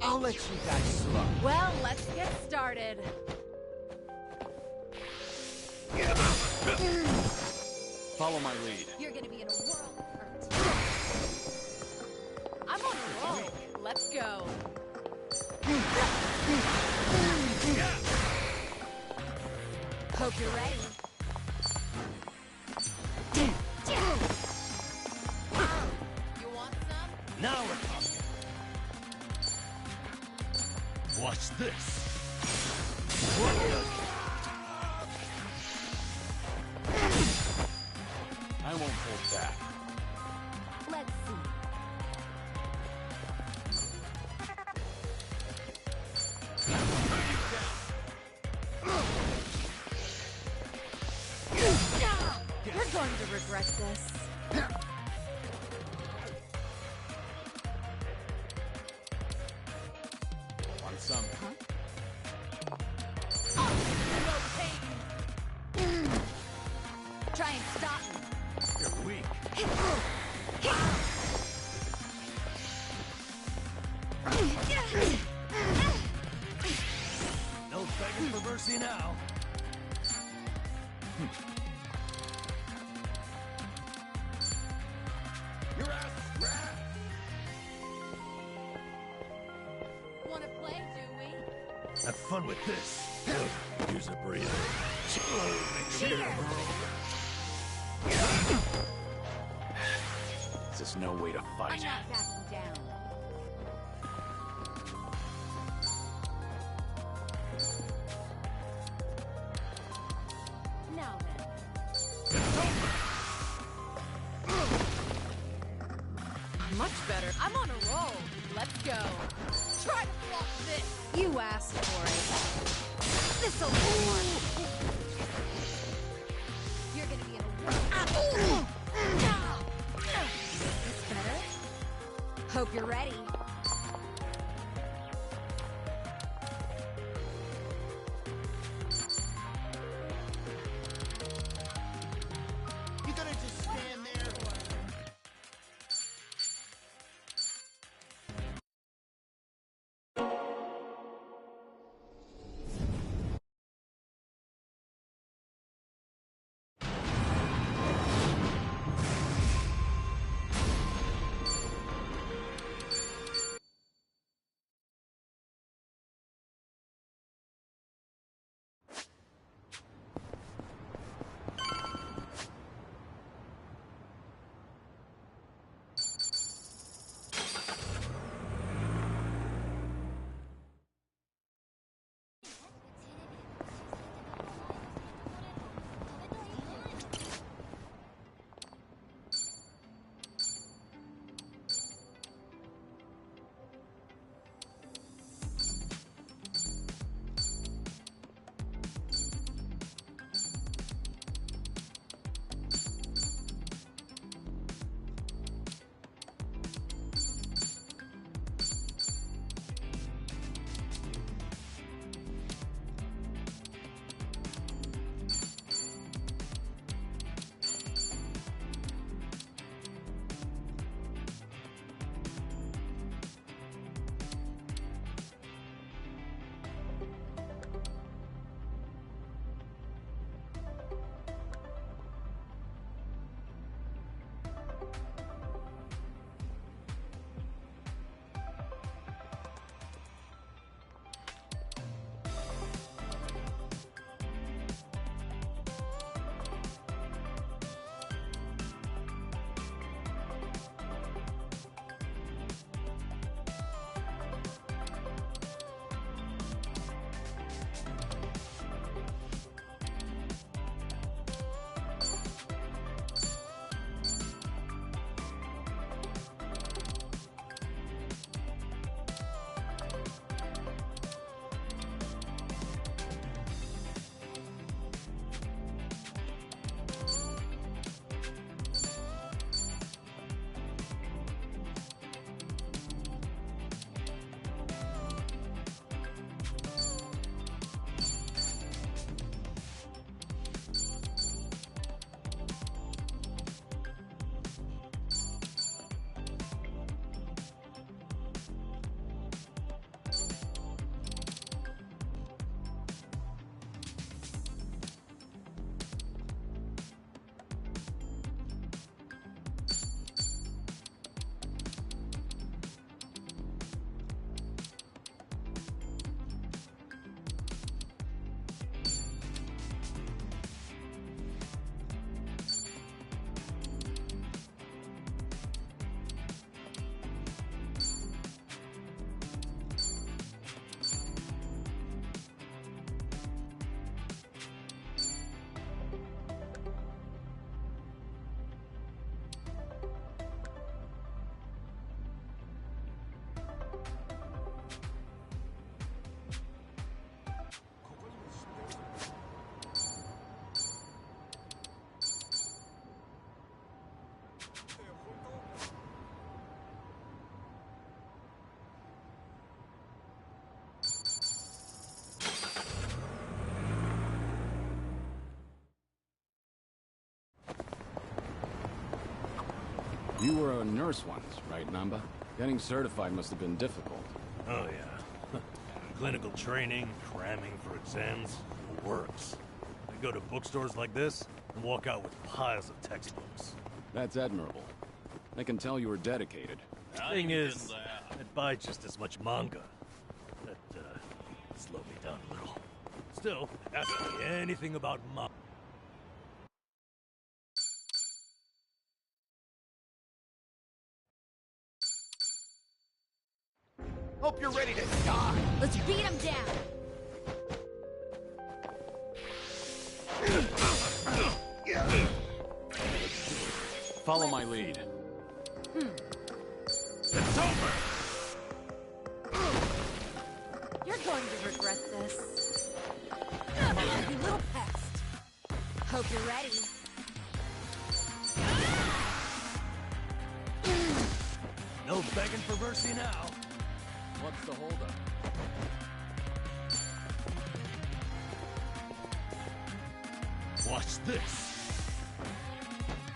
I'll let you guys slow. Well, let's get started. Follow my lead. You're gonna be in a world of hurt. I'm on a roll. Let's go. Hope you're ready. You want some? Now we're talking. Watch this. I won't hold back. Let's see. You're going to regret this. Want some? Try and stop me. You're weak. No begging for mercy now. Your ass is grass. Wanna play, do we? Have fun with this. Use a breather. This is no way to I'm fight. not backing down. Now then. Much better. I'm on a roll. Let's go. Try to block this. You asked for it. This'll be one. You're gonna be in a world. This better? Hope you're ready. You gonna just stand there? You were a nurse once, right, Namba? Getting certified must have been difficult. Oh, yeah. Clinical training, cramming for exams, it works. I go to bookstores like this and walk out with piles of textbooks. That's admirable. I can tell you were dedicated. Thing is, I'd buy just as much manga. That, slowed me down a little. Still, ask me anything about manga. Hope you're ready to die. Let's beat him down. Follow my lead. It's over. You're going to regret this. You little pest. Hope you're ready. No begging for mercy now. What's the holdup? Watch this.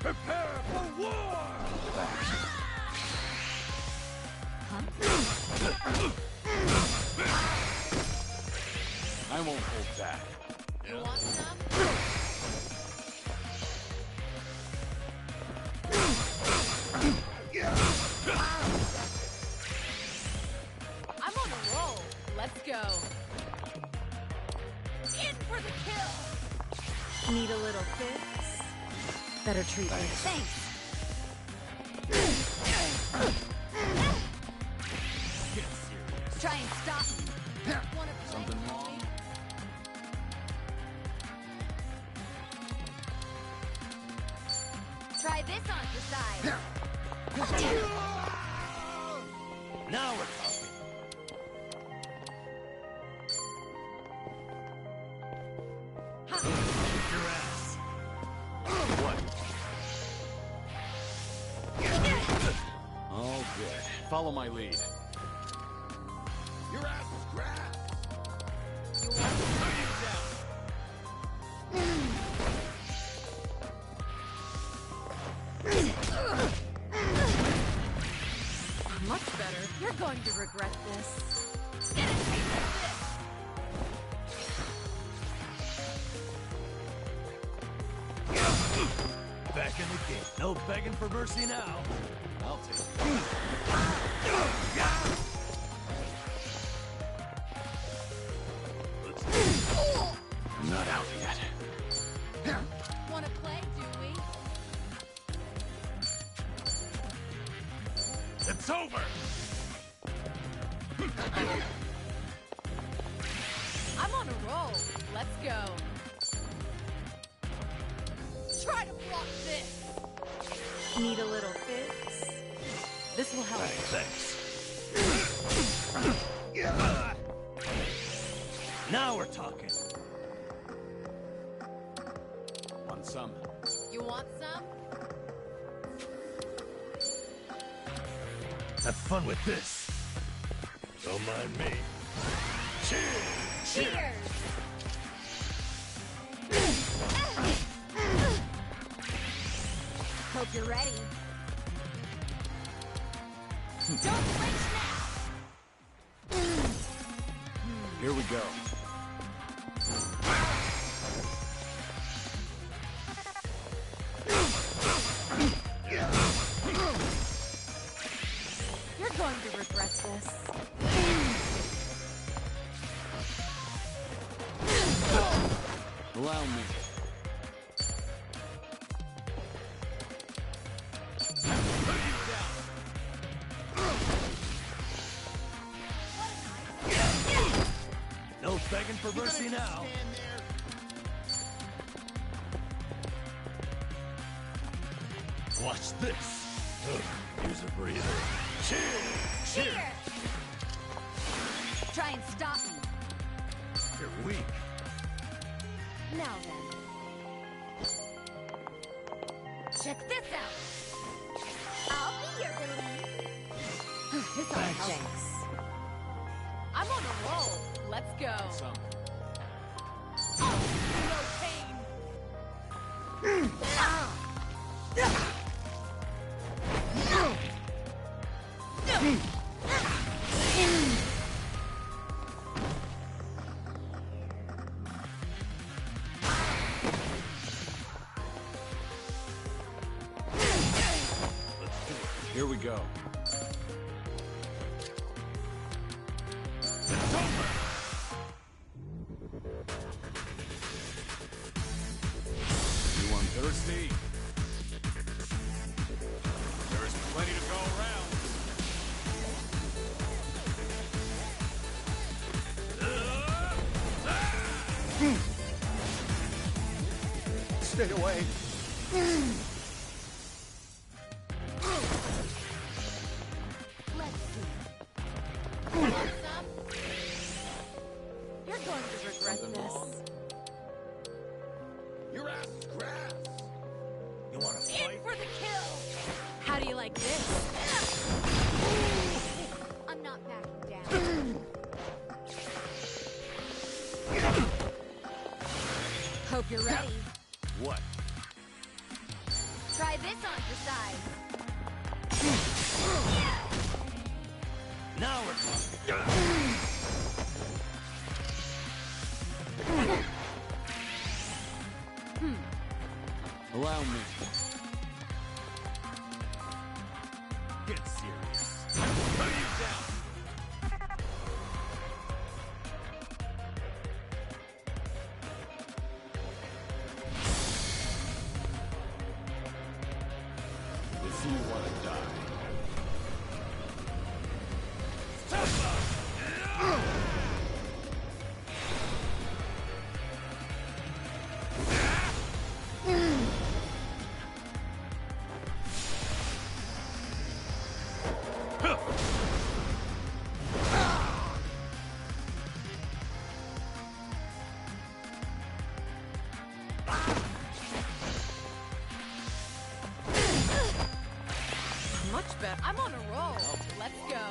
Prepare for war! I won't hold back. You want some? I'm on a roll. Let's go. In for the kill. Need a little fix? Better treatment. Thanks. Try and stop me. Wanna play? Something wrong? Try this on the side. Now we're talking. Kick your ass. What? All good. Follow my lead. Your ass is grass. You want some? Much better. You're going to regret this. Get a taste of this. Back in the game. No begging for mercy now. I'll take it. I'm not out yet. Wanna play, do we? It's over! I'm on a roll. Let's go. Try to block this. Need a little fix? This will help. Thanks. Now we're talking. Want some? You want some? Have fun with this. Don't mind me. Cheers! Cheers! Hope you're ready. Don't flinch now. Here we go. You're going to regret this. Allow me. No begging for mercy now. Watch this. Use a breather. Cheers! Cheers! Try and stop me. You're weak. Now then. Check this out. I'll be your relief. This all helps. I'm on a roll. Let's go. Some. Oh, no pain. go. Anyone thirsty? There's plenty to go around. Stay away. Let's see. Want some? You're going to regret this. Your ass is grass. You wanna In for the kill! How do you like this? I'm not backing down. Hope you're ready. What? Try this on for size. Now we're talking. Allow me. Get serious. Put you down. If you want to die. Much better. I'm on a roll. Let's go.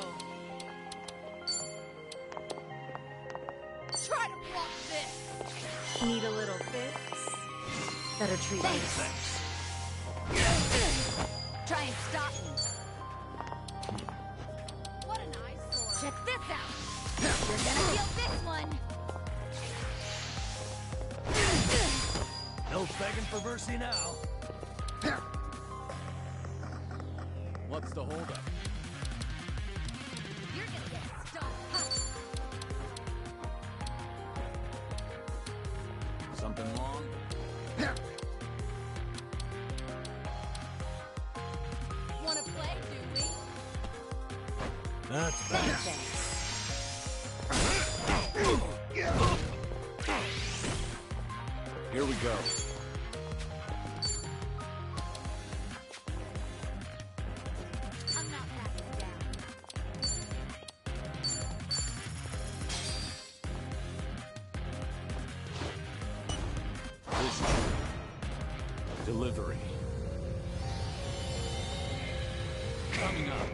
Try to block this. Need a little fix? Better treat Thanks. Try and stop me. What an eyesore. Check this out. You're gonna feel this one. No begging for mercy now. What's the holdup? You're gonna get stomped. Something wrong? Wanna play, do we? That's bad. Here we go. I'm not backing down. Delivery. Coming up.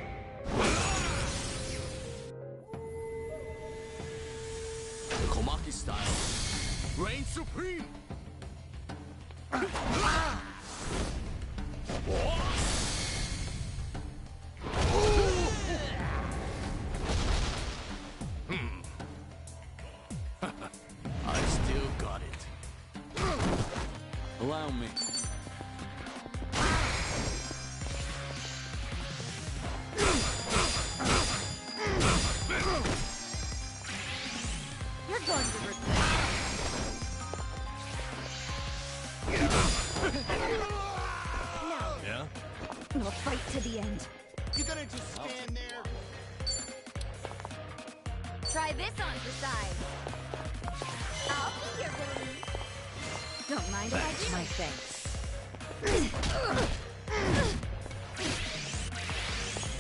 Komaki style. Reign supreme. I still got it. Allow me. You're going to regret No, Yeah? we'll fight to the end. You gonna just stand there? Try this on for size. I'll be your relief. Don't mind if I do. My thanks.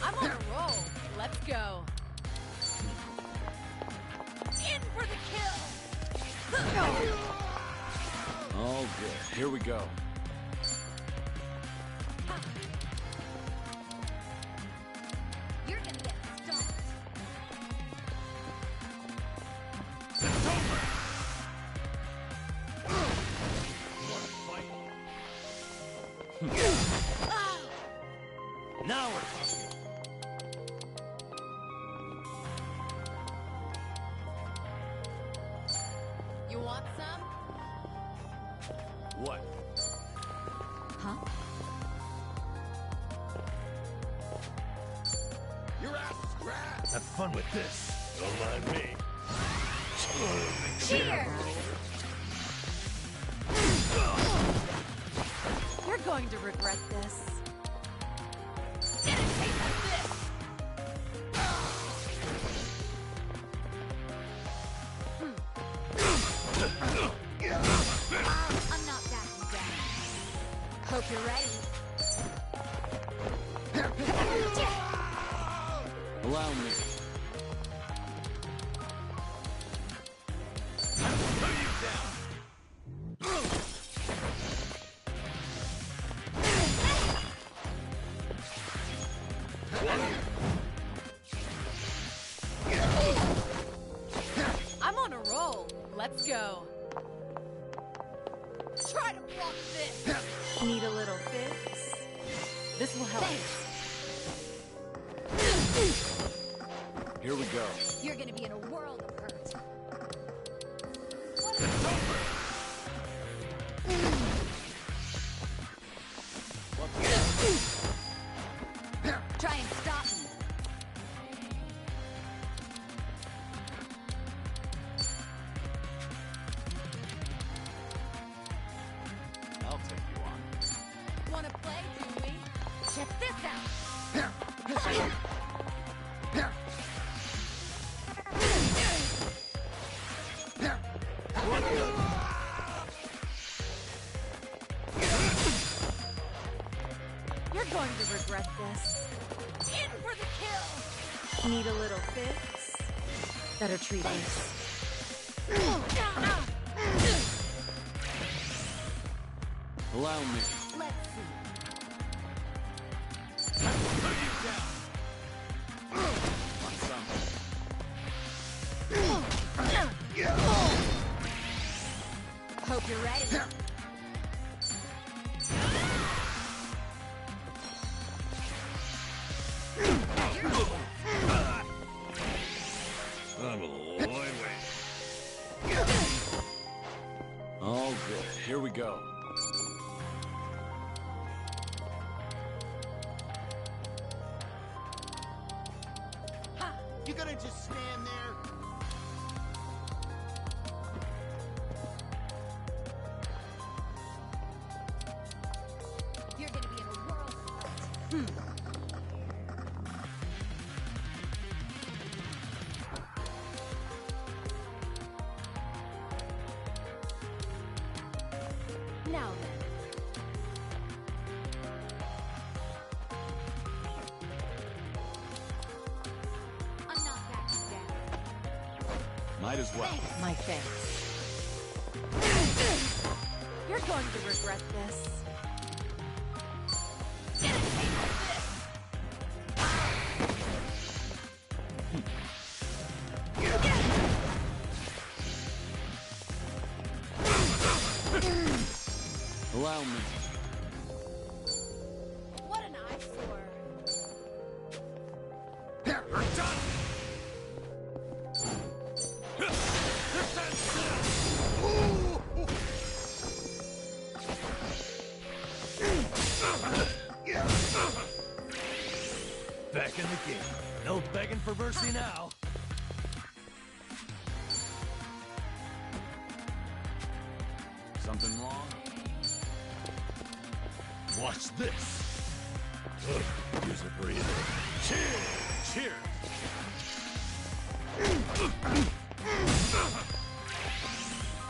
I'm on a roll. Let's go. In for the kill. All good. Here we go. You're gonna get stomped. Now we're talking. You want some? What? Huh? Have fun with this. Don't mind me. Cheers! You're going to regret this. Get a taste of this! I'm not backing down. Hope you're ready. Allow me. I'm on a roll. Let's go. Try to block this! Need a little fix? This will help. Here we go. You're gonna be in a world of hurt. Try and stop me. I'll take you on. Wanna play, do we? Check this out. You're going to regret this. In for the kill! Need a little fix? Better treat this. Allow me. Let's see. Want some? Hope you're ready. I'm a long way. All good. Here we go. Ha! You gonna just stand there? You're gonna be in a world of hurt. Now then. I'm not backing down. Might as well. My thanks. You're going to regret this. Allow me. What an eyesore. Back in the game. No begging for mercy now. Something wrong? Watch this. Use a breather. Cheers! Cheers!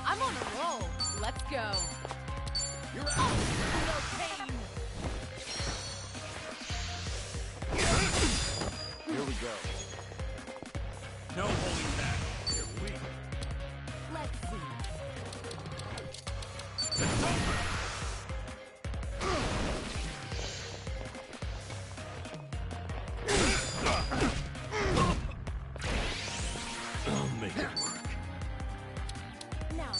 I'm on a roll. Let's go. You're out! No pain! Here we go. No holding back. You're weak. Let's see. It's over! I'll make it work. Now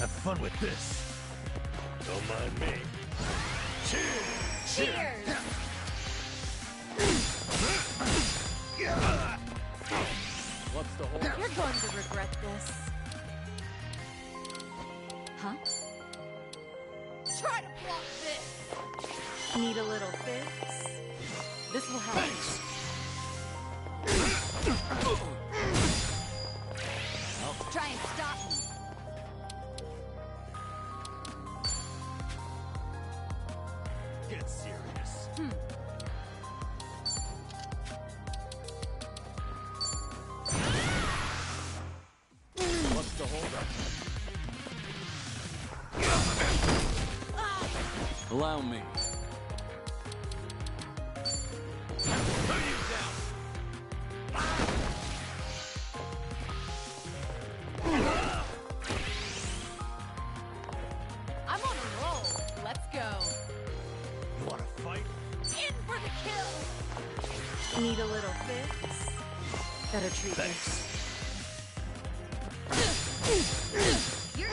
Have fun with this. Don't mind me. Cheers! cheers! What's the whole? You're going to regret this. Huh? Try to block this! Need a little fix? will help. Try and stop me. Get serious. What's the holdup? Allow me. I'm on a roll. Let's go. You wanna fight? In for the kill. Need a little fix? Better treat Thanks. You're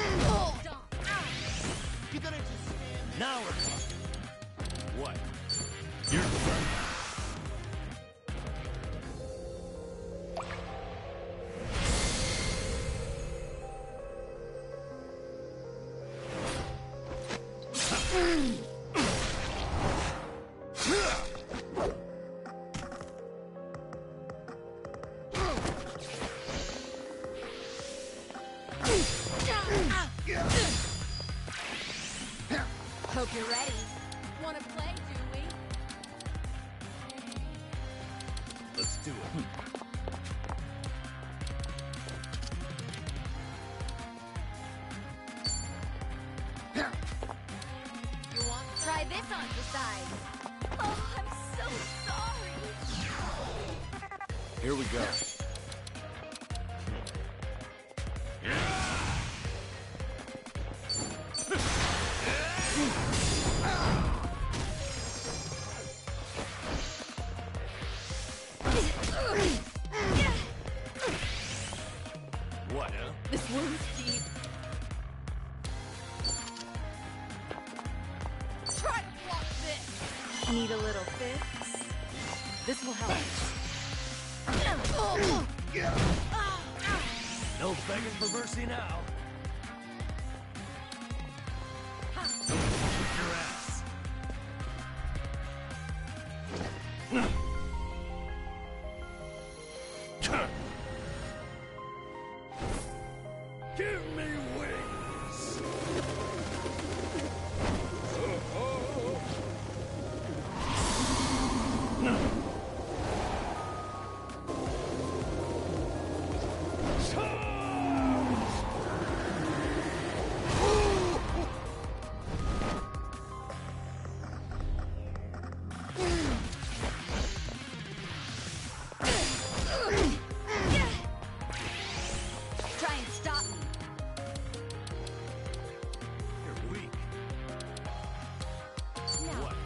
You gonna just stand there? Now we're talking. What? You're done. Hope you're ready. Wanna play, do we? Let's do it. You want Try this on the side. Oh, I'm so sorry. Here we go. What, huh? This wound's deep. Try to block this. Need a little fix? This will help. No begging for mercy now. Your ass. Give me wings. Try and stop me. You're weak. No. What?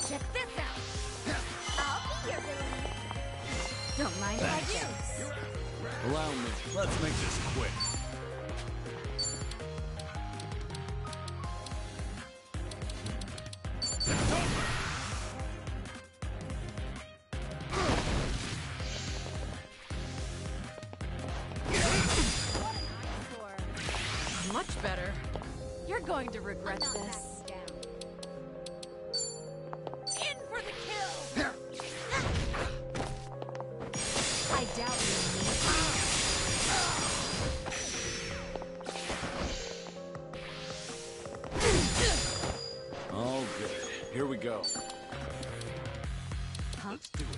Check this out. I'll be your relief. Don't mind if I do. Allow me. Let's make this quick. Much better. You're going to regret this. In for the kill! I doubt you need All good. Here we go. Let's do it.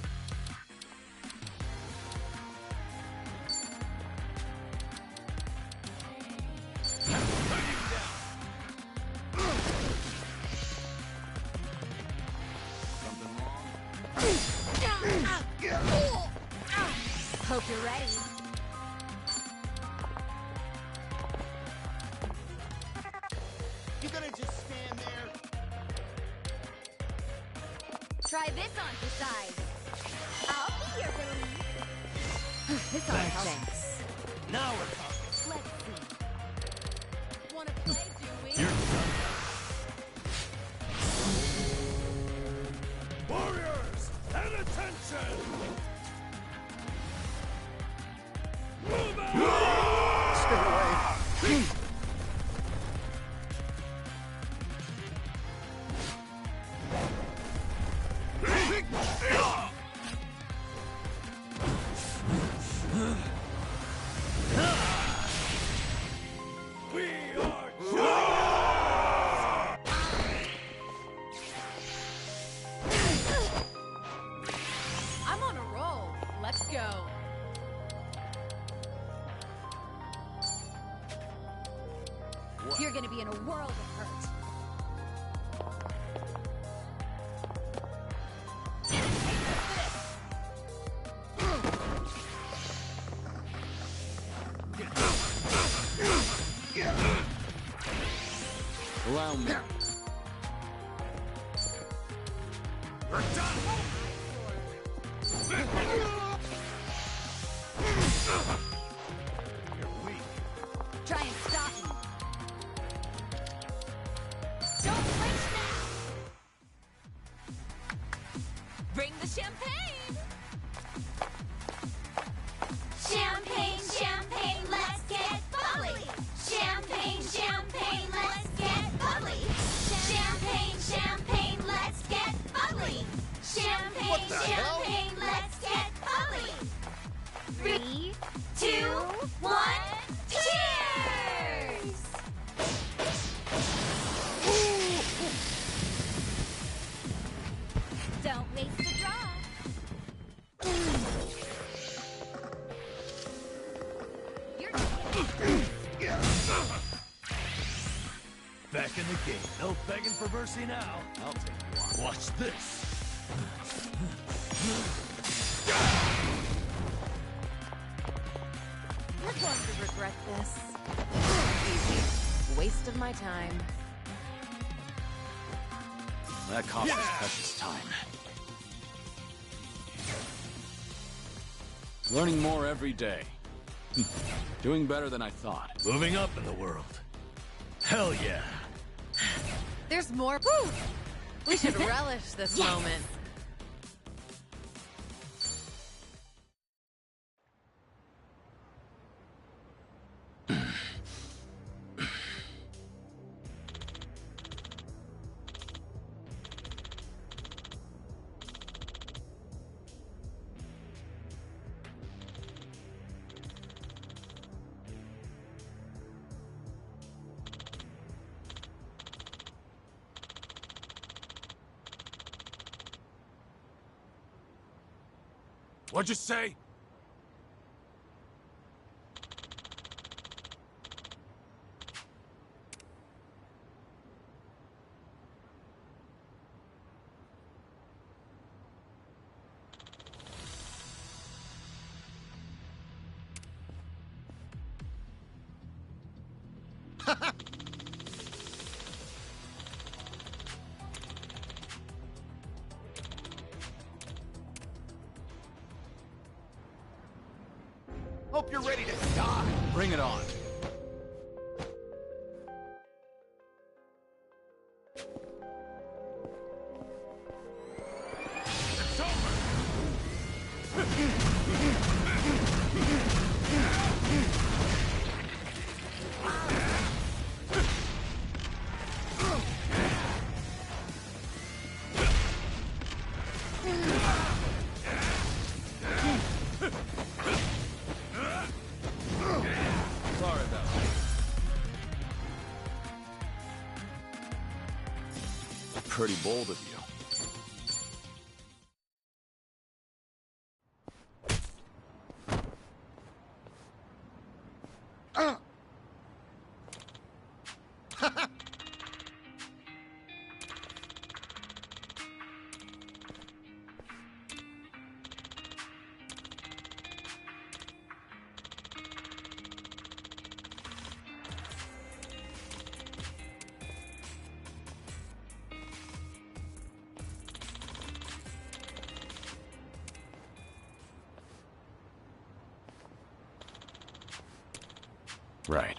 Hope you're ready. You gonna just stand there? Try this on for size. I'll be your relief. This all Thanks. helps. Now we're talking. Let's see. Wanna play, do we? You're done. Warriors, and attention! Move out! Stay away. Let's go. You're gonna be in a world of hurt. Allow me. You're done! You're weak. Try and stop me. Don't flinch now. Bring the champagne. Champagne, champagne, let's get bubbly. Champagne, champagne, let's get bubbly. Champagne, champagne, let's get bubbly. Champagne, champagne, let's get bubbly. 3, 2, 1, cheers! Don't waste a drop. Back in the game. No begging for mercy now. I'll take you on. Watch this. You're going to regret this. Easy. Waste of my time. That cost us precious time. Learning more every day. Doing better than I thought. Moving up in the world. Hell yeah. There's more. Woo! We should relish this moment. What'd you say? Hope you're ready to die. Bring it on. It's over! Sorry about that. Pretty bold of you. Right.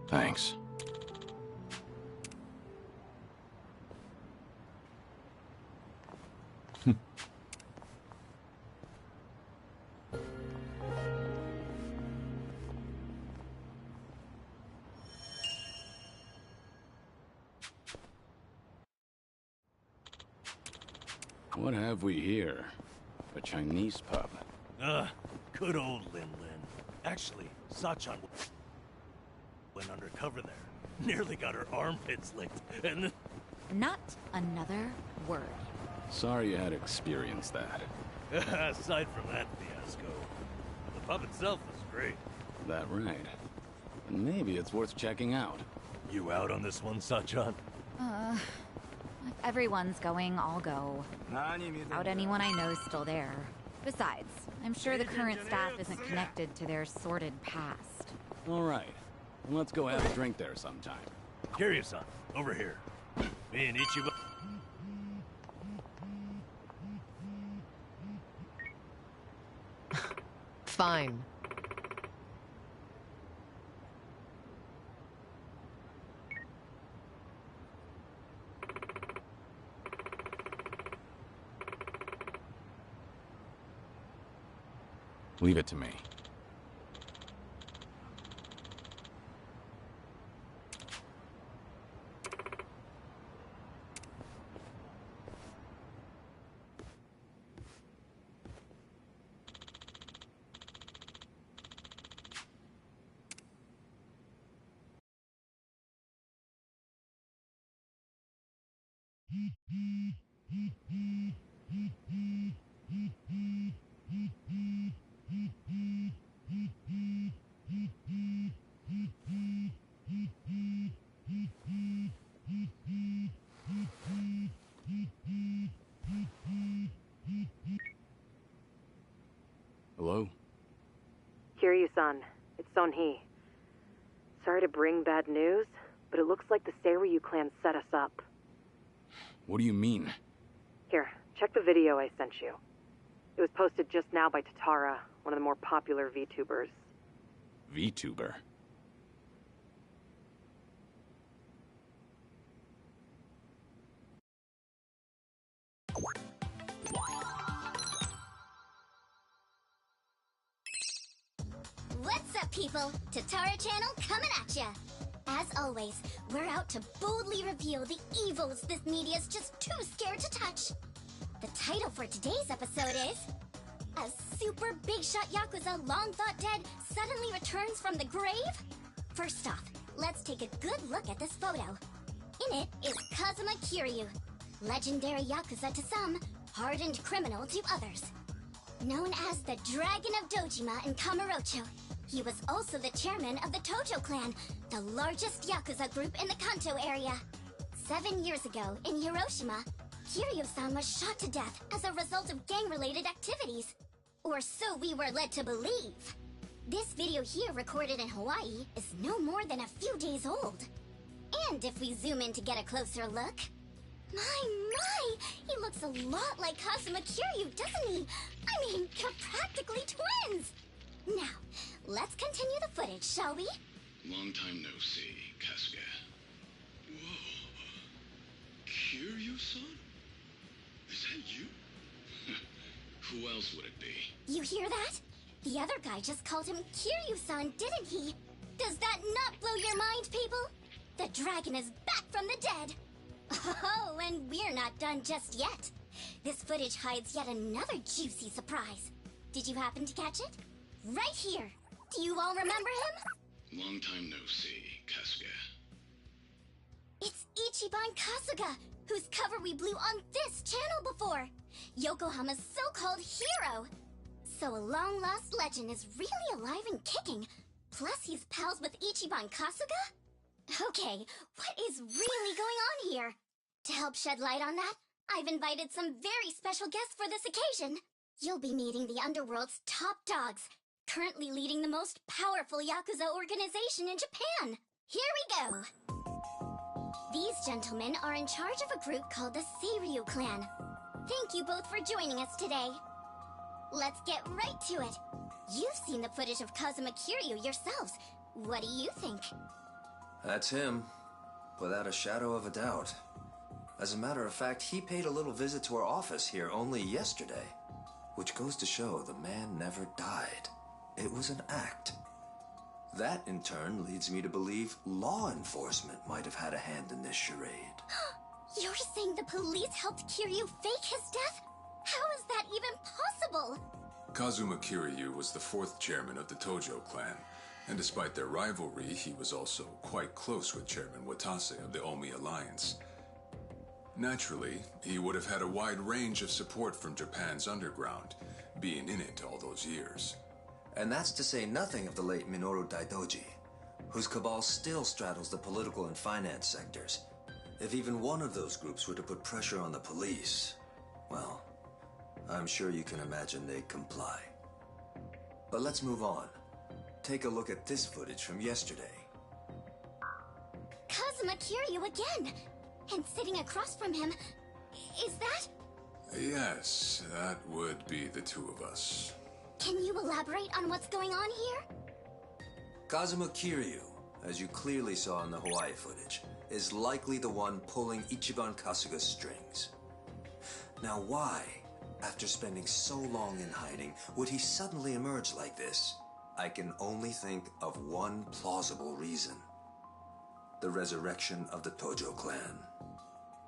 Thanks. What have we here? A Chinese pub. Good old Lin Lin. Actually, Sachan... went undercover there. Nearly got her armpits licked, and then... Not another word. Sorry you had to experience that. Aside from that fiasco, the pub itself was great. That right. And maybe it's worth checking out. You out on this one, Sachan? If everyone's going, I'll go. Without anyone I know still there. Besides, I'm sure the current staff isn't connected to their sordid past. All right. Let's go have a drink there sometime. Kiryu-san, over here. Me and Ichiban... Fine. Leave it to me. Hello? Kiryu-san, it's Son-hee. Sorry to bring bad news, but it looks like the Seiryu clan set us up. What do you mean? Here, check the video I sent you. It was posted just now by Tatara, one of the more popular VTubers. VTuber? What's up, people? Tatara Channel coming at ya! As always, we're out to boldly reveal the evils this media's just too scared to touch. The title for today's episode is... A super big shot Yakuza long thought dead suddenly returns from the grave? First off, let's take a good look at this photo. In it is Kazuma Kiryu, legendary Yakuza to some, hardened criminal to others. Known as the Dragon of Dojima in Kamurocho, he was also the chairman of the Tojo clan, the largest Yakuza group in the Kanto area. 7 years ago, in Hiroshima, Kiryu-san was shot to death as a result of gang-related activities. Or so we were led to believe. This video here, recorded in Hawaii, is no more than a few days old. And if we zoom in to get a closer look... My! He looks a lot like Kazuma Kiryu, doesn't he? I mean, they're practically twins! Now, let's continue the footage, shall we? Long time no see, Kasuga. Whoa. Kiryu-san? Is that you? Who else would it be? You hear that? The other guy just called him Kiryu-san, didn't he? Does that not blow your mind, people? The dragon is back from the dead! Oh, and we're not done just yet. This footage hides yet another juicy surprise. Did you happen to catch it? Right here! Do you all remember him? Long time no see, Kasuga. It's Ichiban Kasuga, whose cover we blew on this channel before! Yokohama's so-called hero! So a long-lost legend is really alive and kicking. Plus he's pals with Ichiban Kasuga? Okay, what is really going on here? To help shed light on that, I've invited some very special guests for this occasion. You'll be meeting the Underworld's top dogs, currently leading the most powerful Yakuza organization in Japan. Here we go! These gentlemen are in charge of a group called the Seiryu clan. Thank you both for joining us today. Let's get right to it. You've seen the footage of Kazuma Kiryu yourselves. What do you think? That's him, without a shadow of a doubt. As a matter of fact, he paid a little visit to our office here only yesterday. Which goes to show the man never died. It was an act. That, in turn, leads me to believe law enforcement might have had a hand in this charade. You're saying the police helped Kiryu fake his death? How is that even possible? Kazuma Kiryu was the 4th chairman of the Tojo clan, And despite their rivalry, he was also quite close with Chairman Watase of the Omi Alliance. Naturally, he would have had a wide range of support from Japan's underground, being in it all those years. And that's to say nothing of the late Minoru Daidoji, whose cabal still straddles the political and finance sectors. If even one of those groups were to put pressure on the police, well, I'm sure you can imagine they'd comply. But let's move on. Take a look at this footage from yesterday. Kazuma Kiryu again! And sitting across from him, is that? Yes, that would be the two of us. Can you elaborate on what's going on here? Kazuma Kiryu, as you clearly saw in the Hawaii footage, is likely the one pulling Ichiban Kasuga's strings. Now why, after spending so long in hiding, would he suddenly emerge like this? I can only think of one plausible reason. The resurrection of the Tojo clan.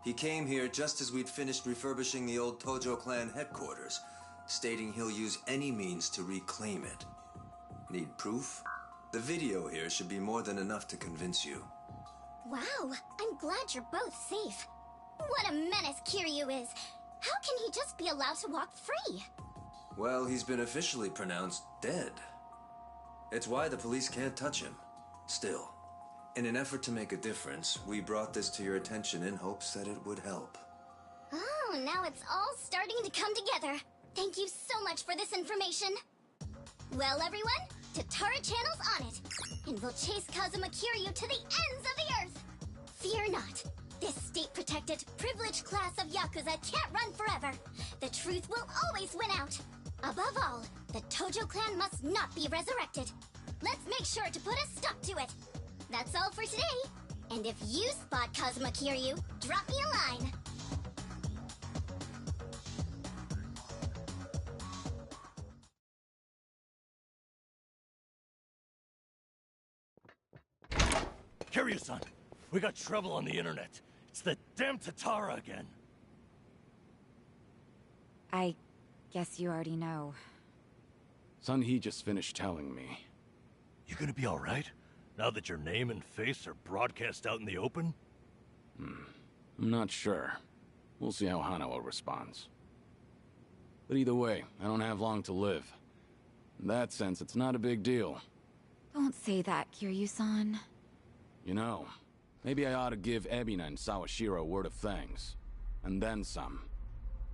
He came here just as we'd finished refurbishing the old Tojo clan headquarters, stating he'll use any means to reclaim it. Need proof? The video here should be more than enough to convince you. Wow, I'm glad you're both safe. What a menace Kiryu is. How can he just be allowed to walk free? Well, he's been officially pronounced dead. It's why the police can't touch him. Still, in an effort to make a difference, we brought this to your attention in hopes that it would help. Oh, now it's all starting to come together. Thank you so much for this information. Well, everyone, Tatara Channel's on it. And we'll chase Kazuma Kiryu to the ends of the earth. Fear not. This state-protected, privileged class of Yakuza can't run forever. The truth will always win out. Above all, the Tojo clan must not be resurrected. Let's make sure to put a stop to it. That's all for today. And if you spot Kazuma Kiryu, drop me a line. Kiryu-san, we got trouble on the internet. It's the damn Tatara again. I guess you already know. Sun-Hee just finished telling me. You gonna be alright? Now that your name and face are broadcast out in the open? I'm not sure. We'll see how Hanawa responds. But either way, I don't have long to live. In that sense, it's not a big deal. Don't say that, Kiryu-san. You know, maybe I ought to give Ebina and Sawashiro a word of thanks. And then some.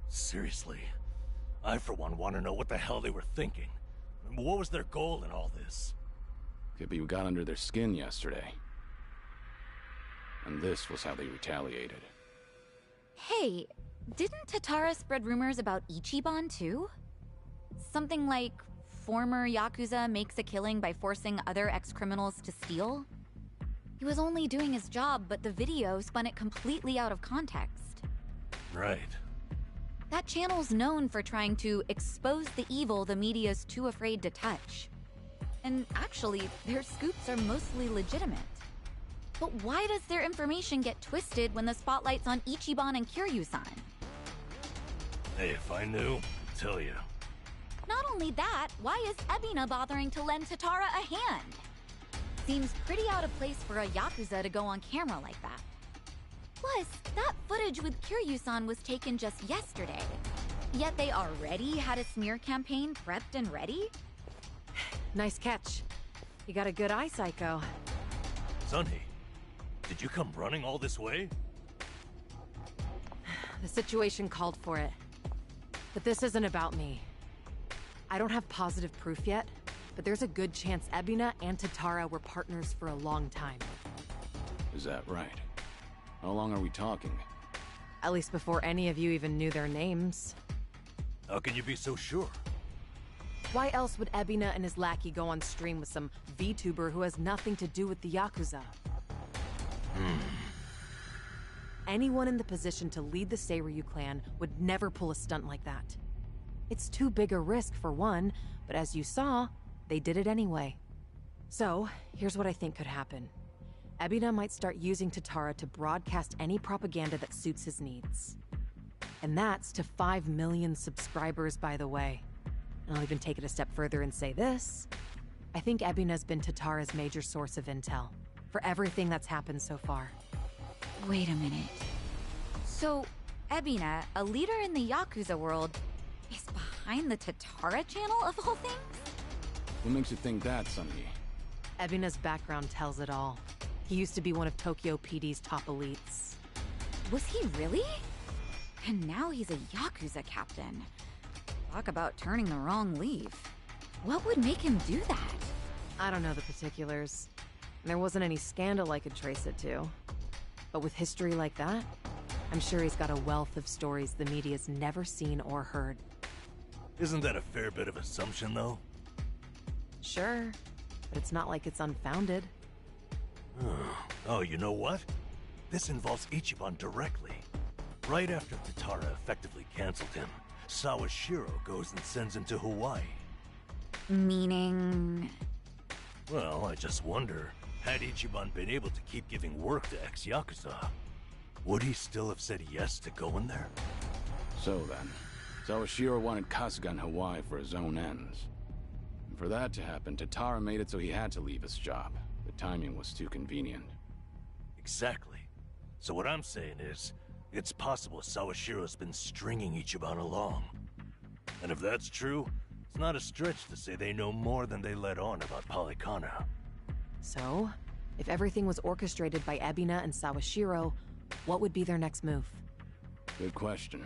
Seriously? I, for one, want to know what the hell they were thinking. What was their goal in all this? Could be we got under their skin yesterday. And this was how they retaliated. Hey, didn't Tatara spread rumors about Ichiban too? Something like former Yakuza makes a killing by forcing other ex-criminals to steal? He was only doing his job, but the video spun it completely out of context. Right. That channel's known for trying to expose the evil the media's too afraid to touch. And actually, their scoops are mostly legitimate. But why does their information get twisted when the spotlight's on Ichiban and Kiryu-san? Hey, if I knew, I'd tell you. Not only that, why is Ebina bothering to lend Tatara a hand? Seems pretty out of place for a Yakuza to go on camera like that. Plus, that footage with Kiryu-san was taken just yesterday. Yet they already had a smear campaign prepped and ready? Nice catch. You got a good eye, Psycho. Sun-Hee, did you come running all this way? The situation called for it. But this isn't about me. I don't have positive proof yet, but there's a good chance Ebina and Tatara were partners for a long time. Is that right? How long are we talking? At least before any of you even knew their names. How can you be so sure? Why else would Ebina and his lackey go on stream with some VTuber who has nothing to do with the Yakuza? Anyone in the position to lead the Seiryu clan would never pull a stunt like that. It's too big a risk for one, but as you saw, they did it anyway. So, here's what I think could happen. Ebina might start using Tatara to broadcast any propaganda that suits his needs. And that's to 5 million subscribers, by the way. And I'll even take it a step further and say this. I think Ebina's been Tatara's major source of intel for everything that's happened so far. Wait a minute. So, Ebina, a leader in the Yakuza world, is behind the Tatara channel of all things? What makes you think that, Sunny? Ebina's background tells it all. He used to be one of Tokyo PD's top elites. Was he really? And now he's a Yakuza captain. Talk about turning the wrong leaf. What would make him do that? I don't know the particulars. There wasn't any scandal I could trace it to. But with history like that, I'm sure he's got a wealth of stories the media's never seen or heard. Isn't that a fair bit of assumption, though? Sure, but it's not like it's unfounded. Oh, you know what? This involves Ichiban directly. Right after Tatara effectively canceled him, Sawashiro goes and sends him to Hawaii. Meaning... Well, I just wonder, had Ichiban been able to keep giving work to ex-Yakuza, would he still have said yes to going there? So then, Sawashiro wanted Kasuga in Hawaii for his own ends. And for that to happen, Tatara made it so he had to leave his job. The timing was too convenient. Exactly. So what I'm saying is, it's possible Sawashiro's been stringing Ichiban along. And if that's true, it's not a stretch to say they know more than they let on about Polycana. So, if everything was orchestrated by Ebina and Sawashiro, what would be their next move? Good question.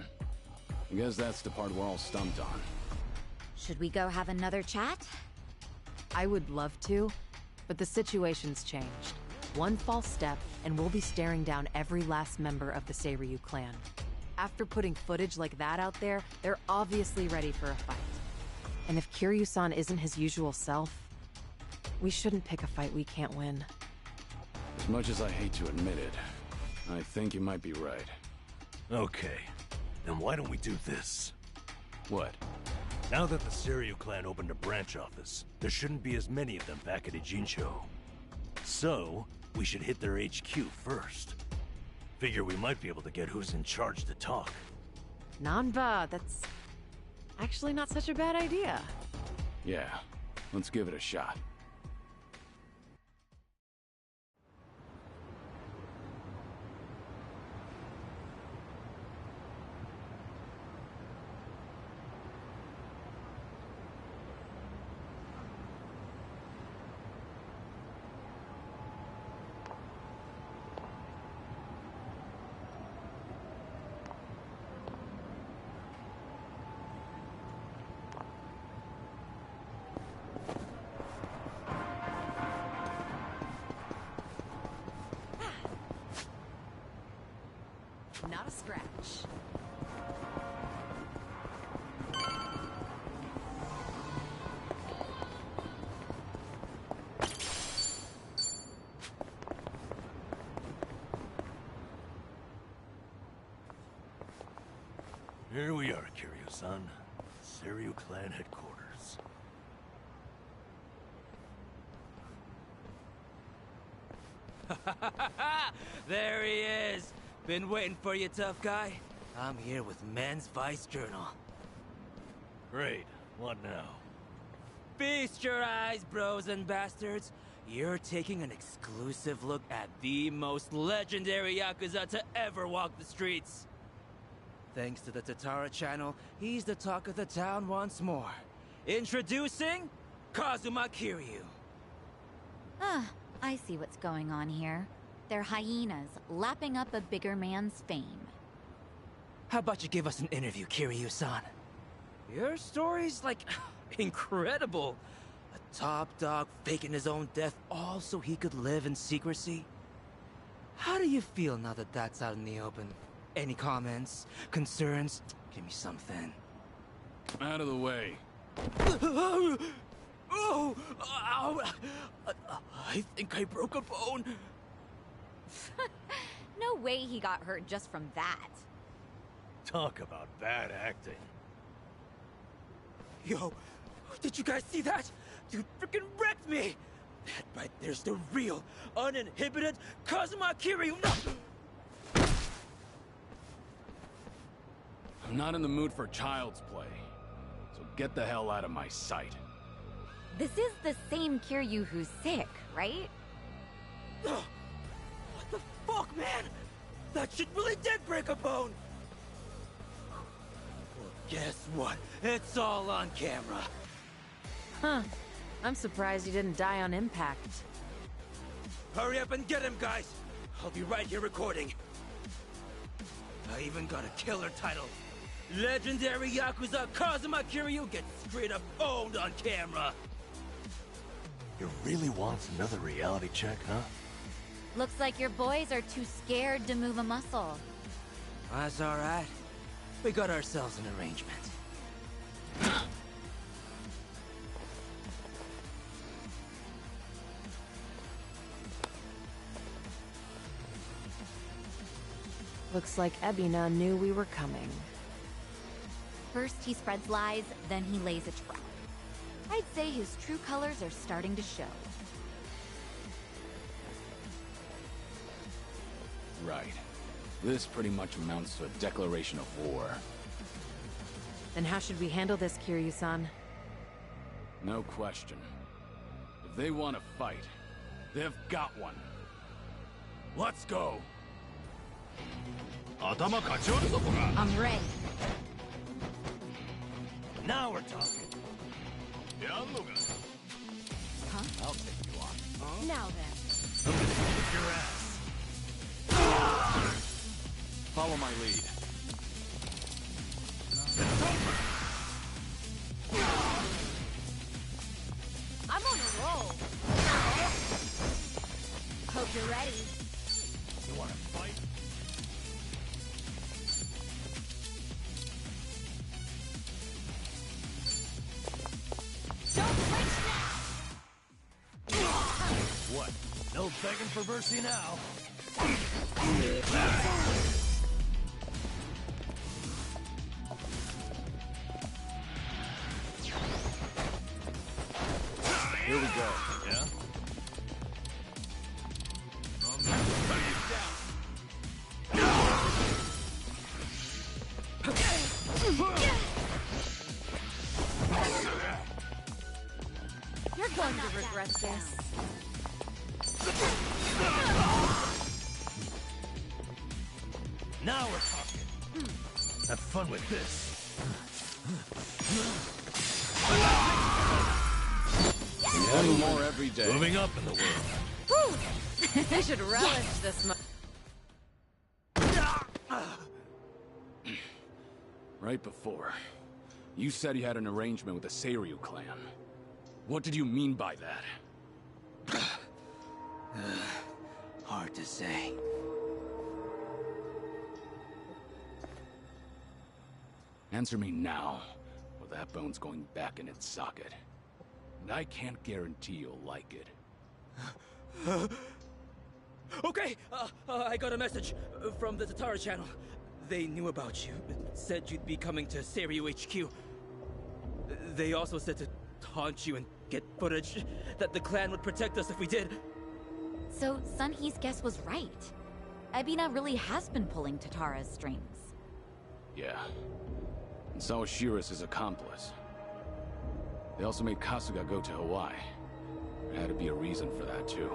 I guess that's the part we're all stumped on. Should we go have another chat? I would love to, but the situation's changed. One false step, and we'll be staring down every last member of the Seiryu clan. After putting footage like that out there, they're obviously ready for a fight. And if Kiryu-san isn't his usual self, we shouldn't pick a fight we can't win. As much as I hate to admit it, I think you might be right. Okay, then why don't we do this? What? Now that the Seiryu clan opened a branch office, there shouldn't be as many of them back at Ijincho. So, we should hit their HQ first. Figure we might be able to get who's in charge to talk. Nanba, that's actually not such a bad idea. Yeah, let's give it a shot. Not a scratch. Here we are, Kiryu-san. Seiryu clan headquarters. There he is! Been waiting for you, tough guy. I'm here with Men's Vice Journal. Great. What now? Feast your eyes, bros and bastards. You're taking an exclusive look at the most legendary Yakuza to ever walk the streets. Thanks to the Tatara channel, he's the talk of the town once more. Introducing Kazuma Kiryu. Ah, I see what's going on here. They're hyenas, lapping up a bigger man's fame. How about you give us an interview, Kiryu-san? Your story's, like, incredible. A top dog faking his own death all so he could live in secrecy. How do you feel now that that's out in the open? Any comments? Concerns? Give me something. Out of the way. Oh! Ow! I think I broke a bone. No way he got hurt just from that. Talk about bad acting. Yo, did you guys see that? Dude freaking wrecked me! That right there's the real, uninhibited Kazuma Kiryu! No! I'm not in the mood for child's play, so get the hell out of my sight. This is the same Kiryu who's sick, right? What the fuck, man? That shit really did break a bone! Well, guess what? It's all on camera. Huh. I'm surprised you didn't die on impact. Hurry up and get him, guys! I'll be right here recording. I even got a killer title. Legendary Yakuza Kazuma Kiryu gets straight up owned on camera. You really want another reality check, huh? Looks like your boys are too scared to move a muscle. That's alright. We got ourselves an arrangement. Looks like Ebina knew we were coming. First he spreads lies, then he lays a trap. I'd say his true colors are starting to show. Right. This pretty much amounts to a declaration of war. Then how should we handle this, Kiryu-san? No question. If they want to fight, they've got one. Let's go! I'm ready. Now we're talking. Huh? I'll take you on. Now then. With your ass. Follow my lead. I'm on a roll. Hope you're ready. You wanna fight? Don't flinch now. What? No begging for mercy now. Here we go. Yeah? You're going to regret this. Now we're talking. Have fun with this. One more every day. Moving up in the world. Whew! I should relish this Right before, you said you had an arrangement with the Seiryu clan. What did you mean by that? Hard to say. Answer me now, or that bone's going back in its socket. And I can't guarantee you'll like it. Okay, I got a message from the Tatara channel. They knew about you, said you'd be coming to Seiryu HQ. They also said to taunt you and get footage, that the clan would protect us if we did. So Sunhee's guess was right. Ebina really has been pulling Tatara's strings. Yeah. And Sawashira's his accomplice. They also made Kasuga go to Hawaii. There had to be a reason for that, too.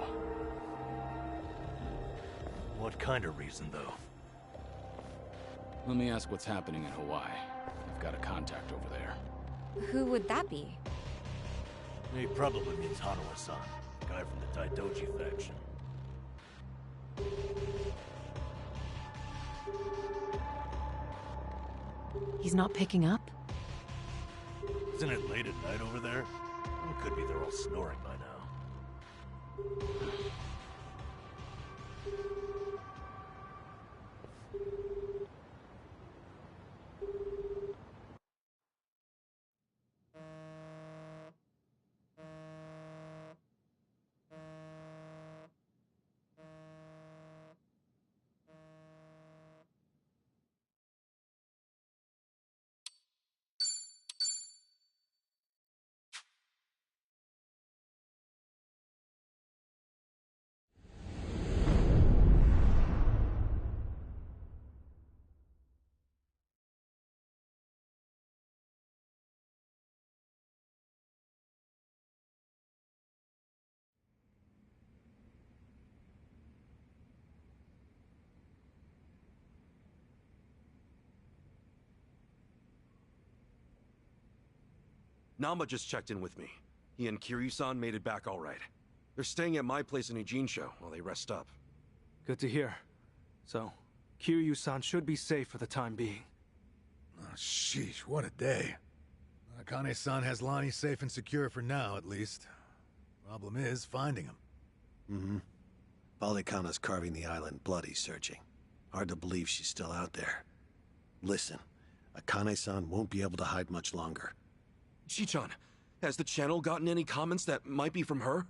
What kind of reason, though? Let me ask what's happening in Hawaii. I've got a contact over there. Who would that be? He probably means Hanawa-san, the guy from the Daidoji faction. He's not picking up? Isn't it late at night over there? It could be they're all snoring by now. Namba just checked in with me. He and Kiryu-san made it back all right. They're staying at my place in Ijincho while they rest up. Good to hear. So, Kiryu-san should be safe for the time being. Oh, sheesh, what a day. Akane-san has Lonnie safe and secure for now, at least. Problem is, finding him. Mm-hmm. Balikana's carving the island bloody searching. Hard to believe she's still out there. Listen, Akane-san won't be able to hide much longer. Chichan, has the channel gotten any comments that might be from her?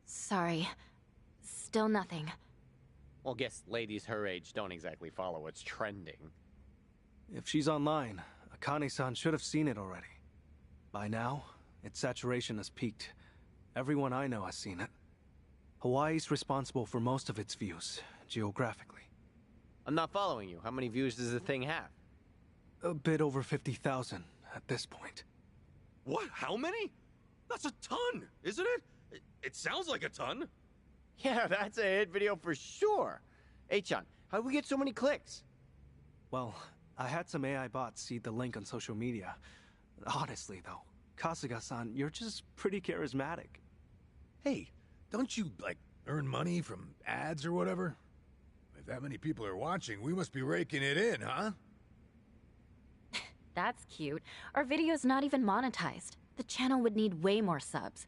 Sorry. Still nothing. Well, guess ladies her age don't exactly follow what's trending. If she's online, Akane-san should have seen it already. By now, its saturation has peaked. Everyone I know has seen it. Hawaii's responsible for most of its views, geographically. I'm not following you. How many views does the thing have? A bit over 50,000 at this point. What? How many? That's a ton, isn't it? It sounds like a ton. Yeah, that's a hit video for sure. Hey, Chan, how'd we get so many clicks? Well, I had some AI bots seed the link on social media. Honestly, though, Kasuga-san, you're just pretty charismatic. Hey, don't you, like, earn money from ads or whatever? If that many people are watching, we must be raking it in, huh? That's cute. Our video's not even monetized. The channel would need way more subs.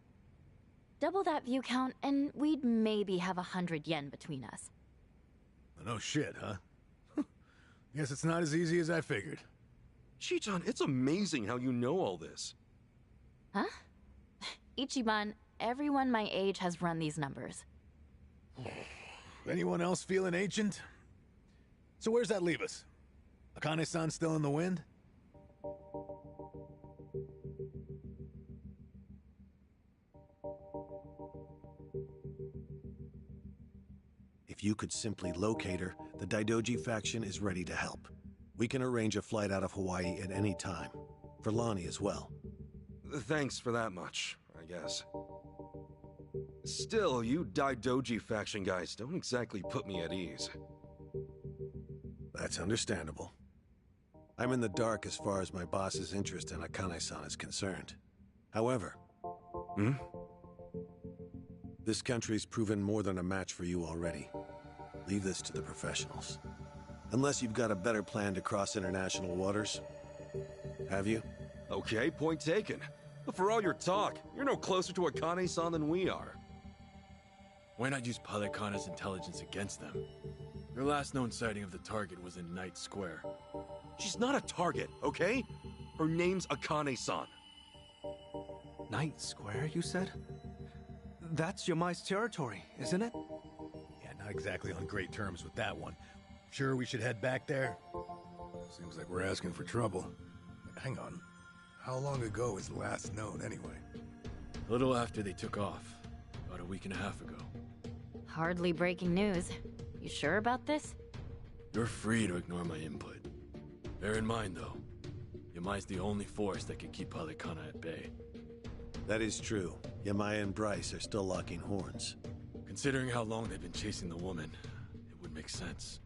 Double that view count, and we'd maybe have 100 yen between us. No shit, huh? Guess it's not as easy as I figured. Chichan, it's amazing how you know all this. Huh? Ichiban, everyone my age has run these numbers. Anyone else feeling ancient? So where's that leave us? Akane-san still in the wind? If you could simply locate her, the Daidoji faction is ready to help. We can arrange a flight out of Hawaii at any time. For Lonnie as well. Thanks for that much, I guess. Still, you Daidoji faction guys don't exactly put me at ease. That's understandable. I'm in the dark as far as my boss's interest in Akane-san is concerned. However... This country's proven more than a match for you already. Leave this to the professionals. Unless you've got a better plan to cross international waters. Have you? Okay, point taken. But for all your talk, you're no closer to Akane-san than we are. Why not use Palikana's intelligence against them? Their last known sighting of the target was in Night Square. She's not a target, okay? Her name's Akane-san. Night Square, you said? That's Yamai's territory, isn't it? Yeah, not exactly on great terms with that one. Sure we should head back there? Seems like we're asking for trouble. Hang on. How long ago was last known, anyway? A little after they took off. About a week and a half ago. Hardly breaking news. You sure about this? You're free to ignore my input. Bear in mind, though, Yamai's the only force that can keep Palikana at bay. That is true. Yamai and Bryce are still locking horns. Considering how long they've been chasing the woman, it would make sense.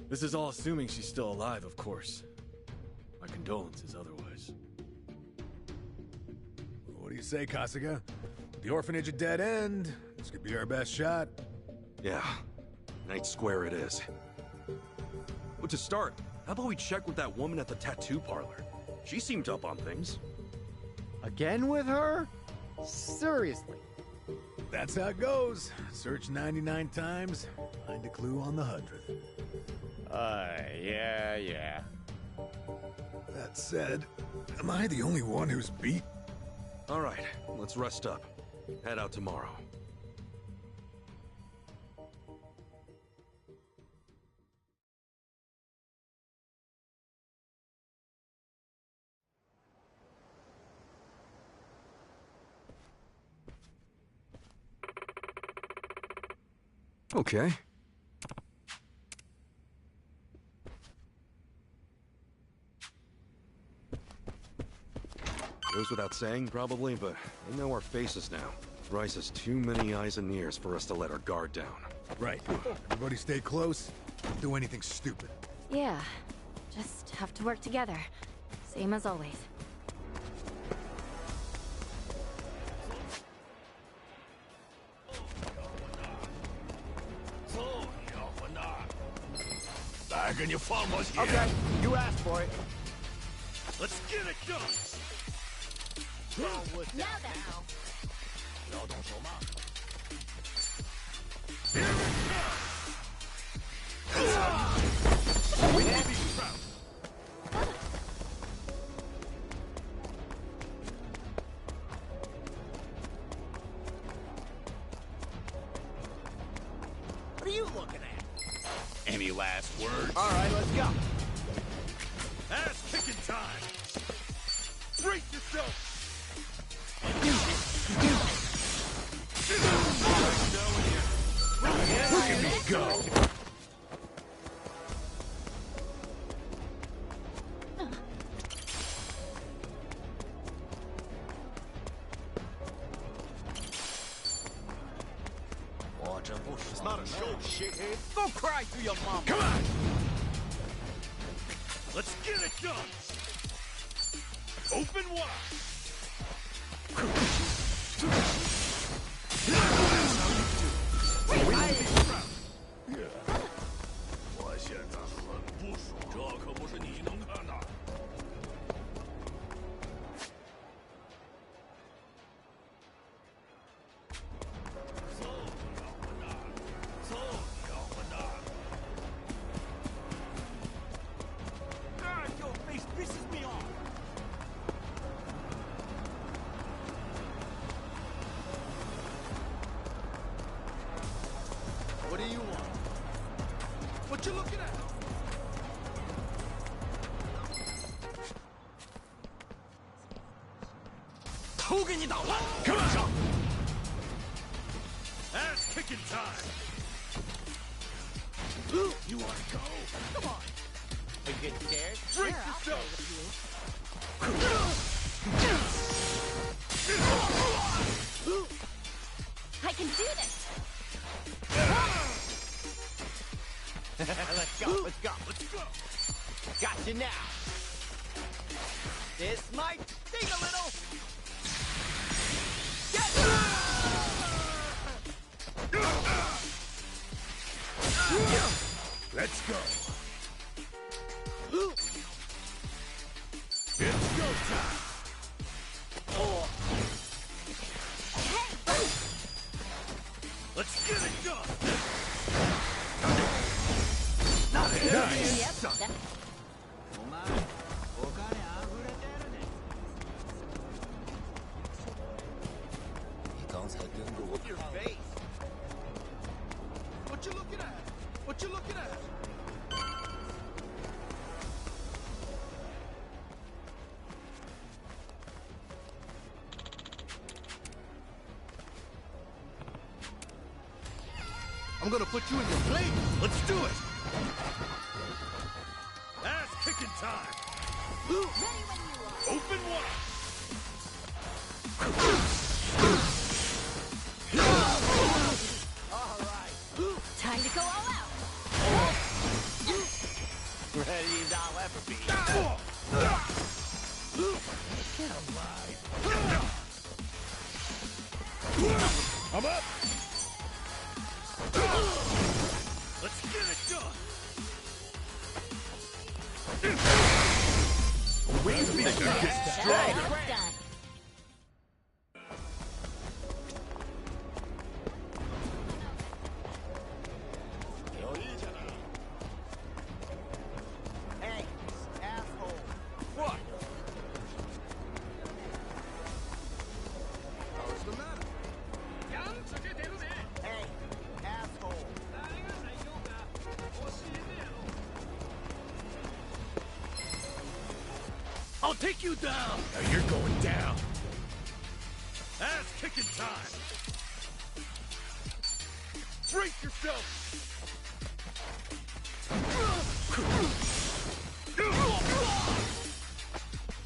This is all assuming she's still alive, of course. My condolences otherwise. What do you say, Kasuga? The orphanage a dead end. This could be our best shot. Yeah, Night Square it is. But to start, how about we check with that woman at the tattoo parlor? She seemed up on things. Again with her? Seriously? That's how it goes. Search 99 times, find a clue on the 100th. Yeah. That said, am I the only one who's beat? All right, let's rest up. Head out tomorrow. Okay. Goes without saying, probably, but they know our faces now. Bryce has too many eyes and ears for us to let our guard down. Right. Everybody stay close. Don't do anything stupid. Yeah. Just have to work together. Same as always. Okay, you asked for it. Let's get it done! Now then. What are you looking at? Any last words? All right, let's go. Ass kicking time! Brace yourself! Look at me go! It's not a show, shithead. Go cry to your mom. Come on! Let's get it done! Open wide! Your face pisses me off. What do you want? What you looking at? Come on! Ass kicking time! You wanna go? Come on! You get scared? Brace yourself! I can do this. Let's go, let's go. Let's go! Got you now. This might sting a little. Let's go! It's go time! Let's get it done! Nice! Yep. Your face. What you looking at? What you looking at? I'm gonna put you in your place. Let's do it! Ass kicking time! Open wide! Time to go all out. Ready as I'll ever be. I'm up! Let's get it done! Waymaker gets stronger! Done. Hey, asshole. What? What's the matter? Hey, asshole. I'll take you down! Now you're going down! Ass kicking time! Brace yourself!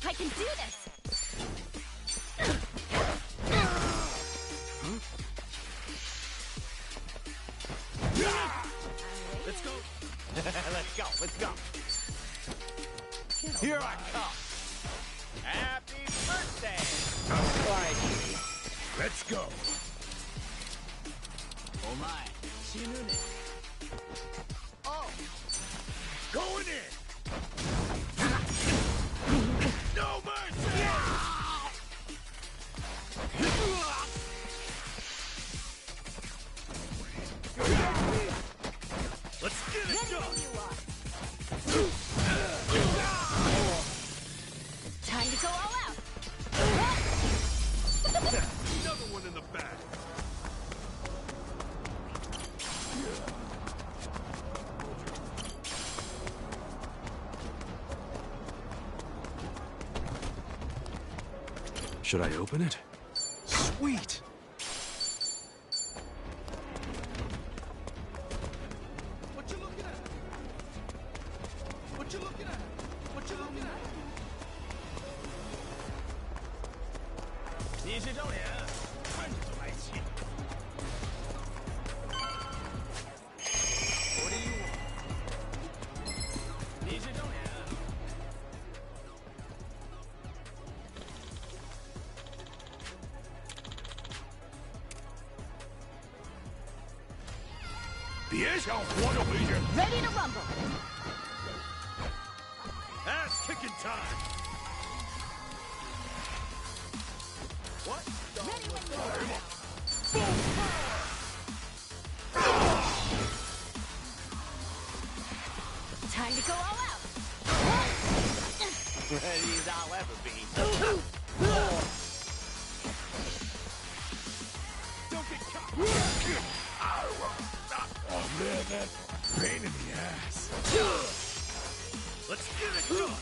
I can do this. Let's go! Let's go, let's go. Here I come. Happy birthday! Let's go. Oh my. Oh! Going in! No mercy! Let's get it done! Time to go all out. Another one in the back. Should I open it? Sweet! What you looking at? What you looking at? What you looking at? 你是正脸，看着就来气。What do you want? 你是正脸。别想活着回去。 Ready to rumble. Ass kicking time. What? Ready when you are. Time to go all out. Ready as I'll ever be. Don't get caught. Oh man, that pain in the ass. Let's get it done!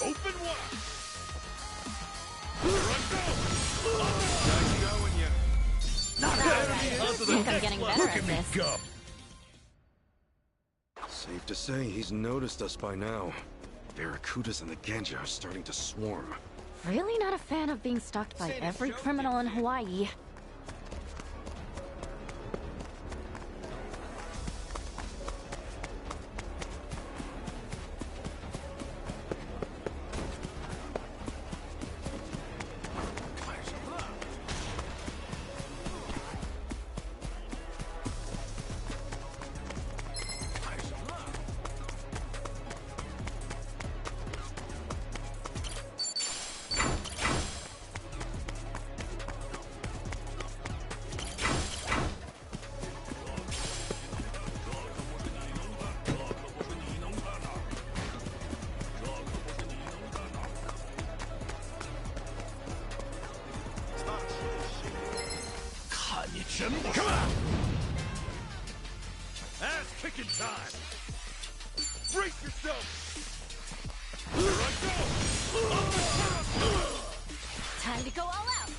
Open wide. Nice knowing you. Think I'm getting better at this. Go. Safe to say, he's noticed us by now. Barracudas and the Genja are starting to swarm. Really not a fan of being stalked by every criminal in Hawaii. Come on! Ass kicking time! Brace yourself! Here I go! Time to go all out.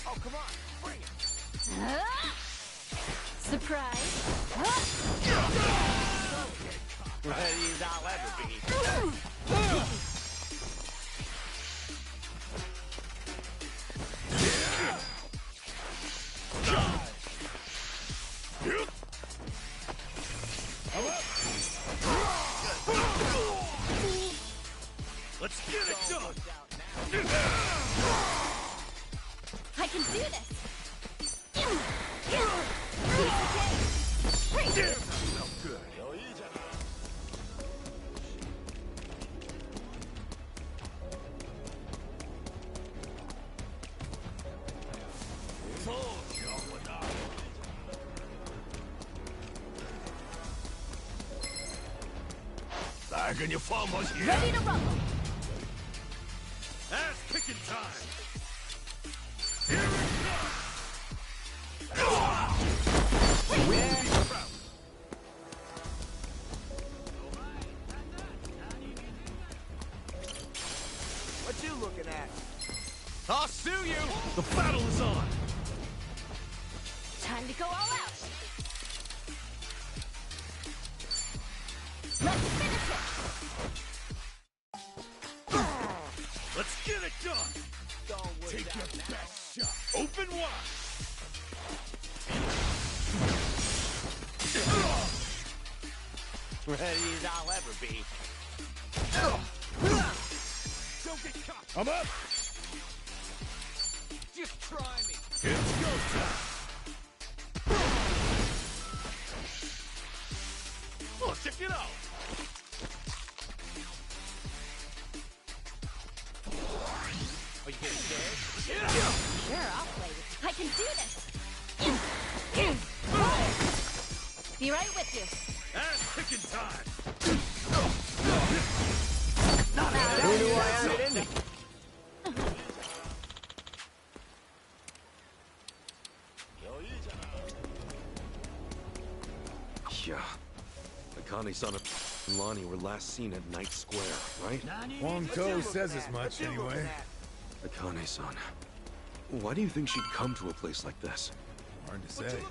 Oh, come on. Bring it. Surprise. Ready as I'll ever be. Let's get it done! I can do this. Good. Ready to rumble. Ass kicking time! Here it comes! What you looking at? I'll sue you! The battle is on! Time to go all out. Let's finish it. Let's get it done! Take your best shot. Open wide. Ready as I'll ever be. Don't get caught! I'm up! Just try me! It's go time! Oh, check it out! Are you getting scared? Sure, I'll play with you. I can do this! Be right with you. Ass kicking time! Who knew I had it in me? Yeah. Akane-san and Lonnie were last seen at Night Square, right? Wong To says as much, anyway. Akane-san. Why do you think she'd come to a place like this? Hard to say.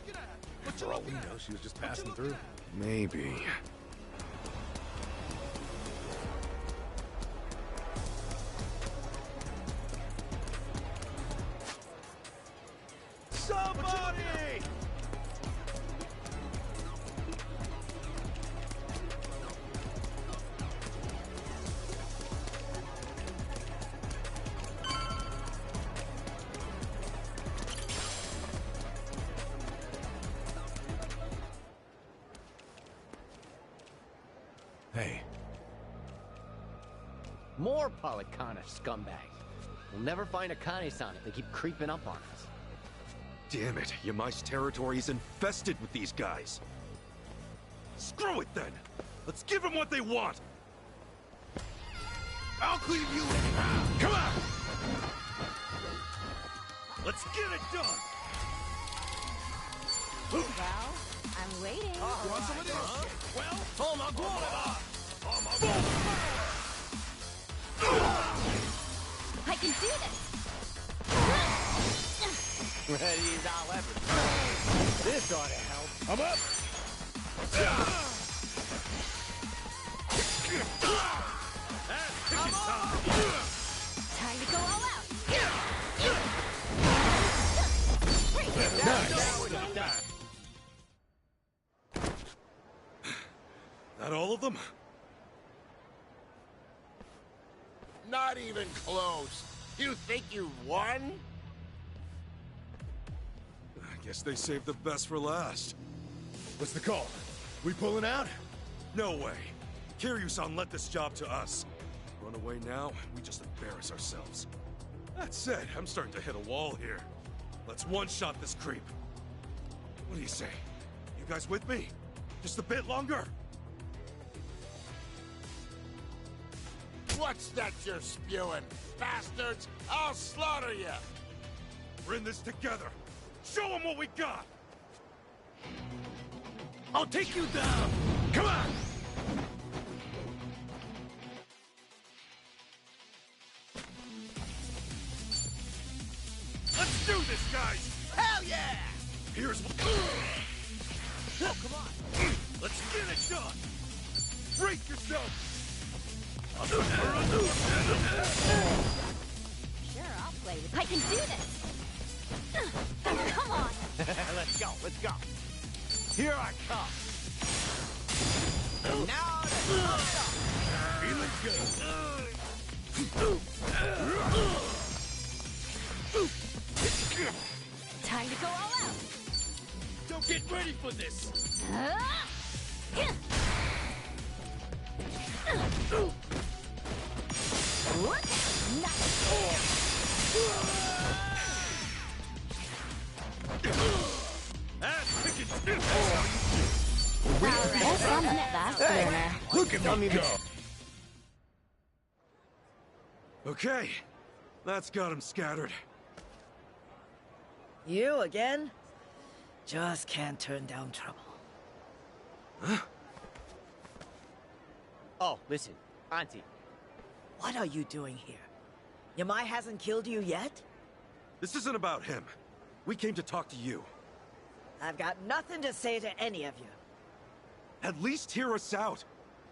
For all we know, she was just passing through. Maybe. Somebody! Hey. More Polycana scumbags. We'll never find Akane-san if they keep creeping up on us. Damn it, Yamai's territory is infested with these guys. Screw it then! Let's give them what they want! I'll cleave you in half! Come on! Let's get it done! Well, I'm waiting. You want some of this? Well, I can do this! Ready as I'll ever be. This ought to help. I'm up! Time to go all out! That all of them? not even close. You think you've won? I guess they saved the best for last. What's the call? We pulling out? No way. Kiryu-san let this job to us. Run away now, we just embarrass ourselves. That said, I'm starting to hit a wall here. Let's one-shot this creep. What do you say? You guys with me? Just a bit longer? What's that you're spewing? Bastards! I'll slaughter you! We're in this together. Show them what we got! I'll take you down! Come on! Let's do this, guys! Hell yeah! Here's what... Oh, come on! Let's get it done! Break yourself! Sure, I'll play with you. I can do this! Come on! Let's go, let's go! Here I come! Now feeling good! Time to go all out! Don't get ready for this! Look at me go! Okay, that's got him scattered. You again? Just can't turn down trouble. Huh? Oh, listen, Auntie. What are you doing here? Yamai hasn't killed you yet? This isn't about him. We came to talk to you. I've got nothing to say to any of you. At least hear us out.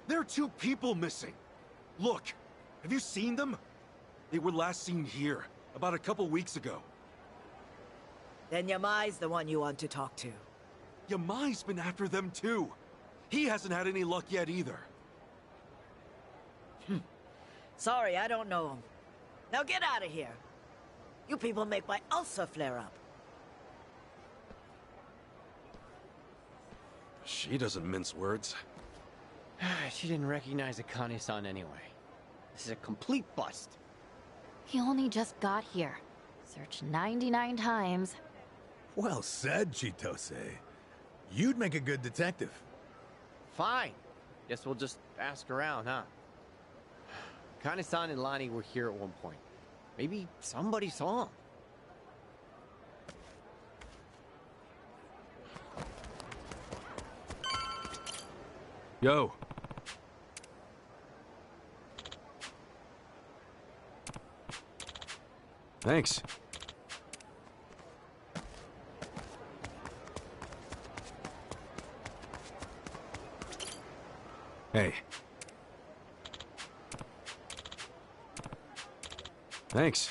There are 2 people missing. Look, have you seen them? They were last seen here, about a couple weeks ago. Then Yamai's the one you want to talk to. Yamai's been after them too. He hasn't had any luck yet either. Sorry, I don't know him. Now get out of here. You people make my ulcer flare up. She doesn't mince words. She didn't recognize Akane-san anyway. This is a complete bust. He only just got here. Searched 99 times. Well said, Chitose. You'd make a good detective. Fine. Guess we'll just ask around, huh? Akane-san and Lonnie were here at one point. Maybe somebody saw him. Yo. Thanks. Hey. Thanks.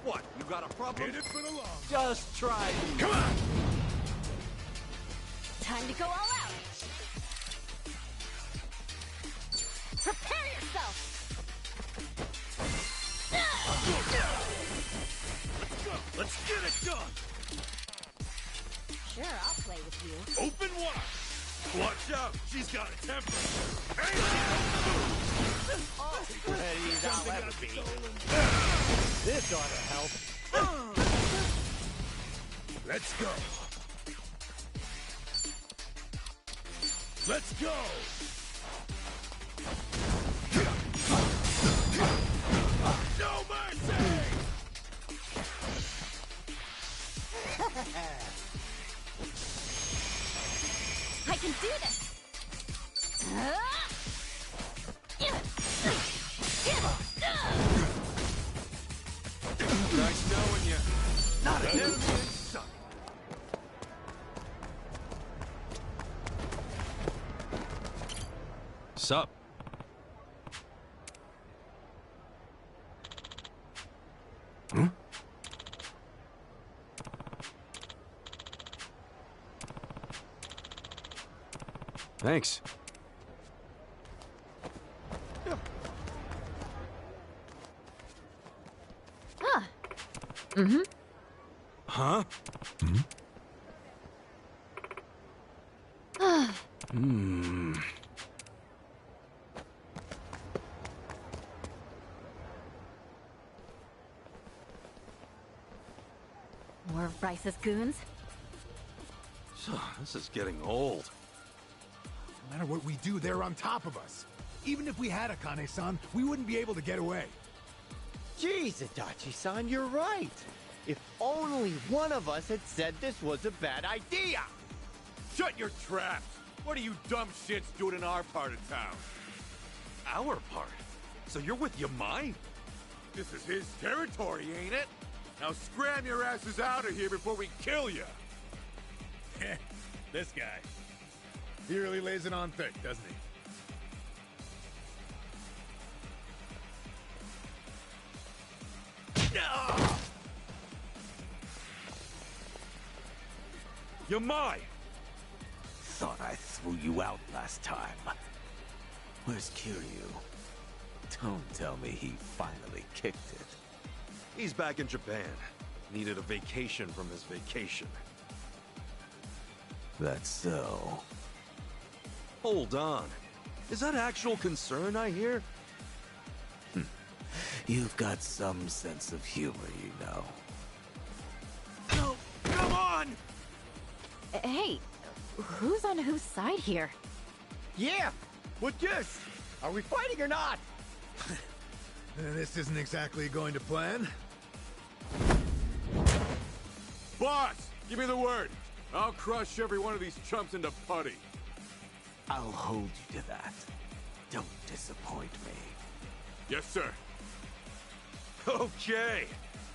What? You got a problem? Hit it for the long. Just try me. Come on! Time to go all out. Prepare yourself. Let's get it done! Sure, I'll play with you. Open wide! Watch out! She's got a temper! Ready as I'll ever be. This ought to help. Let's go! Let's go! No mercy! I can do this. Nice knowing you. Not a enemy in sight. Sup? Hmm? Thanks. Ah. Mm-hmm. Huh? Hmm. More of Bryce's goons? This is getting old. No matter what we do, they're on top of us. Even if we had Akane-san, we wouldn't be able to get away. Jeez, Adachi-san, you're right. If only one of us had said this was a bad idea. Shut your traps! What are you dumb shits doing in our part of town? Our part? So you're with Yamai? This is his territory, ain't it? Now scram your asses out of here before we kill you! This guy. He really lays it on thick, doesn't he? Yamai! Thought I threw you out last time. Where's Kiryu? Don't tell me he finally kicked it. He's back in Japan. Needed a vacation from his vacation. That's so. Hold on. Is that actual concern I hear? You've got some sense of humor, you know. No! Come on! Hey, who's on whose side here? Yeah! What this? Are we fighting or not? This isn't exactly going to plan. Boss! Give me the word! I'll crush every one of these chumps into putty. I'll hold you to that. Don't disappoint me. Yes, sir. Okay.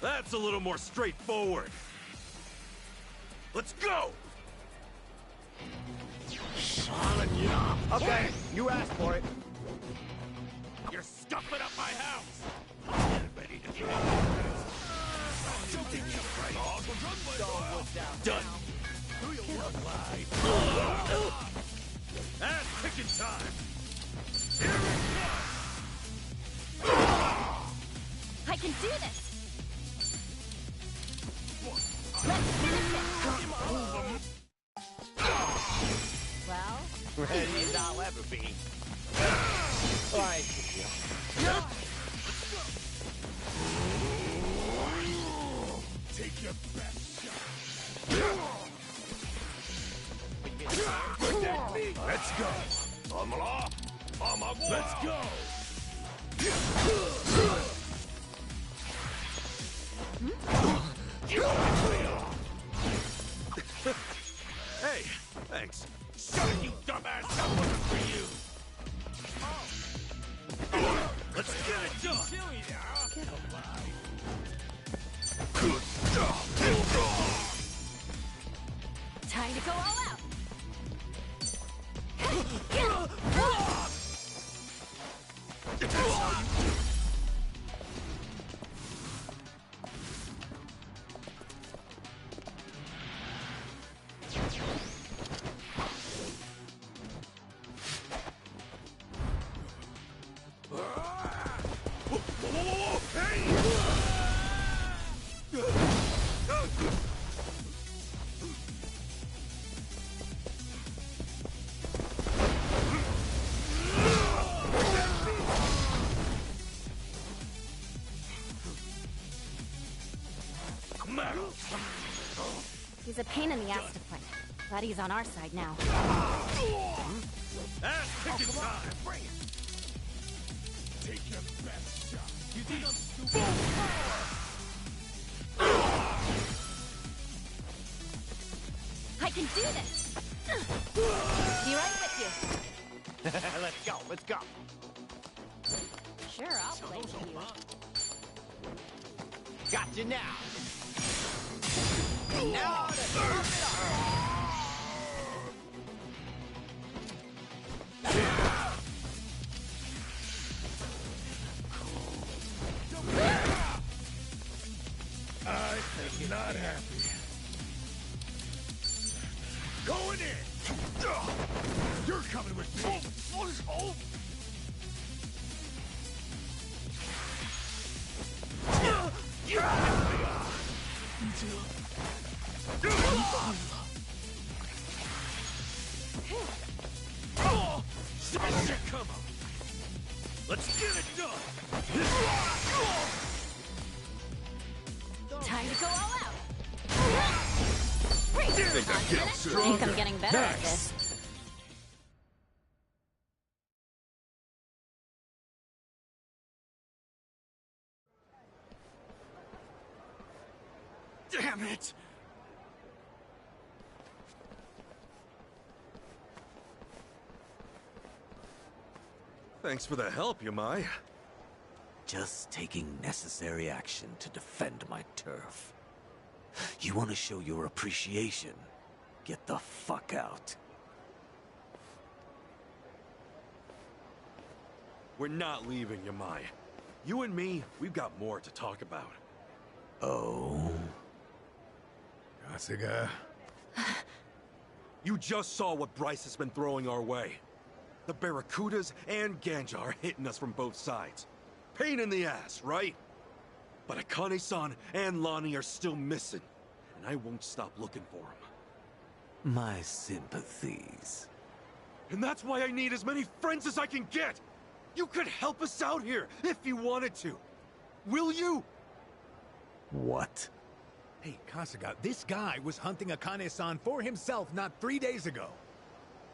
That's a little more straightforward. Let's go! Okay, you asked for it. You're stuffing up my house! Get ready to throw. Done. Ass kicking time. I can do this! Let's finish it! Well, Ready as I'll ever be. Alright. Take your best shot. Let's go. Let's go. Hey, thanks. Shut it, you dumbass! That wasn't for you. Let's get it done. Get alive. time to go all out! He's a pain in the ass to fight. Glad he's on our side now. Ass kicking time! Bring it! Take your best shot. You think I'm stupid? I can do this! Be right with you. Let's go, let's go. Sure, I'll play with you. Got you now. Now to sum it up. I am not happy. Going in. You're coming with me. Come on. Let's get it done. Time to go all out. Think I'm getting better at this. Damn it! Thanks for the help, Yamai. Just taking necessary action to defend my turf. You want to show your appreciation? Get the fuck out. We're not leaving, Yamai. You and me, we've got more to talk about. Oh? Kasuga. You just saw what Bryce has been throwing our way. The Barracudas and Ganja are hitting us from both sides. Pain in the ass, right? But Akane-san and Lonnie are still missing, and I won't stop looking for them. My sympathies. And that's why I need as many friends as I can get! You could help us out here, if you wanted to. Will you? What? Hey, Kasuga, this guy was hunting Akane-san for himself not 3 days ago.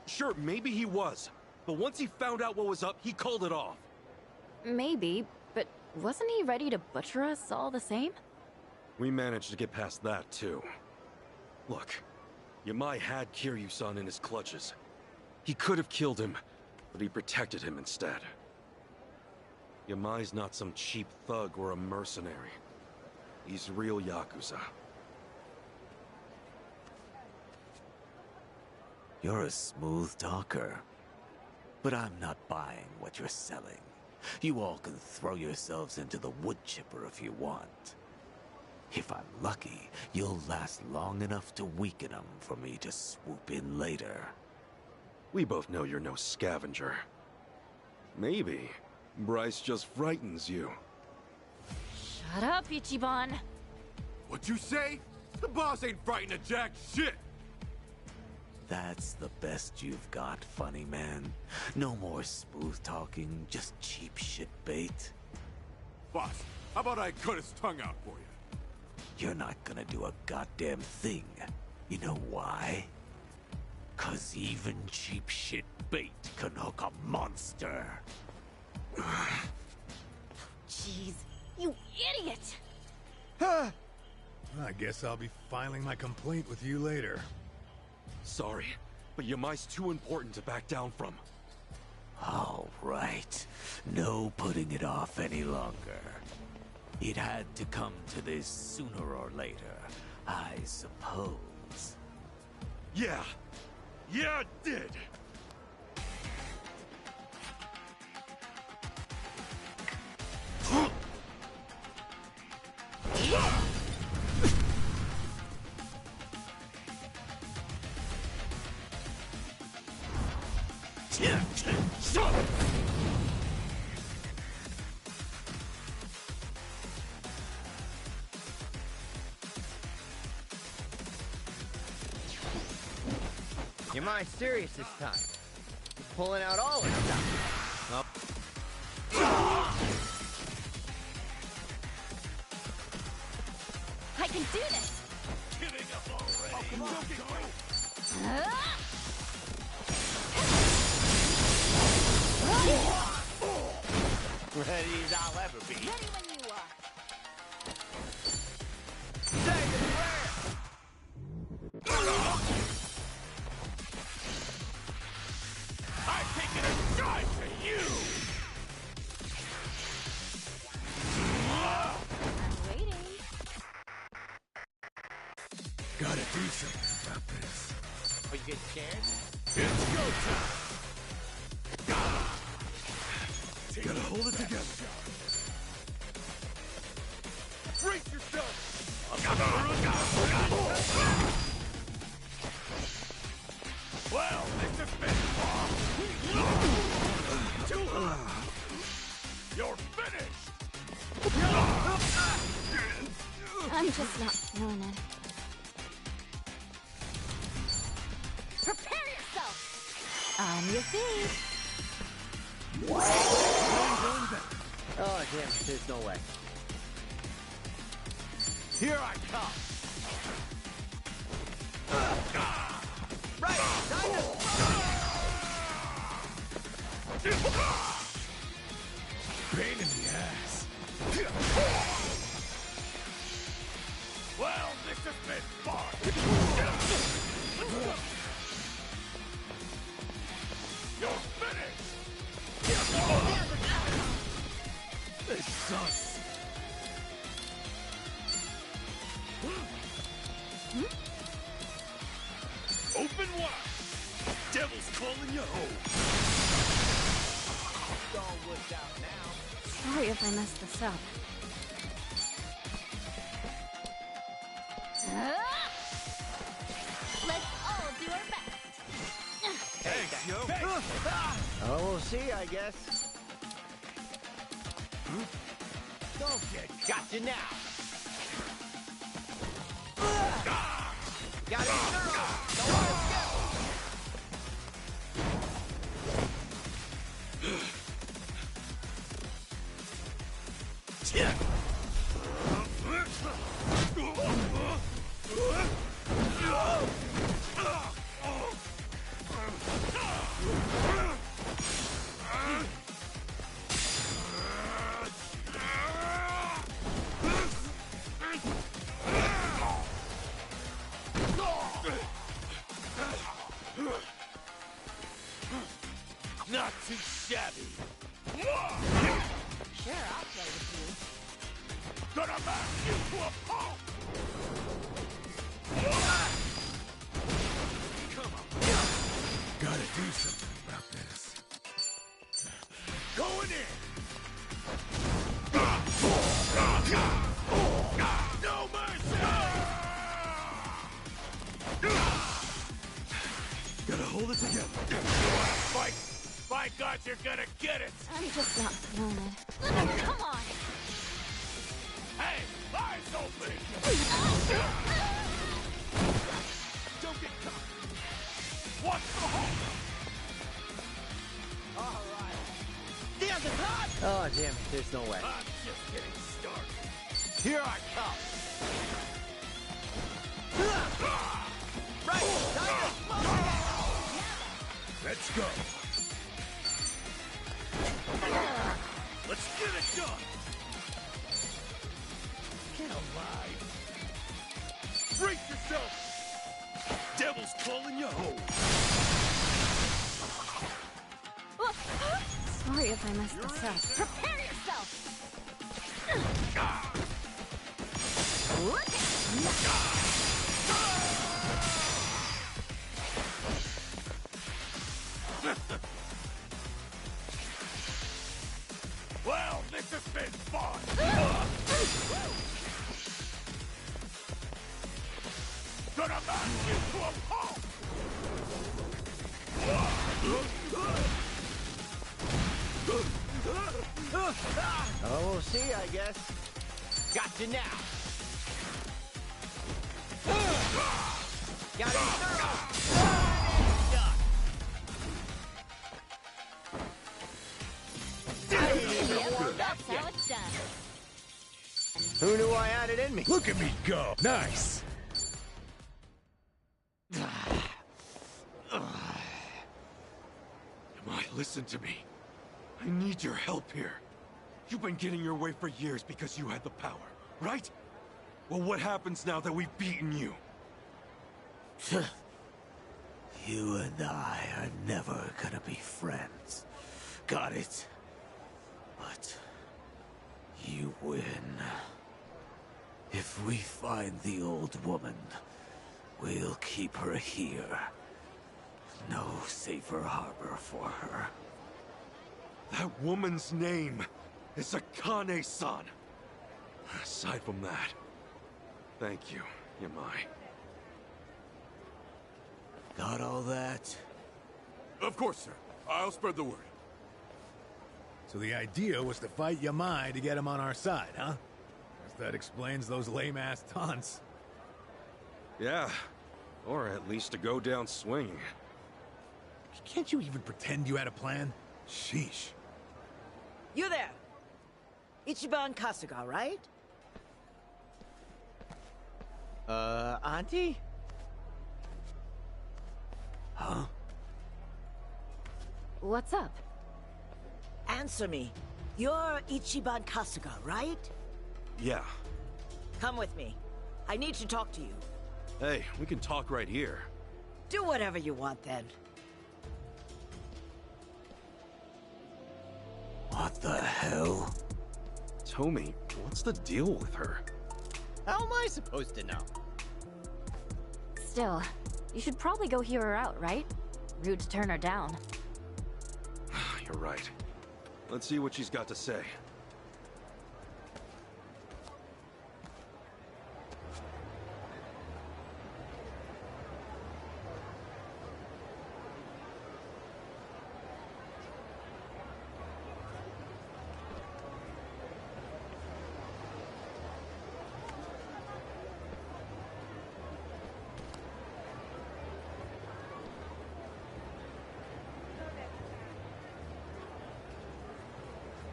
Sure, maybe he was. But once he found out what was up, he called it off. Maybe, but wasn't he ready to butcher us all the same? We managed to get past that, too. Look, Yamai had Kiryu-san in his clutches. He could have killed him, but he protected him instead. Yamai's not some cheap thug or a mercenary. He's real Yakuza. You're a smooth talker. But I'm not buying what you're selling. You all can throw yourselves into the wood chipper if you want. If I'm lucky, you'll last long enough to weaken them for me to swoop in later. We both know you're no scavenger. Maybe Bryce just frightens you. Shut up, Ichiban. What you say? The boss ain't frightened of jack shit! That's the best you've got, funny man. No more smooth talking, just cheap shit bait. Boss, how about I cut his tongue out for you? You're not gonna do a goddamn thing. You know why? 'Cause even cheap shit bait can hook a monster. Jeez, you idiot! I guess I'll be filing my complaint with you later. Sorry, but Yamai's too important to back down from. All right. No putting it off any longer. It had to come to this sooner or later, I suppose. Yeah, it did! Yamai serious this time. He's pulling out all his stuff. I can do this! Giving up already. Oh, come on, Ready as I'll ever be. Ready when you are. Say the prayer. I'm taking a shot to you! I'm waiting. Gotta do something about this. Are you getting scared? It's go time! Gotta hold it together. Brace yourself! Well, this has been fun! You're finished! I'm just not feeling it. Prepare yourself! On your feet. Oh, damn, there's no way. Here I come! Right! Time Pain in the ass. Well, this has been fun! You're finished! This sucks. Open wide! Devil's calling you home! Don't look out now. Sorry if I messed this up. Let's all do our best. Thanks, yo! Oh, we'll see, I guess. Don't get gotcha now! Got it, girl! Don't let us go! Not too shabby. Sure, I'll play with you. Gonna mash you to a pulp! Come on. Gotta do something about this. Going in! No hold it together. You wanna fight? By God, you're gonna get it! I'm just not feeling it. Come on! Hey, eyes open! Don't get caught! What's the hold? All right. The other side! Oh, damn it. There's no way. I'm just getting started. Here I come. Right, Let's go. Let's get it done! Get alive! Brace yourself! Devil's calling you home! Sorry if I messed this up. Prepare yourself! Well, this has been fun! Gonna mash you to a pulp! Oh, we'll see, I guess. Gotcha now. Got it thorough. That's how it's done. Who knew I had it in me? Look at me go. Nice. Yamai, listen to me. I need your help here. You've been getting your way for years because you had the power, right? Well, what happens now that we've beaten you? You and I are never gonna be friends. Got it? But you win. If we find the old woman, we'll keep her here. No safer harbor for her. That woman's name is Akane-san. Aside from that, thank you, Yamai. Got all that? Of course, sir. I'll spread the word. So the idea was to fight Yamai to get him on our side, huh? Guess that explains those lame-ass taunts. Yeah, or at least to go down swinging. Can't you even pretend you had a plan? Sheesh. You there! Ichiban Kasuga, right? Auntie? Huh? What's up? Answer me. You're Ichiban Kasuga, right? Yeah. Come with me. I need to talk to you. Hey, we can talk right here. Do whatever you want, then. What the hell? Tomi, what's the deal with her? How am I supposed to know? Still, you should probably go hear her out, right? Rude to turn her down. You're right. Let's see what she's got to say.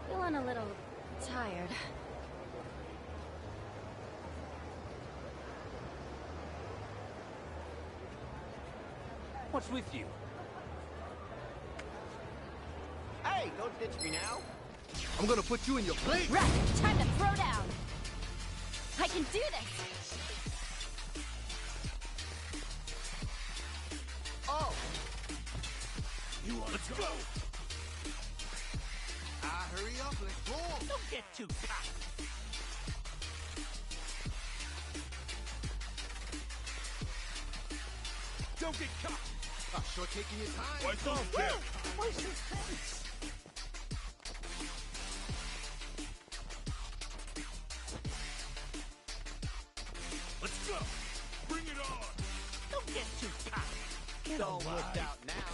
Feeling a little tired. What's with you? Hey, don't ditch me now. I'm gonna put you in your place. Right, time to throw down. I can do this. Oh, You wanna go? Hurry up, let's go. Don't get too cocky. Don't get caught. I'm sure taking your time. Why don't get? Where's your face? Let's go. Bring it on. Don't get too cocky. Get all alive. worked out now.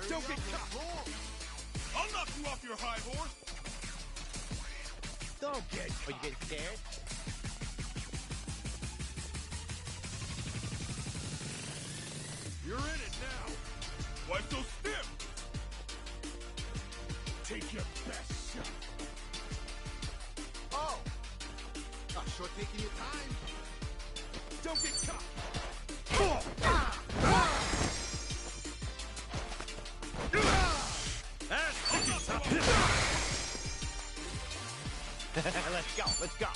Don't get caught! I'll knock you off your high horse! Don't get... Are you getting scared? You're in it now! Why so stiff? Take your best shot. Oh! Not sure taking your time. Don't get caught! Let's go, let's go.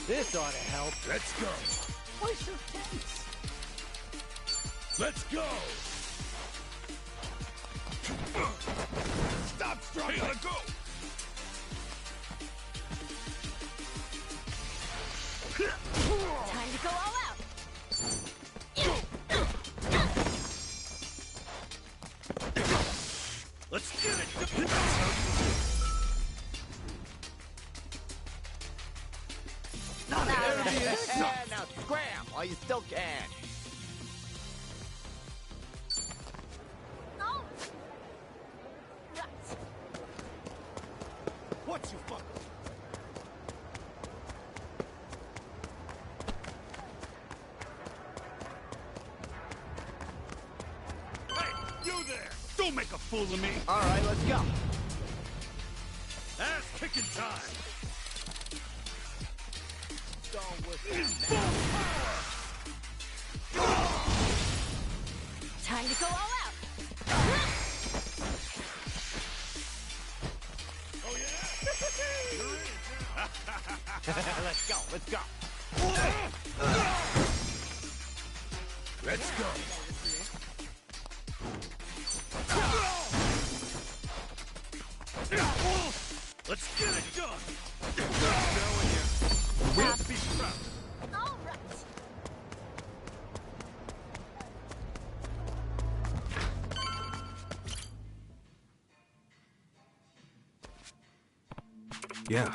This ought to help. Let's go. Why so tense? Let's go. Stop struggling. Hey, let go. Time to go all out. Let's get it. Now scram while you still can. What you fuck? Hey, you there! Don't make a fool of me! All right, let's go. Ass kicking time! Full Time to go all out. Oh yeah! You're in it now! Let's go, let's go. Let's go! Let's get it done! We'll be proud. All right. Yeah.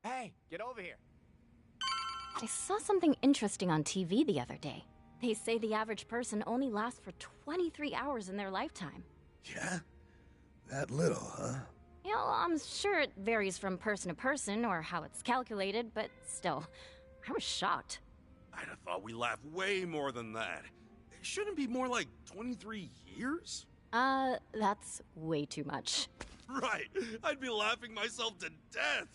Hey, get over here. I saw something interesting on TV the other day. They say the average person only lasts for 23 hours in their lifetime. Yeah? That little, huh? You know, I'm sure it varies from person to person or how it's calculated, but still, I was shocked. I'd have thought we laughed way more than that. It shouldn't be more like 23 years? That's way too much. Right. I'd be laughing myself to death.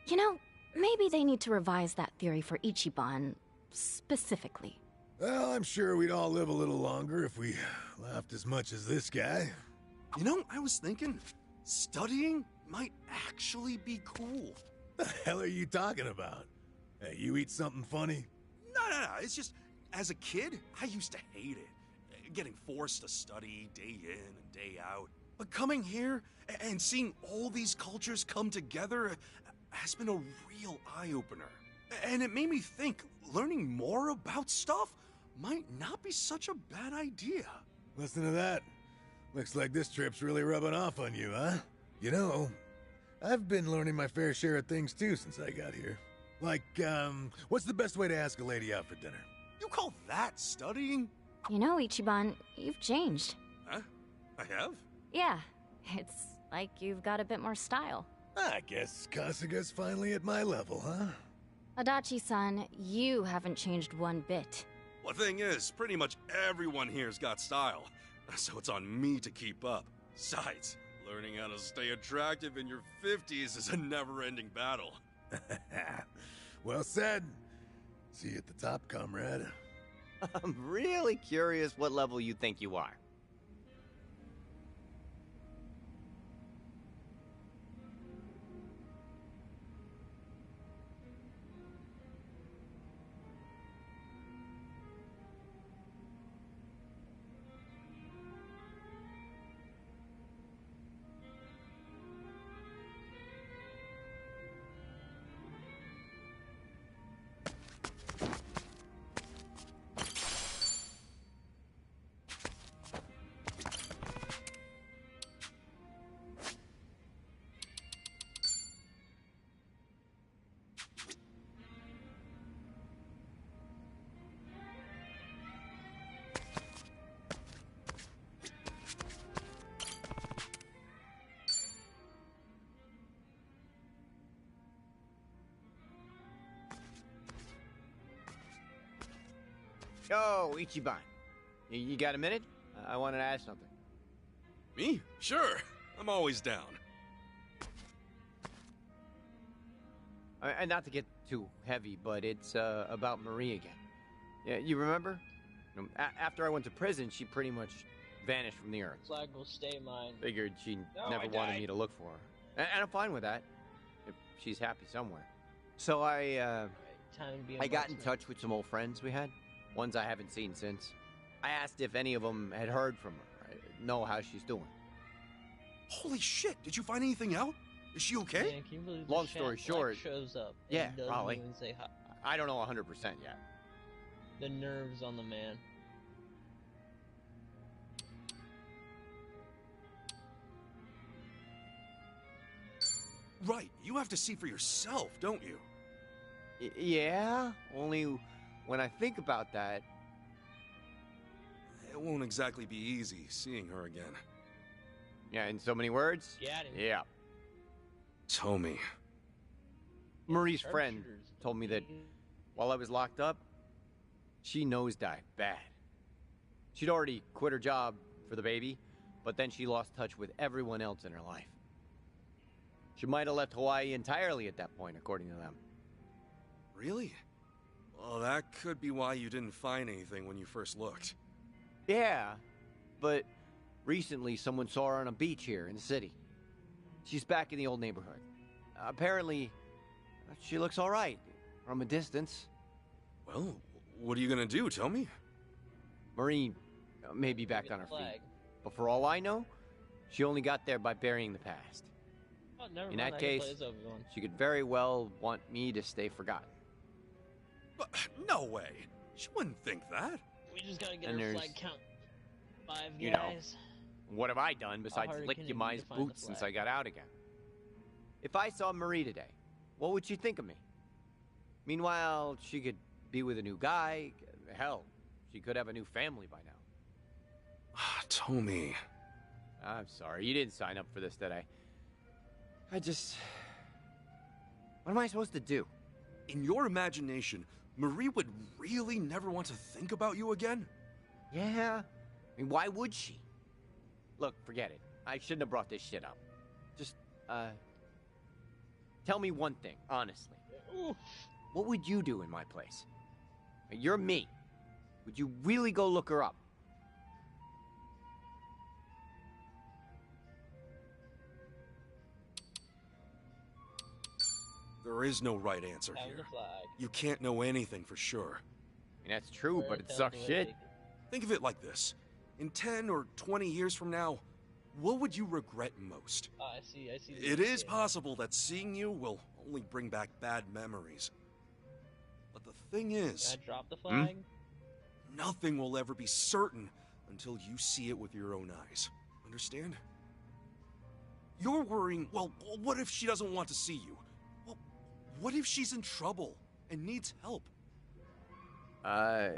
You know, maybe they need to revise that theory for Ichiban, specifically. Well, I'm sure we'd all live a little longer if we laughed as much as this guy. You know, I was thinking, studying might actually be cool. The hell are you talking about? Hey, you eat something funny? No. It's just, as a kid, I used to hate it. Getting forced to study day in and day out. But coming here and seeing all these cultures come together has been a real eye-opener. And it made me think learning more about stuff might not be such a bad idea. Listen to that. Looks like this trip's really rubbing off on you, huh? You know, I've been learning my fair share of things too since I got here. Like, what's the best way to ask a lady out for dinner? You call that studying? You know, Ichiban, you've changed. Huh? I have? Yeah, it's like you've got a bit more style. I guess Kasuga's finally at my level, huh? Adachi-san, you haven't changed one bit. Well, the thing is, pretty much everyone here's got style, so it's on me to keep up. Besides, learning how to stay attractive in your 50s is a never-ending battle. Well said. See you at the top, comrade. I'm really curious what level you think you are. Yo, Ichiban. You got a minute? I wanted to ask something. Me? Sure. I'm always down. And not to get too heavy, but it's about Marie again. Yeah, you remember? After I went to prison, she pretty much vanished from the earth. Flag will stay mine. Figured she never wanted me to look for her. And I'm fine with that. If she's happy somewhere. So I got in touch with some old friends we had. Ones I haven't seen since. I asked if any of them had heard from her, know how she's doing. Holy shit, did you find anything out? Is she okay? Man, can you believe Long this story chat, short, shows up. And yeah, doesn't probably. Even say hi. I don't know 100% yet. The nerves on the man. Right, you have to see for yourself, don't you? Yeah, only when I think about that... It won't exactly be easy seeing her again. Yeah, in so many words? Yeah. Tomi. Marie's friend told me that while I was locked up, she nosedived bad. She'd already quit her job for the baby, but then she lost touch with everyone else in her life. She might have left Hawaii entirely at that point, according to them. Really? Well, that could be why you didn't find anything when you first looked. Yeah, but recently someone saw her on a beach here in the city. She's back in the old neighborhood. Apparently, she looks all right from a distance. Well, what are you gonna do? Tell me. Marie may be back on her feet, but for all I know, she only got there by burying the past. Oh, never In mind, that I can case, play as Obi-Wan. she could very well want me to stay forgotten. But no way. She wouldn't think that. We just gotta get And her there's, flag count. 5 you know, guys. What have I done besides hard lick can it be Yamai's to find the boots since flag? I got out again? If I saw Marie today, what would she think of me? Meanwhile, she could be with a new guy. Hell, she could have a new family by now. Tomi. I'm sorry, you didn't sign up for this, did I? What am I supposed to do? In your imagination, Marie would really never want to think about you again? Yeah. I mean, why would she? Look, forget it. I shouldn't have brought this shit up. Just, tell me one thing, honestly. What would you do in my place? You're me. Would you really go look her up? There is no right answer Have here. the flag. You can't know anything for sure. I mean, that's true, but it sucks shit. Think of it like this. In 10 or 20 years from now, what would you regret most? Oh, I see. It is possible that seeing you will only bring back bad memories. But the thing is... Can I drop the flag? Nothing will ever be certain until you see it with your own eyes. Understand? You're worrying, well, what if she doesn't want to see you? Well, what if she's in trouble and needs help? I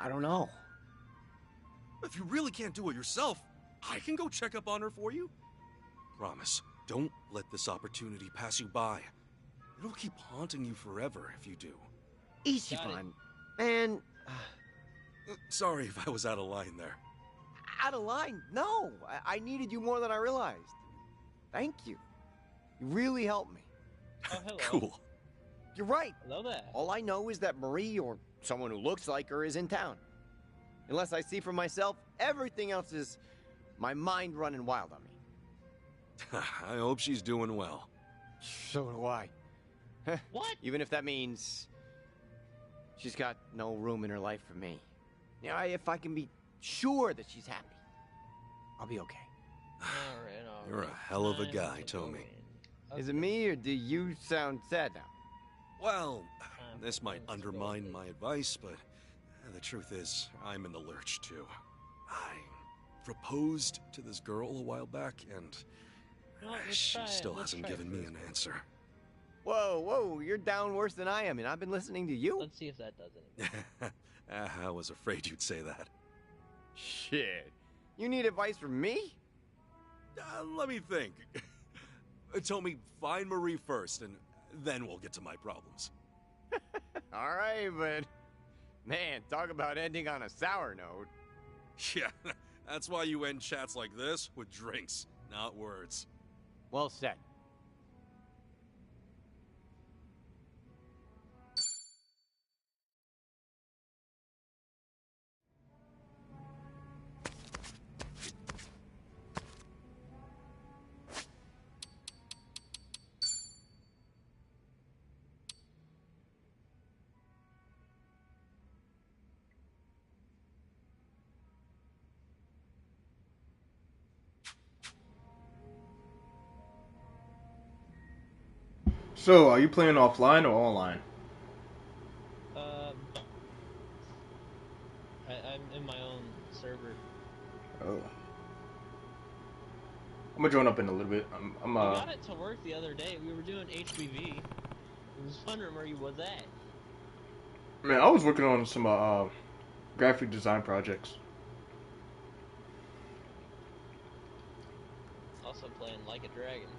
don't know. If you really can't do it yourself, I can go check up on her for you. Promise, don't let this opportunity pass you by. It'll keep haunting you forever if you do. Ichiban, man. Sorry if I was out of line there. Out of line? No, I needed you more than I realized. Thank you. You really helped me. Oh, hello. Cool. You're right. Hello there. All I know is that Marie, or someone who looks like her, is in town. Unless I see for myself, everything else is my mind running wild on me. I hope she's doing well. So do I. What? Even if that means she's got no room in her life for me. You know, if I can be sure that she's happy, I'll be okay. You're a hell of a guy, Tommy. Is it me, or do you sound sad now? Well, this might undermine my advice, but the truth is, I'm in the lurch too. I proposed to this girl a while back, and she still hasn't given me an answer. Whoa, you're down worse than I am, and I've been listening to you? Let's see if that does anything. I was afraid you'd say that. Shit. You need advice from me? Let me think. Tommy, find Marie first, and then we'll get to my problems. All right, but... Man, talk about ending on a sour note. Yeah, that's why you end chats like this with drinks, not words. Well said. So, are you playing offline or online? I'm in my own server. Oh. I'm gonna join up in a little bit. We got it to work the other day. We were doing HBV. I was wondering where you was at. Man, I was working on some graphic design projects. Also playing Like a Dragon.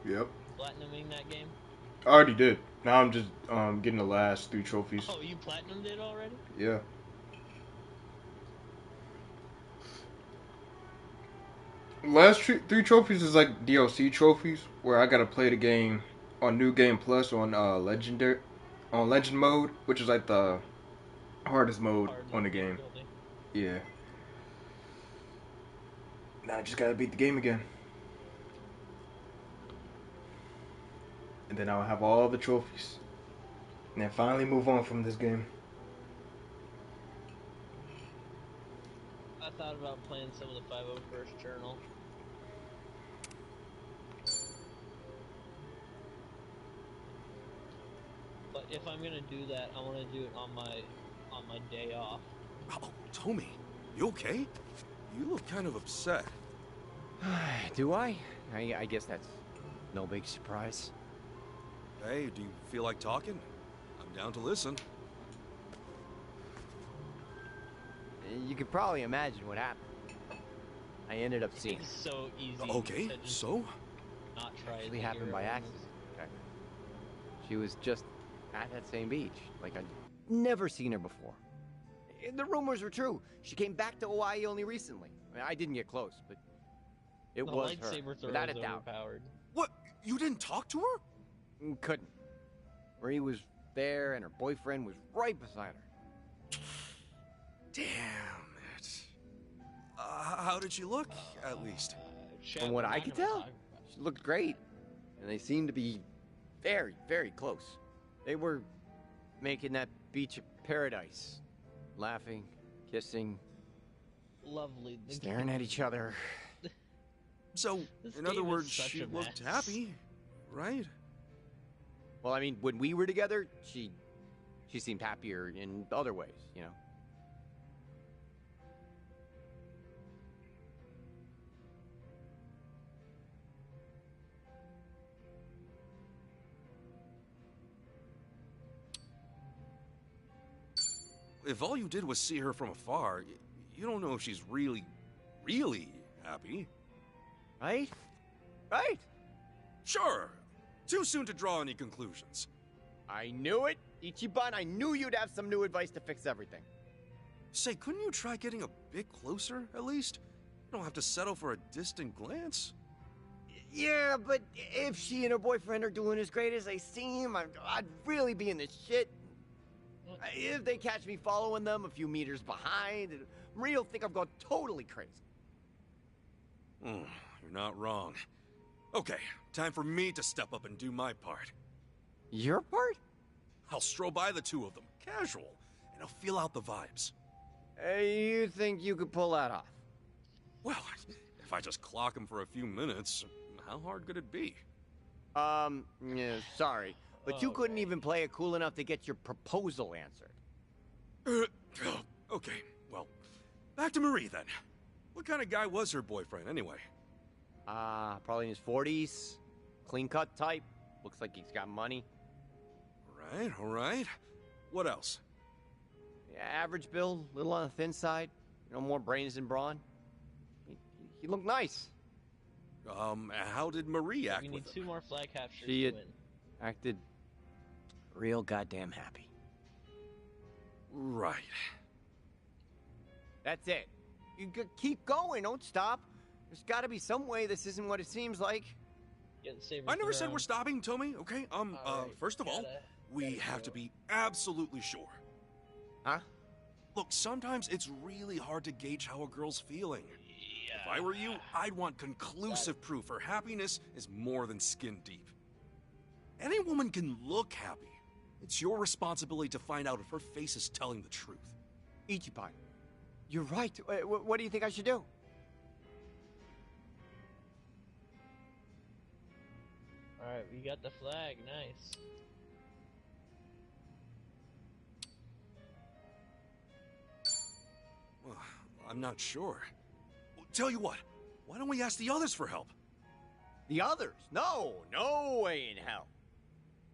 Yep. Platinuming that game? I already did. Now I'm just getting the last 3 trophies. Oh, you platinumed it already? Yeah. Last 3 trophies is like DLC trophies, where I gotta play the game on New Game Plus on Legend mode, which is like the hardest mode on the game. Yeah. Now I just gotta beat the game again. And then I'll have all the trophies. And then finally move on from this game. I thought about playing some of the 501st Journal. But if I'm gonna do that, I want to do it on my day off. Oh, Tommy, you okay? You look kind of upset. Do I? I guess that's no big surprise. Hey, do you feel like talking? I'm down to listen. You can probably imagine what happened. I ended up seeing It's so easy. Okay, to just so? Not try Actually to happened by accident. Okay. She was just at that same beach. Like, I'd never seen her before. The rumors were true. She came back to Hawaii only recently. I didn't get close, but it was her. Lightsaber throw Without a was doubt. overpowered. What? You didn't talk to her? Couldn't. Marie was there, and her boyfriend was right beside her. Damn it. How did she look, at least? From what I could tell, she looked great. And they seemed to be very, very close. They were making that beach a paradise. Laughing, kissing, Lovely. staring at each other. So, This in other game is words, such she a looked mess. happy, right? Well, I mean, when we were together, she seemed happier in other ways, you know. If all you did was see her from afar, you don't know if she's really, really happy. Right? Right? Sure. Too soon to draw any conclusions. I knew it! Ichiban, I knew you'd have some new advice to fix everything. Say, couldn't you try getting a bit closer, at least? You don't have to settle for a distant glance. Yeah, but if she and her boyfriend are doing as great as they seem, I'd really be in the shit. If they catch me following them a few meters behind, Marie will think I've gone totally crazy. You're not wrong. Okay, time for me to step up and do my part. Your part? I'll stroll by the two of them, casual, and I'll feel out the vibes. You think you could pull that off? Well, if I just clock them for a few minutes, how hard could it be? Yeah, sorry, but you couldn't even play it cool enough to get your proposal answered. Okay, well, back to Marie then. What kind of guy was her boyfriend, anyway? Probably in his 40s. Clean-cut type. Looks like he's got money. All right. What else? Yeah, average build, little on the thin side. You know, more brains than brawn. He looked nice. How did Marie act We with need him? 2 more flag captures She to win. acted real goddamn happy. Right. That's it. You keep going, don't stop. There's gotta be some way this isn't what it seems like. I never said we're stopping, Tommy, okay? First of all, we have to be absolutely sure. Huh? Look, sometimes it's really hard to gauge how a girl's feeling. If I were you, I'd want conclusive proof her happiness is more than skin deep. Any woman can look happy. It's your responsibility to find out if her face is telling the truth. Ichiban, you're right. What do you think I should do? Alright, we got the flag. Nice. Well, I'm not sure. Tell you what, why don't we ask the others for help? The others? No way in hell.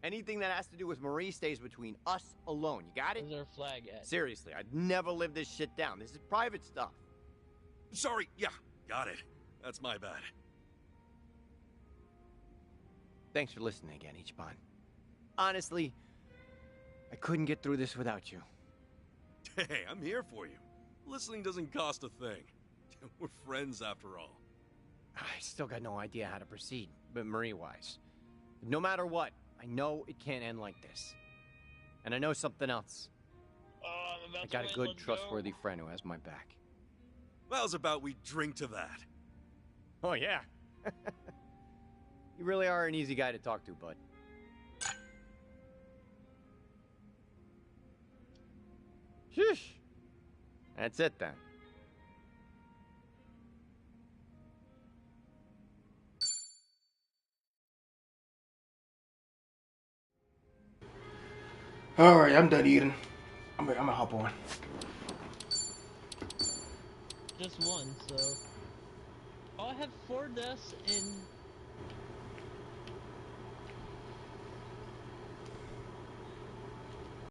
Anything that has to do with Marie stays between us alone. You got it? Where's our flag at? Seriously, I'd never live this shit down. This is private stuff. Sorry, yeah, got it. That's my bad. Thanks for listening again, Ichiban. Honestly, I couldn't get through this without you. Hey, I'm here for you. Listening doesn't cost a thing. We're friends after all. I still got no idea how to proceed, but Marie-wise. No matter what, I know it can't end like this. And I know something else. Oh, I'm about I got to a win. good, Let's trustworthy go. friend who has my back. How's about we drink to that? Oh, yeah. You really are an easy guy to talk to, bud. Sheesh. That's it, then. Alright, I'm done eating. I'm gonna hop on. Just one, so. Oh, I have 4 deaths in